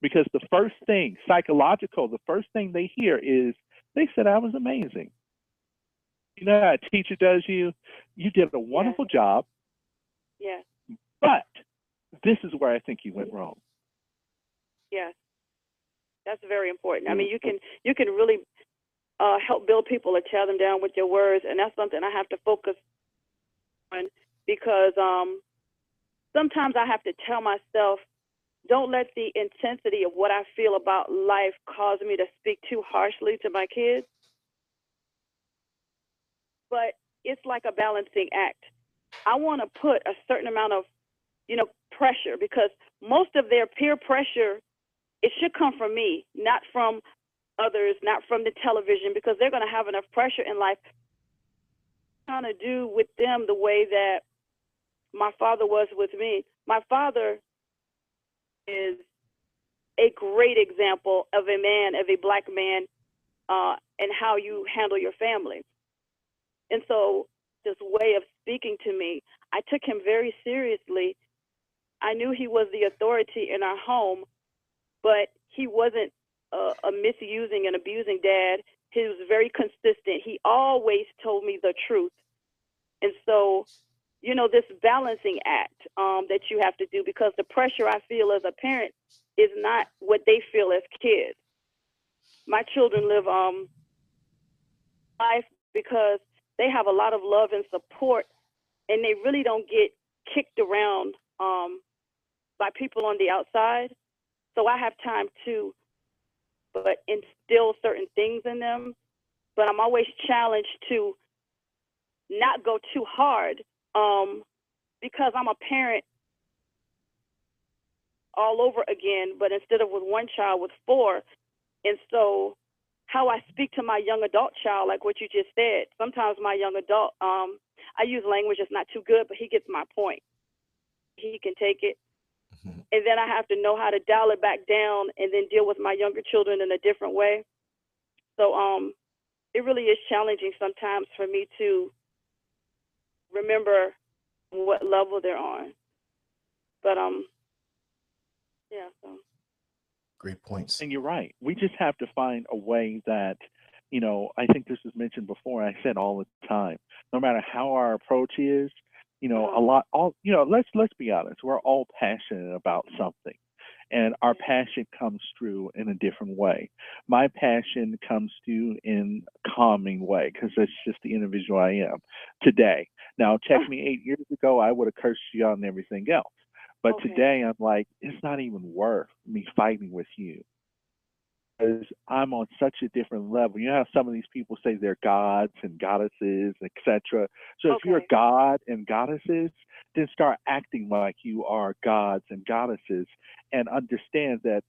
Because the first thing, psychological, the first thing they hear is, they said I was amazing. You know how a teacher does you? You did a wonderful job. Yeah. But this is where I think you went wrong. Yes. That's very important. I mean, you can really help build people or tear them down with your words, and that's something I have to focus on because sometimes I have to tell myself, don't let the intensity of what I feel about life cause me to speak too harshly to my kids. But it's like a balancing act. I want to put a certain amount of, pressure because most of their peer pressure, it should come from me, not from others, not from the television, because they're going to have enough pressure in life. I'm trying to do with them the way that my father was with me. My father is a great example of a man, of a black man, and how you handle your family. And so this way of speaking to me, I took him very seriously. I knew he was the authority in our home, but he wasn't a misusing and abusing dad. He was very consistent. He always told me the truth. And so, this balancing act that you have to do, because the pressure I feel as a parent is not what they feel as kids. My children live life because they have a lot of love and support, and they really don't get kicked around by people on the outside. So I have time to instill certain things in them, but I'm always challenged to not go too hard because I'm a parent all over again, but instead of with one child, with four. And so how I speak to my young adult child, like what you just said, sometimes my young adult, I use language that's not too good, but he gets my point. He can take it. And then I have to know how to dial it back down and then deal with my younger children in a different way. So it really is challenging sometimes for me to remember what level they're on. But yeah, so. Great points. And you're right. We just have to find a way that, you know, I think this was mentioned before. I said all the time, no matter how our approach is, you know, let's be honest. We're all passionate about something, and our passion comes through in a different way. My passion comes through in a calming way because that's just the individual I am today. Now, check me 8 years ago, I would have cursed you out and everything else. But today I'm like, it's not even worth me fighting with you because I'm on such a different level. You know how some of these people say they're gods and goddesses, etc. So if you're a god and goddesses, then start acting like you are gods and goddesses and understand that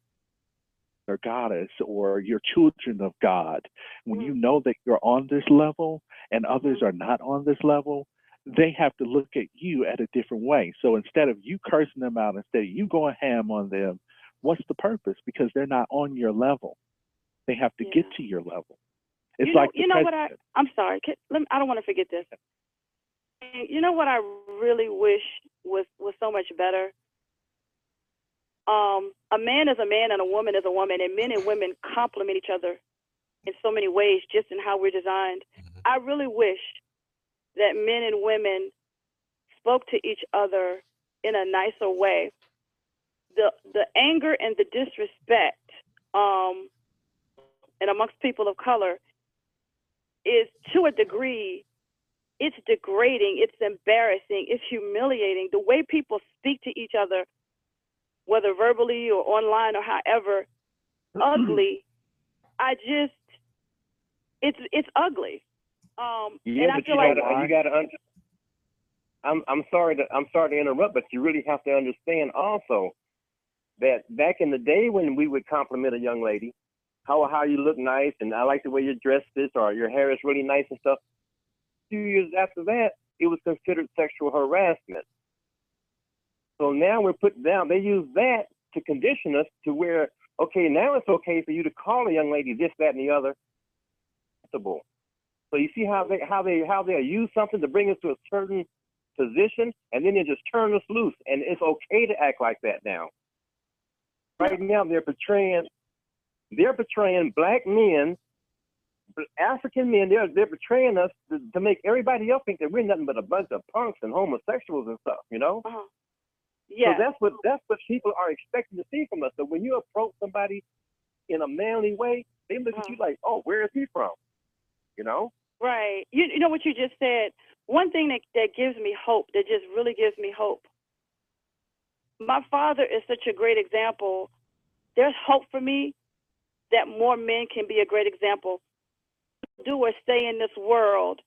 you're a goddess or you're children of God. When you know that you're on this level and others are not on this level, they have to look at you at a different way. So instead of you cursing them out, instead of you going ham on them, what's the purpose? Because they're not on your level. They have to get to your level. It's you know what I'm sorry. I don't want to forget this. You know what I really wish was so much better? A man is a man and a woman is a woman, and men and women complement each other in so many ways just in how we're designed. I really wish that men and women spoke to each other in a nicer way. The anger and the disrespect and amongst people of color is, to a degree, it's degrading, it's embarrassing, it's humiliating. The way people speak to each other, whether verbally or online or however, ugly. It's ugly. Yeah, but you gotta I'm sorry to interrupt, but you really have to understand also that back in the day when we would compliment a young lady, how you look nice and I like the way your dress fits or your hair is really nice and stuff. 2 years after that, it was considered sexual harassment. So now we're put down. They use that to condition us to where, okay, now it's okay for you to call a young lady this, that, and the other. So you see how they use something to bring us to a certain position, and then they just turn us loose, and it's okay to act like that now. Right now, they're portraying black men, African men. They're portraying us to make everybody else think that we're nothing but a bunch of punks and homosexuals and stuff. You know. Yeah. So that's what people are expecting to see from us. So when you approach somebody in a manly way, they look at you like, oh, where is he from? You know? Right. You know what you just said? One thing that gives me hope, that just really gives me hope. My father is such a great example. There's hope for me that more men can be a great example. Do or stay in this world.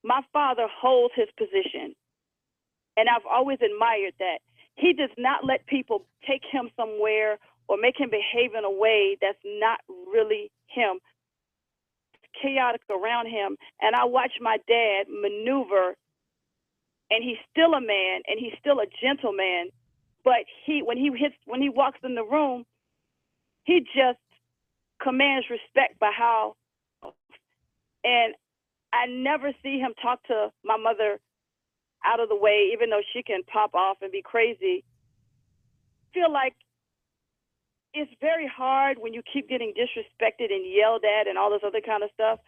My father holds his position. And I've always admired that. He does not let people take him somewhere or make him behave in a way that's not really him. It's chaotic around him. And I watch my dad maneuver, and he's still a man, and he's still a gentleman. But when he walks in the room, he just commands respect by how. And I never see him talk to my mother out of the way, even though she can pop off and be crazy. I feel like it's very hard when you keep getting disrespected and yelled at and all this other kind of stuff.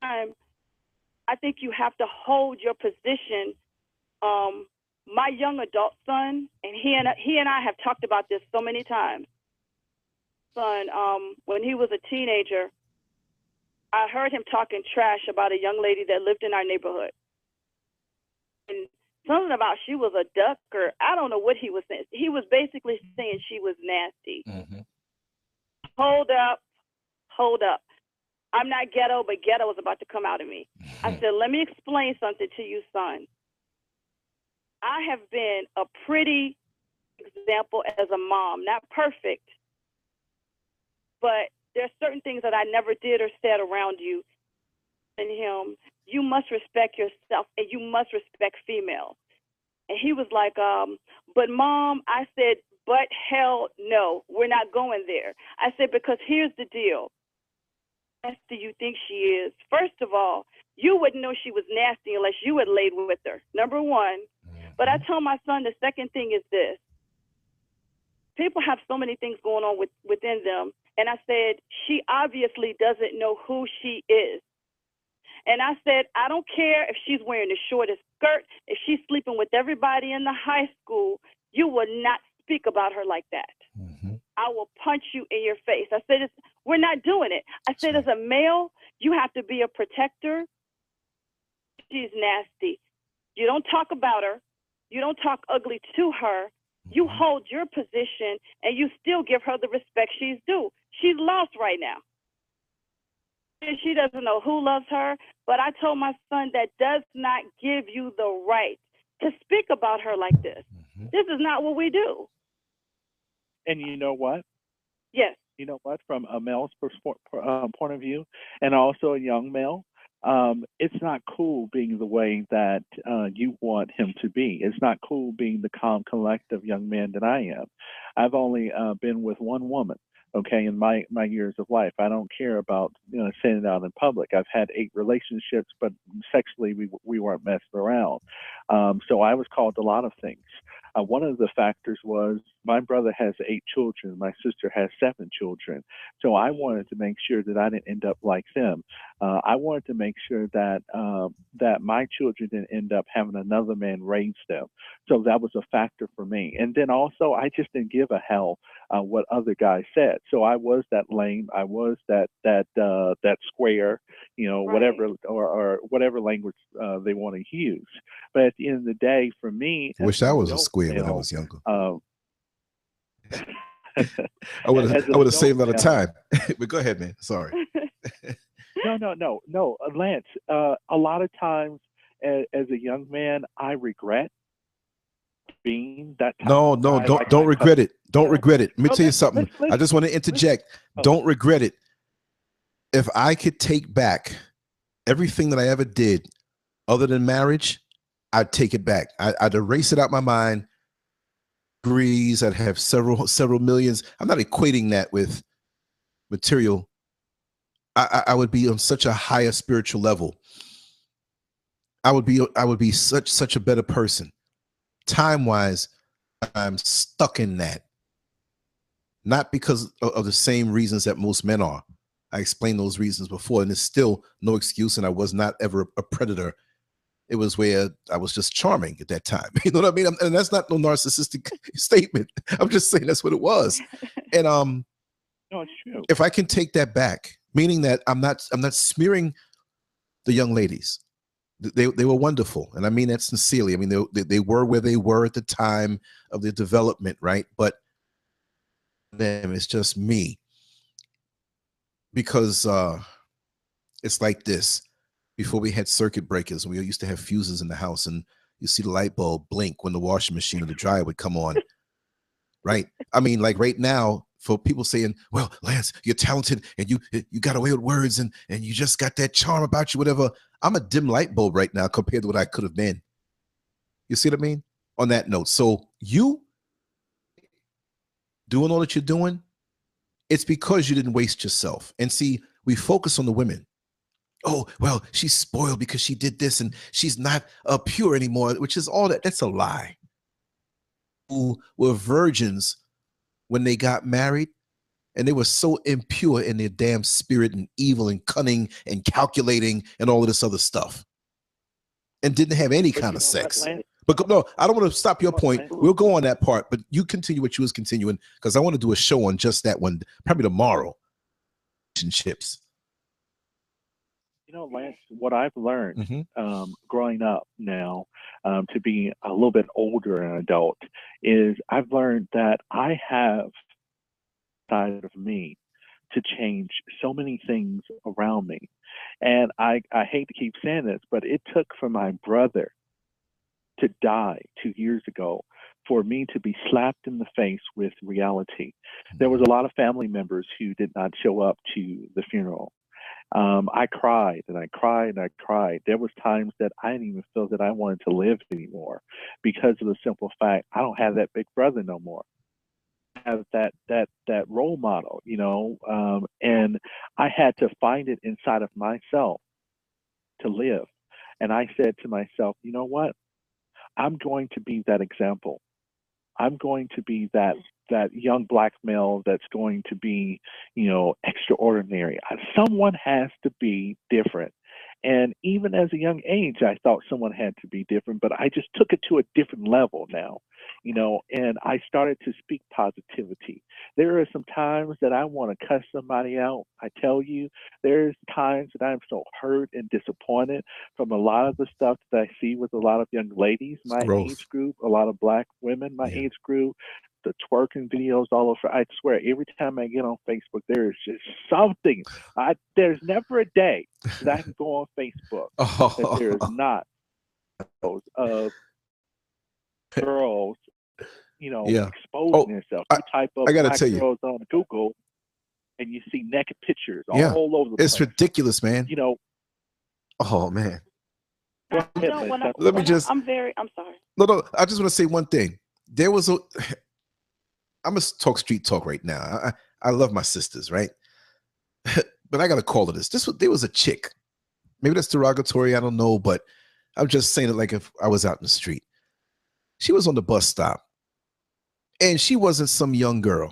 I think you have to hold your position. My young adult son, and he and I have talked about this so many times. Son, when he was a teenager, I heard him talking trash about a young lady that lived in our neighborhood. And something about she was a duck, or I don't know what he was saying. He was basically saying she was nasty. Mm-hmm. Hold up. I'm not ghetto, but ghetto was about to come out of me. I said, let me explain something to you, son. I have been a pretty example as a mom, not perfect, but there's certain things that I never did or said around you. And him, you must respect yourself and you must respect females. And he was like, But Mom, I said, but hell no, we're not going there. I said, because here's the deal. How nasty you think she is? First of all, you wouldn't know she was nasty unless you had laid with her, number one. But I told my son the second thing is this. People have so many things going on within them. And I said, she obviously doesn't know who she is. And I said, I don't care if she's wearing the shortest skirt, if she's sleeping with everybody in the high school, you will not speak about her like that. I will punch you in your face. I said, we're not doing it. I said, as a male, you have to be a protector. She's nasty. You don't talk about her. You don't talk ugly to her. You hold your position, and you still give her the respect she's due. She's lost right now. She doesn't know who loves her, but I told my son that does not give you the right to speak about her like this. This is not what we do. And you know what? Yes. You know what? From a male's point of view, and also a young male, it's not cool being the way that you want him to be. It's not cool being the calm, collective young man that I am. I've only been with one woman, okay, in my years of life. I don't care about saying it out in public. I've had 8 relationships, but sexually we weren't messing around. So I was called a lot of things. One of the factors was my brother has 8 children. My sister has 7 children. So I wanted to make sure that I didn't end up like them. I wanted to make sure that that my children didn't end up having another man raise them. So that was a factor for me. And then also, I just didn't give a hell what other guys said. So I was that lame. I was that square, right. Whatever or whatever language they want to use. But at the end of the day, for me, I wish I was a square when I was younger. I would have saved a lot of time. But go ahead, man. Sorry. No, Lance. A lot of times, as a young man, I regret being that. Don't regret it. Don't regret it. Let me tell you something. I just want to interject. Don't regret it. If I could take back everything that I ever did, other than marriage, I'd take it back. I'd erase it out my mind. Degrees, I'd have several millions. I'm not equating that with material. I would be on such a higher spiritual level. I would be such a better person. Time-wise, I'm stuck in that. Not because of the same reasons that most men are. I explained those reasons before, and it's still no excuse, and I was not ever a predator. It was where I was just charming at that time. You know what I mean? And that's not no narcissistic statement. I'm just saying that's what it was. And no, it's true. If I can take that back, meaning that I'm not smearing the young ladies. They were wonderful, and I mean that sincerely. I mean they were where they were at the time of their development, right? But them, it's just me, because it's like this. Before we had circuit breakers, we used to have fuses in the house, and you see the light bulb blink when the washing machine or the dryer would come on, right? I mean, like right now, for people saying, well, Lance, you're talented, and you got away with words, and you just got that charm about you, whatever. I'm a dim light bulb right now compared to what I could have been. You see what I mean? On that note, so you doing all that you're doing, it's because you didn't waste yourself. And see, we focus on the women. Oh, well, she's spoiled because she did this and she's not pure anymore, which is all that. That's a lie. Who were virgins when they got married, and they were so impure in their damn spirit and evil and cunning and calculating and all of this other stuff, and didn't have any kind of sex. But no, I don't want to stop your point. We'll go on that part, but you continue what you was continuing, because I want to do a show on just that one, probably tomorrow. Relationships. Lance, what I've learned growing up now, to be a little bit older and adult, is I've learned that I have side of me to change so many things around me. And I hate to keep saying this, but it took for my brother to die 2 years ago for me to be slapped in the face with reality. There was a lot of family members who did not show up to the funeral. I cried and I cried and I cried. There was times that I didn't even feel that I wanted to live anymore because of the simple fact I don't have that big brother no more. I have that role model, and I had to find it inside of myself to live. And I said to myself, you know what? I'm going to be that example. I'm going to be that young black male that's going to be, extraordinary. Someone has to be different. And even as a young age, I thought someone had to be different, but I just took it to a different level now, and I started to speak positivity. There are some times that I want to cuss somebody out. I tell you, there's times that I'm so hurt and disappointed from a lot of the stuff that I see with a lot of young ladies, my age group, a lot of black women, my age group, the twerking videos all over. I swear, every time I get on Facebook, there is just something. There's never a day that I can go on Facebook that there is not those of girls, exposing themselves. You type up black girls on Google, and you see naked pictures all over the place. It's ridiculous, man. Oh man. Let me just. I'm sorry. No. I just want to say one thing. There was I'm gonna talk street talk right now. I love my sisters, right? But I gotta call it this. There was a chick. Maybe that's derogatory. I don't know, but I'm just saying it like if I was out in the street. She was on the bus stop, and she wasn't some young girl.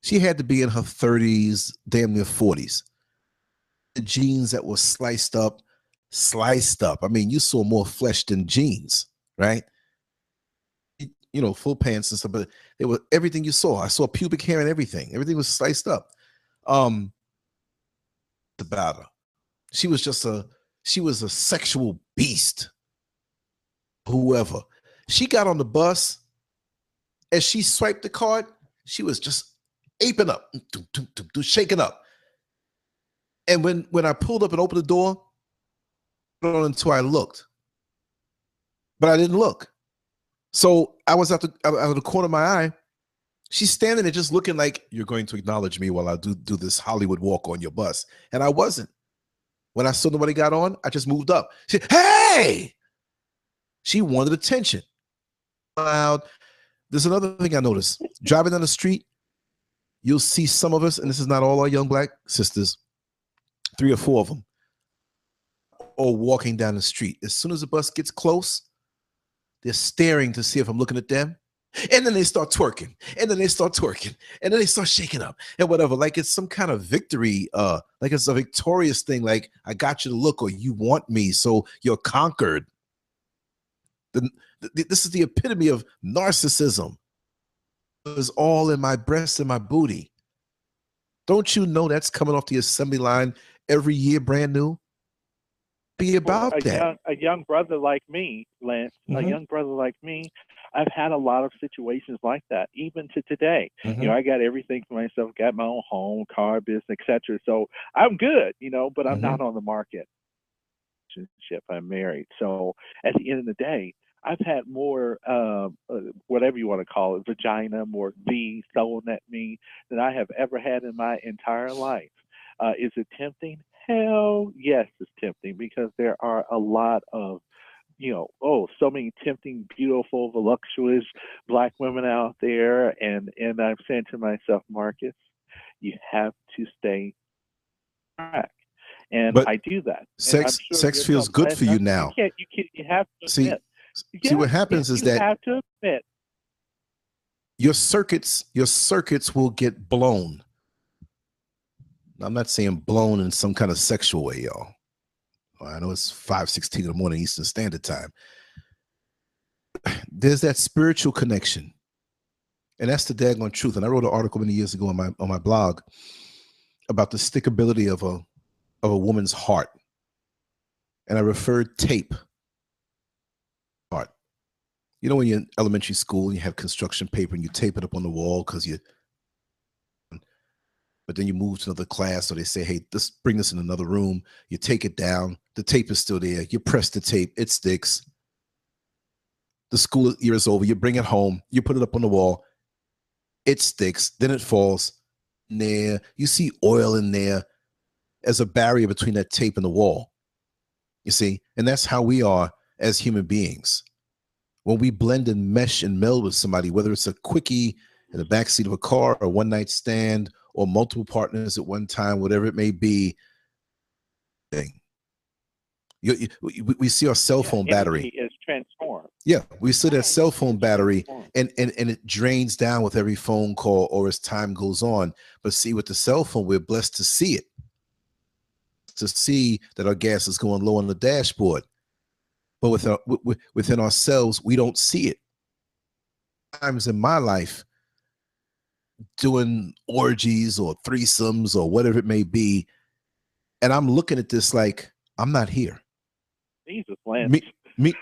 She had to be in her 30s, damn near 40s. The jeans that were sliced up. I mean, you saw more flesh than jeans, right? Full pants and stuff, but they were everything you saw. I saw pubic hair and everything. Everything was sliced up. About her. She was a sexual beast. Whoever. She got on the bus, as she swiped the card, she was just aping up, shaking up. And when I pulled up and opened the door, until I looked. But I didn't look. So I was out of the corner of my eye. She's standing there just looking like, you're going to acknowledge me while I do this Hollywood walk on your bus. And I wasn't. When I saw nobody got on, I just moved up. Hey! She wanted attention. Loud. There's another thing I noticed. Driving down the street, you'll see some of us, and this is not all our young black sisters, 3 or 4 of them, all walking down the street. As soon as the bus gets close, they're staring to see if I'm looking at them. And then they start twerking. And then they start twerking. And then they start shaking up and whatever. Like it's some kind of victory. Like it's a victorious thing. Like I got you to look, or you want me, so you're conquered. This is the epitome of narcissism. It was all in my breast and my booty. Don't you know that's coming off the assembly line every year, brand new? Be about that. A young brother like me, Lance, a young brother like me, I've had a lot of situations like that, even to today. I got everything for myself, got my own home, car, business, etc. So I'm good, but I'm not on the market. I'm married. So at the end of the day, I've had more, whatever you want to call it, vagina, more V thrown at me than I have ever had in my entire life. Is it tempting? Hell yes, it's tempting, because there are a lot of, so many tempting, beautiful, voluptuous black women out there. And I'm saying to myself, Marcus, you have to stay back. And I do that. Sex feels good for you now. You have to admit. See what happens is that you have to admit your circuits will get blown. I'm not saying blown in some kind of sexual way, y'all. I know it's 5:16 in the morning Eastern Standard Time. There's that spiritual connection, and that's the daggone truth. And I wrote an article many years ago on my blog about the stickability of a woman's heart, and I referred tape. Heart. When you're in elementary school and you have construction paper and you tape it up on the wall but then you move to another class, or they say, hey, let's bring this in another room. You take it down. The tape is still there. You press the tape. It sticks. The school year is over. You bring it home. You put it up on the wall. It sticks. Then it falls in there. You see oil in there. as a barrier between that tape and the wall. You see, and that's how we are as human beings. When we blend and mesh and meld with somebody, whether it's a quickie in the backseat of a car, or one night stand, or multiple partners at one time, whatever it may be, we see our cell phone battery is transformed. Yeah, we see that cell phone battery, and it drains down with every phone call or as time goes on. But see, with the cell phone, we're blessed to see it, to see that our gas is going low on the dashboard. But within ourselves, we don't see it. Times in my life, doing orgies or threesomes or whatever it may be, and I'm looking at this like I'm not here. Jesus, Lance.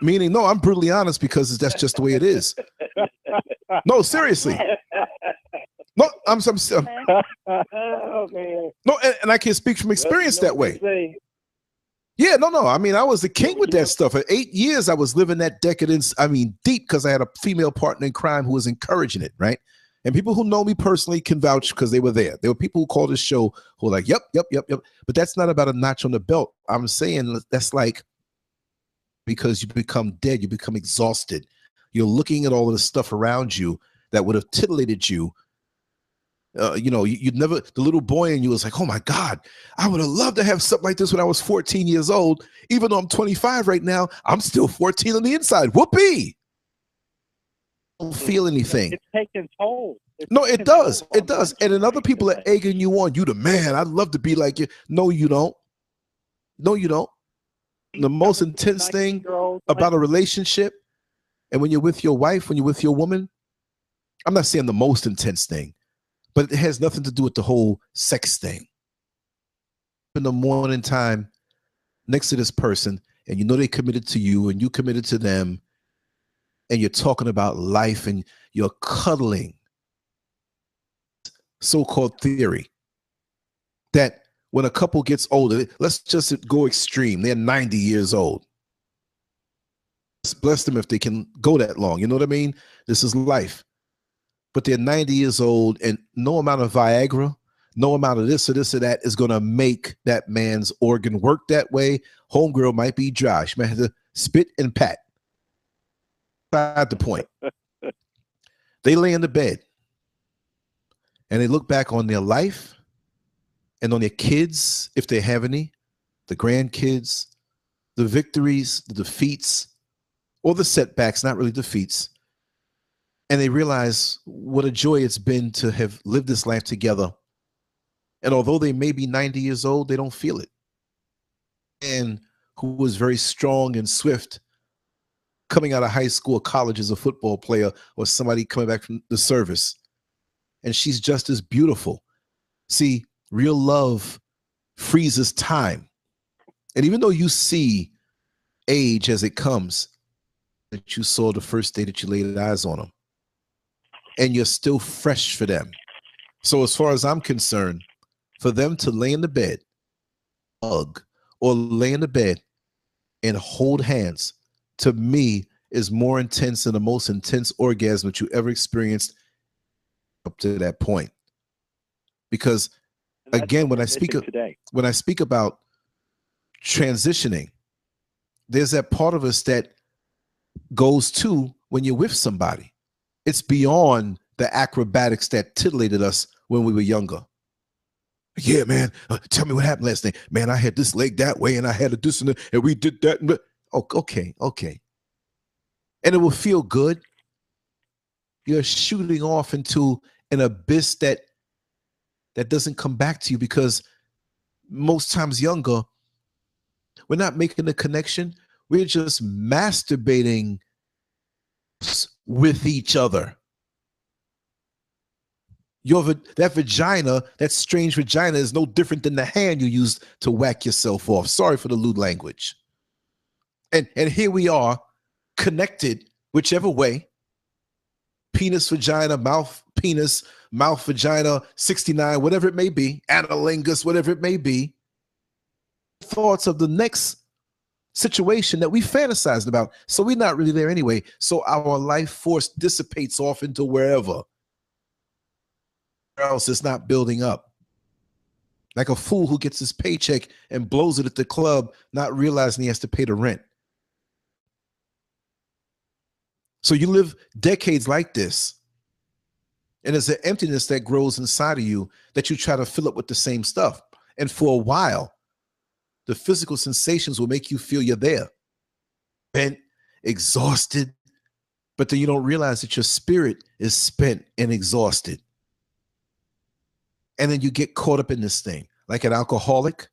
Meaning, no, I'm brutally honest, because that's just the way it is. No, seriously. No, I'm no, and I can speak from experience that way. Yeah, no. I mean, I was the king with that stuff. For 8 years, I was living that decadence. I mean, deep, because I had a female partner in crime who was encouraging it, right? And people who know me personally can vouch, because they were there. There were people who called this show who were like, yep. But that's not about a notch on the belt. I'm saying that's like, because you become dead, you become exhausted. You're looking at all of the stuff around you that would have titillated you. You'd never, the little boy in you was like, oh my God, I would have loved to have something like this when I was 14 years old. Even though I'm 25 right now, I'm still 14 on the inside. Whoopee. Don't feel anything. It's taking toll. No, it does. It does. And then other people are egging you on. You the man. I'd love to be like you. No, you don't. No, you don't. The most intense thing about a relationship, and when you're with your wife, when you're with your woman, I'm not saying the most intense thing, but it has nothing to do with the whole sex thing. In the morning time, next to this person, and you know they committed to you, and you committed to them, and you're talking about life, and you're cuddling. So-called theory that when a couple gets older, let's just go extreme. They're 90 years old. Bless them if they can go that long. You know what I mean? This is life. But they're 90 years old, and no amount of Viagra, no amount of this or this or that is going to make that man's organ work that way. Homegirl might be dry. She might have to spit and pat. Beside the point. They lay in the bed, and they look back on their life and on their kids, if they have any, the grandkids, the victories, the defeats, or the setbacks, not really defeats. And they realize what a joy it's been to have lived this life together. And although they may be 90 years old, they don't feel it. And who was very strong and swift, coming out of high school or college as a football player, or somebody coming back from the service. And she's just as beautiful. See, real love freezes time. And even though you see age as it comes, that you saw the first day that you laid eyes on them, and you're still fresh for them. So as far as I'm concerned, for them to lay in the bed, hug, or lay in the bed and hold hands, to me, is more intense than the most intense orgasm that you ever experienced up to that point. Because again, when I speak about transitioning, there's that part of us that goes to when you're with somebody. It's beyond the acrobatics that titillated us when we were younger. Yeah, man, tell me what happened last night. Man, I had this leg that way, and I had a this and we did that. And okay. And it will feel good. You're shooting off into an abyss that doesn't come back to you, because most times younger, we're not making the connection. We're just masturbating with each other. That vagina, that strange vagina, is no different than the hand you use to whack yourself off. Sorry for the lewd language. And here we are, connected whichever way. Penis, vagina, mouth, penis, mouth, vagina, 69, whatever it may be, analingus, whatever it may be. Thoughts of the next situation that we fantasized about. So we're not really there anyway. So our life force dissipates off into wherever else it's not building up. like a fool who gets his paycheck and blows it at the club, not realizing he has to pay the rent. So you live decades like this, and there's an emptiness that grows inside of you that you try to fill up with the same stuff. And for a while, the physical sensations will make you feel you're there, bent, exhausted, but then you don't realize that your spirit is spent and exhausted. And then you get caught up in this thing, like an alcoholic,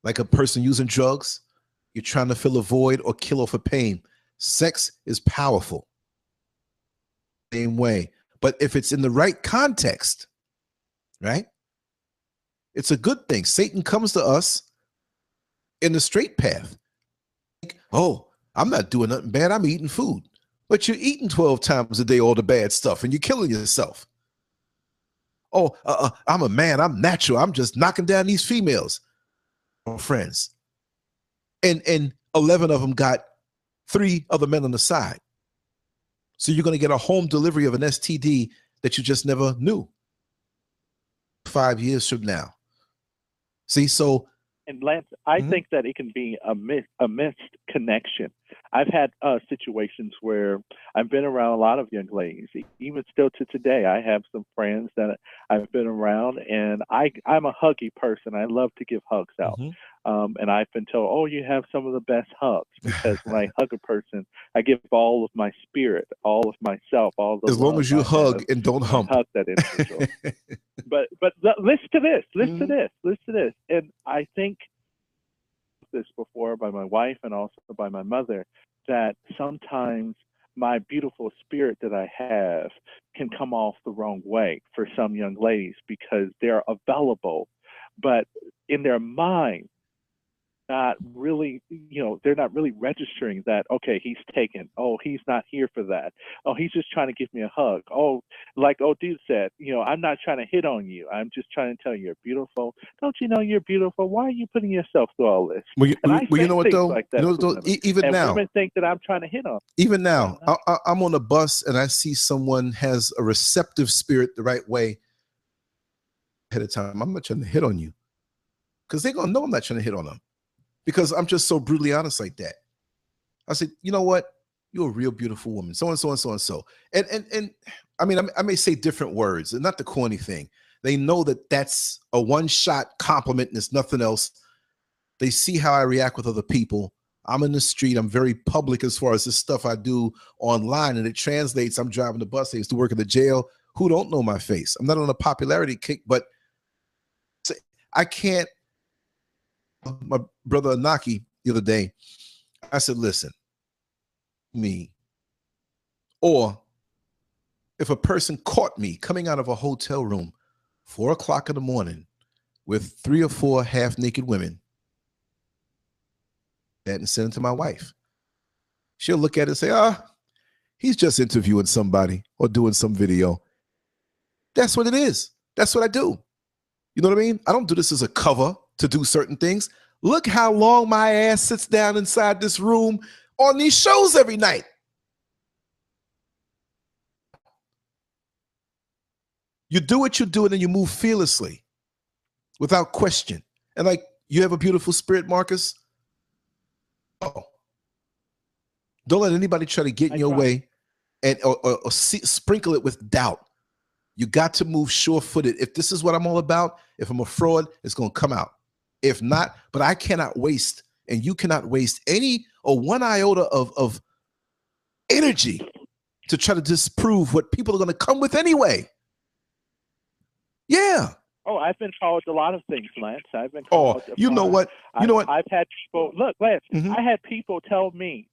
like a person using drugs. You're trying to fill a void or kill off a pain. Sex is powerful. Same way. But if it's in the right context, right? It's a good thing. Satan comes to us in the straight path. Oh, I'm not doing nothing bad. I'm eating food. But you're eating 12 times a day all the bad stuff, and you're killing yourself. Oh, I'm a man. I'm natural. I'm just knocking down these females. Friends. And 11 of them got 3 other men on the side. So you're going to get a home delivery of an STD that you just never knew 5 years from now. See, so. And Lance, I think that it can be a missed connection. I've had situations where I've been around a lot of young ladies. Even still to today, I have some friends that I've been around, and I'm a huggy person. I love to give hugs out. And I've been told, oh, you have some of the best hugs, because when I hug a person, I give all of my spirit, all of myself, all the as long as you hug and don't hump. Hug that individual. but listen to this, listen to this. And I think this before by my wife and also by my mother, that sometimes my beautiful spirit that I have can come off the wrong way for some young ladies, because they're available, but in their mind, not really, they're not really registering that, okay, he's taken. Oh, he's not here for that. Oh, he's just trying to give me a hug. Oh, like dude said, I'm not trying to hit on you. I'm just trying to tell you you're beautiful. Don't you know you're beautiful? Why are you putting yourself through all this? Well, you know what though? Like that even and now, women think that I'm trying to hit on. Even now, I'm on a bus and I see someone has a receptive spirit the right way ahead of time. I'm not trying to hit on you, because they're gonna know I'm not trying to hit on them. Because I'm just so brutally honest like that. I said, you know what? You're a real beautiful woman. So and so and so and so. And I mean, I may say different words, and not the corny thing. They know that that's a one-shot compliment and it's nothing else. They see how I react with other people. I'm in the street. I'm very public as far as the stuff I do online, and it translates. I'm driving the bus. I used to work in the jail. Who don't know my face? I'm not on a popularity kick, but I can't. My brother Anaki the other day, I said, listen, me, or if a person caught me coming out of a hotel room 4 o'clock in the morning with 3 or 4 half-naked women, and send it to my wife, she'll look at it and say, he's just interviewing somebody or doing some video. That's what it is. That's what I do. You know what I mean? I don't do this as a cover to do certain things. Look how long my ass sits down inside this room on these shows every night. You do what you do, and then you move fearlessly without question. And like, you have a beautiful spirit, Marcus. Oh, don't let anybody try to get in your way and or sprinkle it with doubt. You got to move sure-footed. If this is what I'm all about, if I'm a fraud, it's going to come out. If not, but I cannot waste, and you cannot waste any or one iota of energy to try to disprove what people are going to come with anyway. Yeah. Oh, I've been called a lot of things, Lance. I've been called. You know what? I've had people, look, Lance, I had people tell me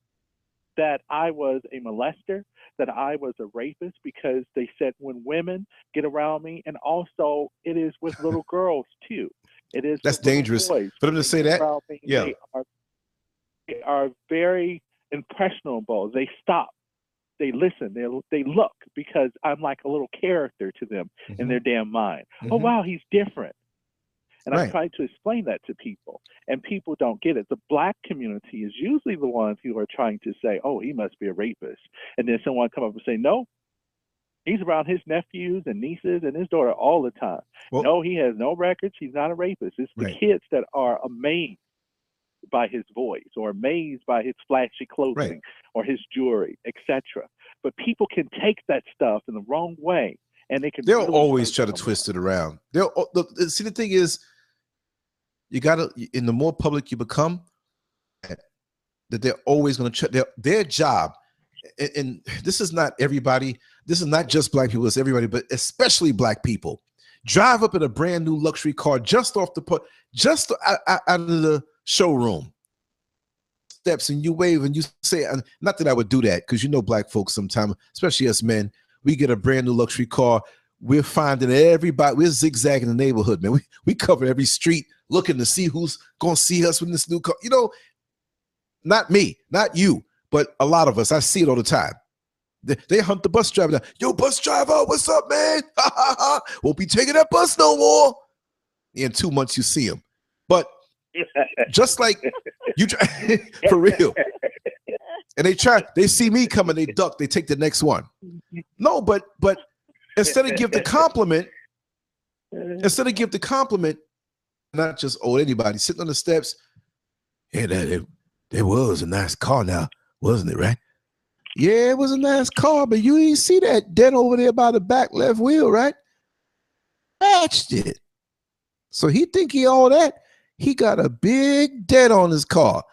that I was a molester, that I was a rapist, because they said when women get around me, and also it is with little girls too. It is. That's dangerous for them to say that. Yeah. They are very impressionable. They stop. They listen. They look, because I'm like a little character to them in their damn mind. Oh, wow, he's different. And I try to explain that to people, and people don't get it. The Black community is usually the ones who are trying to say, oh, he must be a rapist. And then someone come up and say, no, He's around his nephews and nieces and his daughter all the time. Well, no, he has no records. He's not a rapist. It's the Right. kids that are amazed by his voice or amazed by his flashy clothing Right. or his jewelry, etc. But people can take that stuff in the wrong way, and they can. They'll really always hurt try to someone. twist it around. See, the thing is, you gotta, in the more public you become, that they're always going to try their job. And this is not everybody. This is not just black people. It's everybody, but especially black people. Drive up in a brand new luxury car just off the just out of the showroom steps, and you wave and you say, not that I would do that, because you know black folks sometimes, especially us men, we get a brand new luxury car. We're finding everybody. We're zigzagging the neighborhood, man. We cover every street looking to see who's going to see us with this new car. You know, not me, not you, but a lot of us. I see it all the time. They hunt the bus driver down. Yo, bus driver, what's up, man? Won't be taking that bus no more. In 2 months, you see him. But just like you for real. And they see me coming, they duck, they take the next one. No, but instead of give the compliment, not just owe anybody, sitting on the steps, hey, that was a nice car now, wasn't it, right? Yeah, it was a nice car, but you ain't see that dent over there by the back left wheel, right? Patched it. So he think he all that. He got a big dent on his car.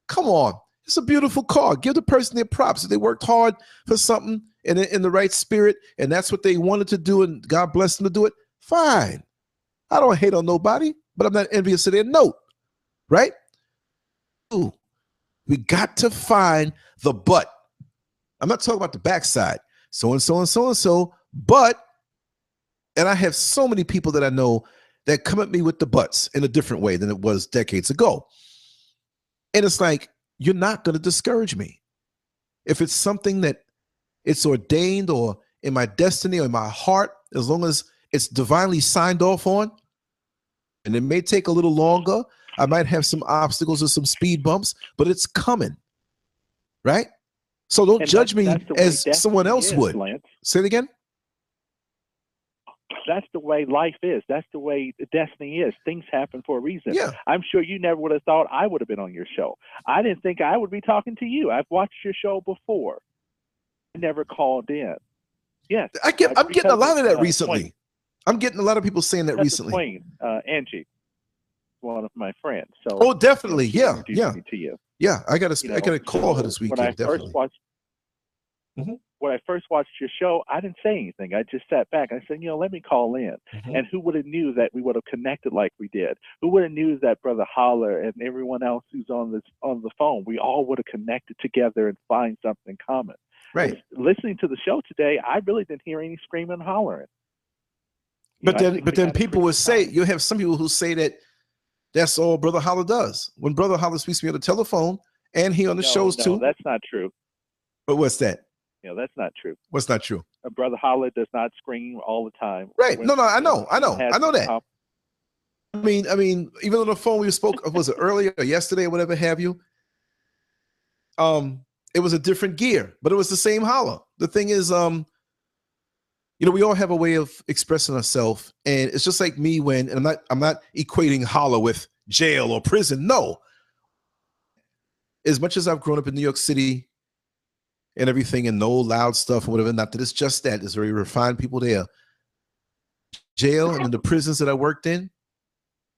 Come on. It's a beautiful car. Give the person their props. If they worked hard for something and in the right spirit, and that's what they wanted to do, and God bless them to do it, fine. I don't hate on nobody, but I'm not envious of their note, right? Ooh, we got to find the but. I'm not talking about the backside. So-and-so and so-and-so, but, and I have so many people that I know that come at me with the buts in a different way than it was decades ago. And it's like, you're not going to discourage me. If it's something that it's ordained or in my destiny or in my heart, as long as it's divinely signed off on, and it may take a little longer, I might have some obstacles or some speed bumps, but it's coming, right? So don't judge me as someone else would. Lance. Say it again. That's the way life is. That's the way destiny is. Things happen for a reason. Yeah. I'm sure you never would have thought I would have been on your show. I didn't think I would be talking to you. I've watched your show before. I never called in. Yes. I'm getting a lot of that recently. Twain. I'm getting a lot of people saying that recently. Twain, Angie, one of my friends. So oh, definitely. Yeah. Yeah. To you. Yeah. I gotta call her this weekend. Definitely. When I first watched your show, I didn't say anything. I just sat back. I said, let me call in. And who would have knew that we would have connected like we did? Who would have knew that Brother Holler and everyone else who's on the phone, we all would have connected together and find something in common. Right. And listening to the show today, I really didn't hear any screaming and hollering. But then people would say, you'll have some people who say that that's all Brother Holler does. When Brother Holler speaks to me on the telephone and he on the shows too. That's not true. But what's that? That's not true. What's not true? Brother Holler does not scream all the time. Right. No, I know that. I mean, even on the phone we spoke, was it earlier or yesterday or whatever have you? It was a different gear, but it was the same holler. The thing is, we all have a way of expressing ourselves, and it's just like me when, and I'm not equating holler with jail or prison. No. As much as I've grown up in New York City and everything, and no loud stuff and whatever, not that it's just that, there's very refined people there. Jail and in the prisons that I worked in,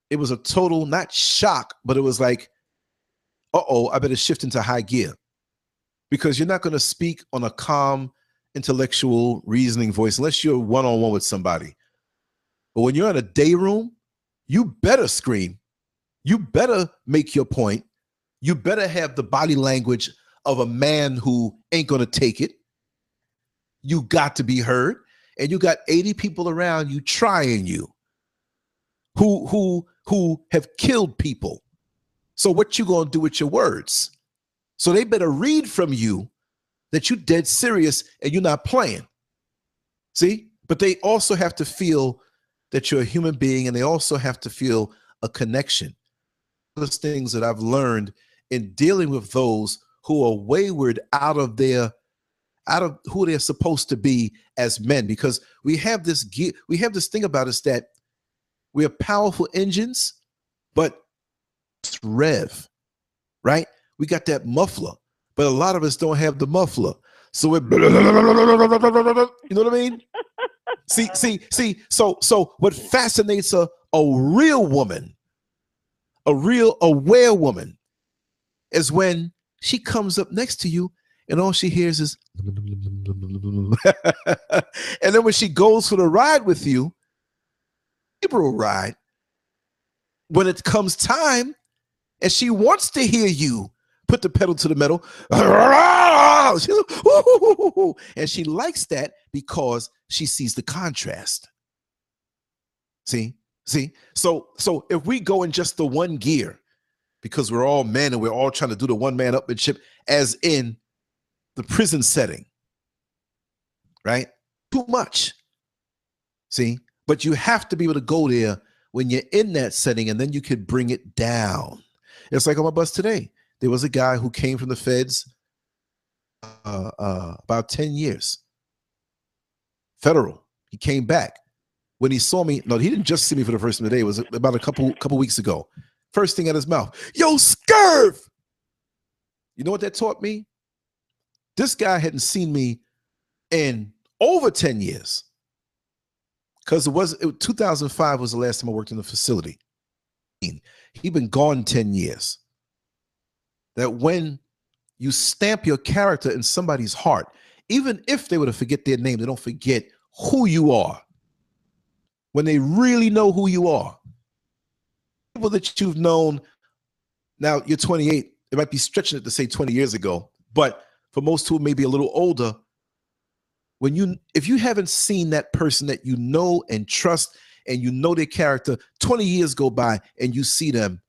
it was a total, not shock, but it was like, I better shift into high gear. Because you're not going to speak on a calm, intellectual, reasoning voice unless you're one-on-one with somebody. But when you're in a day room, you better scream. You better make your point. You better have the body language of a man who ain't going to take it. You got to be heard. And you got 80 people around you trying you who have killed people. So what you going to do with your words? So they better read from you that you dead serious and you're not playing. See? But they also have to feel that you're a human being, and they also have to feel a connection. Those things that I've learned in dealing with those who are wayward out of their out of who they're supposed to be as men, because we have this thing about us that we are powerful engines, but it's rev, right? We got that muffler, but a lot of us don't have the muffler. So we're, you know what I mean? See. So what fascinates a real woman, a real aware woman, is when she comes up next to you and all she hears is, and then when she goes for the ride with you, Gabriel ride, when it comes time and she wants to hear you put the pedal to the metal, and she likes that because she sees the contrast. See? So if we go in just the one gear, because we're all men and we're all trying to do the one-man upmanship, as in the prison setting, right? Too much. See? But you have to be able to go there when you're in that setting, and then you could bring it down. It's like on my bus today. There was a guy who came from the feds about 10 years. Federal. He came back. When he saw me, no, he didn't just see me for the first time today. It was about a couple weeks ago. First thing out of his mouth, yo, Scurv! You know what that taught me? This guy hadn't seen me in over 10 years. Because 2005 was the last time I worked in the facility. He'd been gone 10 years. That when you stamp your character in somebody's heart, even if they were to forget their name, they don't forget who you are. When they really know who you are. People that you've known, now you're 28, it might be stretching it to say 20 years ago, but for most who may be a little older, if you haven't seen that person that you know and trust and you know their character, 20 years go by and you see them,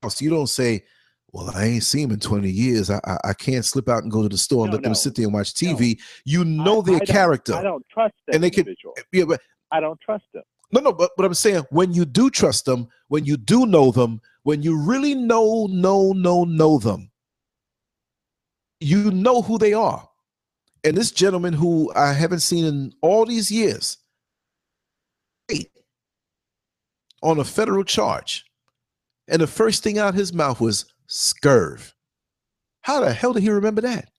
so you don't say, well, I ain't seen him in 20 years. I can't slip out and go to the store and let them sit there and watch TV. No. You know their character. I don't trust that and they individual. Yeah, but I don't trust them. No, but I'm saying, when you do trust them, when you do know them, when you really know them, you know who they are. And this gentleman who I haven't seen in all these years, on a federal charge, and the first thing out of his mouth was Scurv. How the hell did he remember that?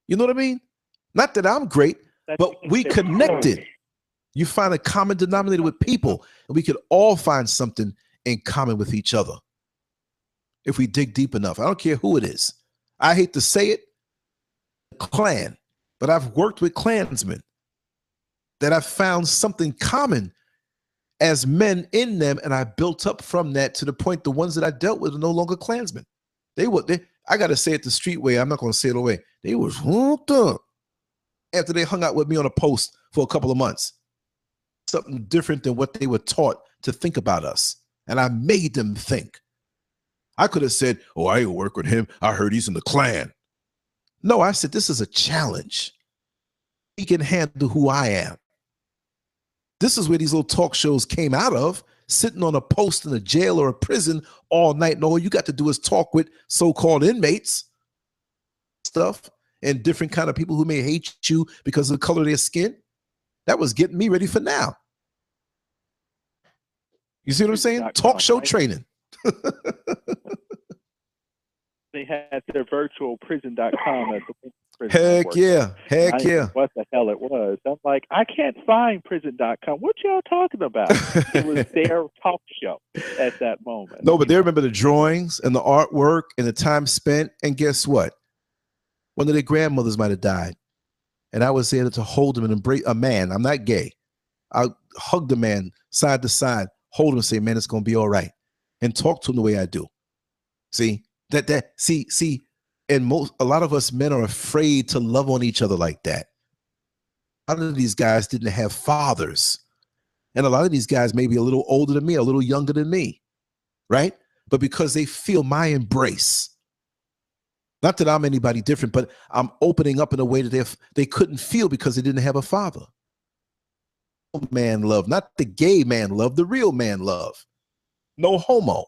You know what I mean? Not that I'm great, but we connected. You find a common denominator with people, and we could all find something in common with each other if we dig deep enough. I don't care who it is. I hate to say it, Klan, but I've worked with Klansmen that I've found something common as men in them, and I built up from that to the point the ones that I dealt with are no longer Klansmen. I got to say it the street way. I'm not going to say it away. They was hooked up after they hung out with me on a post for a couple of months. Something different than what they were taught to think about us. And I made them think. I could have said, oh, I ain't work with him. I heard he's in the Klan. No, I said, this is a challenge. He can handle who I am. This is where these little talk shows came out of, sitting on a post in a jail or a prison all night. And all you got to do is talk with so-called inmates, stuff, and different kind of people who may hate you because of the color of their skin. That was getting me ready for now. You see what I'm saying? Talk show training. They had their virtual prison.com at the prison. Heck yeah. Heck yeah. What the hell it was. I'm like, I can't find prison.com. What y'all talking about? It was their talk show at that moment. No, but they remember the drawings and the artwork and the time spent. And guess what? One of their grandmothers might have died. And I was there to hold him and embrace a man. I'm not gay. I hug the man side to side, hold him and say, man, it's going to be all right. And talk to him the way I do. See, and a lot of us men are afraid to love on each other like that. A lot of these guys didn't have fathers. And a lot of these guys may be a little older than me, a little younger than me, right? But because they feel my embrace. Not that I'm anybody different, but I'm opening up in a way that they couldn't feel because they didn't have a father. Man love, not the gay man love, the real man love. No homo.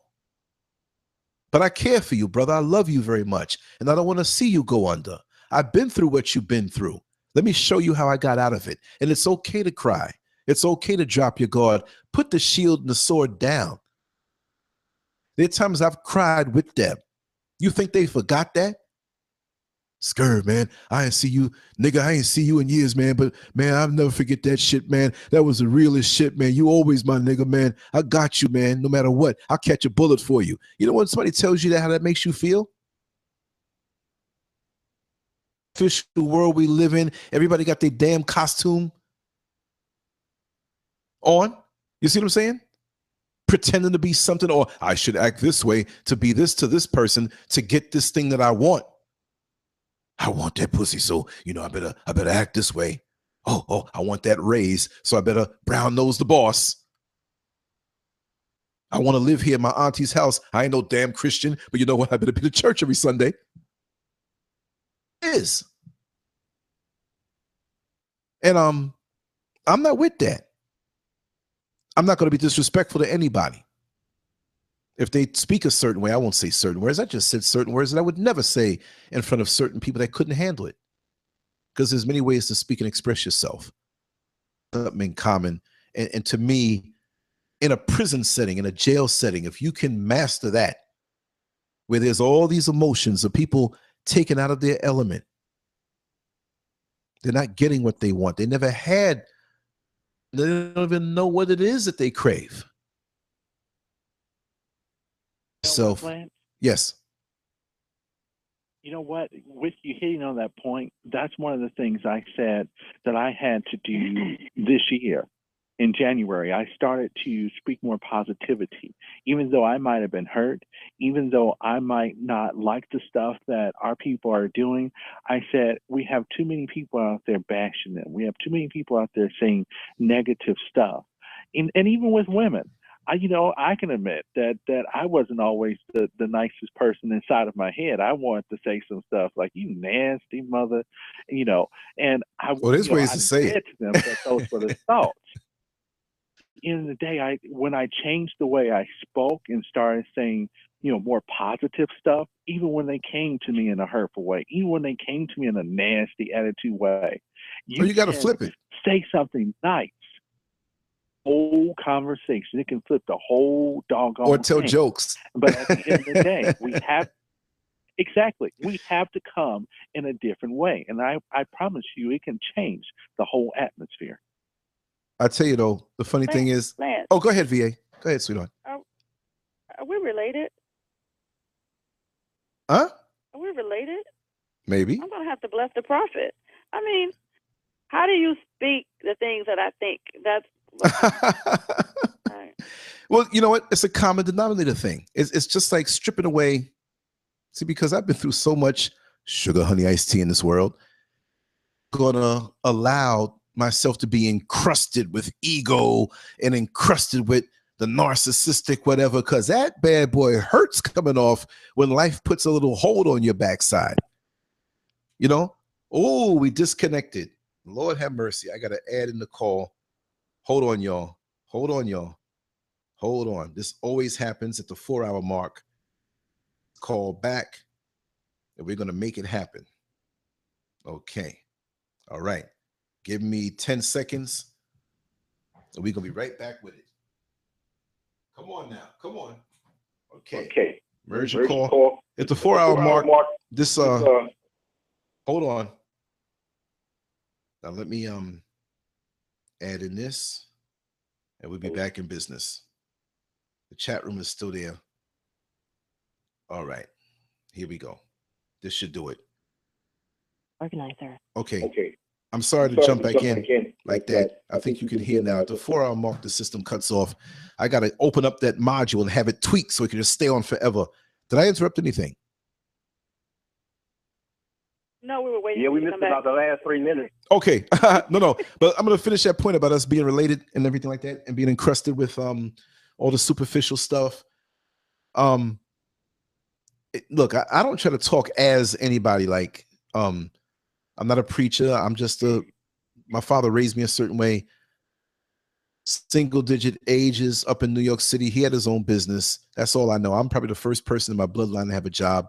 But I care for you, brother. I love you very much. And I don't want to see you go under. I've been through what you've been through. Let me show you how I got out of it. And it's okay to cry. It's okay to drop your guard. Put the shield and the sword down. There are times I've cried with them. You think they forgot that? Scurv, man, I ain't see you, nigga. I ain't see you in years, man. But man, I'll never forget that shit, man. That was the realest shit, man. You always my nigga, man. I got you, man. No matter what, I'll catch a bullet for you. You know when somebody tells you that, how that makes you feel? Official world we live in, everybody got their damn costume on. You see what I'm saying? Pretending to be something, or I should act this way to be this to this person to get this thing that I want. I want that pussy, so you know I better act this way. Oh, I want that raise, so I better brown nose the boss. I want to live here in my auntie's house. I ain't no damn Christian, but you know what? I better be to church every Sunday. It is. And I'm not with that. I'm not going to be disrespectful to anybody. If they speak a certain way, I won't say certain words. I just said certain words that I would never say in front of certain people that couldn't handle it. Because there's many ways to speak and express yourself. Something in common. And to me, in a prison setting, in a jail setting, if you can master that, where there's all these emotions of people taken out of their element, they're not getting what they want. They never had, they don't even know what it is that they crave. So, yes. You know what? With you hitting on that point, that's one of the things I said that I had to do this year. In January, I started to speak more positivity, even though I might have been hurt, even though I might not like the stuff that our people are doing. I said, we have too many people out there bashing them. We have too many people out there saying negative stuff. And even with women, I can admit that I wasn't always the nicest person inside of my head. I wanted to say some stuff like, you nasty mother, and there's ways to say it to them, but those were the thoughts. In the day, when I changed the way I spoke and started saying, more positive stuff, even when they came to me in a hurtful way, even when they came to me in a nasty attitude way, you got to flip it. Say something nice. Whole conversation. It can flip the whole doggone or tell thing. Jokes. But at the end of the day, we have to come in a different way. And I promise you, it can change the whole atmosphere. I tell you though, the funny thing is, Lance, go ahead, VA. Go ahead, sweetheart. Are we related? Huh? Are we related? Maybe. I'm gonna have to bless the prophet. I mean, how do you speak the things that I think? That's right. Well, you know what? It's a common denominator thing. It's just like stripping away. See, because I've been through so much sugar, honey, iced tea in this world, gonna allow myself to be encrusted with ego and encrusted with the narcissistic whatever, because that bad boy hurts coming off when life puts a little hold on your backside. Oh, we disconnected. Lord have mercy. I got to add in the call. Hold on, y'all. Hold on. This always happens at the 4-hour mark. Call back, and we're going to make it happen. Okay. All right. Give me 10 seconds, and we're going to be right back with it. Come on now. Come on. Okay. Merge your call. At the 4-hour mark, this, hold on. Now let me add in this, and we'll be back in business. The chat room is still there. All right. Here we go. This should do it. Organizer. Okay. I'm sorry to jump back in like that. I think you can hear now. At the 4-hour mark, the system cuts off. I got to open up that module and have it tweaked so it can just stay on forever. Did I interrupt anything? No, we were waiting. Yeah, we missed about the last 3 minutes. Okay. No. But I'm going to finish that point about us being related and everything like that and being encrusted with all the superficial stuff. Look, I don't try to talk as anybody. Like, I'm not a preacher. I'm just my father raised me a certain way. Single-digit ages up in New York City. He had his own business. That's all I know. I'm probably the first person in my bloodline to have a job.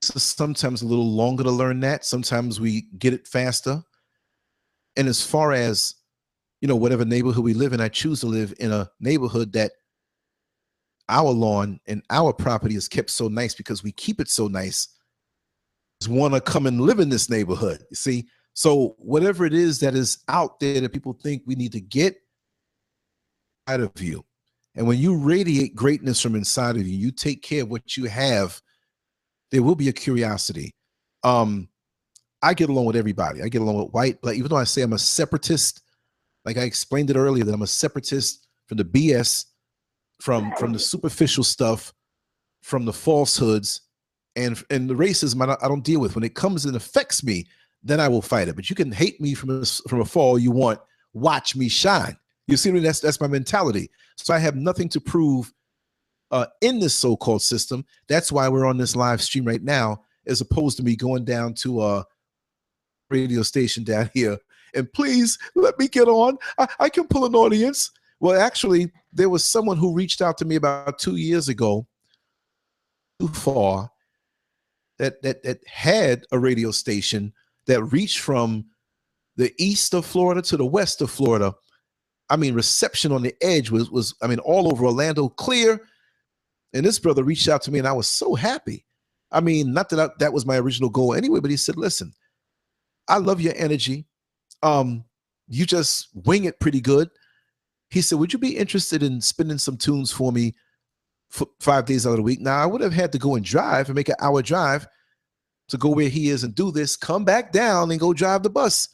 So sometimes a little longer to learn that. Sometimes we get it faster. And as far as, whatever neighborhood we live in, I choose to live in a neighborhood that our lawn and our property is kept so nice because we keep it so nice. Want to come and live in this neighborhood, you see? So whatever it is that is out there that people think we need to get out of you. And when you radiate greatness from inside of you, you take care of what you have, there will be a curiosity. I get along with everybody. I get along with white, black, even though I say I'm a separatist, like I explained it earlier, that I'm a separatist from the BS, from the superficial stuff, from the falsehoods, and the racism I don't deal with. When it comes and affects me, then I will fight it. But you can hate me from afar all you want. Watch me shine. You see, that's my mentality. So I have nothing to prove in this so-called system. That's why we're on this live stream right now, as opposed to me going down to a radio station down here and please let me get on. I can pull an audience. Well, actually, there was someone who reached out to me about 2 years ago, too far, that had a radio station that reached from the east of Florida to the west of Florida. I mean, reception on the edge was all over Orlando, clear. And this brother reached out to me, and I was so happy. I mean, not that that was my original goal anyway, but he said, listen, I love your energy. You just wing it pretty good. He said, would you be interested in spinning some tunes for me 5 days out of the week? Now, I would have had to go and drive and make an hour drive to go where he is and do this, come back down and go drive the bus.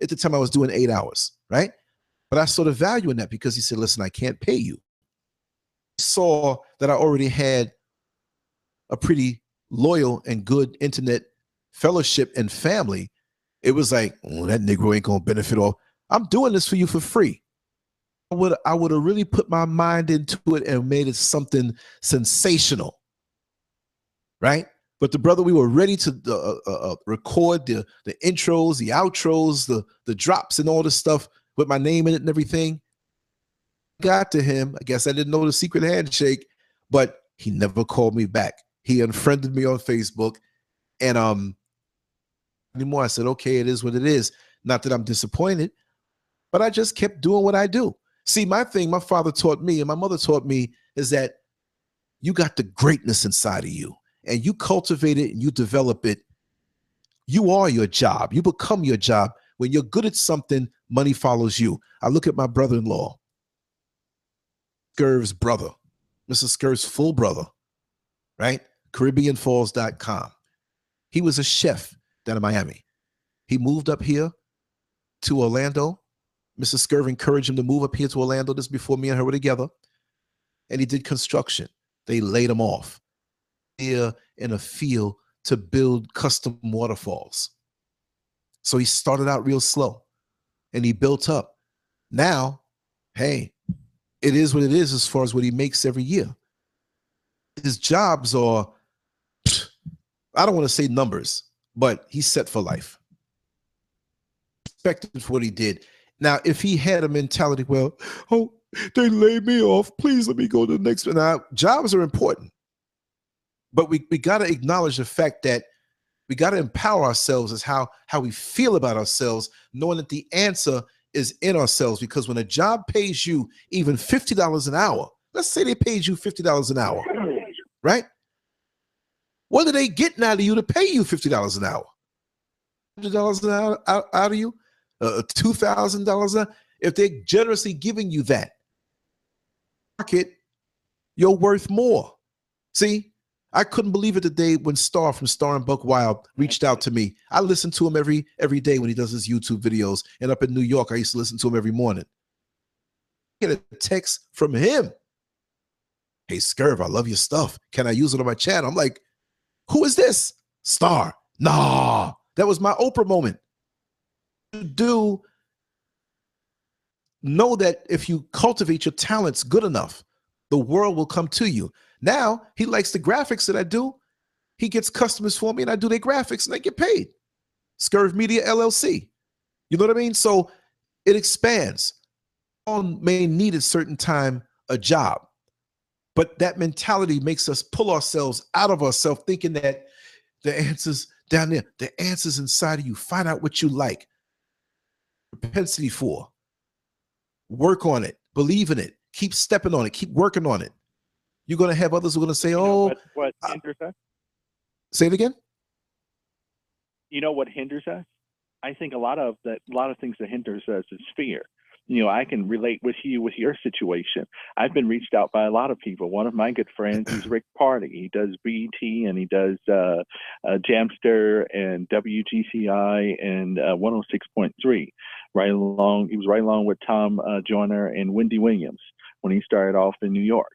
At the time, I was doing 8 hours, right? But I saw the value in that because he said, listen, I can't pay you. He saw that I already had a pretty loyal and good internet fellowship and family. It was like, oh, that Negro ain't going to benefit all. I'm doing this for you for free. I would have really put my mind into it and made it something sensational, right? But the brother, we were ready to record the intros, the outros, the drops and all this stuff with my name in it and everything. Got to him. I guess I didn't know the secret handshake, but he never called me back. He unfriended me on Facebook. And anymore, I said, okay, it is what it is. Not that I'm disappointed, but I just kept doing what I do. See, my thing, my father taught me and my mother taught me is that you got the greatness inside of you and you cultivate it and you develop it. You are your job. You become your job. When you're good at something, money follows you. I look at my brother-in-law, Scurv's brother, Mr. Scurv's full brother, right? CaribbeanFalls.com. He was a chef down in Miami. He moved up here to Orlando. Mr. Scurv encouraged him to move up here to Orlando. This before me and her were together. And he did construction. They laid him off here in a field to build custom waterfalls. So he started out real slow and he built up. Now, hey, it is what it is as far as what he makes every year. His jobs are, I don't want to say numbers, but he's set for life. Respected for what he did. Now, if he had a mentality, well, oh, they laid me off. Please let me go to the next one. Now, jobs are important, but we got to acknowledge the fact that we got to empower ourselves as how we feel about ourselves, knowing that the answer is in ourselves. Because when a job pays you even $50 an hour, let's say they paid you $50 an hour, right? What are they getting out of you to pay you $50 an hour? $100 an hour out of you? $2,000 an hour? If they're generously giving you that, market, you're worth more. See, I couldn't believe it the day when Star from Star and Buck Wild reached out to me. I listen to him every day when he does his YouTube videos. And up in New York, I used to listen to him every morning. I get a text from him. Hey, Scurv, I love your stuff. Can I use it on my channel? I'm like, who is this? Star. Nah, that was my Oprah moment. You do know that if you cultivate your talents good enough, the world will come to you. Now, he likes the graphics that I do. He gets customers for me and I do their graphics and I get paid. Scurv Media LLC. You know what I mean? So it expands. All may need at a certain time a job. But that mentality makes us pull ourselves out of ourselves thinking that The answer's down there. The answer's inside of you. Find out what you like. Propensity for. Work on it. Believe in it. Keep stepping on it. Keep working on it. You're going to have others who are going to say, what hinders us? Say it again. You know what hinders us? I think a lot of things that hinders us is fear. I can relate with you with your situation. I've been reached out by a lot of people. One of my good friends is Rick Party. He does BET and he does Jamster and WGCI and 106.3. He was right along with Tom Joyner and Wendy Williams when he started off in New York.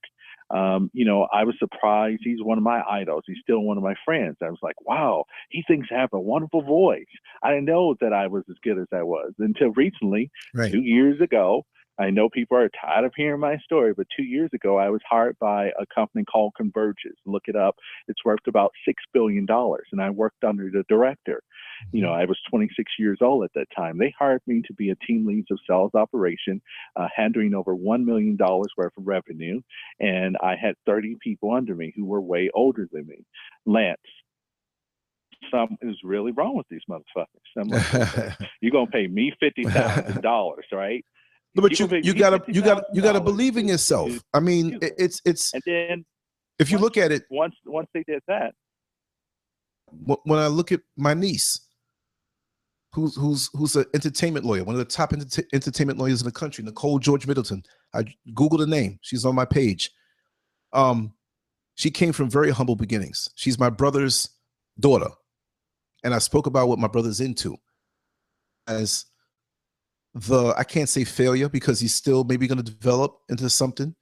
I was surprised. He's one of my idols. He's still one of my friends. I was like, wow, he thinks I have a wonderful voice. I didn't know that I was as good as I was until recently, right. 2 years ago. I know people are tired of hearing my story, but 2 years ago, I was hired by a company called Converges. Look it up. It's worth about $6 billion. And I worked under the director. I was 26 years old at that time. They hired me to be a team lead of sales operation, handling over $1 million worth of revenue. And I had 30 people under me who were way older than me. Lance, something is really wrong with these motherfuckers. I'm like, okay, you're going to pay me $50,000, right? No, but you gotta believe in yourself. I mean, it's and then if you look at it, once they did that, when I look at my niece, who's an entertainment lawyer, one of the top entertainment lawyers in the country, Nicole George Middleton. I Googled the name. She's on my page. She came from very humble beginnings. She's my brother's daughter, and I spoke about what my brother's into as I can't say failure because he's still maybe going to develop into something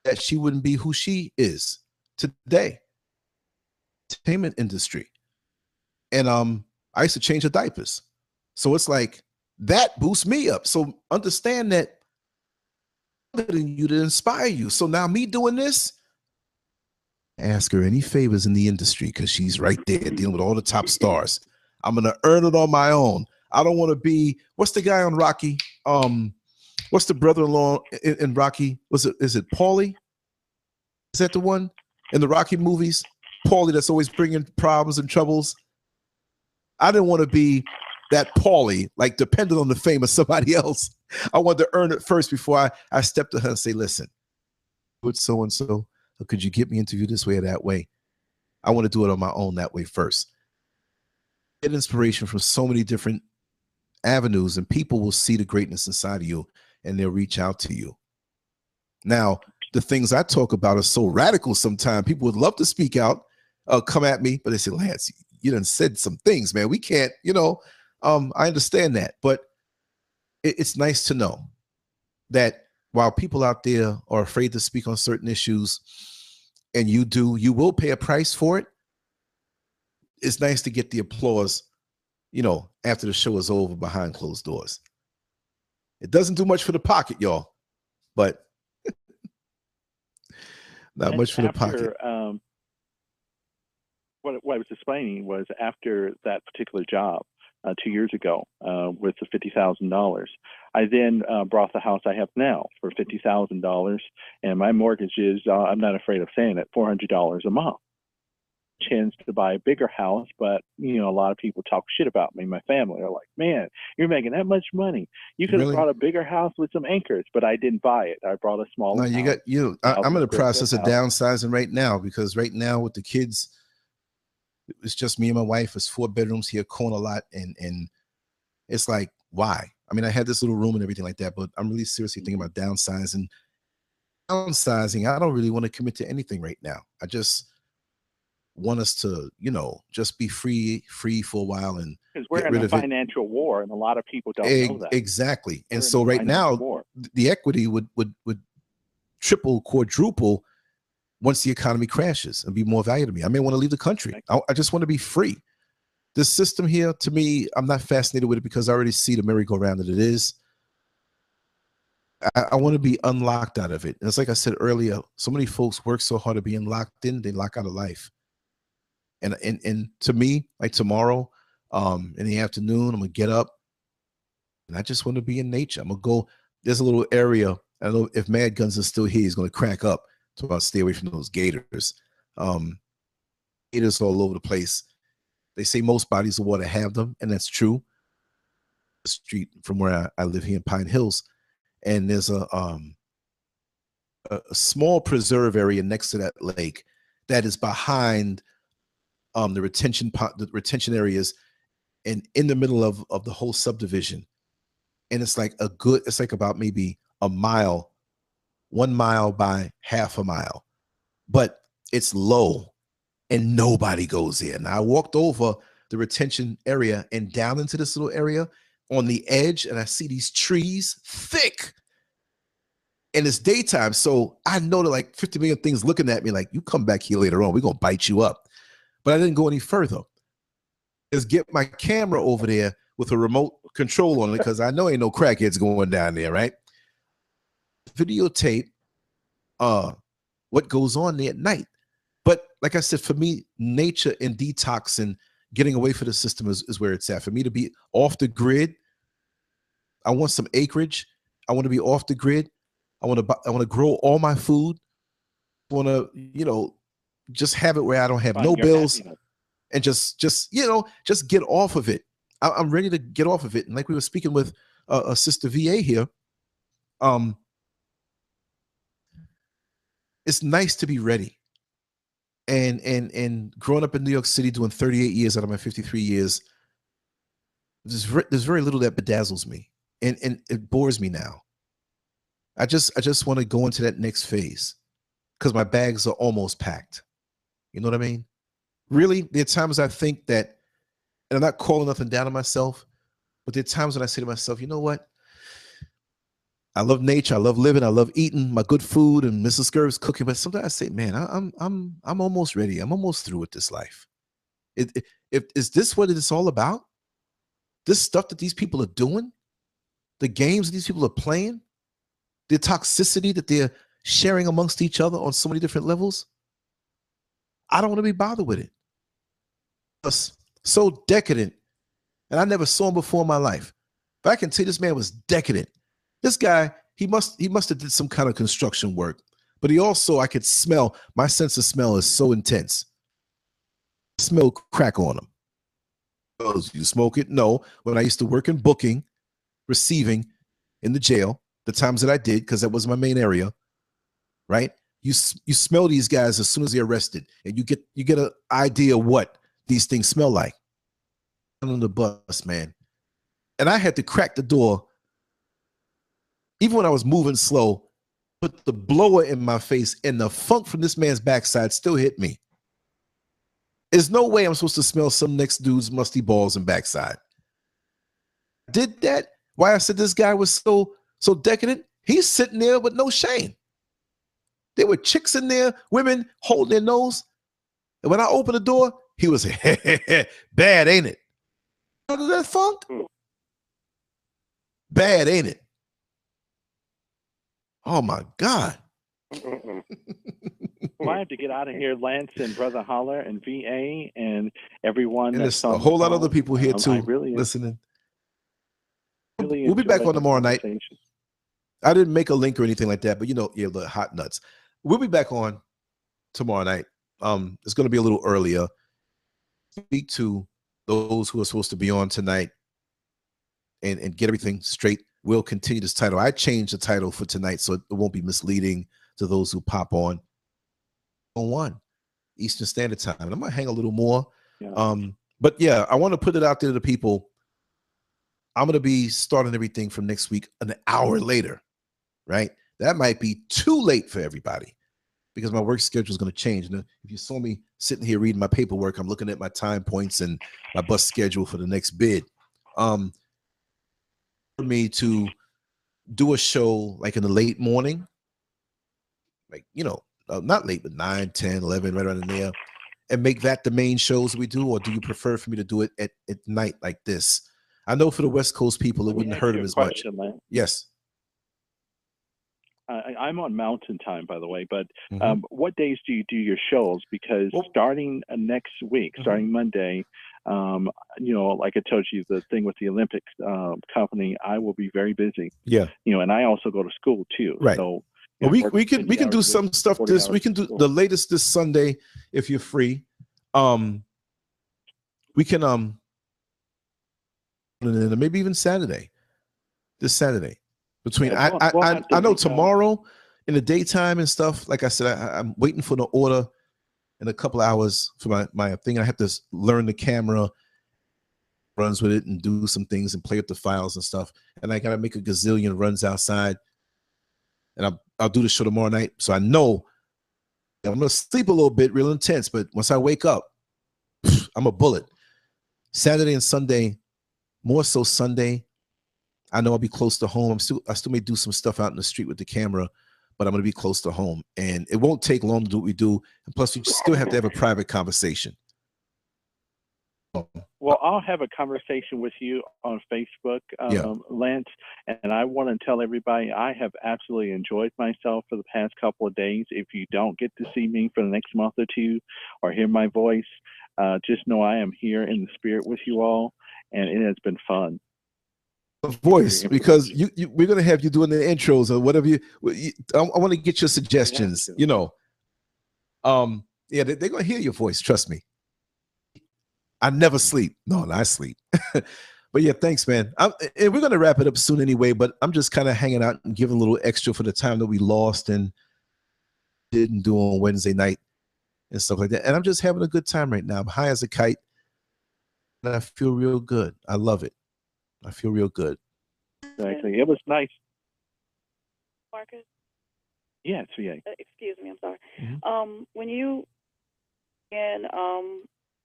that she wouldn't be who she is today. Entertainment industry. And I used to change her diapers. So it's like that boosts me up. So understand that I'm letting you to inspire you. So now me doing this, ask her any favors in the industry because she's right there dealing with all the top stars. I'm going to earn it on my own. I don't want to be, what's the guy on Rocky? What's the brother-in-law in Rocky? Is it Paulie? Is that the one in the Rocky movies? Paulie that's always bringing problems and troubles. I didn't want to be that Paulie, like dependent on the fame of somebody else. I wanted to earn it first before I stepped to her and say, listen, with so-and-so, could you get me interviewed this way or that way? I want to do it on my own that way first. Get inspiration from so many different avenues, and people will see the greatness inside of you and they'll reach out to you. Now, the things I talk about are so radical sometimes. People would love to speak out, come at me, but they say, Lance, you done said some things, man. We can't, I understand that. But it's nice to know that while people out there are afraid to speak on certain issues, and you will pay a price for it, it's nice to get the applause, after the show is over behind closed doors. It doesn't do much for the pocket, y'all, but not much for the pocket. What I was explaining was after that particular job 2 years ago with the $50,000, I then bought the house I have now for $50,000, and my mortgage is, I'm not afraid of saying it, $400 a month. Chance to buy a bigger house, but a lot of people talk shit about me. My family are like, man, you're making that much money. You could have brought a bigger house with some anchors, but I didn't buy it. I brought a smaller house. I'm in the process of downsizing right now, because right now with the kids, it's just me and my wife. It's 4 bedrooms here, corner lot, and it's like, why? I mean, I had this little room and everything like that, but I'm really seriously thinking about downsizing. I don't really want to commit to anything right now. I just want us to, just be free for a while, and because we're in a financial war, and a lot of people don't know that. Exactly. And so right now, the equity would triple, quadruple once the economy crashes and be more valuable to me. I may want to leave the country. I just want to be free. This system here, to me, I'm not fascinated with it because I already see the merry-go-round that it is. I want to be unlocked out of it. And it's like I said earlier, so many folks work so hard to be unlocked in, they lock out of life. And to me, like tomorrow, in the afternoon, I'm gonna get up and I just want to be in nature. I'm gonna go. There's a little area. I don't know if Mad Guns is still here. He's gonna crack up. So I'll stay away from those gators. haters all over the place. They say most bodies of water have them, and that's true. The street from where I live here in Pine Hills, and there's a small preserve area next to that lake that is behind the retention areas, and in the middle of the whole subdivision. And it's like it's like about maybe a mile, 1 mile by half a mile, but it's low and nobody goes there. And I walked over the retention area and down into this little area on the edge, and I see these trees thick, and it's daytime. So I know that like 50 million things looking at me like, you come back here later on, we're going to bite you up. But I didn't go any further. Just get my camera over there with a remote control on it, because I know ain't no crackheads going down there, right? Videotape what goes on there at night. But like I said, for me, nature and detox and getting away from the system is where it's at. For me to be off the grid, I want some acreage. I want to be off the grid. I want to grow all my food. I want to, just have it where I don't have no bills, and just get off of it. I'm ready to get off of it. And like we were speaking with a sister VA here, it's nice to be ready. And growing up in New York City, doing 38 years out of my 53 years, there's very little that bedazzles me, and it bores me now. I just want to go into that next phase because my bags are almost packed. You know what I mean? Really, there are times I think that, and I'm not calling nothing down on myself, but there are times when I say to myself, you know what? I love nature, I love living, I love eating my good food and Mrs. Scurv's cooking, but sometimes I say, man, I'm almost ready. I'm almost through with this life. Is this what it's all about? This stuff that these people are doing, the games that these people are playing, the toxicity that they're sharing amongst each other on so many different levels. I don't want to be bothered with it. It's so decadent, and I never saw him before in my life. But I can tell you, this man was decadent. This guy, he must have did some kind of construction work, but he also, I could smell, my sense of smell is so intense. I smell crack on him. Oh, you smoke it? No. When I used to work in booking, receiving in the jail, the times that I did, because that was my main area, right? You smell these guys as soon as they're arrested, and you get an idea what these things smell like. On the bus, man. And I had to crack the door, even when I was moving slow, put the blower in my face, and the funk from this man's backside still hit me. There's no way I'm supposed to smell some next dude's musty balls and backside. Did that? Why I said this guy was so decadent? He's sitting there with no shame. There were chicks in there, women holding their nose. And when I opened the door, he was bad, ain't it? Out of that funk? Bad, ain't it? Oh my God. Well, I have to get out of here, Lance and Brother Holler and VA and everyone. And there's a whole lot of other people here too, listening. We'll be back on tomorrow night. I didn't make a link or anything like that, but the hot nuts. We'll be back on tomorrow night. It's going to be a little earlier. Speak to those who are supposed to be on tonight and get everything straight. We'll continue this title. I changed the title for tonight so it won't be misleading to those who pop on 1 Eastern Standard Time. And I might hang a little more. Yeah. But yeah, I want to put it out there to the people. I'm going to be starting everything from next week an hour later, right? That might be too late for everybody because my work schedule is going to change. And if you saw me sitting here reading my paperwork, I'm looking at my time points and my bus schedule for the next bid. For me to do a show like in the late morning, like, not late, but 9, 10, 11, right around in there, and make that the main shows we do? Or do you prefer for me to do it at night like this? I know for the West Coast people, it wouldn't hurt them as much. Man. Yes. I'm on Mountain Time, by the way, but what days do you do your shows? Because starting next week, starting Monday, like I told you, the thing with the Olympics company, I will be very busy. Yeah. And I also go to school too. Right. So we can do some stuff we can do the latest this Sunday if you're free. We can maybe even Saturday. This Saturday. Between I know tomorrow in the daytime and stuff, like I said, I'm waiting for the order in a couple hours for my thing. I have to learn the camera, runs with it, and do some things and play with the files and stuff. And I gotta make a gazillion runs outside. And I'll do the show tomorrow night. So I know I'm gonna sleep a little bit, real intense, but once I wake up, I'm a bullet. Saturday and Sunday, more so Sunday, I know I'll be close to home. I still may do some stuff out in the street with the camera, but I'm going to be close to home. And it won't take long to do what we do. And plus, we still have to have a private conversation. Well, I'll have a conversation with you on Facebook, Lance, and I want to tell everybody I have absolutely enjoyed myself for the past couple of days. If you don't get to see me for the next month or two or hear my voice, just know I am here in the spirit with you all, and it has been fun. Voice, because we're going to have you doing the intros or whatever I want to get your suggestions, you know. Yeah, they're going to hear your voice, trust me. I never sleep. No, I sleep. But yeah, thanks, man. And we're going to wrap it up soon anyway, but I'm just kind of hanging out and giving a little extra for the time that we lost and didn't do on Wednesday night and stuff like that. And I'm just having a good time right now. I'm high as a kite, and I feel real good. I love it. I feel real good. Exactly. It was nice. Marcus? Yes, yeah. Excuse me, I'm sorry. Mm-hmm. When you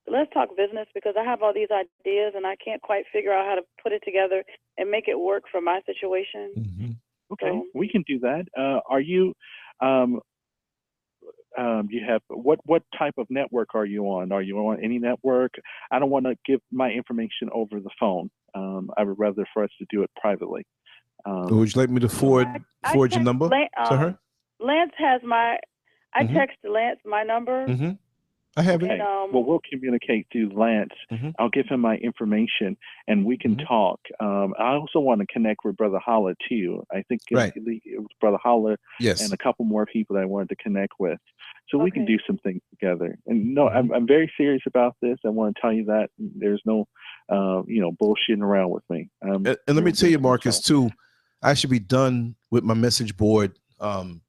let's talk business, because I have all these ideas and I can't quite figure out how to put it together and make it work for my situation. Mm-hmm. Okay, so we can do that. Are you you have what type of network are you on? Are you on any network? I don't want to give my information over the phone. I would rather for us to do it privately. Would you like me to forward your number to her? Lance has I texted Lance my number. Mm-hmm. I have it. Well, we'll communicate through Lance. Mm-hmm. I'll give him my information, and we can talk. I also want to connect with Brother Holla, too. I think it was Brother Holla and a couple more people that I wanted to connect with. So we can do some things together. And no, I'm very serious about this. I want to tell you that there's no, bullshitting around with me. And let me tell you, Marcus, too, I should be done with my message board,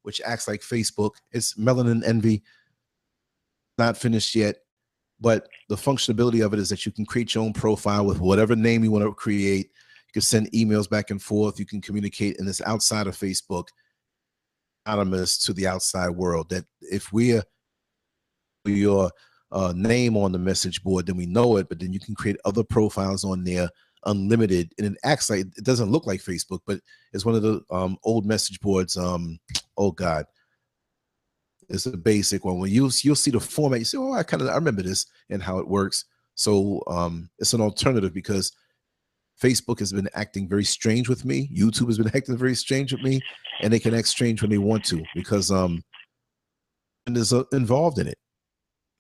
which acts like Facebook. It's Melanin Envy. Not finished yet, but the functionality of it is that you can create your own profile with whatever name you want to create. You can send emails back and forth. You can communicate, and it's outside of Facebook, anonymous to the outside world. That if we're your name on the message board, then we know it, but then you can create other profiles on there, unlimited, and it acts like, it doesn't look like Facebook, but it's one of the old message boards. Oh God. It's a basic one. When you'll see the format, you say, "Oh, I remember this and how it works." So it's an alternative, because Facebook has been acting very strange with me. YouTube has been acting very strange with me, and they can act strange when they want to, because and is involved in it,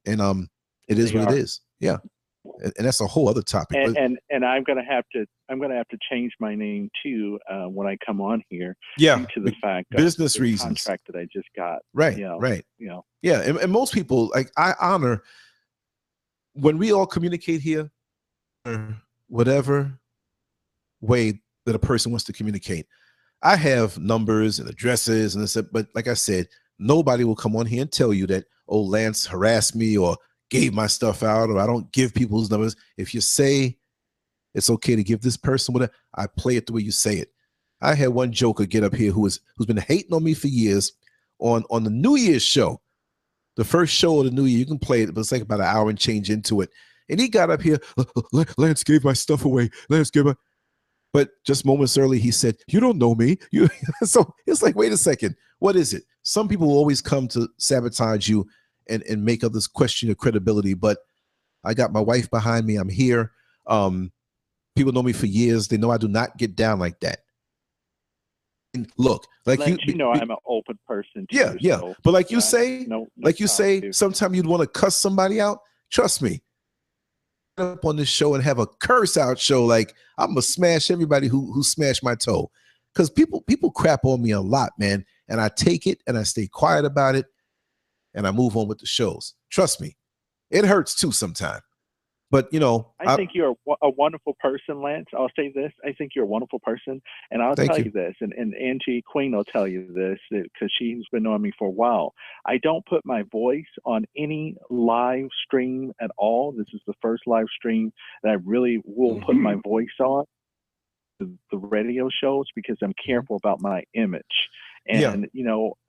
and it is what it is. Yeah, and that's a whole other topic. And I'm gonna have to change my name too when I come on here. Yeah, due to the fact business of the reasons. Contract that I just got. Right. Right. Yeah, and most people, like, I honor when we all communicate here, or whatever way that a person wants to communicate. I have numbers and addresses and this, but like I said, nobody will come on here and tell you that, oh, Lance harassed me or gave my stuff out, or I don't give people's numbers. If you say it's okay to give this person whatever, I play it the way you say it. I had one joker get up here who's been hating on me for years on the New Year's show. The first show of the New Year, you can play it, but it's like about an hour and change into it. And he got up here, Lance gave my stuff away. Lance gave my, but just moments early, he said, "You don't know me." So it's like, wait a second, what is it? Some people will always come to sabotage you and make others question your credibility. But I got my wife behind me. I'm here. People know me for years. They know I do not get down like that. And look, like I'm an open person. Yeah. So but like you say, sometimes you'd want to cuss somebody out. Trust me. Up on this show and have a curse out show, like I'm gonna smash everybody who smashed my toe, because people crap on me a lot, man, and I take it and I stay quiet about it and I move on with the shows. Trust me, It hurts too sometimes. But I think you're a wonderful person, Lance. I'll say this. I think you're a wonderful person. And I'll tell you this, and Angie Queen will tell you this because she's been knowing me for a while. I don't put my voice on any live stream at all. This is the first live stream that I really will put my voice on, the radio shows, because I'm careful about my image. And,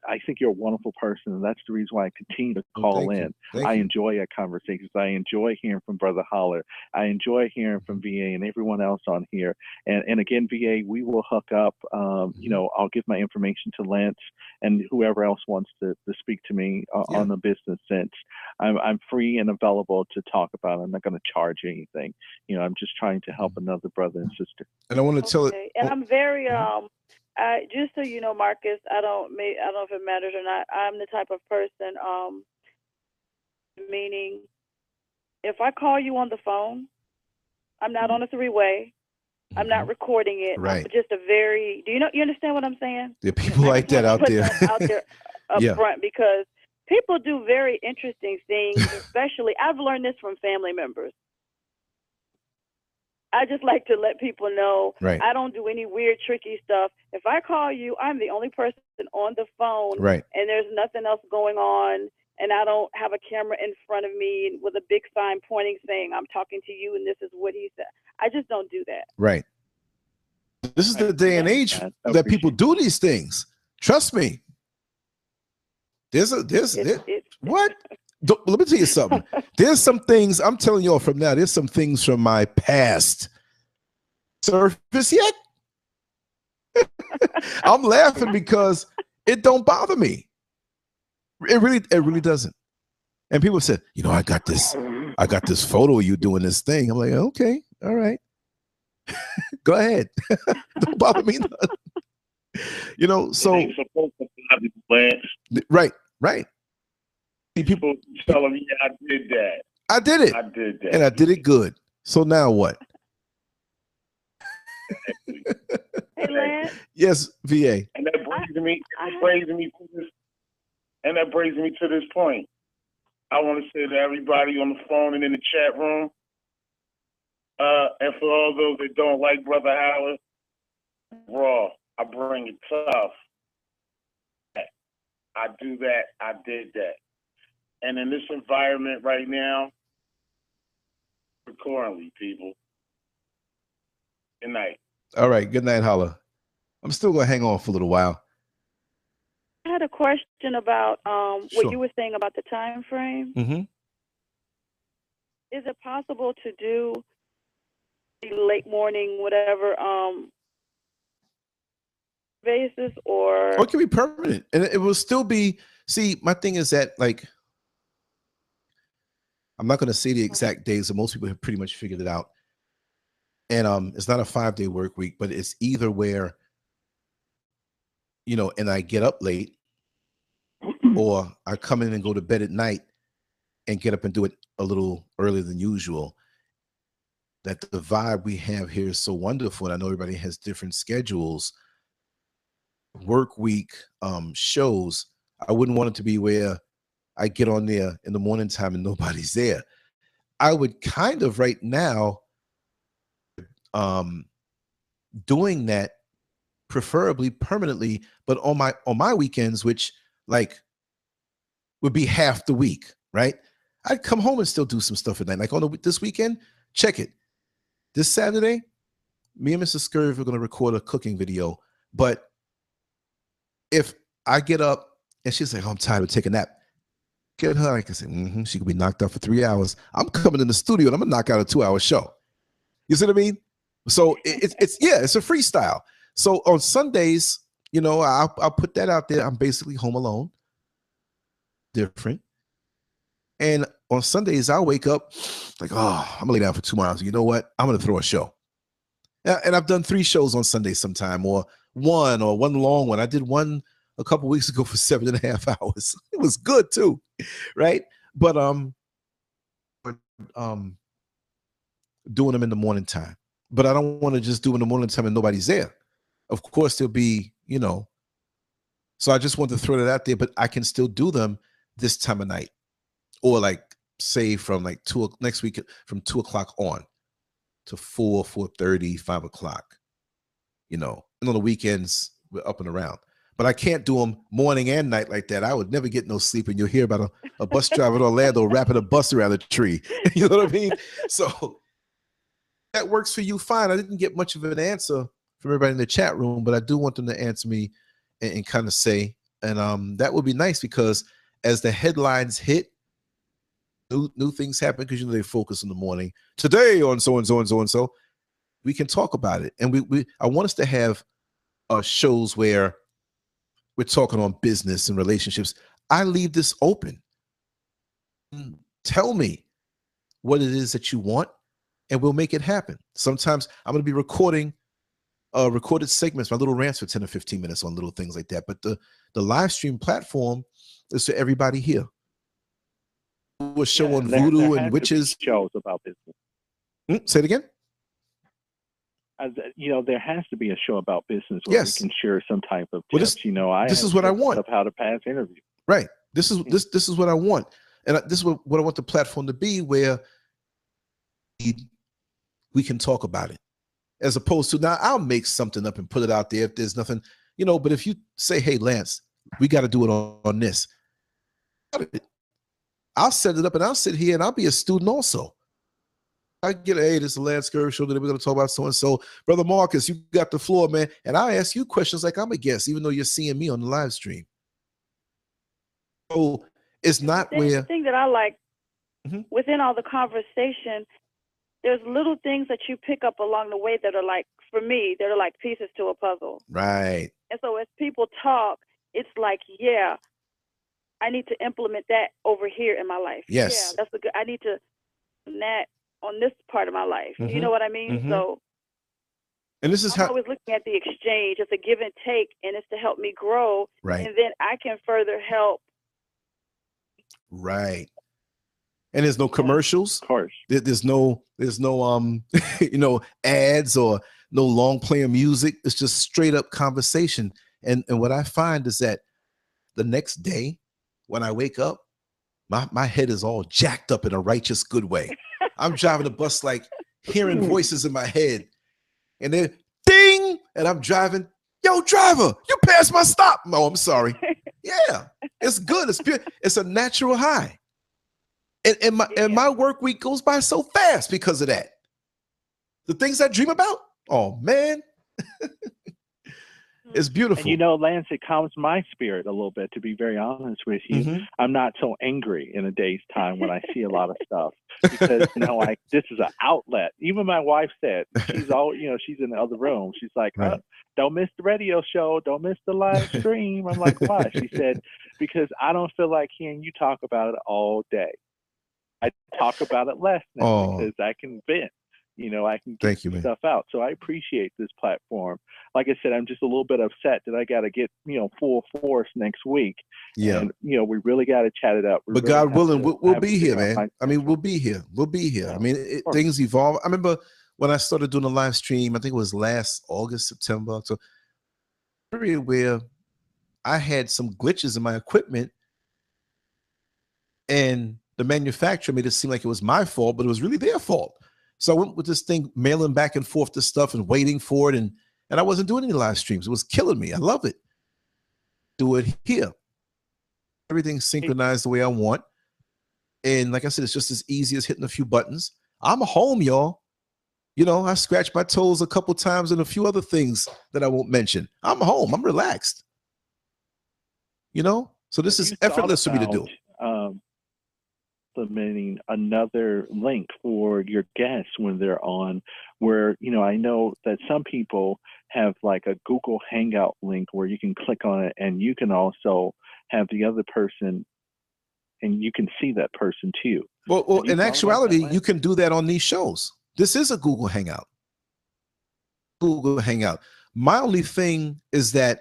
I think you're a wonderful person, and that's the reason why I continue to call in. I enjoy our conversations. I enjoy hearing from Brother Holler. I enjoy hearing from VA and everyone else on here. And again, VA, we will hook up. I'll give my information to Lance and whoever else wants to speak to me on the business sense. I'm free and available to talk about it. I'm not going to charge anything. I'm just trying to help another brother and sister. And I want to tell it. And I'm very just so you know, Marcus, I don't know if it matters or not. I'm the type of person, meaning if I call you on the phone, I'm not on a three-way. I'm not recording it. Right. I'm just you understand what I'm saying? There are people like that out there. Out there up front, because people do very interesting things, especially I've learned this from family members. I just like to let people know I don't do any weird, tricky stuff. If I call you, I'm the only person on the phone, and there's nothing else going on, and I don't have a camera in front of me with a big sign pointing saying, I'm talking to you, and this is what he said. I just don't do that. Right. This is the day and age that people do these things. Trust me. What? Let me tell you something. There's some things, I'm telling y'all from now, there's some things from my past surface yet. I'm laughing because it don't bother me. It really doesn't. And people said, I got this photo of you doing this thing. I'm like, okay, all right. Go ahead. Don't bother me none. So right. People tell me I did that. I did it. And I did it good. So now what? Hey, Lance. Yes, VA. And that brings me to this point. I want to say to everybody on the phone and in the chat room, and for all those that don't like Brother Howard, raw. I bring it tough. I do that. I did that. And in this environment right now, accordingly, people. Good night. All right. Good night, Holla. I'm still going to hang on for a little while. I had a question about what you were saying about the time frame. Mm-hmm. Is it possible to do late morning, whatever, basis, or it can be permanent, and it will still be. See, my thing is that, like, I'm not going to say the exact days, but most people have pretty much figured it out. And it's not a 5-day work week, but it's either where, and I get up late, or I come in and go to bed at night and get up and do it a little earlier than usual. That the vibe we have here is so wonderful, and I know everybody has different schedules. Work week shows, I wouldn't want it to be where I get on there in the morning time and nobody's there. I would kind of right now doing that preferably permanently, but on my weekends, which like would be half the week, right? I'd come home and still do some stuff at night. Like this weekend, check it. This Saturday, me and Mrs. Scurv are going to record a cooking video. But if I get up and she's like, oh, I'm tired of taking a nap, get her, I can say, she could be knocked out for 3 hours. I'm coming in the studio and I'm going to knock out a 2-hour show. You see what I mean? So it's a freestyle. So on Sundays, I'll put that out there. I'm basically home alone. Different. And on Sundays, I'll wake up like, I'm going to lay down for 2 hours. You know what? I'm going to throw a show. And I've done 3 shows on Sunday sometime, or one long one. I did one a couple weeks ago for 7.5 hours. It was good too, right? But doing them in the morning time. But I don't want to just do in the morning time and nobody's there. Of course, there'll be, So I just want to throw that out there, but I can still do them this time of night, or like say from like next week from 2 o'clock on to 4:30, 5 o'clock. You know, and on the weekends we're up and around. But I can't do them morning and night like that. I would never get no sleep, and you'll hear about a bus driver in Orlando wrapping a bus around a tree. You know what I mean? So that works for you, fine. I didn't get much of an answer from everybody in the chat room, but I do want them to answer me and kind of say, and that would be nice, because as the headlines hit, new things happen, because you know they focus in the morning. Today on so and so and so and so, we can talk about it, and I want us to have shows where we're talking on business and relationships. I leave this open. Tell me what it is that you want, and we'll make it happen. Sometimes I'm going to be recorded segments, my little rants for 10 or 15 minutes on little things like that. But the live stream platform is for everybody here. We'll show on voodoo and witches. Shows about business. Say it again. You know, there has to be a show about business where we can share some type of tips. This is what I want. Of how to pass interviews. Right. This is what I want, and this is what I want the platform to be, where we can talk about it, as opposed to now I'll make something up and put it out there if there's nothing, you know. But if you say, "Hey, Lance, we got to do it on this," I'll set it up and I'll sit here and I'll be a student also. I get, hey, this is the Lancescurv show that we're going to talk about so-and-so. Brother Marcus, you got the floor, man. And I ask you questions like I'm a guest, even though you're seeing me on the live stream. So it's not the thing that I like within all the conversation, there's little things that you pick up along the way that are like, for me, that are like pieces to a puzzle. Right. And so as people talk, it's like, yeah, I need to implement that over here in my life. Yes. Yeah, I need to that on this part of my life. You know what I mean? So, and this is I'm always looking at the exchange. It's a give and take, and it's to help me grow. Right. And then I can further help. Right. And there's no commercials. Of course. There's no you know, ads or no long playing music. It's just straight up conversation. And what I find is that the next day when I wake up, my head is all jacked up in a righteous good way. I'm driving the bus, like hearing voices in my head, and then ding, and I'm driving. Yo, driver, you passed my stop. Oh, I'm sorry. Yeah, it's good. It's pure. It's a natural high. And my work week goes by so fast because of that. The things I dream about, oh man. It's beautiful. And you know, Lance, it calms my spirit a little bit, to be very honest with you. I'm not so angry in a day's time when I see a lot of stuff, because like this is an outlet. Even my wife said, she's she's in the other room. She's like, don't miss the radio show. Don't miss the live stream. I'm like, why? She said, because I don't feel like hearing you talk about it all day. I talk about it less now because I can vent. You know, I can get stuff out. So I appreciate this platform. Like I said, I'm just a little bit upset that I got to get, full force next week. Yeah. And, we really got to chat it up. But really God willing, we'll be here, man. I mean, we'll be here. We'll be here. I mean, things evolve. I remember when I started doing the live stream, I think it was last August, September. So period where I had some glitches in my equipment, and the manufacturer made it seem like it was my fault, but it was really their fault. So I went with this thing, mailing back and forth the stuff and waiting for it. And I wasn't doing any live streams. It was killing me. I love it. Do it here. Everything's synchronized the way I want. And like I said, it's just as easy as hitting a few buttons. I'm home, y'all. I scratched my toes a couple times and a few other things that I won't mention. I'm home. I'm relaxed. So this is effortless for me to do. Implementing another link for your guests when they're on, where I know that some people have like a Google Hangout link where you can click on it and you can also have the other person and you can see that person too. Well, in actuality, you can do that on these shows. This is a Google Hangout. Google Hangout. My only thing is that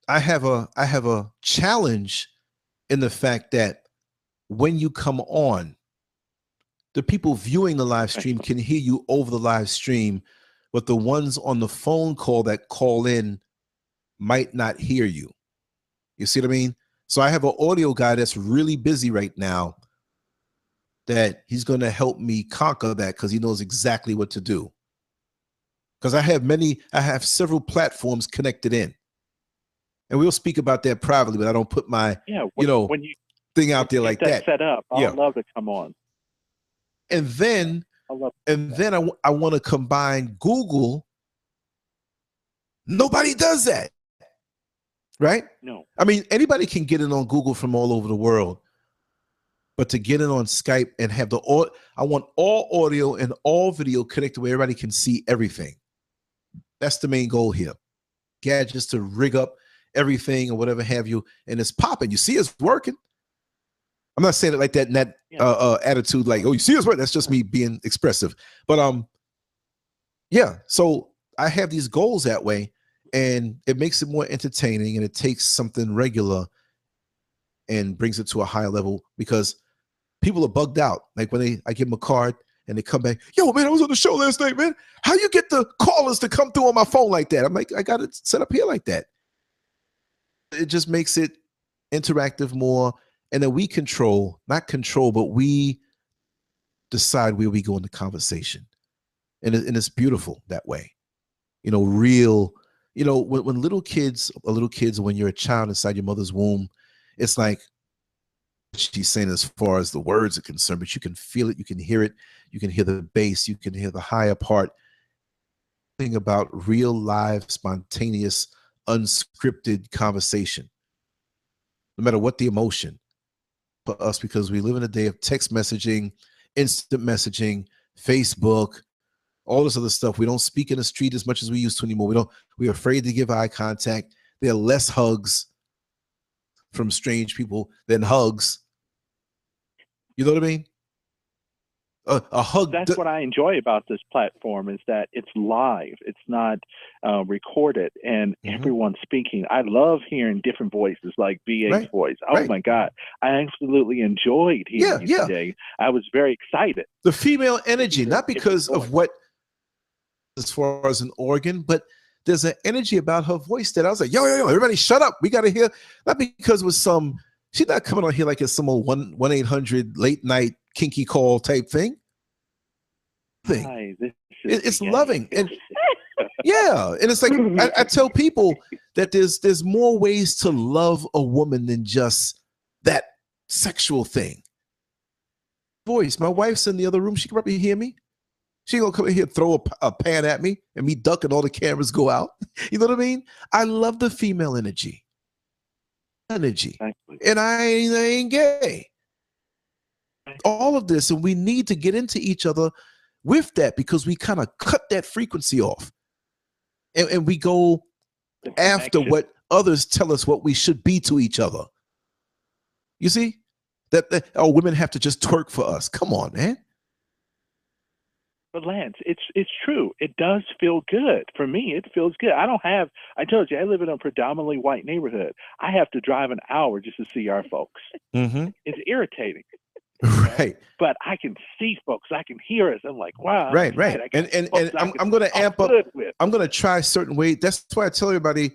I have a challenge in the fact that when you come on, the people viewing the live stream can hear you over the live stream, but the ones on the phone call that call in might not hear you. You see what I mean? So I have an audio guy that's really busy right now that he's going to help me conquer that because he knows exactly what to do. Because I have several platforms connected in. And we'll speak about that privately, but I don't put my, when you thing out there like that. Set up, I'd love to come on. And then, I want to combine Google. Nobody does that, right? No. I mean, anybody can get in on Google from all over the world, but to get in on Skype and have I want all audio and all video connected where everybody can see everything. That's the main goal here. Gadgets to rig up everything or whatever have you, and it's popping. You see it's working. I'm not saying it like that in that attitude, like, oh, you see it's working. That's just me being expressive. But yeah, so I have these goals that way, and it makes it more entertaining, and it takes something regular and brings it to a higher level because people are bugged out. Like when I give them a card and they come back, yo, man, I was on the show last night, man. How you get the callers to come through on my phone like that? I'm like, I got it set up here like that. It just makes it interactive more. And then we not control, but we decide where we go in the conversation. And it's beautiful that way. Real, when little kids, when you're a child inside your mother's womb, it's like she's saying as far as the words are concerned, but you can feel it, you can hear it, you can hear the bass, you can hear the higher part. Thing about real, live, spontaneous, unscripted conversation, no matter what the emotion. For us, because we live in a day of text messaging, instant messaging, Facebook, all this other stuff. We don't speak in the street as much as we used to anymore. We're afraid to give eye contact. There are less hugs from strange people than hugs. You know what I mean? A hug. That's what I enjoy about this platform is that it's live. It's not recorded, and everyone's speaking. I love hearing different voices, like BA's voice. Oh my God, I absolutely enjoyed hearing you today. I was very excited. The female energy, not because of what, as far as an organ, but there's an energy about her voice that I was like, yo, everybody, shut up. We got to hear. Not because it was she's not coming on here like it's some old 1-800 late night kinky call type thing. It's loving. And yeah. And it's like, I tell people that there's more ways to love a woman than just that sexual thing. Voice. My wife's in the other room. She can probably hear me. She ain't gonna come in here and throw a pan at me and me duck and all the cameras go out. You know what I mean? I love the female energy. Exactly. And I ain't gay. All of this, and we need to get into each other with that because we kind of cut that frequency off. And we go after what others tell us what we should be to each other. You see? That women have to just twerk for us. Come on, man. But Lance, it's true. It does feel good. For me, it feels good. I told you, I live in a predominantly white neighborhood. I have to drive an hour just to see our folks. It's irritating. Right. But I can see folks. I can hear us. I'm like, wow. Right. And I'm going to amp up. I'm going to try certain ways. That's why I tell everybody,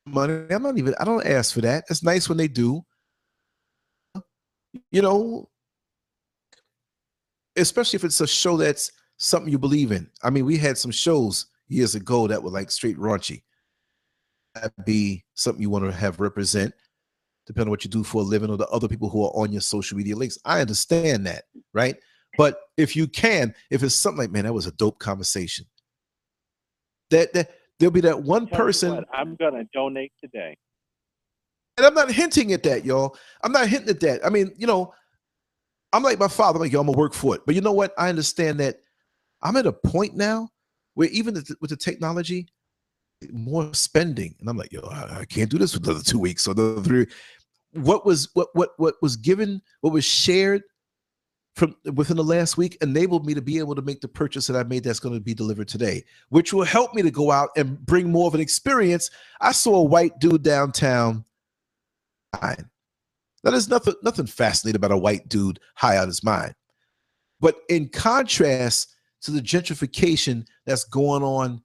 money. I don't ask for that. It's nice when they do. Especially if it's a show that's something you believe in. I mean, we had some shows years ago that were like straight raunchy. That'd be something you want to have represent, depending on what you do for a living or the other people who are on your social media links. I understand that, right? But if it's something like, man, that was a dope conversation. That there'll be that one person. I'm going to donate today. And I'm not hinting at that, y'all. I'm not hinting at that. I mean, I'm like my father. I'm like, yo, I'm gonna work for it. But you know what? I understand that I'm at a point now where even with the technology, more spending, and I'm like, yo, I can't do this for another 2 weeks or the 3. What was given, what was shared from within the last week enabled me to be able to make the purchase that I made that's going to be delivered today, which will help me to go out and bring more of an experience. I saw a white dude downtown. Now, there's nothing fascinating about a white dude high on his mind. But in contrast to the gentrification that's going on,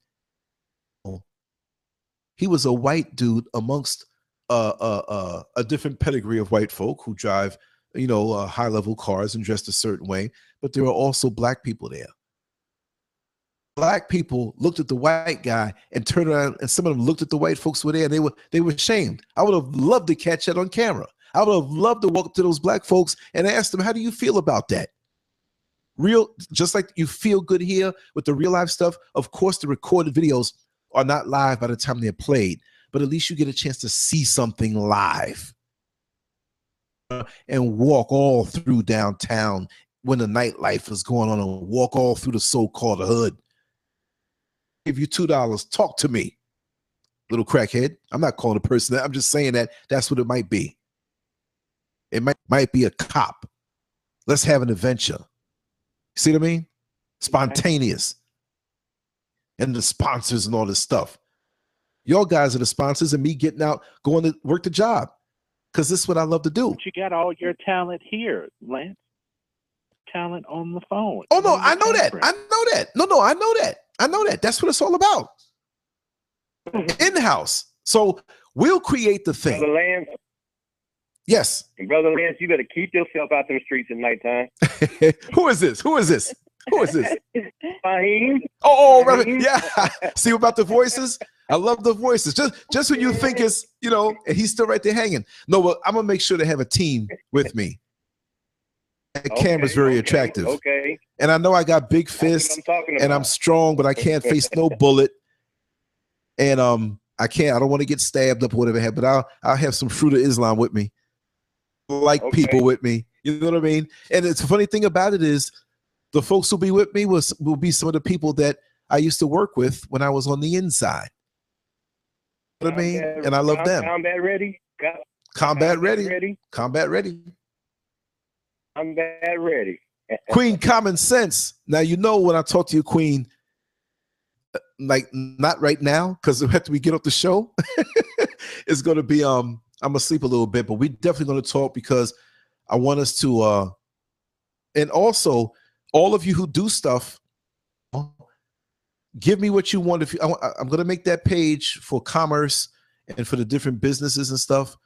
he was a white dude amongst a different pedigree of white folk who drive high-level cars and dressed a certain way, but there are also black people there. Black people looked at the white guy and turned around, and some of them looked at the white folks who were there, and they were ashamed. I would have loved to catch that on camera. I would have loved to walk up to those black folks and ask them, how do you feel about that? Just like you feel good here with the real life stuff. Of course, the recorded videos are not live by the time they're played, but at least you get a chance to see something live and walk all through downtown when the nightlife is going on, and walk all through the so-called hood. Give you $2, talk to me, little crackhead. I'm not calling a person that. I'm just saying that that's what it might be. It might be a cop. Let's have an adventure. See what I mean? Spontaneous. And the sponsors and all this stuff. Y'all guys are the sponsors, and me getting out, going to work the job, because this is what I love to do. But you got all your talent here, Lance. Talent on the phone. Oh, no, I know that. I know that. No, I know that. I know that. That's what it's all about. In-house. So we'll create the thing. Brother Lance. Yes. Brother Lance, you better keep yourself out them streets at nighttime. Who is this? Who is this? Who is this? Fahim. Oh, brother. Yeah. See about the voices? I love the voices. Just when you think it's, and he's still right there hanging. No, but I'm going to make sure to have a team with me. That camera's very attractive. Okay. And I know I got big fists and I'm strong, but I can't face no bullet. And I don't want to get stabbed up or whatever, but I'll have some Fruit of Islam with me. People with me. You know what I mean? And it's the funny thing about it is the folks who'll be with me will be some of the people that I used to work with when I was on the inside. You know what I mean? And I love them. Combat ready? Combat ready. Combat ready. Combat ready. Queen Common Sense. Now, when I talk to you, Queen, like not right now, because after we get off the show, it's going to be, I'm going to sleep a little bit, but we're definitely going to talk, because I want us to, and also all of you who do stuff, give me what you want. I'm going to make that page for commerce and for the different businesses and stuff.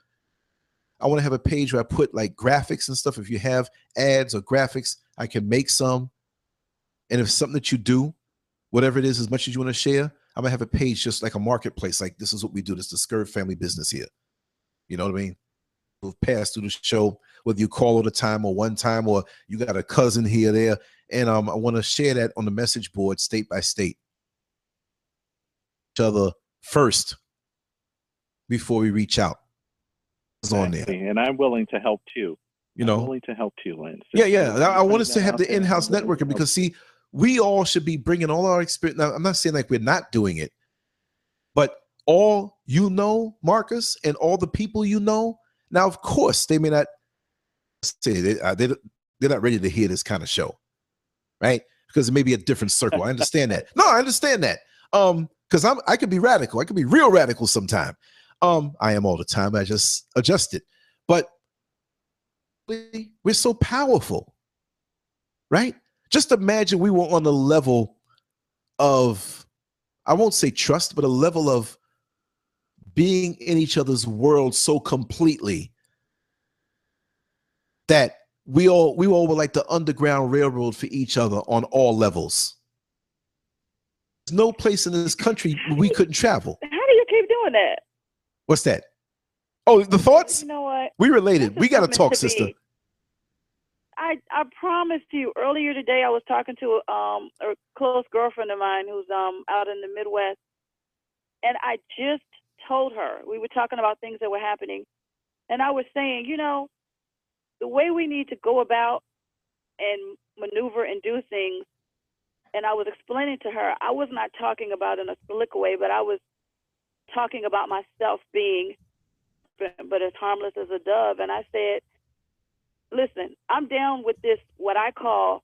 I want to have a page where I put like graphics and stuff. If you have ads or graphics, I can make some. And if it's something that you do, whatever it is, as much as you want to share, I'm going to have a page just like a marketplace. Like, this is what we do. This is the Scurv family business here. You know what I mean? We'll pass through the show, whether you call all the time or one time, or you got a cousin here or there. And I want to share that on the message board, state by state. Each other first before we reach out. On there. And I'm willing to help too. I'm willing to help too, Lance. Yeah. I want us to have the in-house networking, because see, we all should be bringing all our experience. Now, I'm not saying like we're not doing it, but all Marcus, and all the people now, of course, they may not say they're not ready to hear this kind of show, right? Because it may be a different circle. I understand that. No, I understand that. Because I could be radical. I could be real radical sometime. I am all the time. I just adjust it. But we're so powerful, right? Just imagine we were on the level of, I won't say trust, but a level of being in each other's world so completely that we all were like the Underground Railroad for each other on all levels. There's no place in this country we couldn't travel. How do you keep doing that? What's that? Oh, the thoughts? You know what? We related. We got to talk, sister. I promised you earlier today. I was talking to a close girlfriend of mine who's out in the Midwest, and I just told her, we were talking about things that were happening, and I was saying, the way we need to go about and maneuver and do things. And I was explaining to her, I was not talking about in a slick way, but I was talking about myself being but as harmless as a dove. And I said, listen, I'm down with this, what I call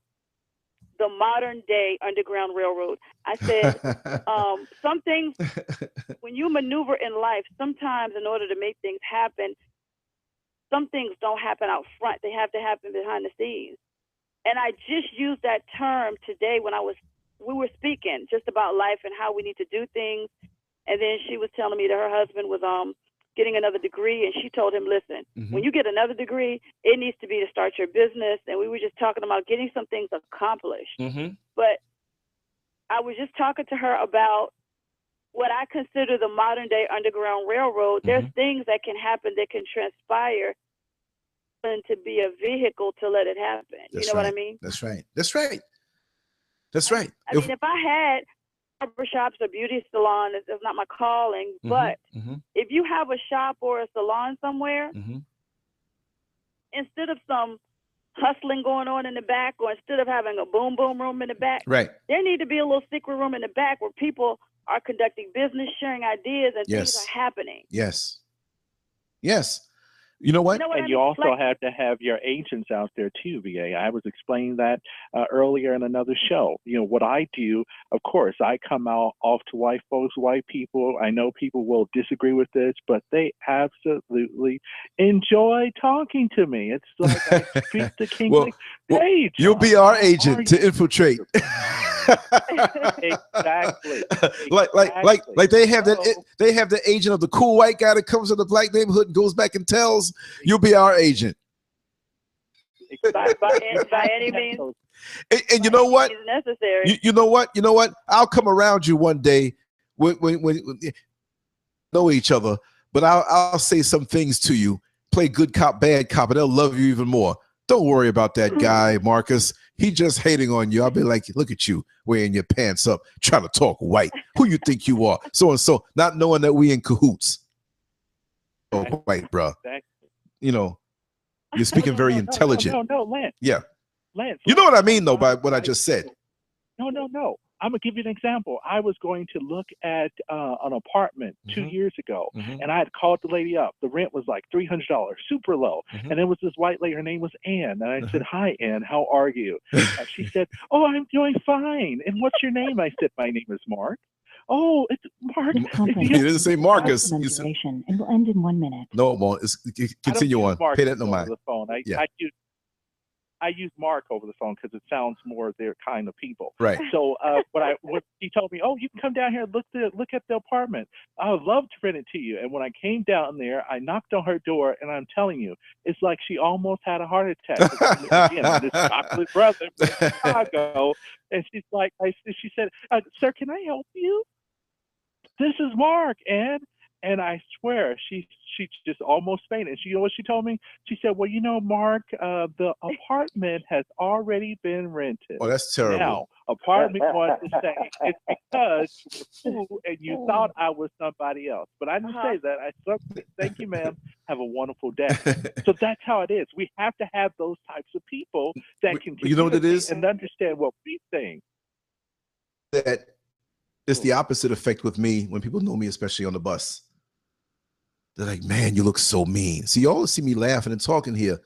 the modern day Underground Railroad. I said, some things, when you maneuver in life, sometimes in order to make things happen, some things don't happen out front. They have to happen behind the scenes. And I just used that term today when we were speaking just about life and how we need to do things. And then she was telling me that her husband was getting another degree, and she told him, listen, when you get another degree, it needs to be to start your business. And we were just talking about getting some things accomplished. But I was just talking to her about what I consider the modern day Underground Railroad. There's things that can happen that can transpire and to be a vehicle to let it happen. That's you know right. what I mean? That's right. That's right. That's right. I mean, if I had barbershops or beauty salon, it's not my calling, but if you have a shop or a salon somewhere, instead of some hustling going on in the back, or instead of having a boom room in the back, there need to be a little secret room in the back where people are conducting business, sharing ideas, and things are happening. Yes. You know what? And you also have to have your agents out there too, VA. I was explaining that earlier in another show. You know, what I do, of course, I come out off to white folks, white people. I know people will disagree with this, but they absolutely enjoy talking to me. It's like I speak the king. Hey, you'll be our agent to infiltrate. Exactly. Like they have the agent of the cool white guy that comes to the black neighborhood and goes back and tells. You'll be our agent. By any means. And you know what? Necessary. You know what? You know what? I'll come around you one day when know each other, but I'll say some things to you. Play good cop, bad cop, and they'll love you even more. Don't worry about that guy, Marcus. He just hating on you. I'll be like, look at you wearing your pants up, trying to talk white. Who you think you are? So and so, not knowing that we in cahoots. Oh, white, bro. You know, you're speaking very intelligent. No, Lance. Yeah. Lance. You know what I mean, though, by what I just said. No. I'm going to give you an example. I was going to look at an apartment 2 years ago, and I had called the lady up. The rent was like $300, super low. And there was this white lady. Her name was Ann. And I said, hi, Ann. How are you? She said, oh, I'm doing fine. And what's your name? I said, my name is Mark. Oh, it's Mark. He doesn't say Marcus. It will end in 1 minute. No, it won't. Continue on. Pay that no mind. The phone. I use Mark over the phone because it sounds more their kind of people. Right. So what he told me, oh, you can come down here and look at the apartment. I would love to rent it to you. And when I came down there, I knocked on her door, and I'm telling you, it's like she almost had a heart attack. Again, this chocolate brother from Chicago, and she's like, she said, sir, can I help you? This is Mark, and I swear she just almost fainted. You know what she told me? She said, well, you know, Mark, the apartment has already been rented. Oh, that's terrible. Now, apartment one to say, it's because you were fool and you thought I was somebody else. But I didn't say that. I said, thank you, ma'am. Have a wonderful day. So that's how it is. We have to have those types of people that can you know what it is? And understand what we think. That it's the opposite effect with me when people know me, especially on the bus. They're like, man, you look so mean. See, you always see me laughing and talking here.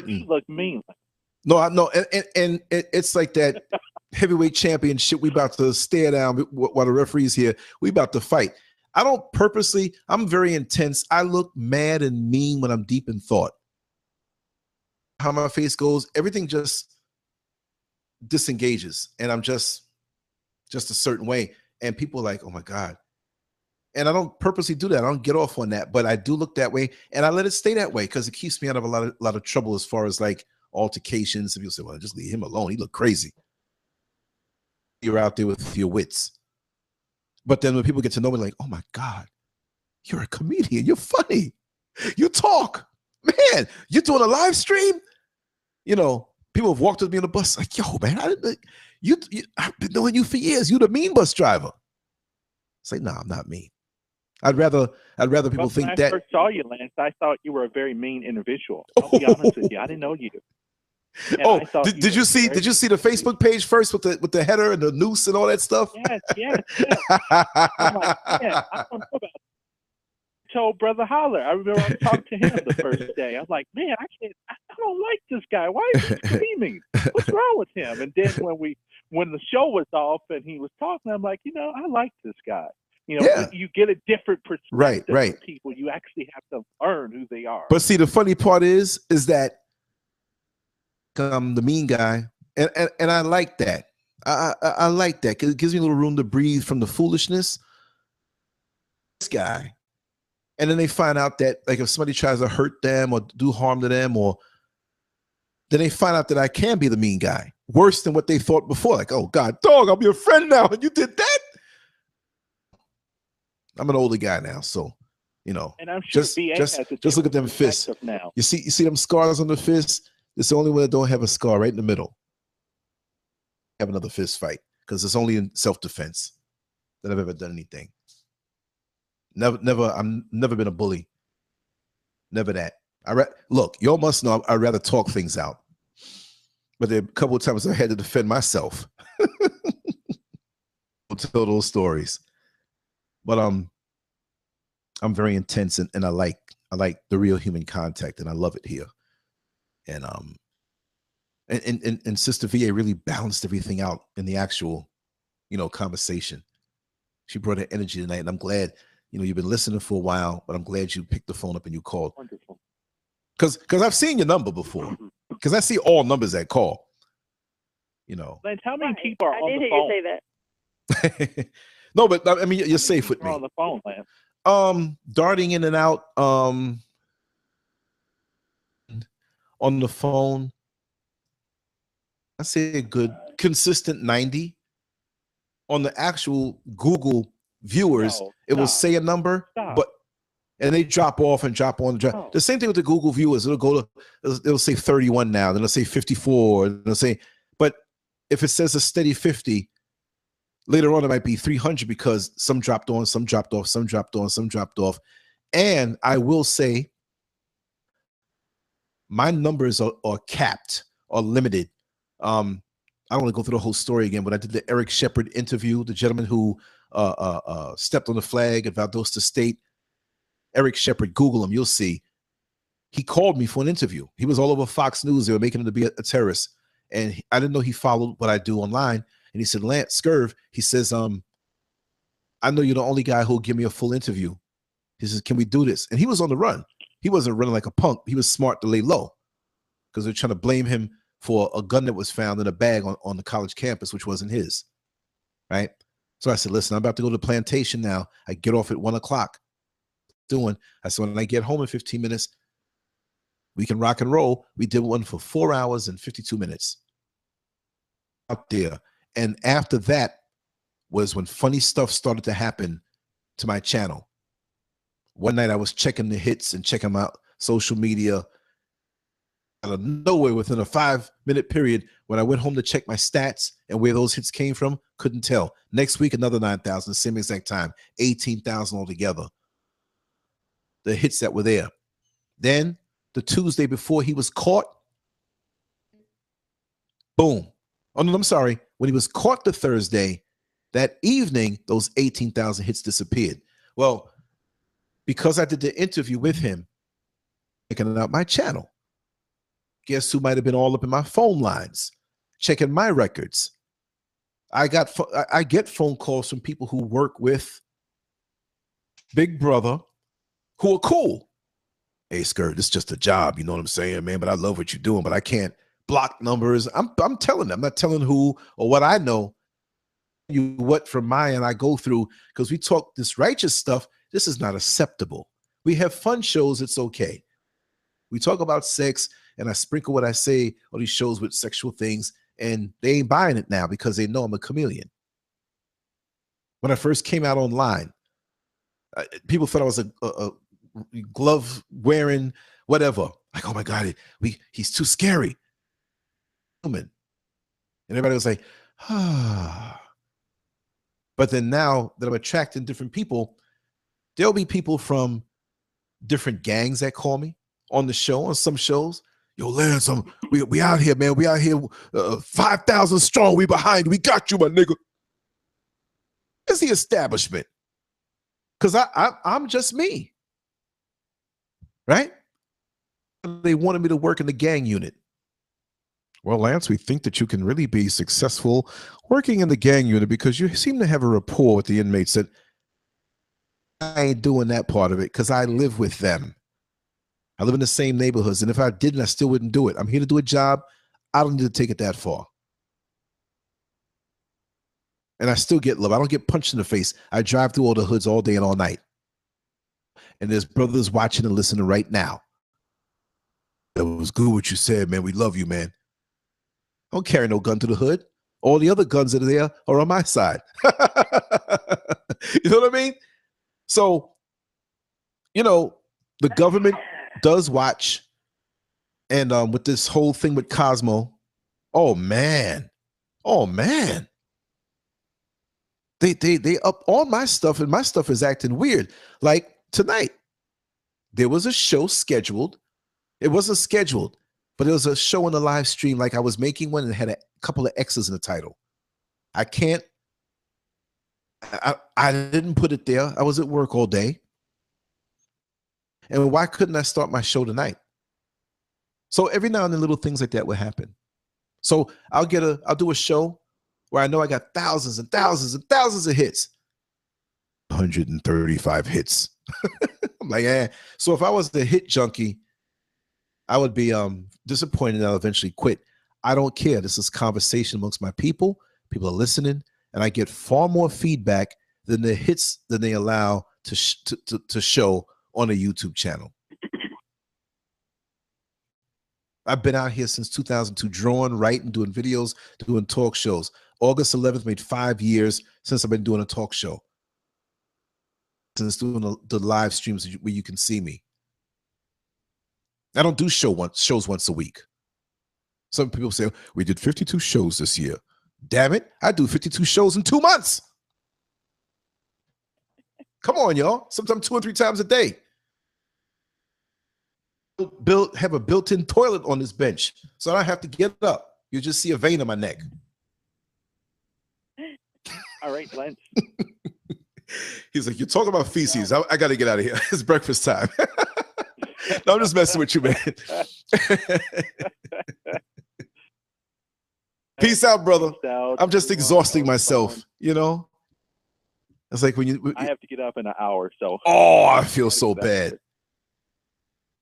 You look mean. No, I know. And it's like that heavyweight championship. We about to stare down while the referee's here. We about to fight. I don't purposely, I'm very intense. I look mad and mean when I'm deep in thought. How my face goes, everything just disengages. And I'm just a certain way. And people are like, oh my God. And I don't purposely do that. I don't get off on that, but I do look that way, and I let it stay that way because it keeps me out of a lot of trouble as far as like altercations. And people say, "Well, just leave him alone. He look crazy." You're out there with your wits, but then when people get to know me, like, "Oh my God, you're a comedian. You're funny. You talk, man. You're doing a live stream." You know, people have walked with me on the bus, like, "Yo, man, I've been knowing you for years. You the mean bus driver." Say, "No, I'm not mean." I'd rather people think that. When I first saw you, Lance, I thought you were a very mean individual. I'll be honest with you. I didn't know you. And did you see the Facebook page first with the header and the noose and all that stuff? Yes. I'm like, yeah, I don't know about it. Told Brother Holler. I remember I talked to him the first day. I was like, man, I don't like this guy. Why is he screaming? What's wrong with him? And then when the show was off and he was talking, I'm like, I like this guy. You get a different perspective of people. You actually have to learn who they are. But see, the funny part is that I'm the mean guy, and I like that. I like that because it gives me a little room to breathe from the foolishness. This guy, And then they find out that, like, if somebody tries to hurt them or do harm to them, or then they find out that I can be the mean guy, worse than what they thought before. Like, oh God, dog, I'll be your friend now, and you did that. I'm an older guy now, so you know. And I'm sure just VA just has a just look at them different fists. perspective now. You see them scars on the fists. It's the only one that don't have a scar right in the middle. Have another fist fight because it's only in self-defense that I've ever done anything. Never. I'm never been a bully. Never that. Look, y'all must know I'd rather talk things out. But there are a couple of times I had to defend myself. I'll tell those stories. But I'm very intense and I like the real human contact, and I love it here. And Sister VA really balanced everything out in the actual, conversation. She brought her energy tonight, and I'm glad, you've been listening for a while, but I'm glad you picked the phone up and you called. Wonderful. Because I've seen your number before. Because I see all numbers that call. Lance, how many people are I on did the hear phone? you say that. No, but I mean, you're safe with People are me. on the phone, Lance. Darting in and out on the phone, I say a good consistent 90. On the actual Google viewers, it will say a number, and they drop off and drop on. The same thing with the Google viewers. It'll say 31 now, then it'll say 54, and it'll say, but if it says a steady 50, later on it might be 300 because some dropped on, some dropped off, some dropped on, some dropped off. And I will say my numbers are capped or limited. I don't want to go through the whole story again, but I did the Eric Shepard interview, the gentleman who stepped on the flag at Valdosta State. Eric Shepard, Google him, you'll see. He called me for an interview. He was all over Fox News. They were making him to be a terrorist. And I didn't know he followed what I do online. And he said, Lancescurv, he says, I know you're the only guy who'll give me a full interview. He says, can we do this? And he was on the run. He wasn't running like a punk. He was smart to lay low because they're trying to blame him for a gun that was found in a bag on the college campus, which wasn't his, right? So I said, listen, I'm about to go to the plantation now. I get off at 1 o'clock. I said, when I get home in 15 minutes, we can rock and roll. We did one for 4 hours and 52 minutes out there. And after that was when funny stuff started to happen to my channel. One night I was checking the hits and checking out social media. Out of nowhere, within a 5-minute period, when I went home to check my stats and where those hits came from, couldn't tell. Next week, another 9,000, the same exact time, 18,000 altogether. The hits that were there. Then the Tuesday before he was caught, boom. Oh, no, I'm sorry. When he was caught the Thursday, that evening, those 18,000 hits disappeared. Well, because I did the interview with him, checking out my channel, guess who might have been all up in my phone lines, checking my records? I get phone calls from people who work with Big Brother who are cool. Hey, Skirt, this is just a job, you know what I'm saying, man? But I love what you're doing, but I can't block numbers. I'm telling them, I'm not telling who or what I know. You what from my end I go through, because we talk this righteous stuff. This is not acceptable. We have fun shows, it's okay. We talk about sex, and I sprinkle what I say on these shows with sexual things, and they ain't buying it now because they know I'm a chameleon. When I first came out online, people thought I was a glove wearing whatever. Like, oh my God, he's too scary. And everybody was like, ah. But then now that I'm attracting different people, there'll be people from different gangs that call me on the show, on some shows. Yo, Lance, we out here, man. We out here 5,000 strong. We behind you. We got you, my nigga. It's the establishment. Because I'm just me. Right? They wanted me to work in the gang unit. Well, Lance, we think that you can really be successful working in the gang unit because you seem to have a rapport with the inmates. That I ain't doing that part of it because I live with them. I live in the same neighborhoods, and if I didn't, I still wouldn't do it. I'm here to do a job. I don't need to take it that far. And I still get love. I don't get punched in the face. I drive through all the hoods all day and all night. And there's brothers watching and listening right now. That was good what you said, man. We love you, man. I don't carry no gun to the hood. All the other guns that are there are on my side. You know what I mean? So, you know, the government does watch. And with this whole thing with Cosmo, oh man. They up all my stuff, and my stuff is acting weird. Like tonight, there was a show scheduled. It wasn't scheduled, but it was a show on the live stream. Like I was making one and it had a couple of X's in the title. I didn't put it there. I was at work all day. And why couldn't I start my show tonight? So every now and then little things like that would happen. So I'll do a show where I know I got thousands and thousands and thousands of hits. 135 hits. I'm like, eh. So if I was the hit junkie, I would be disappointed and I'll eventually quit. I don't care. This is conversation amongst my people. People are listening, and I get far more feedback than the hits than they allow to show on a YouTube channel. I've been out here since 2002, drawing, writing, doing videos, doing talk shows. August 11th made 5 years since I've been doing a talk show. Since doing the live streams where you can see me. I don't do shows once a week. Some people say, we did 52 shows this year. Damn it, I do 52 shows in 2 months. Come on, y'all. Sometimes 2 or 3 times a day. Have a built-in toilet on this bench, so I don't have to get up. You just see a vein in my neck. All right, Lance. He's like, you're talking about feces. I got to get out of here. It's breakfast time. No, I'm just messing with you, man. Peace out, brother. I'm just exhausting myself, you know? It's like when I have to get up in an hour, so. Oh, I feel so bad.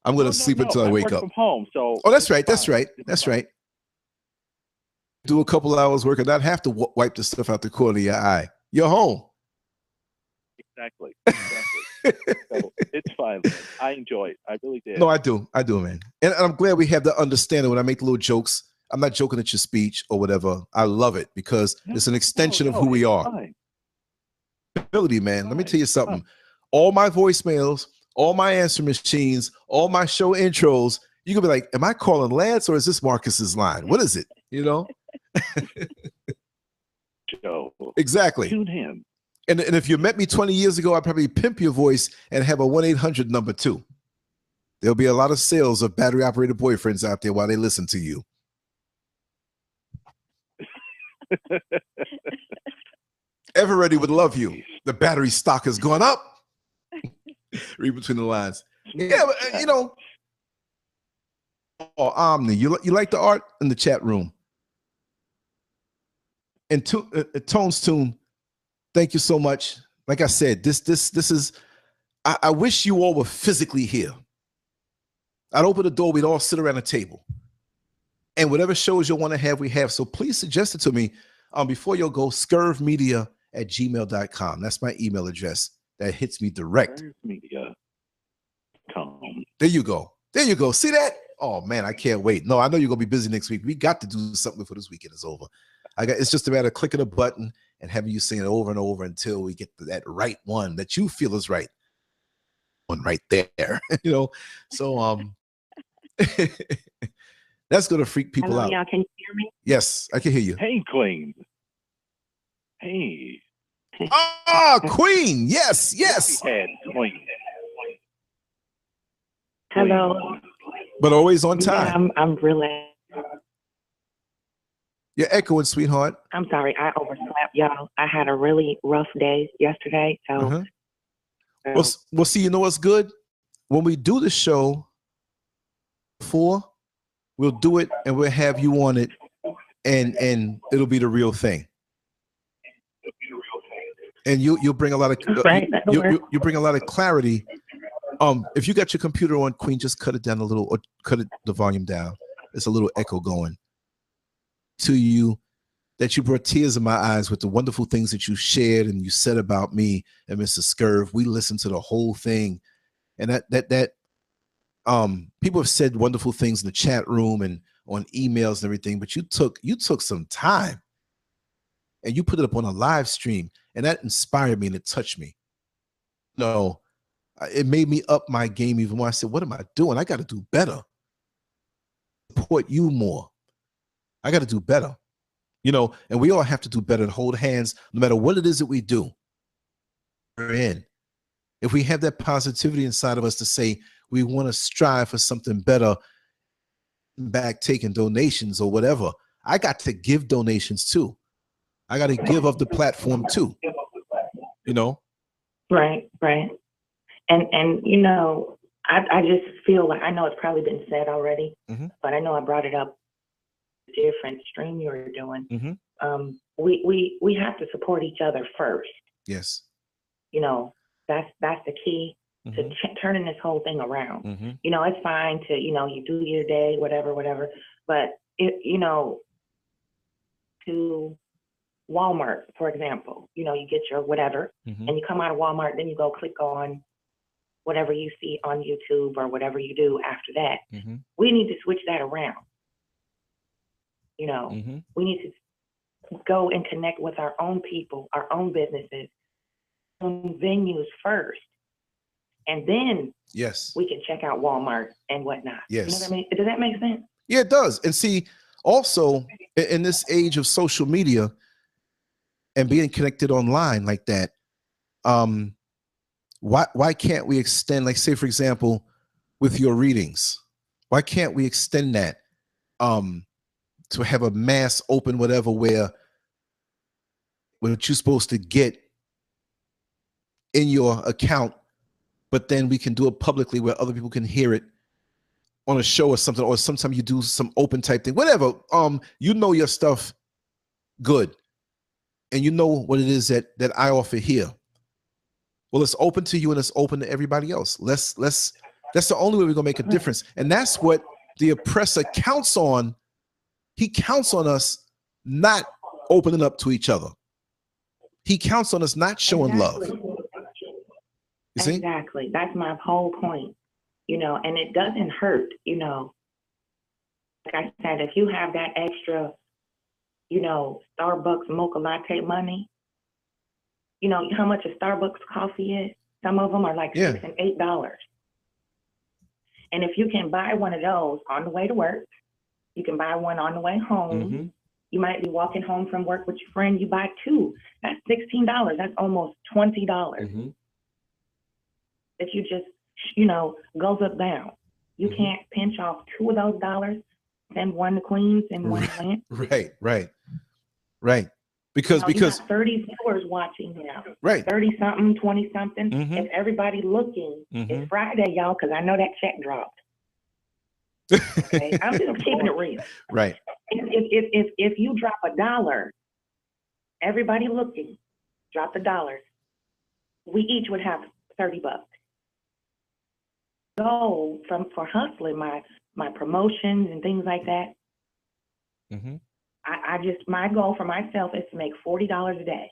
I'm going to sleep until I wake up. From home, so. Oh, that's right. That's right. That's right. Do a couple hours work and not have to wipe the stuff out the corner of your eye. You're home. Exactly. So it's fine. Man. I enjoy it. I really did. No, I do, man. And I'm glad we have the understanding when I make little jokes. I'm not joking at your speech or whatever. I love it because it's an extension of who we are. Fine. Ability, man. Let me tell you something. All my voicemails, all my answer machines, all my show intros, you can be like, am I calling Lance or is this Marcus's line? What is it? You know? Show. Exactly. Tune in. And if you met me 20 years ago, I'd probably pimp your voice and have a 1-800 number too. There'll be a lot of sales of battery-operated boyfriends out there while they listen to you. Everybody would love you. The battery stock has gone up. Read between the lines. Yeah, but, you know. Oh, Omni, you like the art in the chat room? And Tones Tune, thank you so much. Like I said, this is. I wish you all were physically here. I'd open the door. We'd all sit around a table, and whatever shows you want to have, we have. So please suggest it to me. Before you'll go, scurvmedia@gmail.com. That's my email address. That hits me direct. Scurvmedia.com. There you go. There you go. See that? Oh man, I can't wait. No, I know you're gonna be busy next week. We got to do something before this weekend is over. It's just a matter of clicking a button and having you sing it over and over until we get to that right one that you feel is right. One right there. You know. So that's gonna freak people out. Y'all, can you hear me? Yes, I can hear you. Hey, Queen. Hey. Ah, Queen. Yes, yes. Queen. Hello. But always on time. Yeah, I'm really. You're echoing, sweetheart. I'm sorry, I overslept, y'all. I had a really rough day yesterday, so. Well, see, you know what's good? When we do the show before, we'll do it and we'll have you on it, and it'll be the real thing. And you'll bring a lot of you bring a lot of clarity. If you got your computer on, Queen, just cut it down a little or cut the volume down. It's a little echo going. To you, that you brought tears in my eyes with the wonderful things that you shared and you said about me and Mr. Scurv. We listened to the whole thing, And that people have said wonderful things in the chat room and on emails and everything, but you took some time and you put it up on a live stream, and that inspired me and it touched me. No, it made me up my game even more. I said, what am I doing? I got to do better. Support you more. I got to do better. And we all have to do better and hold hands no matter what it is that we do. We're in. If we have that positivity inside of us to say we want to strive for something better, back taking donations or whatever, I got to give donations too. I got to give up the platform too. Right. And I just feel like, I know it's probably been said already, but I know I brought it up different stream you were doing. We have to support each other first. Yes. That's the key to turning this whole thing around. It's fine to, you do your day, whatever, but to Walmart, for example, you get your whatever, and you come out of Walmart, then you go click on whatever you see on YouTube or whatever you do after that. We need to switch that around. We need to go and connect with our own people, our own businesses, own venues first. And then we can check out Walmart and whatnot. Yes. You know what I mean? Does that make sense? Yeah, it does. And see, also in this age of social media and being connected online like that, why can't we extend, like, say, for example, with your readings, why can't we extend that to have a mass open whatever where what you're supposed to get in your account, but then we can do it publicly where other people can hear it on a show or something, or sometimes you do some open type thing, whatever. Your stuff good, and what it is that I offer here. Well, it's open to you and it's open to everybody else. That's the only way we're gonna make a difference, and that's what the oppressor counts on. He counts on us not opening up to each other. He counts on us not showing love. You see? Exactly. That's my whole point. And it doesn't hurt, like I said, if you have that extra, Starbucks mocha latte money, how much a Starbucks coffee is? Some of them are like $6 and $8. And if you can buy one of those on the way to work, you can buy one on the way home. You might be walking home from work with your friend, you buy two. That's $16. That's almost $20. If you just, goes up down. You can't pinch off two of those dollars, send one to Queens and one to Lance. Right. Because you got 30 viewers watching now. Right. 30 something, 20 something. If everybody looking, it's Friday, y'all, because I know that check dropped. Okay, I'm just keeping it real. Right. If you drop $1, everybody looking, drop $1. We each would have $30. Go for hustling my promotions and things like that. My goal for myself is to make $40 a day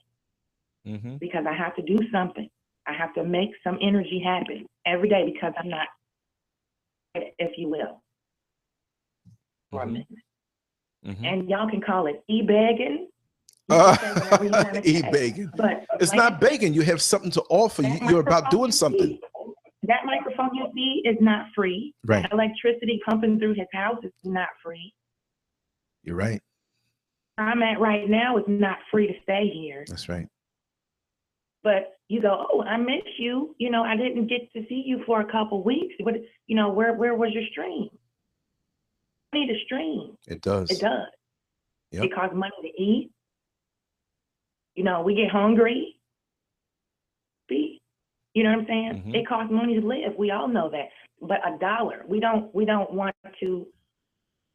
because I have to do something. I have to make some energy happen every day because I'm not, if you will, for a minute. And y'all can call it e-begging. E-begging. But it's not begging. You have something to offer. You're about doing something. That microphone you see is not free. Right. Electricity pumping through his house is not free. You're right. Where I'm at right now is not free to stay here. That's right. But you go, oh, I miss you. I didn't get to see you for a couple weeks. But where was your stream? I need a stream. It does. It does. Yep. It costs money to eat. We get hungry. You know what I'm saying? It costs money to live. We all know that. But $1, we don't want to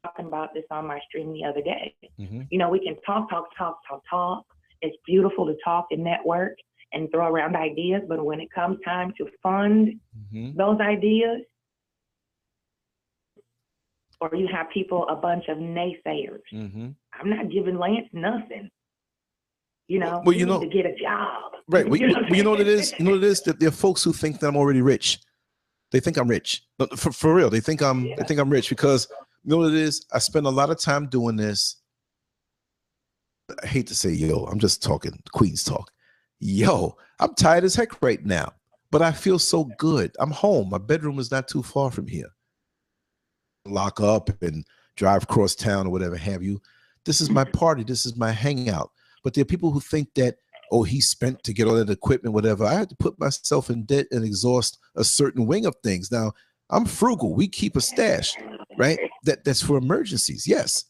talking about this on my stream the other day. We can talk. It's beautiful to talk and network and throw around ideas, but when it comes time to fund those ideas, or you have people, a bunch of naysayers. I'm not giving Lance nothing. Well, need to get a job. Right. Well, you know what it is? That there are folks who think that I'm already rich. They think I'm rich. No, for real. They think I'm rich because you know what it is? I spend a lot of time doing this. I hate to say yo, I'm just talking Queen's talk. Yo, I'm tired as heck right now, but I feel so good. I'm home. My bedroom is not too far from here. Lock up and drive across town or whatever have you. This is my party. This is my hangout. But there are people who think that, oh, he spent to get all that equipment, whatever. I had to put myself in debt and exhaust a certain wing of things. Now, I'm frugal. We keep a stash, right? That's for emergencies. Yes.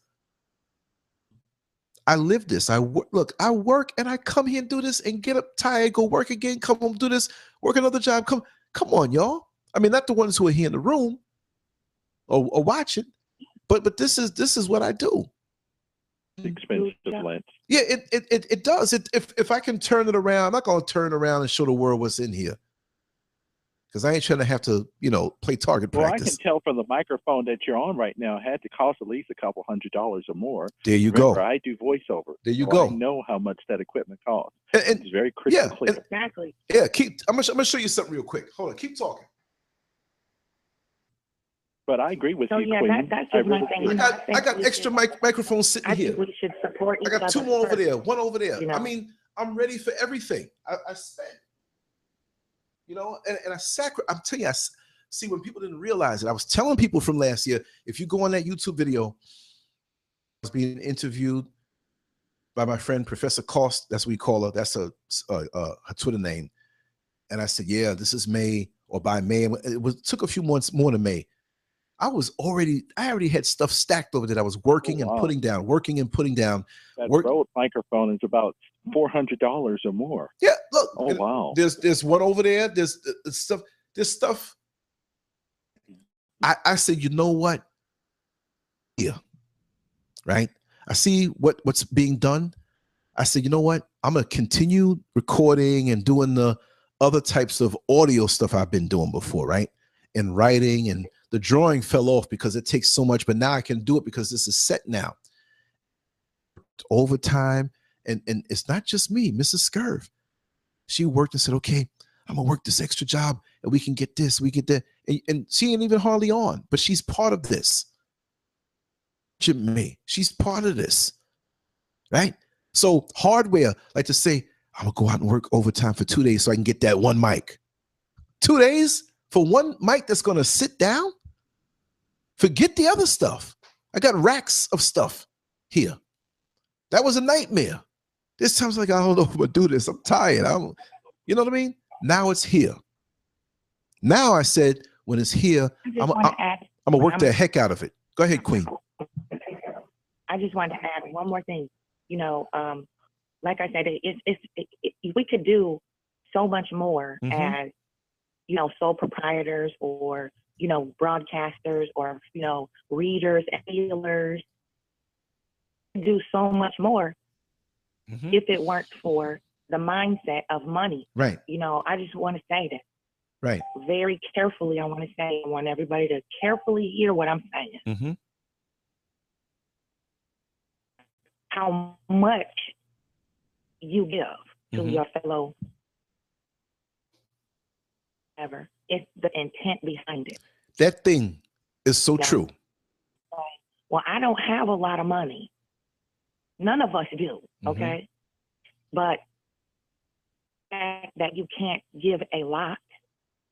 I live this. I work and I come here and do this and get up tired, go work again, come home, do this, work another job. Come on, y'all. I mean, not the ones who are here in the room or watching, but this is what I do. Expensive Lance. Yeah, it does. If I can turn it around, I'm not gonna turn around and show the world what's in here. Because I ain't trying to have to, play target practice. Well, I can tell from the microphone that you're on right now had to cost at least $200 or more. There you Remember, go. I do voiceover. There you so go. I know how much that equipment costs. And it's very crystal clear. Exactly. Yeah, I'm gonna show you something real quick. Hold on, keep talking. But I agree with So you, yeah, Queen. that's just my thing. I got extra microphones sitting here. I think we should support each I got other 2 more over first, there, 1 over there. you know? I mean, I'm ready for everything. I spent, and I'm telling you, see, when people didn't realize it, I was telling people from last year, if you go on that YouTube video, I was being interviewed by my friend, Professor Cost. That's what we call her. That's her Twitter name. And I said, yeah, this is May, or by May. It took a few months more than May. I already had stuff stacked over that I was working and putting down, That Rode microphone is about $400 or more. Yeah, look. Oh wow. There's one over there. There's stuff. There's stuff. I said, you know what? Yeah. Right. I see what's being done. I said, you know what? I'm gonna continue recording and doing the other types of audio stuff I've been doing before, right? And writing, and the drawing fell off because it takes so much, but now I can do it because this is set now. Overtime, and it's not just me, Mrs. Scurv. She worked and said, okay, I'm gonna work this extra job and we can get this, we get that. And she ain't even hardly on, but she's part of this. Me, she's part of this, right? So hardware, like to say, I'm gonna go out and work overtime for 2 days so I can get that one mic. 2 days for one mic that's gonna sit down? Forget the other stuff. I got racks of stuff here. That was a nightmare. This time's like, I don't know if I'm gonna do this. I'm tired. You know what I mean? Now it's here. Now I said, when it's here, I'm gonna work the heck out of it. Go ahead, Queen. I just wanted to add one more thing. Like I said, we could do so much more as, sole proprietors or, broadcasters or, readers and dealers. Do so much more if it weren't for the mindset of money. Right. I just want to say that. Right. Very carefully, I want everybody to carefully hear what I'm saying. How much you give to your fellow ever. It's the intent behind it. That thing is so true. Well, I don't have a lot of money. None of us do, okay? But the fact that you can't give a lot,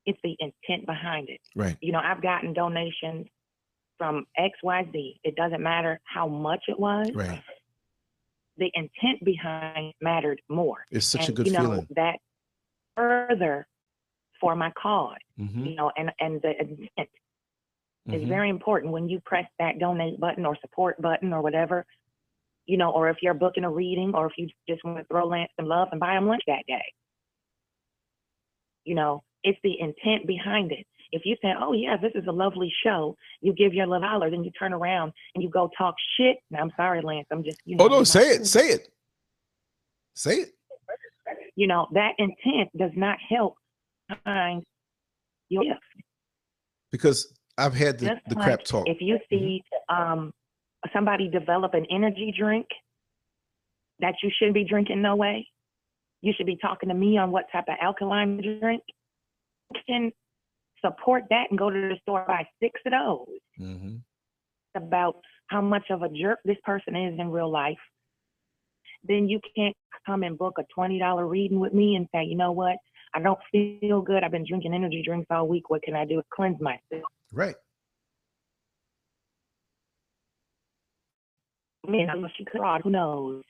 it's the intent behind it. Right. I've gotten donations from XYZ. It doesn't matter how much it was. Right. The intent behind mattered more. It's such a good feeling. That further for my cause, and the intent is very important when you press that donate button or support button or whatever, or if you're booking a reading or if you just want to throw Lance some love and buy him lunch that day. It's the intent behind it. If you say, oh yeah, this is a lovely show, you give your little dollar, then you turn around and you go talk shit. Now, I'm sorry, Lance, I'm just, oh no, say it. That intent does not help behind your gift. Because I've had the crap talk. If you see somebody develop an energy drink that you shouldn't be drinking no way, you should be talking to me on what type of alkaline drink. support that and go to the store and buy 6 of those. Mm-hmm. About how much of a jerk this person is in real life, then you can't come and book a $20 reading with me and say, you know what, I don't feel good. I've been drinking energy drinks all week. What can I do to cleanse myself? Right. I mean, unless she could, who knows?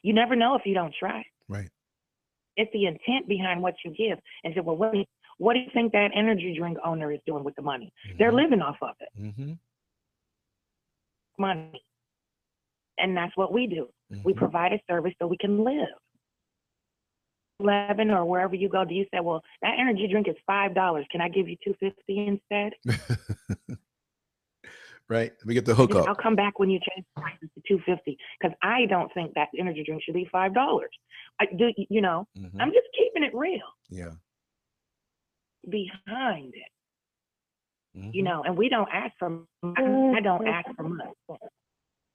You never know if you don't try. Right. It's the intent behind what you give. And so, well, what do you think that energy drink owner is doing with the money? Mm-hmm. They're living off of it. Mm-hmm. Money. And that's what we do. Mm-hmm. We provide a service so we can live. 11 or wherever you go, do you say, well, that energy drink is $5. Can I give you $2.50 instead? Right. We get the hookup. I'll come back when you change the prices to $2.50 because I don't think that energy drink should be $5. I do, you know. Mm-hmm. I'm just keeping it real. Yeah. Behind it, mm-hmm. you know, and we don't ask for. I don't ask for much.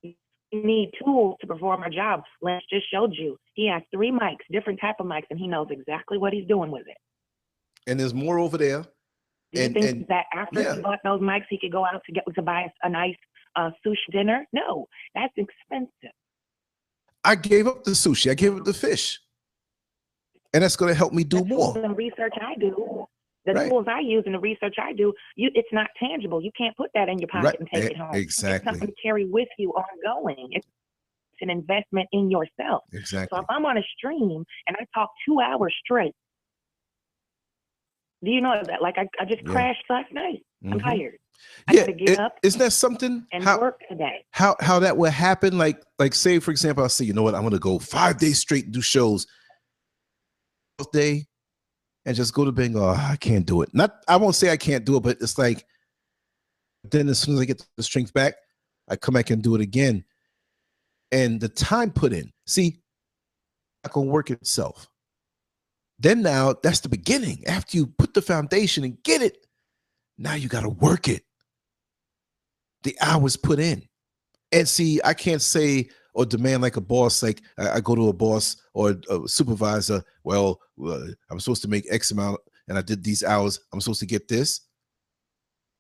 We need tools to perform our job. Lance just showed you. He has 3 mics, different type of mics, and he knows exactly what he's doing with it. And there's more over there. Do you think that after he bought those mics, he could go out to buy a nice sushi dinner? No, that's expensive. I gave up the sushi. I gave up the fish. And that's going to help me do more. The research I do, the right. tools I use and the research I do, it's not tangible. You can't put that in your pocket right. and take it home. Exactly. It's something to carry with you ongoing. It's an investment in yourself. Exactly. So if I'm on a stream and I talk 2 hours straight, do you know that? Like I just crashed last night. Mm-hmm. I'm tired. I yeah, gotta get up. Isn't that something? And work today. How that will happen? Like say for example, I'll say, you know what, I'm gonna go 5 days straight and do shows. Day and just go to bed and go, oh, I can't do it. I won't say I can't do it, but it's like then as soon as I get the strength back, I come back and do it again. And the time put in, see, not gonna work itself. Then now that's the beginning. After you put the foundation and get it, now you got to work it. The hours put in. And see, I can't say or demand like a boss, like I go to a boss or a supervisor, well, I'm supposed to make X amount and I did these hours. I'm supposed to get this.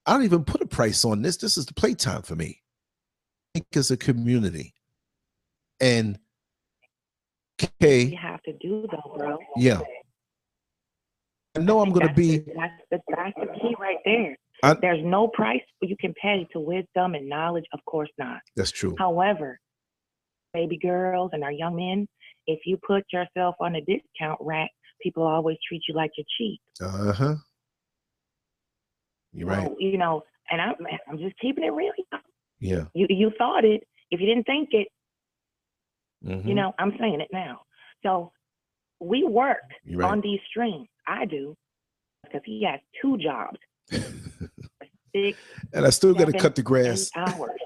I don't even put a price on this. This is the playtime for me. I think as a community. And okay. You have to do though, bro. Yeah. I know I'm going to be. That's the key right there. There's no price you can pay to wisdom and knowledge. Of course not. That's true. However, baby girls and our young men, if you put yourself on a discount rack, people always treat you like you're cheap. Uh-huh. You're right. You know, and I'm just keeping it real. Yeah. You thought it. If you didn't think it, mm-hmm. you know, I'm saying it now. So we work right. on these streams. I do, because he has 2 jobs. 6, and I still got to cut the grass. Hours.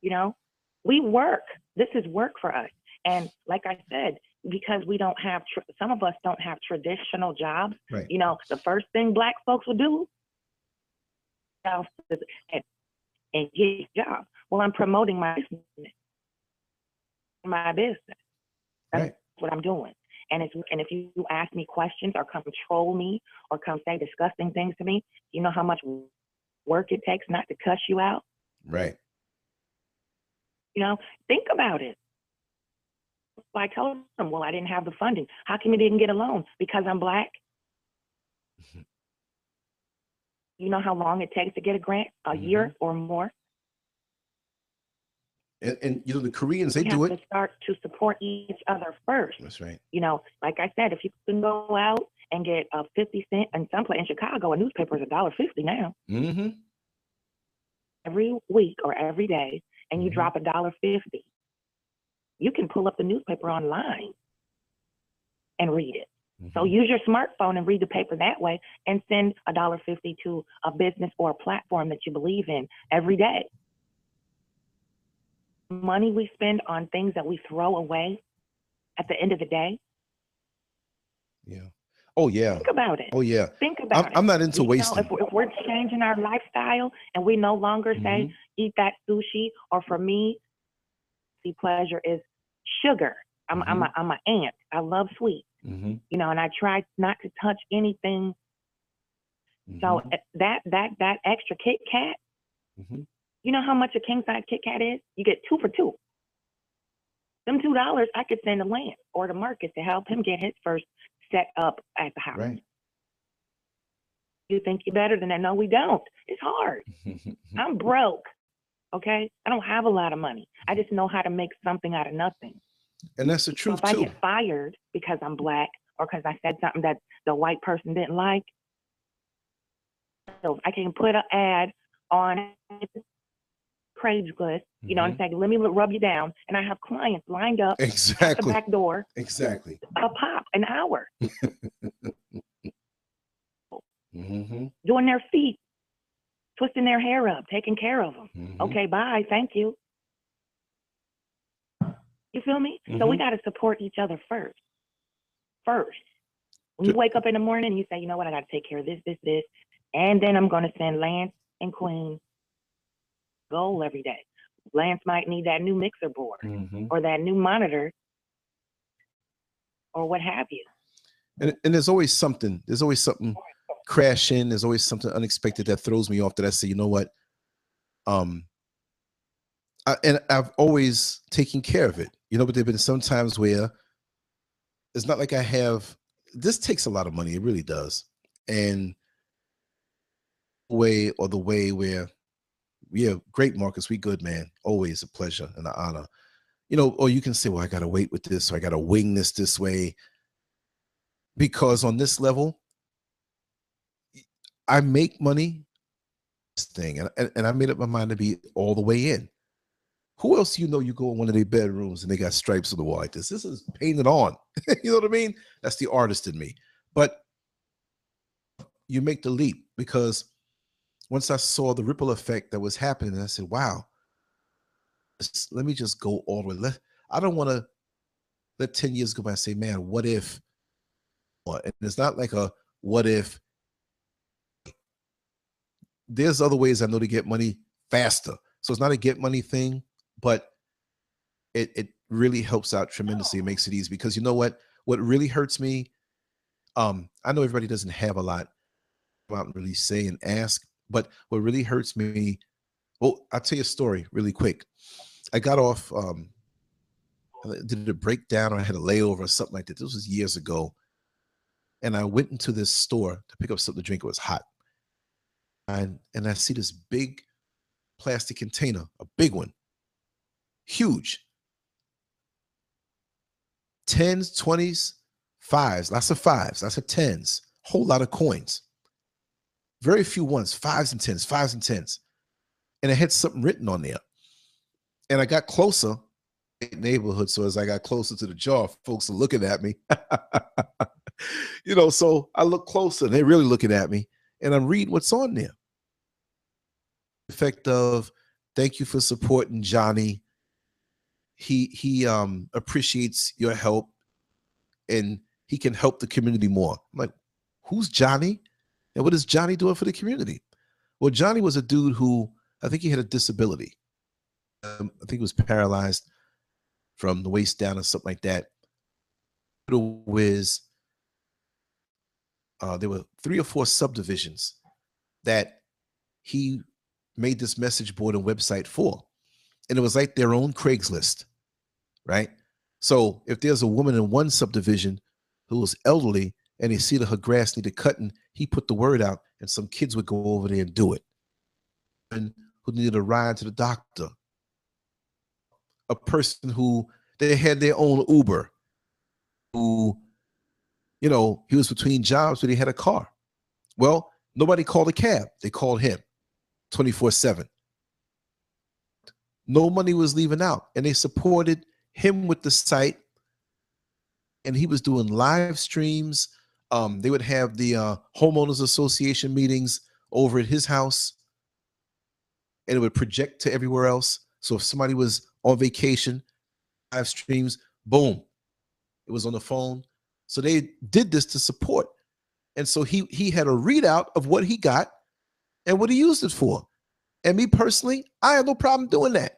You know, we work. This is work for us. And like I said, because we don't have, some of us don't have traditional jobs. Right. You know, the first thing Black folks will do and get a job. Well, I'm promoting my business. That's right. what I'm doing. And if you ask me questions or come troll me or come say disgusting things to me, you know how much work it takes not to cuss you out? Right. You know, think about it. I told them, well, I didn't have the funding. How come you didn't get a loan? Because I'm Black? Mm-hmm. You know how long it takes to get a grant? A mm-hmm. year or more? And you know, the Koreans, they we do have it. To start to support each other first. That's right. You know, like I said, if you can go out and get a 50 cent, and someplace in Chicago, a newspaper is $1.50 now. Mm-hmm. Every week or every day, and you mm-hmm. drop $1.50. You can pull up the newspaper online and read it. Mm-hmm. So use your smartphone and read the paper that way, and send $1.50 to a business or a platform that you believe in every day. Money we spend on things that we throw away at the end of the day. Yeah. Oh, yeah. Think about it. Oh, yeah. Think about it. I'm not into wasting. Know, if we're changing our lifestyle and we no longer mm-hmm. say, eat that sushi, or for me, the pleasure is sugar. I'm an aunt. I love sweet. You know, and I tried not to touch anything. So that extra Kit Kat, you know how much a king size Kit Kat is? You get 2 for $2. Them $2 I could send to Lance or to Marcus to help him get his first set up at the house. Right. You think you're better than that? No, we don't. It's hard. I'm broke. Okay, I don't have a lot of money. I just know how to make something out of nothing. And that's the truth, so if too. I get fired because I'm black or because I said something that the white person didn't like, so I can put an ad on Craigslist, you know, and say, let me rub you down. And I have clients lined up at the back door. Exactly. A pop, an hour. Doing their feet, twisting their hair up, taking care of them. Okay, bye, thank you. You feel me? So we got to support each other first. When you wake up in the morning and you say, you know what, I got to take care of this, and then I'm going to send Lance and Queen goal every day. Lance might need that new mixer board or that new monitor or what have you. And there's always something crashing. There's always something unexpected that throws me off that I say, you know what? And I've always taken care of it, you know, but there've been some times where it's not like I have, this takes a lot of money. It really does. And the way where, yeah, great, Marcus. We good, man. Always a pleasure and an honor. You know, or you can say, well, I got to wait with this, or I got to wing this way. Because on this level, I make money, this thing, and I made up my mind to be all the way in. Who else you know you go in one of their bedrooms and they got stripes on the wall like this? This is painted on. You know what I mean? That's the artist in me. But you make the leap, because once I saw the ripple effect that was happening, I said, wow, let me just go all the way. I don't want to let 10 years go by and say, man, what if? And it's not like a what if. There's other ways I know to get money faster. So it's not a get money thing, but it really helps out tremendously. It makes it easy, because you know what really hurts me? I know everybody doesn't have a lot to go out and really say and ask, but what really hurts me, well, I'll tell you a story really quick. I got off, did a breakdown, or I had a layover or something like that. This was years ago. And I went into this store to pick up something to drink. It was hot. And I see this big plastic container, a big one, huge. 10s, 20s, 5s, lots of 5s, lots of 10s, whole lot of coins. Very few ones, 5s and 10s, 5s and 10s. And it had something written on there. And I got closer in the neighborhood. So as I got closer to the jar, folks are looking at me. You know, so I look closer and they're really looking at me, and I'm reading what's on there. Effect of, thank you for supporting Johnny. He appreciates your help, and he can help the community more. I'm like, who's Johnny? And what is Johnny doing for the community? Well, Johnny was a dude who, I think he had a disability. I think he was paralyzed from the waist down or something like that. There were 3 or 4 subdivisions that he made this message board and website for. And it was like their own Craigslist, right? So if there's a woman in one subdivision who was elderly and they see that her grass needed cutting, he put the word out and some kids would go over there and do it. And who needed a ride to the doctor. A person who, they had their own Uber, who, you know, he was between jobs, but he had a car. Well, nobody called a cab. They called him 24/7. No money was leaving out, and they supported him with the site. And he was doing live streams. They would have the homeowners association meetings over at his house, and it would project to everywhere else. So if somebody was on vacation, live streams, boom, it was on the phone. So they did this to support. And so he had a readout of what he got and what he used it for. And me personally, I have no problem doing that.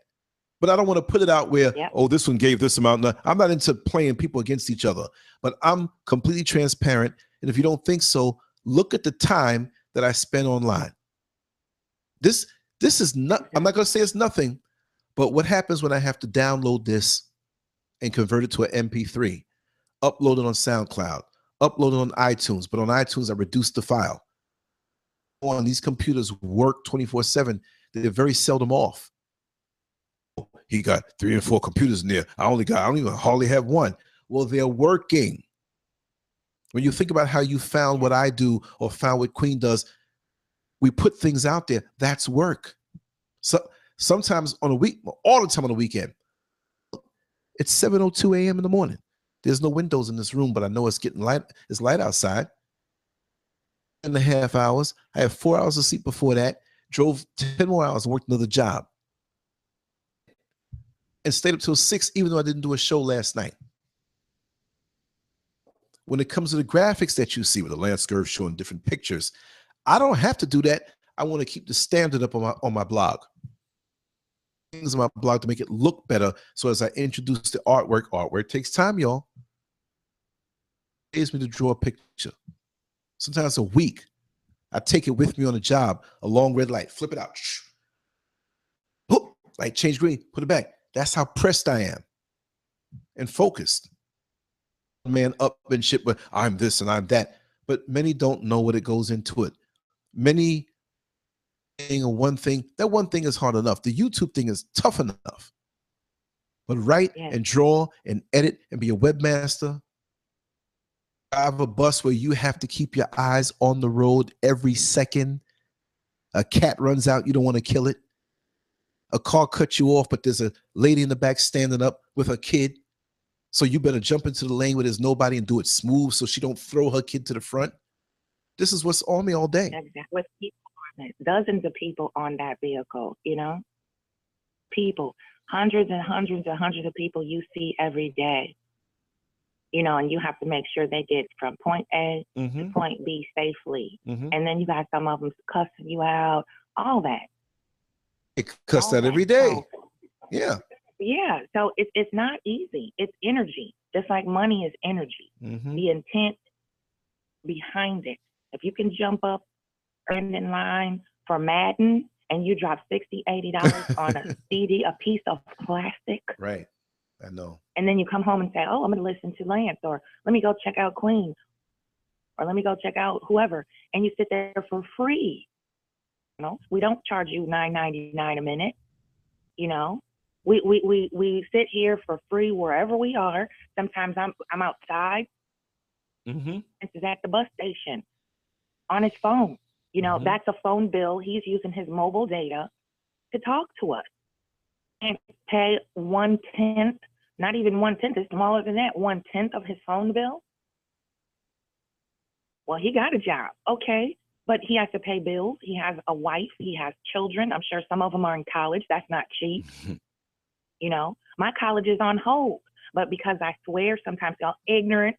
But I don't want to put it out where, Yep. oh, this one gave this amount. No, I'm not into playing people against each other, but I'm completely transparent. And if you don't think so, look at the time that I spend online. This is not, I'm not going to say it's nothing, but what happens when I have to download this and convert it to an MP3, upload it on SoundCloud, upload it on iTunes, but on iTunes, I reduce the file. On these computers work 24/7. They're very seldom off. He got 3 or 4 computers in there. I don't even hardly have one. Well, they're working. When you think about how you found what I do or found what Queen does, we put things out there. That's work. So sometimes on a week, all the time on the weekend, it's 7:02 a.m. in the morning. There's no windows in this room, but I know it's getting light. It's light outside. 1.5 hours. I had 4 hours of sleep before that. Drove 10 more hours and worked another job. And stayed up till 6, even though I didn't do a show last night. When it comes to the graphics that you see with the Lancescurv showing different pictures, I don't have to do that. I want to keep the standard up on my blog. Things on my blog to make it look better. So as I introduce the artwork takes time, y'all. It takes me to draw a picture. Sometimes a week. I take it with me on the job. A long red light, flip it out. Light change green, put it back. That's how pressed I am and focused. Man up and shit, but I'm this and I'm that. But many don't know what it goes into it. Many saying one thing, that one thing is hard enough. The YouTube thing is tough enough. But write and draw and edit and be a webmaster. Drive a bus where you have to keep your eyes on the road every second. A cat runs out, you don't want to kill it. A car cuts you off, but there's a lady in the back standing up with her kid. So you better jump into the lane where there's nobody and do it smooth so she don't throw her kid to the front. This is what's on me all day. Exactly. With people on it, dozens of people on that vehicle, you know? People, hundreds and hundreds and hundreds of people you see every day. You know, and you have to make sure they get from point A to point B safely. And then you got some of them cussing you out, all that. They cuss that every day. So, yeah. Yeah. So it's not easy. It's energy. Just like money is energy. The intent behind it. If you can jump up, earn in line for Madden, and you drop $60, $80 on a CD, a piece of plastic. Right. I know. And then you come home and say, oh, I'm going to listen to Lance, or let me go check out Queen, or let me go check out whoever. And you sit there for free. You know, we don't charge you $9.99 a minute. You know, we sit here for free wherever we are. Sometimes I'm outside. This is at the bus station on his phone. You know, that's a phone bill. He's using his mobile data to talk to us. And pay 1/10, not even 1/10, it's smaller than that, 1/10 of his phone bill. Well, he got a job. Okay. But he has to pay bills. He has a wife. He has children. I'm sure some of them are in college. That's not cheap. You know, my college is on hold. But because I swear sometimes y'all ignorant.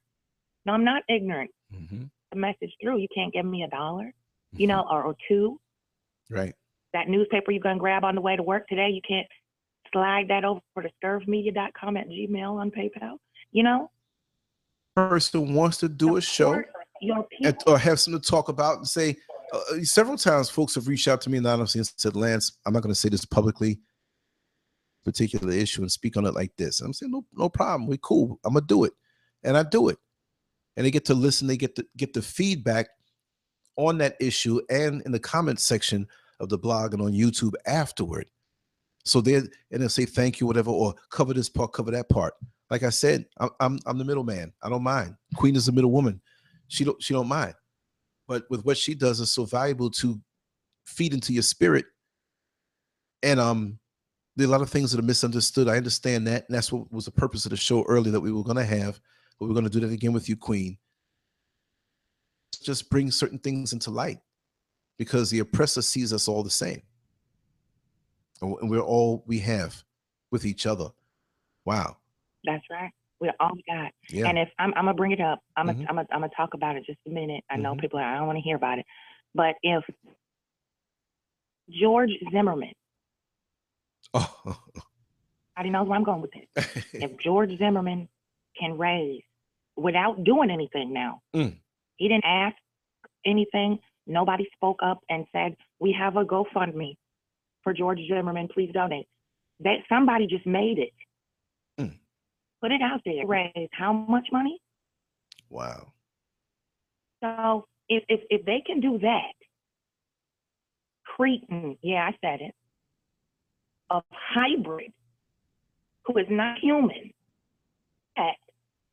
No, I'm not ignorant. The message through, you can't give me $1, you know, or $2. Right. That newspaper you're going to grab on the way to work today, you can't slide that over to scurvmedia.com at Gmail on PayPal. You know? Person wants to do a show or have something to talk about and say, several times folks have reached out to me anonymously and said, Lance, I'm not going to say this publicly, particular issue, and speak on it like this. I'm saying, no problem. We're cool. I'm going to do it. And I do it. And they get to listen. They get the feedback on that issue and in the comment section of the blog and on YouTube afterward. So they'll say thank you, whatever, or cover this part, cover that part. Like I said, I'm the middleman. I don't mind. Queen is the middle woman. She don't mind. But with what she does is so valuable to feed into your spirit. And there are a lot of things that are misunderstood. I understand that. And that's what was the purpose of the show earlier that we were going to have. But we're going to do that again with you, Queen. Just bring certain things into light because the oppressor sees us all the same. And we're all we have with each other. Wow. That's right. We're all we got. Yeah. And if I'm gonna bring it up, I'm gonna talk about it just a minute. I know people I don't want to hear about it. But if George Zimmerman I didn't know where I'm going with this. If George Zimmerman can raise without doing anything now, he didn't ask anything. Nobody spoke up and said, we have a GoFundMe for George Zimmerman. Please donate. That somebody just made it. Put it out there. Raise how much money? Wow. So if they can do that, Cretan, yeah, I said it, a hybrid who is not human,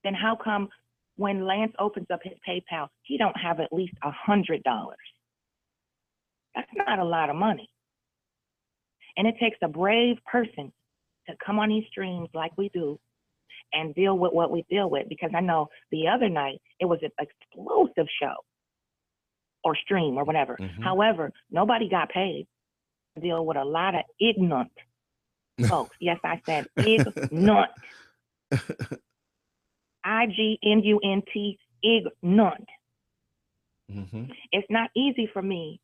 then how come when Lance opens up his PayPal, he don't have at least $100? That's not a lot of money. And it takes a brave person to come on these streams like we do and deal with what we deal with, because I know the other night it was an explosive show or stream or whatever. However, nobody got paid to deal with a lot of ignorant folks. Yes, I said ignorant. IGNUNT, ignorant. It's not easy for me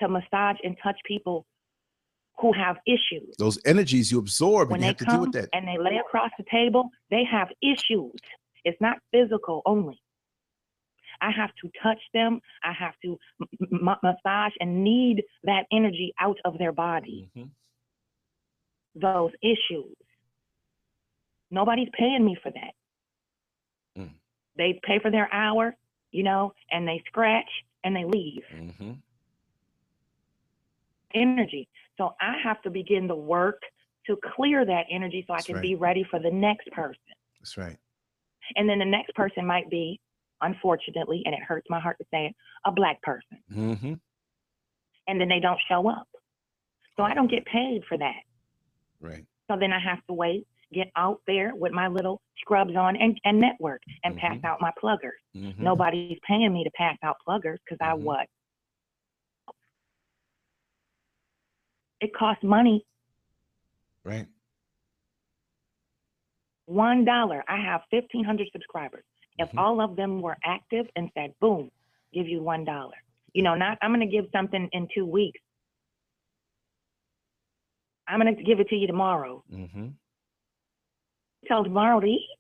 to massage and touch people who have issues. Those energies you absorb, when and you they have to come deal with that. and they lay across the table, they have issues. It's not physical only. I have to touch them. I have to massage and knead that energy out of their body. Those issues. Nobody's paying me for that. They pay for their hour, you know, and they scratch and they leave. Energy. So I have to begin the work to clear that energy so I can be ready for the next person. That's right. And then the next person might be, unfortunately, and it hurts my heart to say it, a Black person. And then they don't show up. So I don't get paid for that. Right. So then I have to wait, get out there with my little scrubs on and network and pass out my pluggers. Nobody's paying me to pass out pluggers because I what? It costs money. Right. $1. I have 1,500 subscribers. If all of them were active and said, boom, give you $1. You know, not I'm going to give something in 2 weeks. I'm going to give it to you tomorrow. Till tomorrow to eat.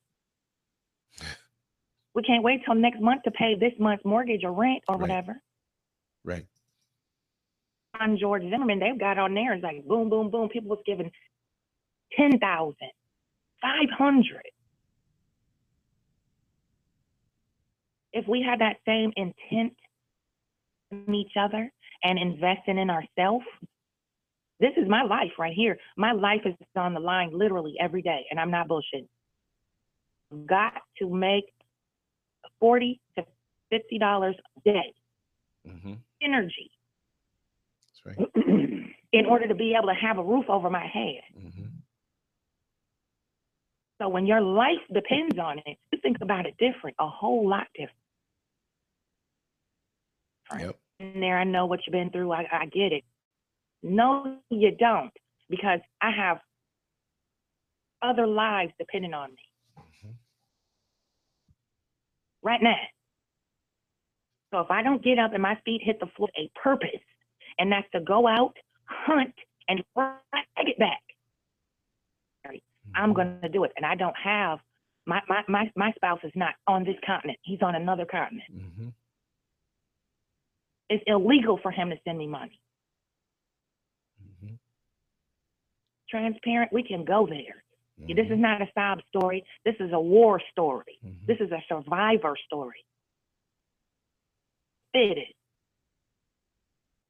We can't wait till next month to pay this month's mortgage or rent or whatever. Right. On George Zimmerman, they've got on there, it's like boom, boom, boom. People was giving 10,000, 500. If we had that same intent in each other and investing in ourselves, this is my life right here. My life is on the line literally every day, and I'm not bullshitting. I've got to make $40 to $50 a day. Energy. That's right. In order to be able to have a roof over my head. So when your life depends on it, you think about it different, a whole lot different. Yep. In there, I know what you've been through. I get it. No, you don't, because I have other lives depending on me. Right now. So if I don't get up and my feet hit the floor, a purpose, and that's to go out, hunt, and drag it back. I'm going to do it. And I don't have, my spouse is not on this continent. He's on another continent. It's illegal for him to send me money. Transparent, we can go there. This is not a sob story. This is a war story. This is a survivor story. It is.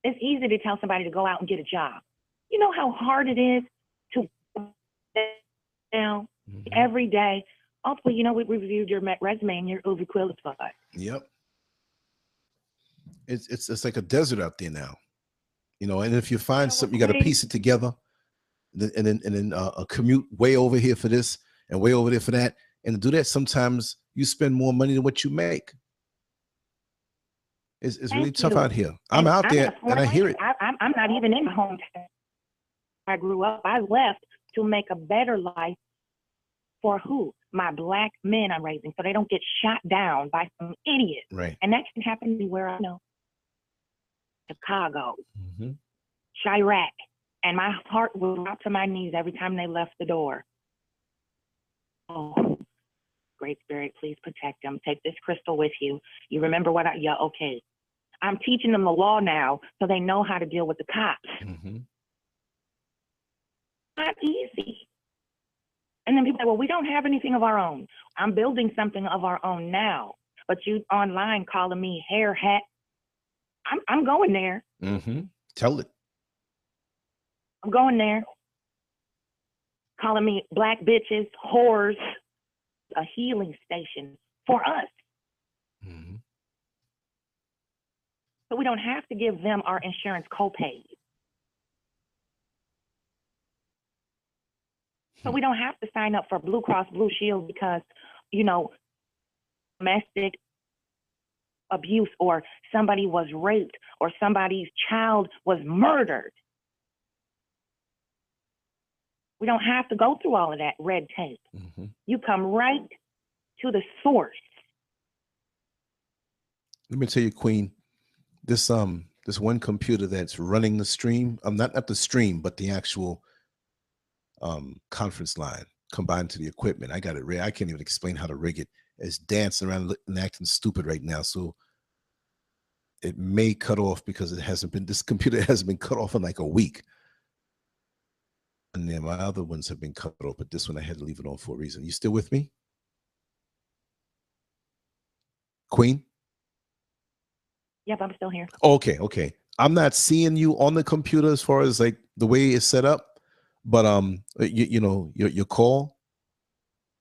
It's easy to tell somebody to go out and get a job. You know how hard it is to every day. Hopefully, you know, we reviewed your resume and you're overqualified. Yep. It's like a desert out there now, you know. And if you find something, you got to piece it together, and then commute way over here for this and way over there for that. And to do that, sometimes you spend more money than what you make. It's really tough out here. I'm out there and I hear it. I'm not even in my hometown. I grew up. I left to make a better life for who? My Black men I'm raising, so they don't get shot down by some idiot. Right. And that can happen anywhere I know. Chicago, Chirac, and my heart would drop to my knees every time they left the door. Great Spirit, please protect them. Take this crystal with you. You remember what yeah, okay. I'm teaching them the law now so they know how to deal with the cops. Mm-hmm. Not easy. And then people say, well, we don't have anything of our own. I'm building something of our own now. But you online calling me hair hat. I'm going there. Mm-hmm. Tell it. I'm going there. Calling me black bitches, whores. A healing station for us. Mm-hmm. So we don't have to give them our insurance copays. So we don't have to sign up for Blue Cross Blue Shield because, you know, domestic abuse or somebody was raped or somebody's child was murdered. We don't have to go through all of that red tape. Mm-hmm. You come right to the source. Let me tell you, Queen, this one computer that's running the stream, not the stream, but the actual conference line combined to the equipment. I got it rigged. I can't even explain how to rig it. It's dancing around and acting stupid right now. So it may cut off because this computer hasn't been cut off in like a week. And then my other ones have been cut off, but this one I had to leave it on for a reason. You still with me? Queen? Yep, I'm still here. Okay. I'm not seeing you on the computer as far as like the way it's set up. But you know your call,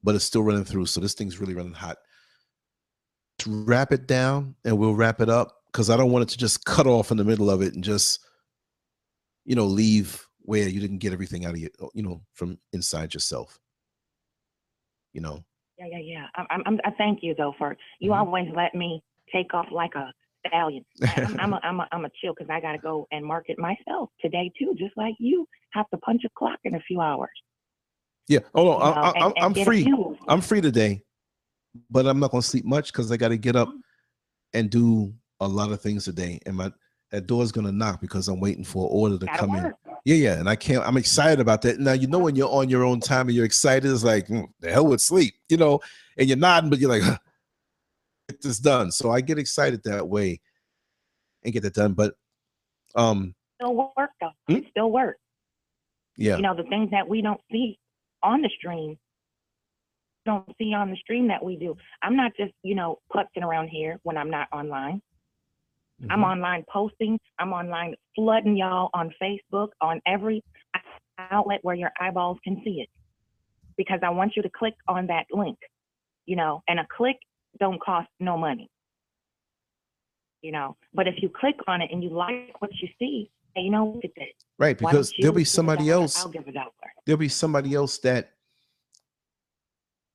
but it's still running through. So this thing's really running hot. Wrap it down, and we'll wrap it up because I don't want it to just cut off in the middle of it and just leave where you didn't get everything out of you, from inside yourself. Yeah. I thank you though for you always let me take off like a stallion. I'm a chill because I gotta go and market myself today too, just like you have to punch a clock in a few hours. Yeah. Oh no, I'm free. I'm free today, but I'm not gonna sleep much because I got to get up and do a lot of things today, and that door's gonna knock because I'm waiting for an order to come in. Yeah, and I'm excited about that. Now when you're on your own time and you're excited, it's like the hell with sleep, and you're nodding, but you're like, get this done. So I get excited that way and get that done. But still work though. It still works. Yeah. The things that we don't see on the stream, don't see on the stream that we do. I'm not just, putzing around here when I'm not online. Mm-hmm. I'm online posting. I'm online flooding y'all on Facebook, on every outlet where your eyeballs can see it. Because I want you to click on that link, and a click don't cost no money. But if you click on it and you like what you see, hey, look at this. Right, because there'll be somebody else. I'll give $1. There'll be somebody else that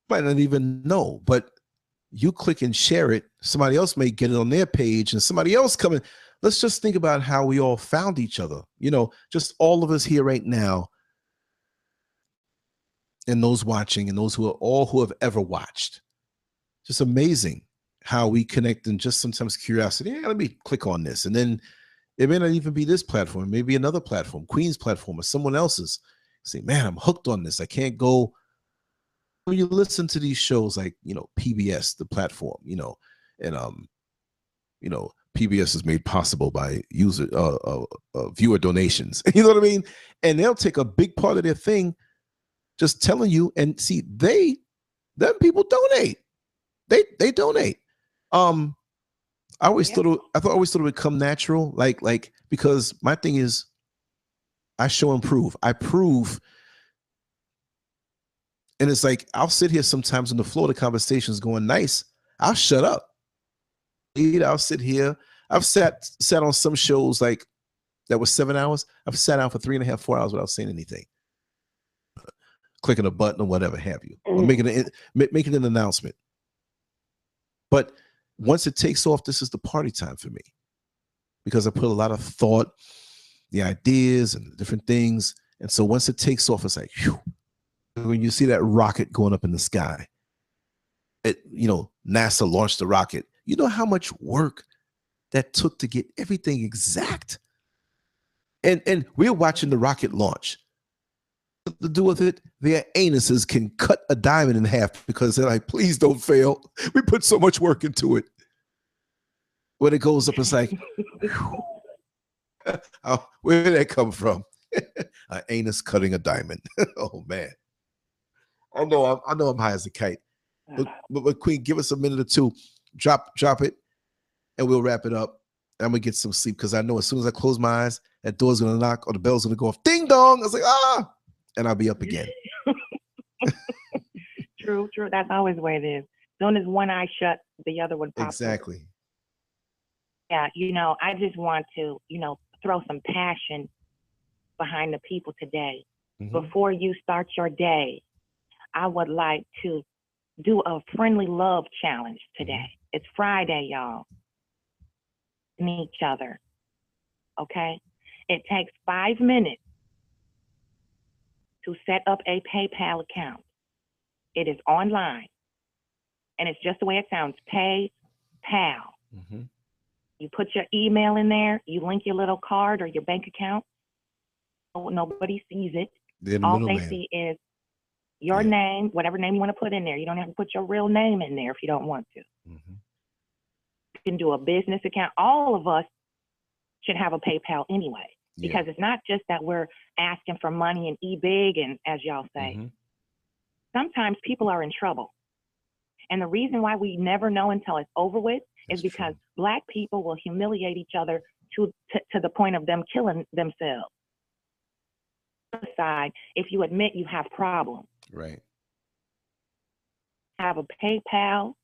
might not even know, but you click and share it. Somebody else may get it on their page and somebody else coming. Let's just think about how we all found each other. Just all of us here right now, and those watching and those who have ever watched. Just amazing how we connect and just sometimes curiosity. Yeah, let me click on this. And then it may not even be this platform, maybe another platform, Queen's platform or someone else's. Say, man, I'm hooked on this. I can't go. When you listen to these shows like, PBS, the platform, and PBS is made possible by viewer donations. You know what I mean? And they'll take a big part of their thing just telling you, and see, them people donate. They donate. I always thought it would come natural, like because my thing is, I show and prove. I prove, and it's like I'll sit here sometimes when the flow of the conversation is going nice. I'll shut up. I'll sit here. I've sat on some shows like that was 7 hours. I've sat down for 3.5, 4 hours without saying anything, clicking a button or whatever have you, or making an announcement. But once it takes off, this is the party time for me because I put a lot of thought, the ideas and the different things. And so once it takes off, it's like, whew. When you see that rocket going up in the sky, NASA launched the rocket. You know how much work that took to get everything exact? And we're watching the rocket launch. to do with it, their anuses can cut a diamond in half because they're like, please don't fail. We put so much work into it. When it goes up, it's like, oh, where did that come from? An anus cutting a diamond. Oh man. I know I'm high as a kite. But Queen, give us a minute or two. Drop it, and we'll wrap it up. And I'm gonna get some sleep because I know as soon as I close my eyes, that door's gonna knock or the bell's gonna go off. Ding dong. I was like, ah, and I'll be up again. True. That's always the way it is. As soon as one eye shut, the other one pops. Exactly. Yeah, I just want to, throw some passion behind the people today. Mm-hmm. Before you start your day, I would like to do a friendly love challenge today. Mm-hmm. It's Friday, y'all. And each other. Okay? It takes 5 minutes to set up a PayPal account. It is online. And it's just the way it sounds, PayPal. Mm-hmm. You put your email in there, you link your little card or your bank account. Oh, nobody sees it. All they see is your name, whatever name you want to put in there. You don't have to put your real name in there if you don't want to. Mm-hmm. You can do a business account. All of us should have a PayPal anyway, because it's not just that we're asking for money and e-big and as y'all say. Mm-hmm. Sometimes people are in trouble. And the reason why we never know until it's over with is because Black people will humiliate each other to the point of them killing themselves. Side, if you admit you have problems. Right. Have a PayPal.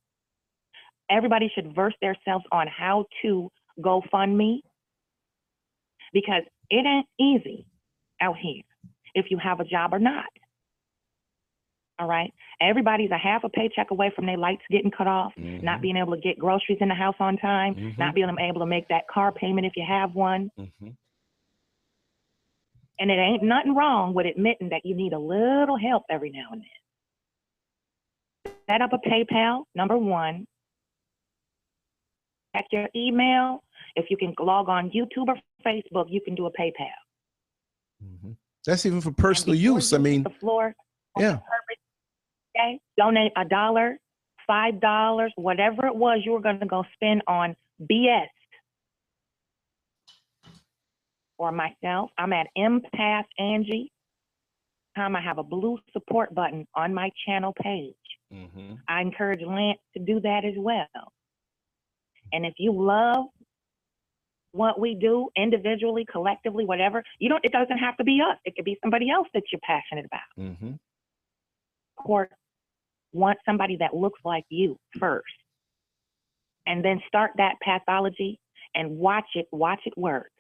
Everybody should verse themselves on how to GoFundMe, because it ain't easy out here if you have a job or not. All right. Everybody's a half a paycheck away from their lights getting cut off, mm-hmm. not being able to get groceries in the house on time, mm-hmm. not being able to make that car payment if you have one. Mm-hmm. And it ain't nothing wrong with admitting that you need a little help every now and then. Set up a PayPal, number one. Check your email. If you can log on YouTube or Facebook, you can do a PayPal. Mm-hmm. That's even for personal use. I mean, the floor. Yeah. Okay. Donate $1, $5, whatever it was you were going to go spend on BS. Or myself, I'm at Empath Angie. I have a blue support button on my channel page. Mm-hmm. I encourage Lance to do that as well. And if you love what we do individually, collectively, whatever, it doesn't have to be us. It could be somebody else that you're passionate about. Mm-hmm. Or want somebody that looks like you first. And then start that pathology and watch it work.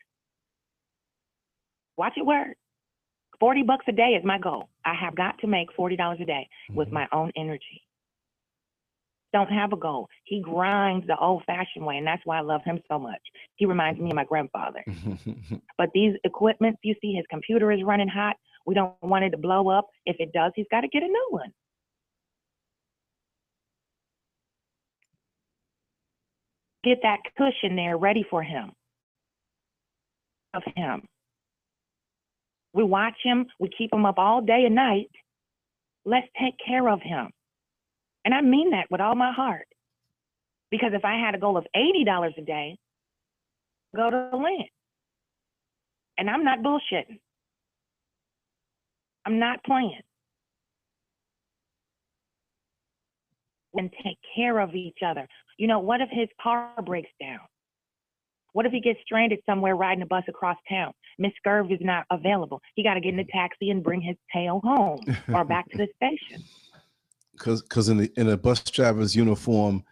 Watch it work. $40 a day is my goal. I have got to make $40 a day with my own energy. Don't have a goal. He grinds the old-fashioned way, and that's why I love him so much. He reminds me of my grandfather. But these equipments, you see, his computer is running hot. We don't want it to blow up. If it does, he's got to get a new one. Get that cushion there ready for him. Of him. We watch him. We keep him up all day and night. Let's take care of him. And I mean that with all my heart. Because if I had a goal of $80 a day, go to the land. And I'm not bullshitting. I'm not playing. And take care of each other. What if his car breaks down? What if he gets stranded somewhere riding a bus across town? Miss Scurv is not available. He got to get in a taxi and bring his tail home or back to the station. Because in a bus driver's uniform,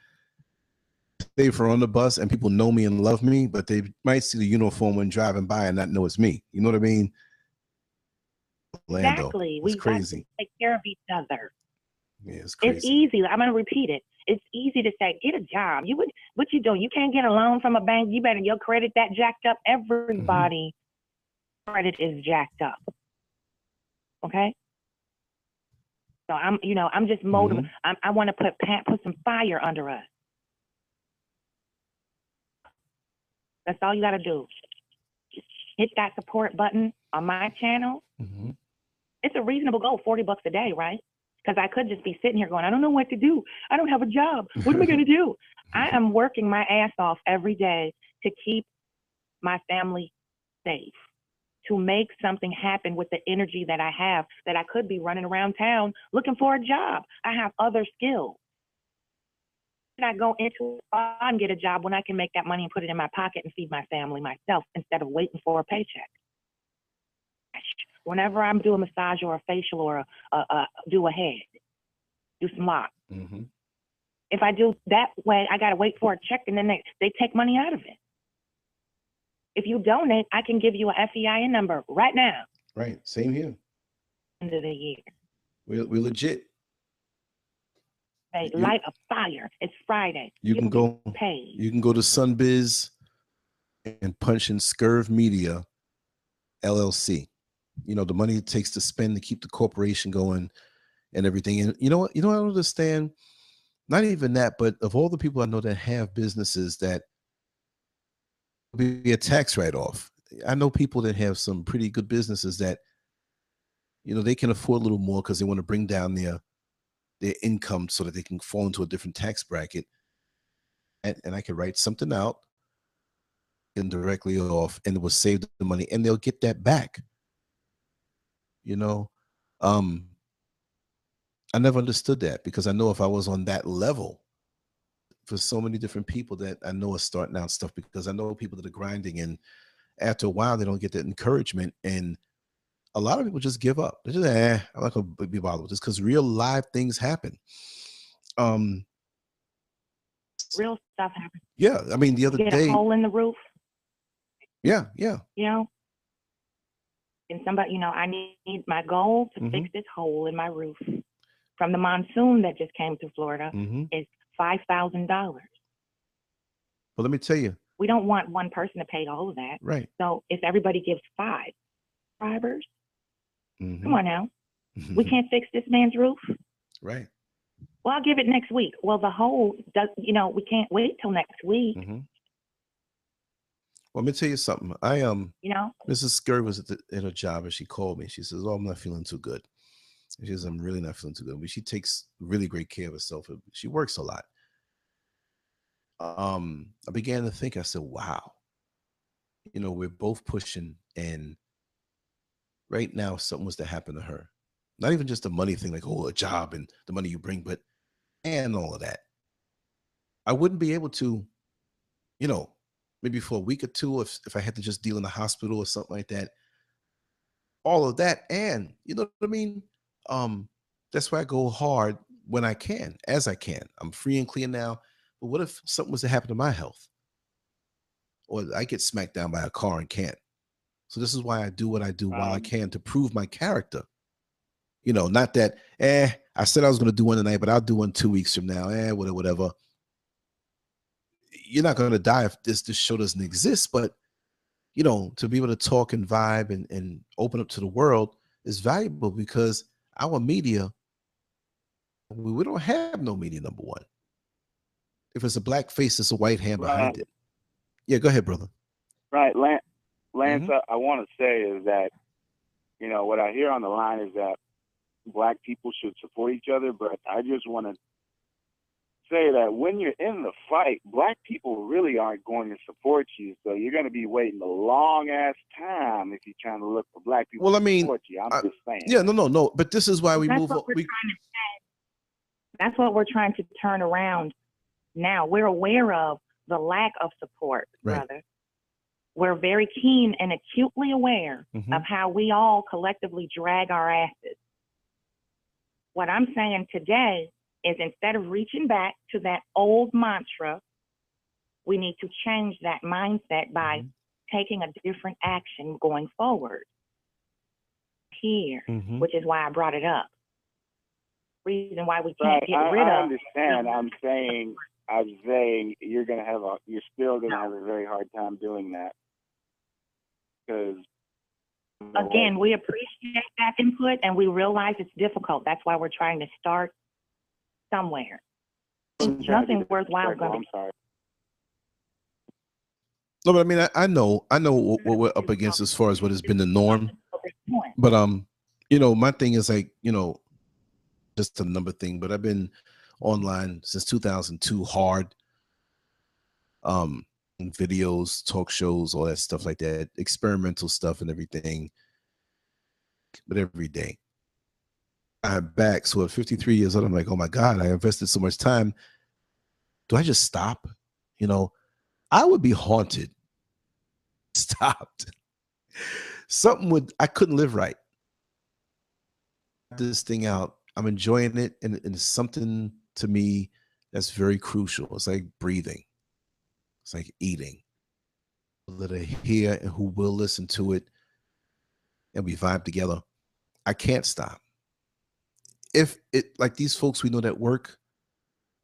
they for on the bus and people know me and love me, but they might see the uniform when driving by and not know it's me. You know what I mean? Orlando. Exactly. It's We've crazy. got to take care of each other. Yeah, it's crazy. It's easy. I'm going to repeat it. It's easy to say, get a job. What you doing? You can't get a loan from a bank. You better your credit that jacked up. Everybody credit is jacked up. Okay. So I'm just motivated. I want to put some fire under us. That's all you got to do. Hit that support button on my channel. It's a reasonable goal, $40 a day, right? Because I could just be sitting here going, I don't know what to do. I don't have a job. What am I going to do? I am working my ass off every day to keep my family safe, to make something happen with the energy that I have, that I could be running around town looking for a job. I have other skills. Should I go into and get a job when I can make that money and put it in my pocket and feed my family myself instead of waiting for a paycheck? Whenever I'm doing a massage or a facial or do a head, do some locks. Mm-hmm. If I do that way, I got to wait for a check, and then they take money out of it. If you donate, I can give you a FEIN number right now. Right. Same here. End of the year. We're legit. Hey, light a fire. It's Friday. You can go paid. You can go to Sunbiz and punch in Scurv Media LLC. You know, the money it takes to spend to keep the corporation going and everything. And you know what? You know, I don't understand. Not even that, but of all the people I know that have businesses, that be a tax write-off. I know people that have some pretty good businesses that, you know, they can afford a little more because they want to bring down their income so that they can fall into a different tax bracket. And I could write something out and directly off, and it will save the money, and they'll get that back. You know, I never understood that, because I know if I was on that level, for so many different people that I know are starting out stuff, because I know people that are grinding, and after a while they don't get that encouragement, and a lot of people just give up. They're just, I'm not gonna be bothered with this, because real live things happen. Real stuff happens. Yeah, I mean, the other get day, a hole in the roof. Yeah. You know, and somebody, you know, I need my goal to fix this hole in my roof from the monsoon that just came through Florida is $5,000. Well, let me tell you, we don't want one person to pay all of that. Right. So if everybody gives 5 subscribers, come on now, we can't fix this man's roof. Right. Well, I'll give it next week. Well, the hole does, you know, we can't wait till next week. Well, let me tell you something. You know, Mrs. Scurv was at her job, and she called me. She says, "Oh, I'm not feeling too good." She says, "I'm really not feeling too good." But she takes really great care of herself. She works a lot. I began to think. I said, "Wow, you know, we're both pushing, and right now, if something was to happen to her, not even just a money thing, like a job and the money you bring, but and all of that, I wouldn't be able to, you know." Maybe for a week or two, if I had to just deal in the hospital or something like that, all of that. And you know what I mean? That's why I go hard when I can, as I can. I'm free and clear now. But what if something was to happen to my health? Or I get smacked down by a car and can't? So this is why I do what I do while I can, to prove my character. You know, not that, I said I was going to do one tonight, but I'll do one 2 weeks from now. Whatever. You're not going to die if this show doesn't exist, but you know, to be able to talk and vibe and open up to the world is valuable, because our media, we don't have no media, number one. If it's a black face, it's a white hand behind it. Yeah, go ahead, brother. Right, Lance, I want to say is that, you know, what I hear on the line is that black people should support each other, but I just want to say that when you're in the fight, black people really aren't going to support you. So you're going to be waiting a long ass time if you're trying to look for black people to support you. I'm just saying. Yeah, no. But this is why we That's move. What we're trying to say. That's what we're trying to turn around now. We're aware of the lack of support, brother. We're very keen and acutely aware of how we all collectively drag our asses. What I'm saying today is, instead of reaching back to that old mantra, we need to change that mindset by taking a different action going forward here, which is why I brought it up. Reason why we can't get rid of. I understand. I'm saying you're still going to have a very hard time doing that. Because again, we appreciate that input, and we realize it's difficult. That's why we're trying to start somewhere. Nothing worthwhile. I'm sorry. No, but I mean, I know what we're up against as far as what has been the norm. But my thing is like, just a number thing, but I've been online since 2002 hard. Videos, talk shows, all that stuff like that, experimental stuff and everything. But every day I'm back. So at 53 years old, I'm like, oh my God, I invested so much time. Do I just stop? I would be haunted. Stopped. I couldn't live right. This thing out. I'm enjoying it. And it's something to me that's very crucial. It's like breathing. It's like eating. That I hear and who will listen to it. And we vibe together. I can't stop. If it, like these folks we know that work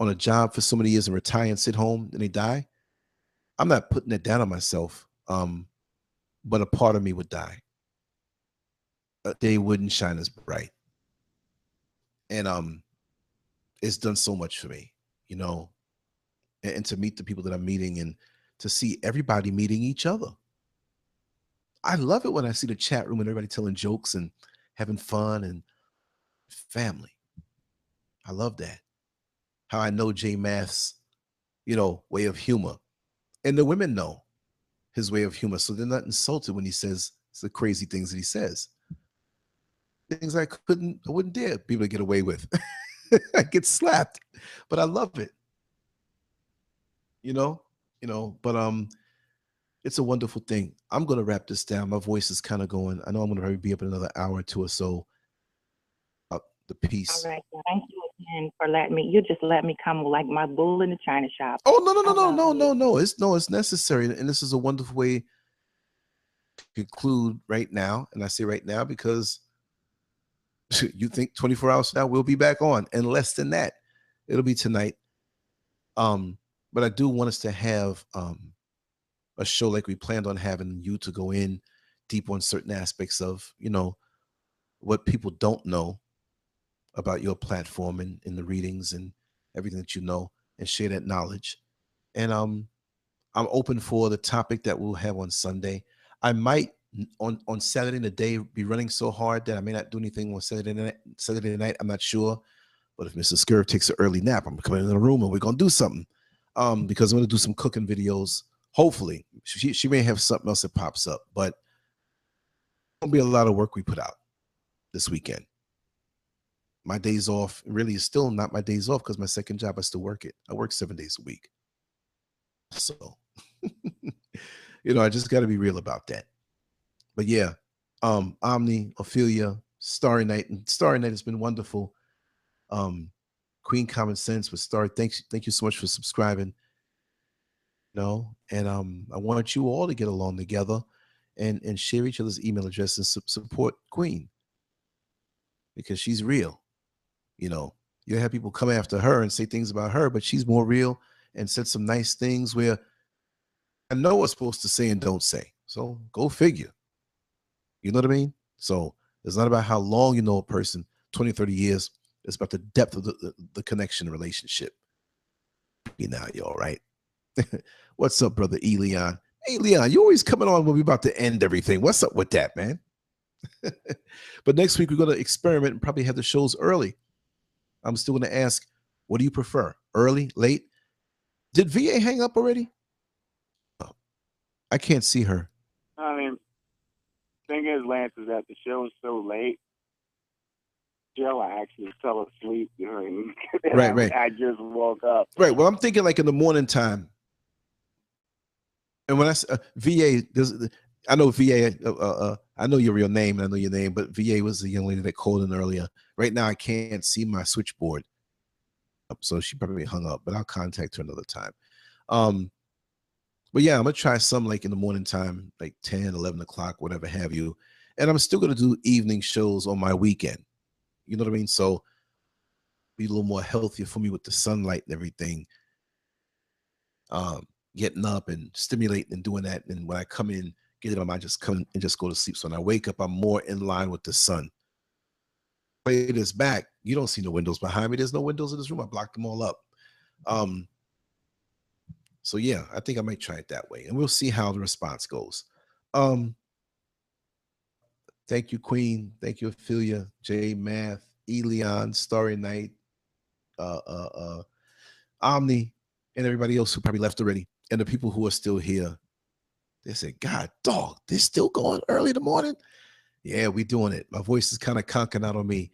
on a job for so many years and retire and sit home and they die, I'm not putting it down on myself. But a part of me would die. They wouldn't shine as bright. And it's done so much for me, and to meet the people that I'm meeting and to see everybody meeting each other. I love it when I see the chat room and everybody telling jokes and having fun and family. I love that. How I know J Math's, way of humor. And the women know his way of humor. So they're not insulted when he says the crazy things that he says. Things I wouldn't dare people to get away with. I get slapped, but I love it. But it's a wonderful thing. I'm going to wrap this down. My voice is kind of going. I know I'm going to probably be up in another hour or two or so. The piece. All right. Well, thank you again for letting me. You just let me come like my bull in the china shop. Oh, no. It's necessary. And this is a wonderful way to conclude right now. And I say right now because you think 24 hours from now we'll be back on, and less than that, it'll be tonight. But I do want us to have a show like we planned on having, you to go in deep on certain aspects of, what people don't know about your platform and in the readings and everything that and share that knowledge. And I'm open for the topic that we'll have on Sunday. I might on Saturday the day be running so hard that I may not do anything on Saturday night. I'm not sure. But if Mrs. Scurv takes an early nap, I'm coming in the room and we're gonna do something. Because I'm gonna do some cooking videos. Hopefully, she may have something else that pops up, but there'll be a lot of work we put out this weekend. My days off really is still not my days off because my second job, I still work it. I work 7 days a week. So, I just got to be real about that. But yeah, Omni, Ophelia, Starry Night, and Starry Night has been wonderful. Queen Common Sense with Starry. Thank you so much for subscribing. And I want you all to get along together and share each other's email addresses and support Queen because she's real. You have people come after her and say things about her, but she's more real and said some nice things where I know what's supposed to say and don't say. So go figure. You know what I mean? So it's not about how long you know a person, 20, 30 years. It's about the depth of the connection, relationship. Y'all right? What's up, brother E. Leon? Hey, Leon, you always coming on when we're about to end everything. What's up with that, man? But next week, we're going to experiment and probably have the shows early. I'm still going to ask, what do you prefer? Early, late? Did VA hang up already? Oh, I can't see her. I mean, thing is, Lance, is that the show is so late. Joe, I actually fell asleep during. Right. I just woke up. Right. Well, I'm thinking like in the morning time. And when I VA, I know VA. I know your real name. And I know your name, but VA was the young lady that called in earlier. Right now, I can't see my switchboard, so she probably hung up. But I'll contact her another time. But yeah, I'm gonna try some like in the morning time, like 10, 11 o'clock, whatever have you. And I'm still gonna do evening shows on my weekend. You know what I mean? So be a little more healthier for me with the sunlight and everything. Getting up and stimulating and doing that. And when I come in, get it on, I just come and just go to sleep. So when I wake up, I'm more in line with the sun. Play this back. You don't see no windows behind me. There's no windows in this room. I blocked them all up. So yeah, I think I might try it that way. And we'll see how the response goes. Thank you, Queen. Thank you, Ophelia, J Math, Elion, Starry Night, Omni, and everybody else who probably left already. And the people who are still here. They said, God, dog, they're still going early in the morning? Yeah, we doing it. My voice is kind of conking out on me.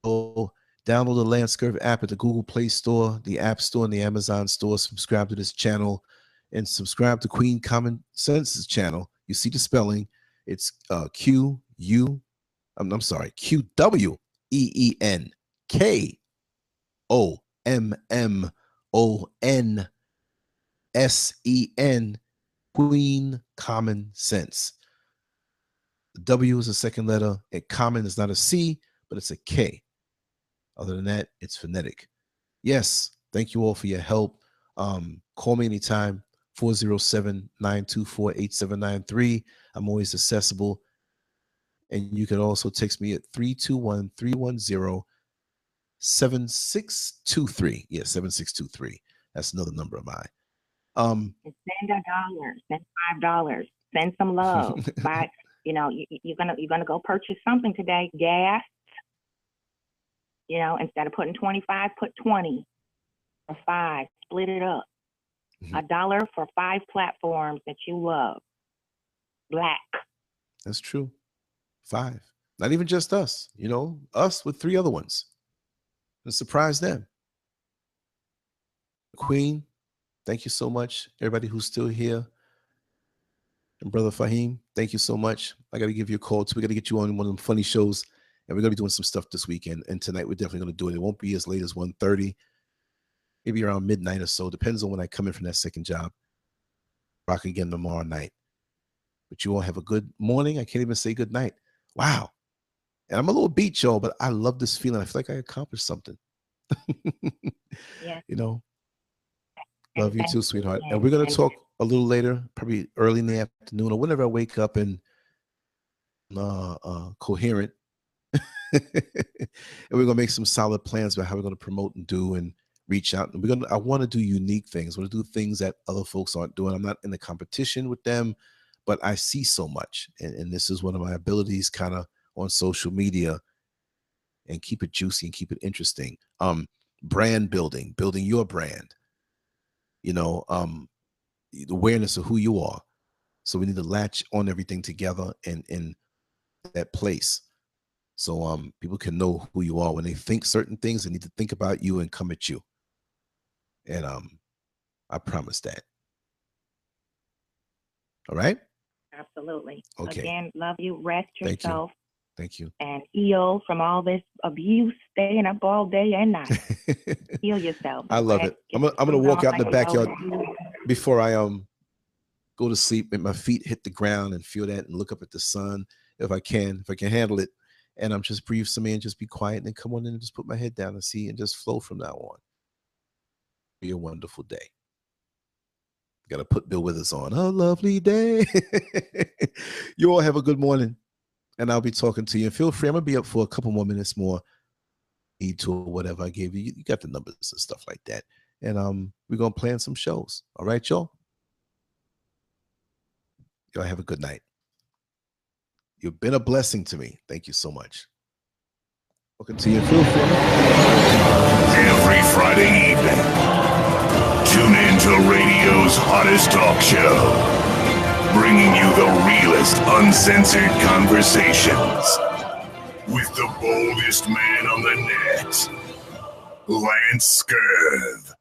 So download the Lancescurv app at the Google Play Store, the App Store, and the Amazon Store. Subscribe to this channel and subscribe to Queen Common Sense's channel. You see the spelling. It's QWEENKOMMONSENSE. Queen Common Sense. The W is a second letter, and common is not a C, but it's a K. Other than that, it's phonetic. Yes, thank you all for your help. Call me anytime, 407-924-8793. I'm always accessible. And you can also text me at 321-310-7623. Yeah, 7623. That's another number of mine. Send $1, send $5, send some love. Buy, you're gonna go purchase something today. Gas. Instead of putting 25, put 20 or 5. Split it up. $1 for 5 platforms that you love. Black. That's true. 5. Not even just us. Us with 3 other ones. And surprise them. Queen, thank you so much. Everybody who's still here. And Brother Fahim, thank you so much. I got to give you a call too. We got to get you on one of them funny shows. And we're going to be doing some stuff this weekend. And tonight we're definitely going to do it. It won't be as late as 1:30. Maybe around midnight or so. Depends on when I come in from that second job. Rock again tomorrow night. But you all have a good morning. I can't even say good night. Wow. And I'm a little beat, y'all, but I love this feeling. I feel like I accomplished something. Yeah. Love you too, sweetheart. And we're going to talk a little later, probably early in the afternoon or whenever I wake up and coherent. And we're going to make some solid plans about how we're going to promote and do and reach out. And I want to do unique things. I want to do things that other folks aren't doing. I'm not in a competition with them, but I see so much. And this is one of my abilities kind of on social media, and keep it juicy and keep it interesting. Brand building your brand, the awareness of who you are. So we need to latch on everything together and in that place. So people can know who you are. When they think certain things, they need to think about you and come at you. And I promise that. All right? Absolutely. Okay. Again, love you. Rest yourself. Thank you. And heal from all this abuse, staying up all day and night. Heal yourself. I love it. I'm gonna walk out in the backyard before I go to sleep, and my feet hit the ground and feel that, and look up at the sun if I can handle it. And I'm just breathe some in, just be quiet, and then come on in and just put my head down and see and just flow from now on. Be a wonderful day. Got to put Bill Withers on. A lovely day. You all have a good morning, and I'll be talking to you. And feel free, I'm going to be up for a couple more minutes more. E2 or whatever I gave you. You got the numbers and stuff like that. And we're going to plan some shows. All right, y'all? Y'all have a good night. You've been a blessing to me. Thank you so much. Welcome to you. Feel free. Every Friday evening, tune in to radio's hottest talk show, bringing you the realest, uncensored conversations with the boldest man on the net, Lancescurv.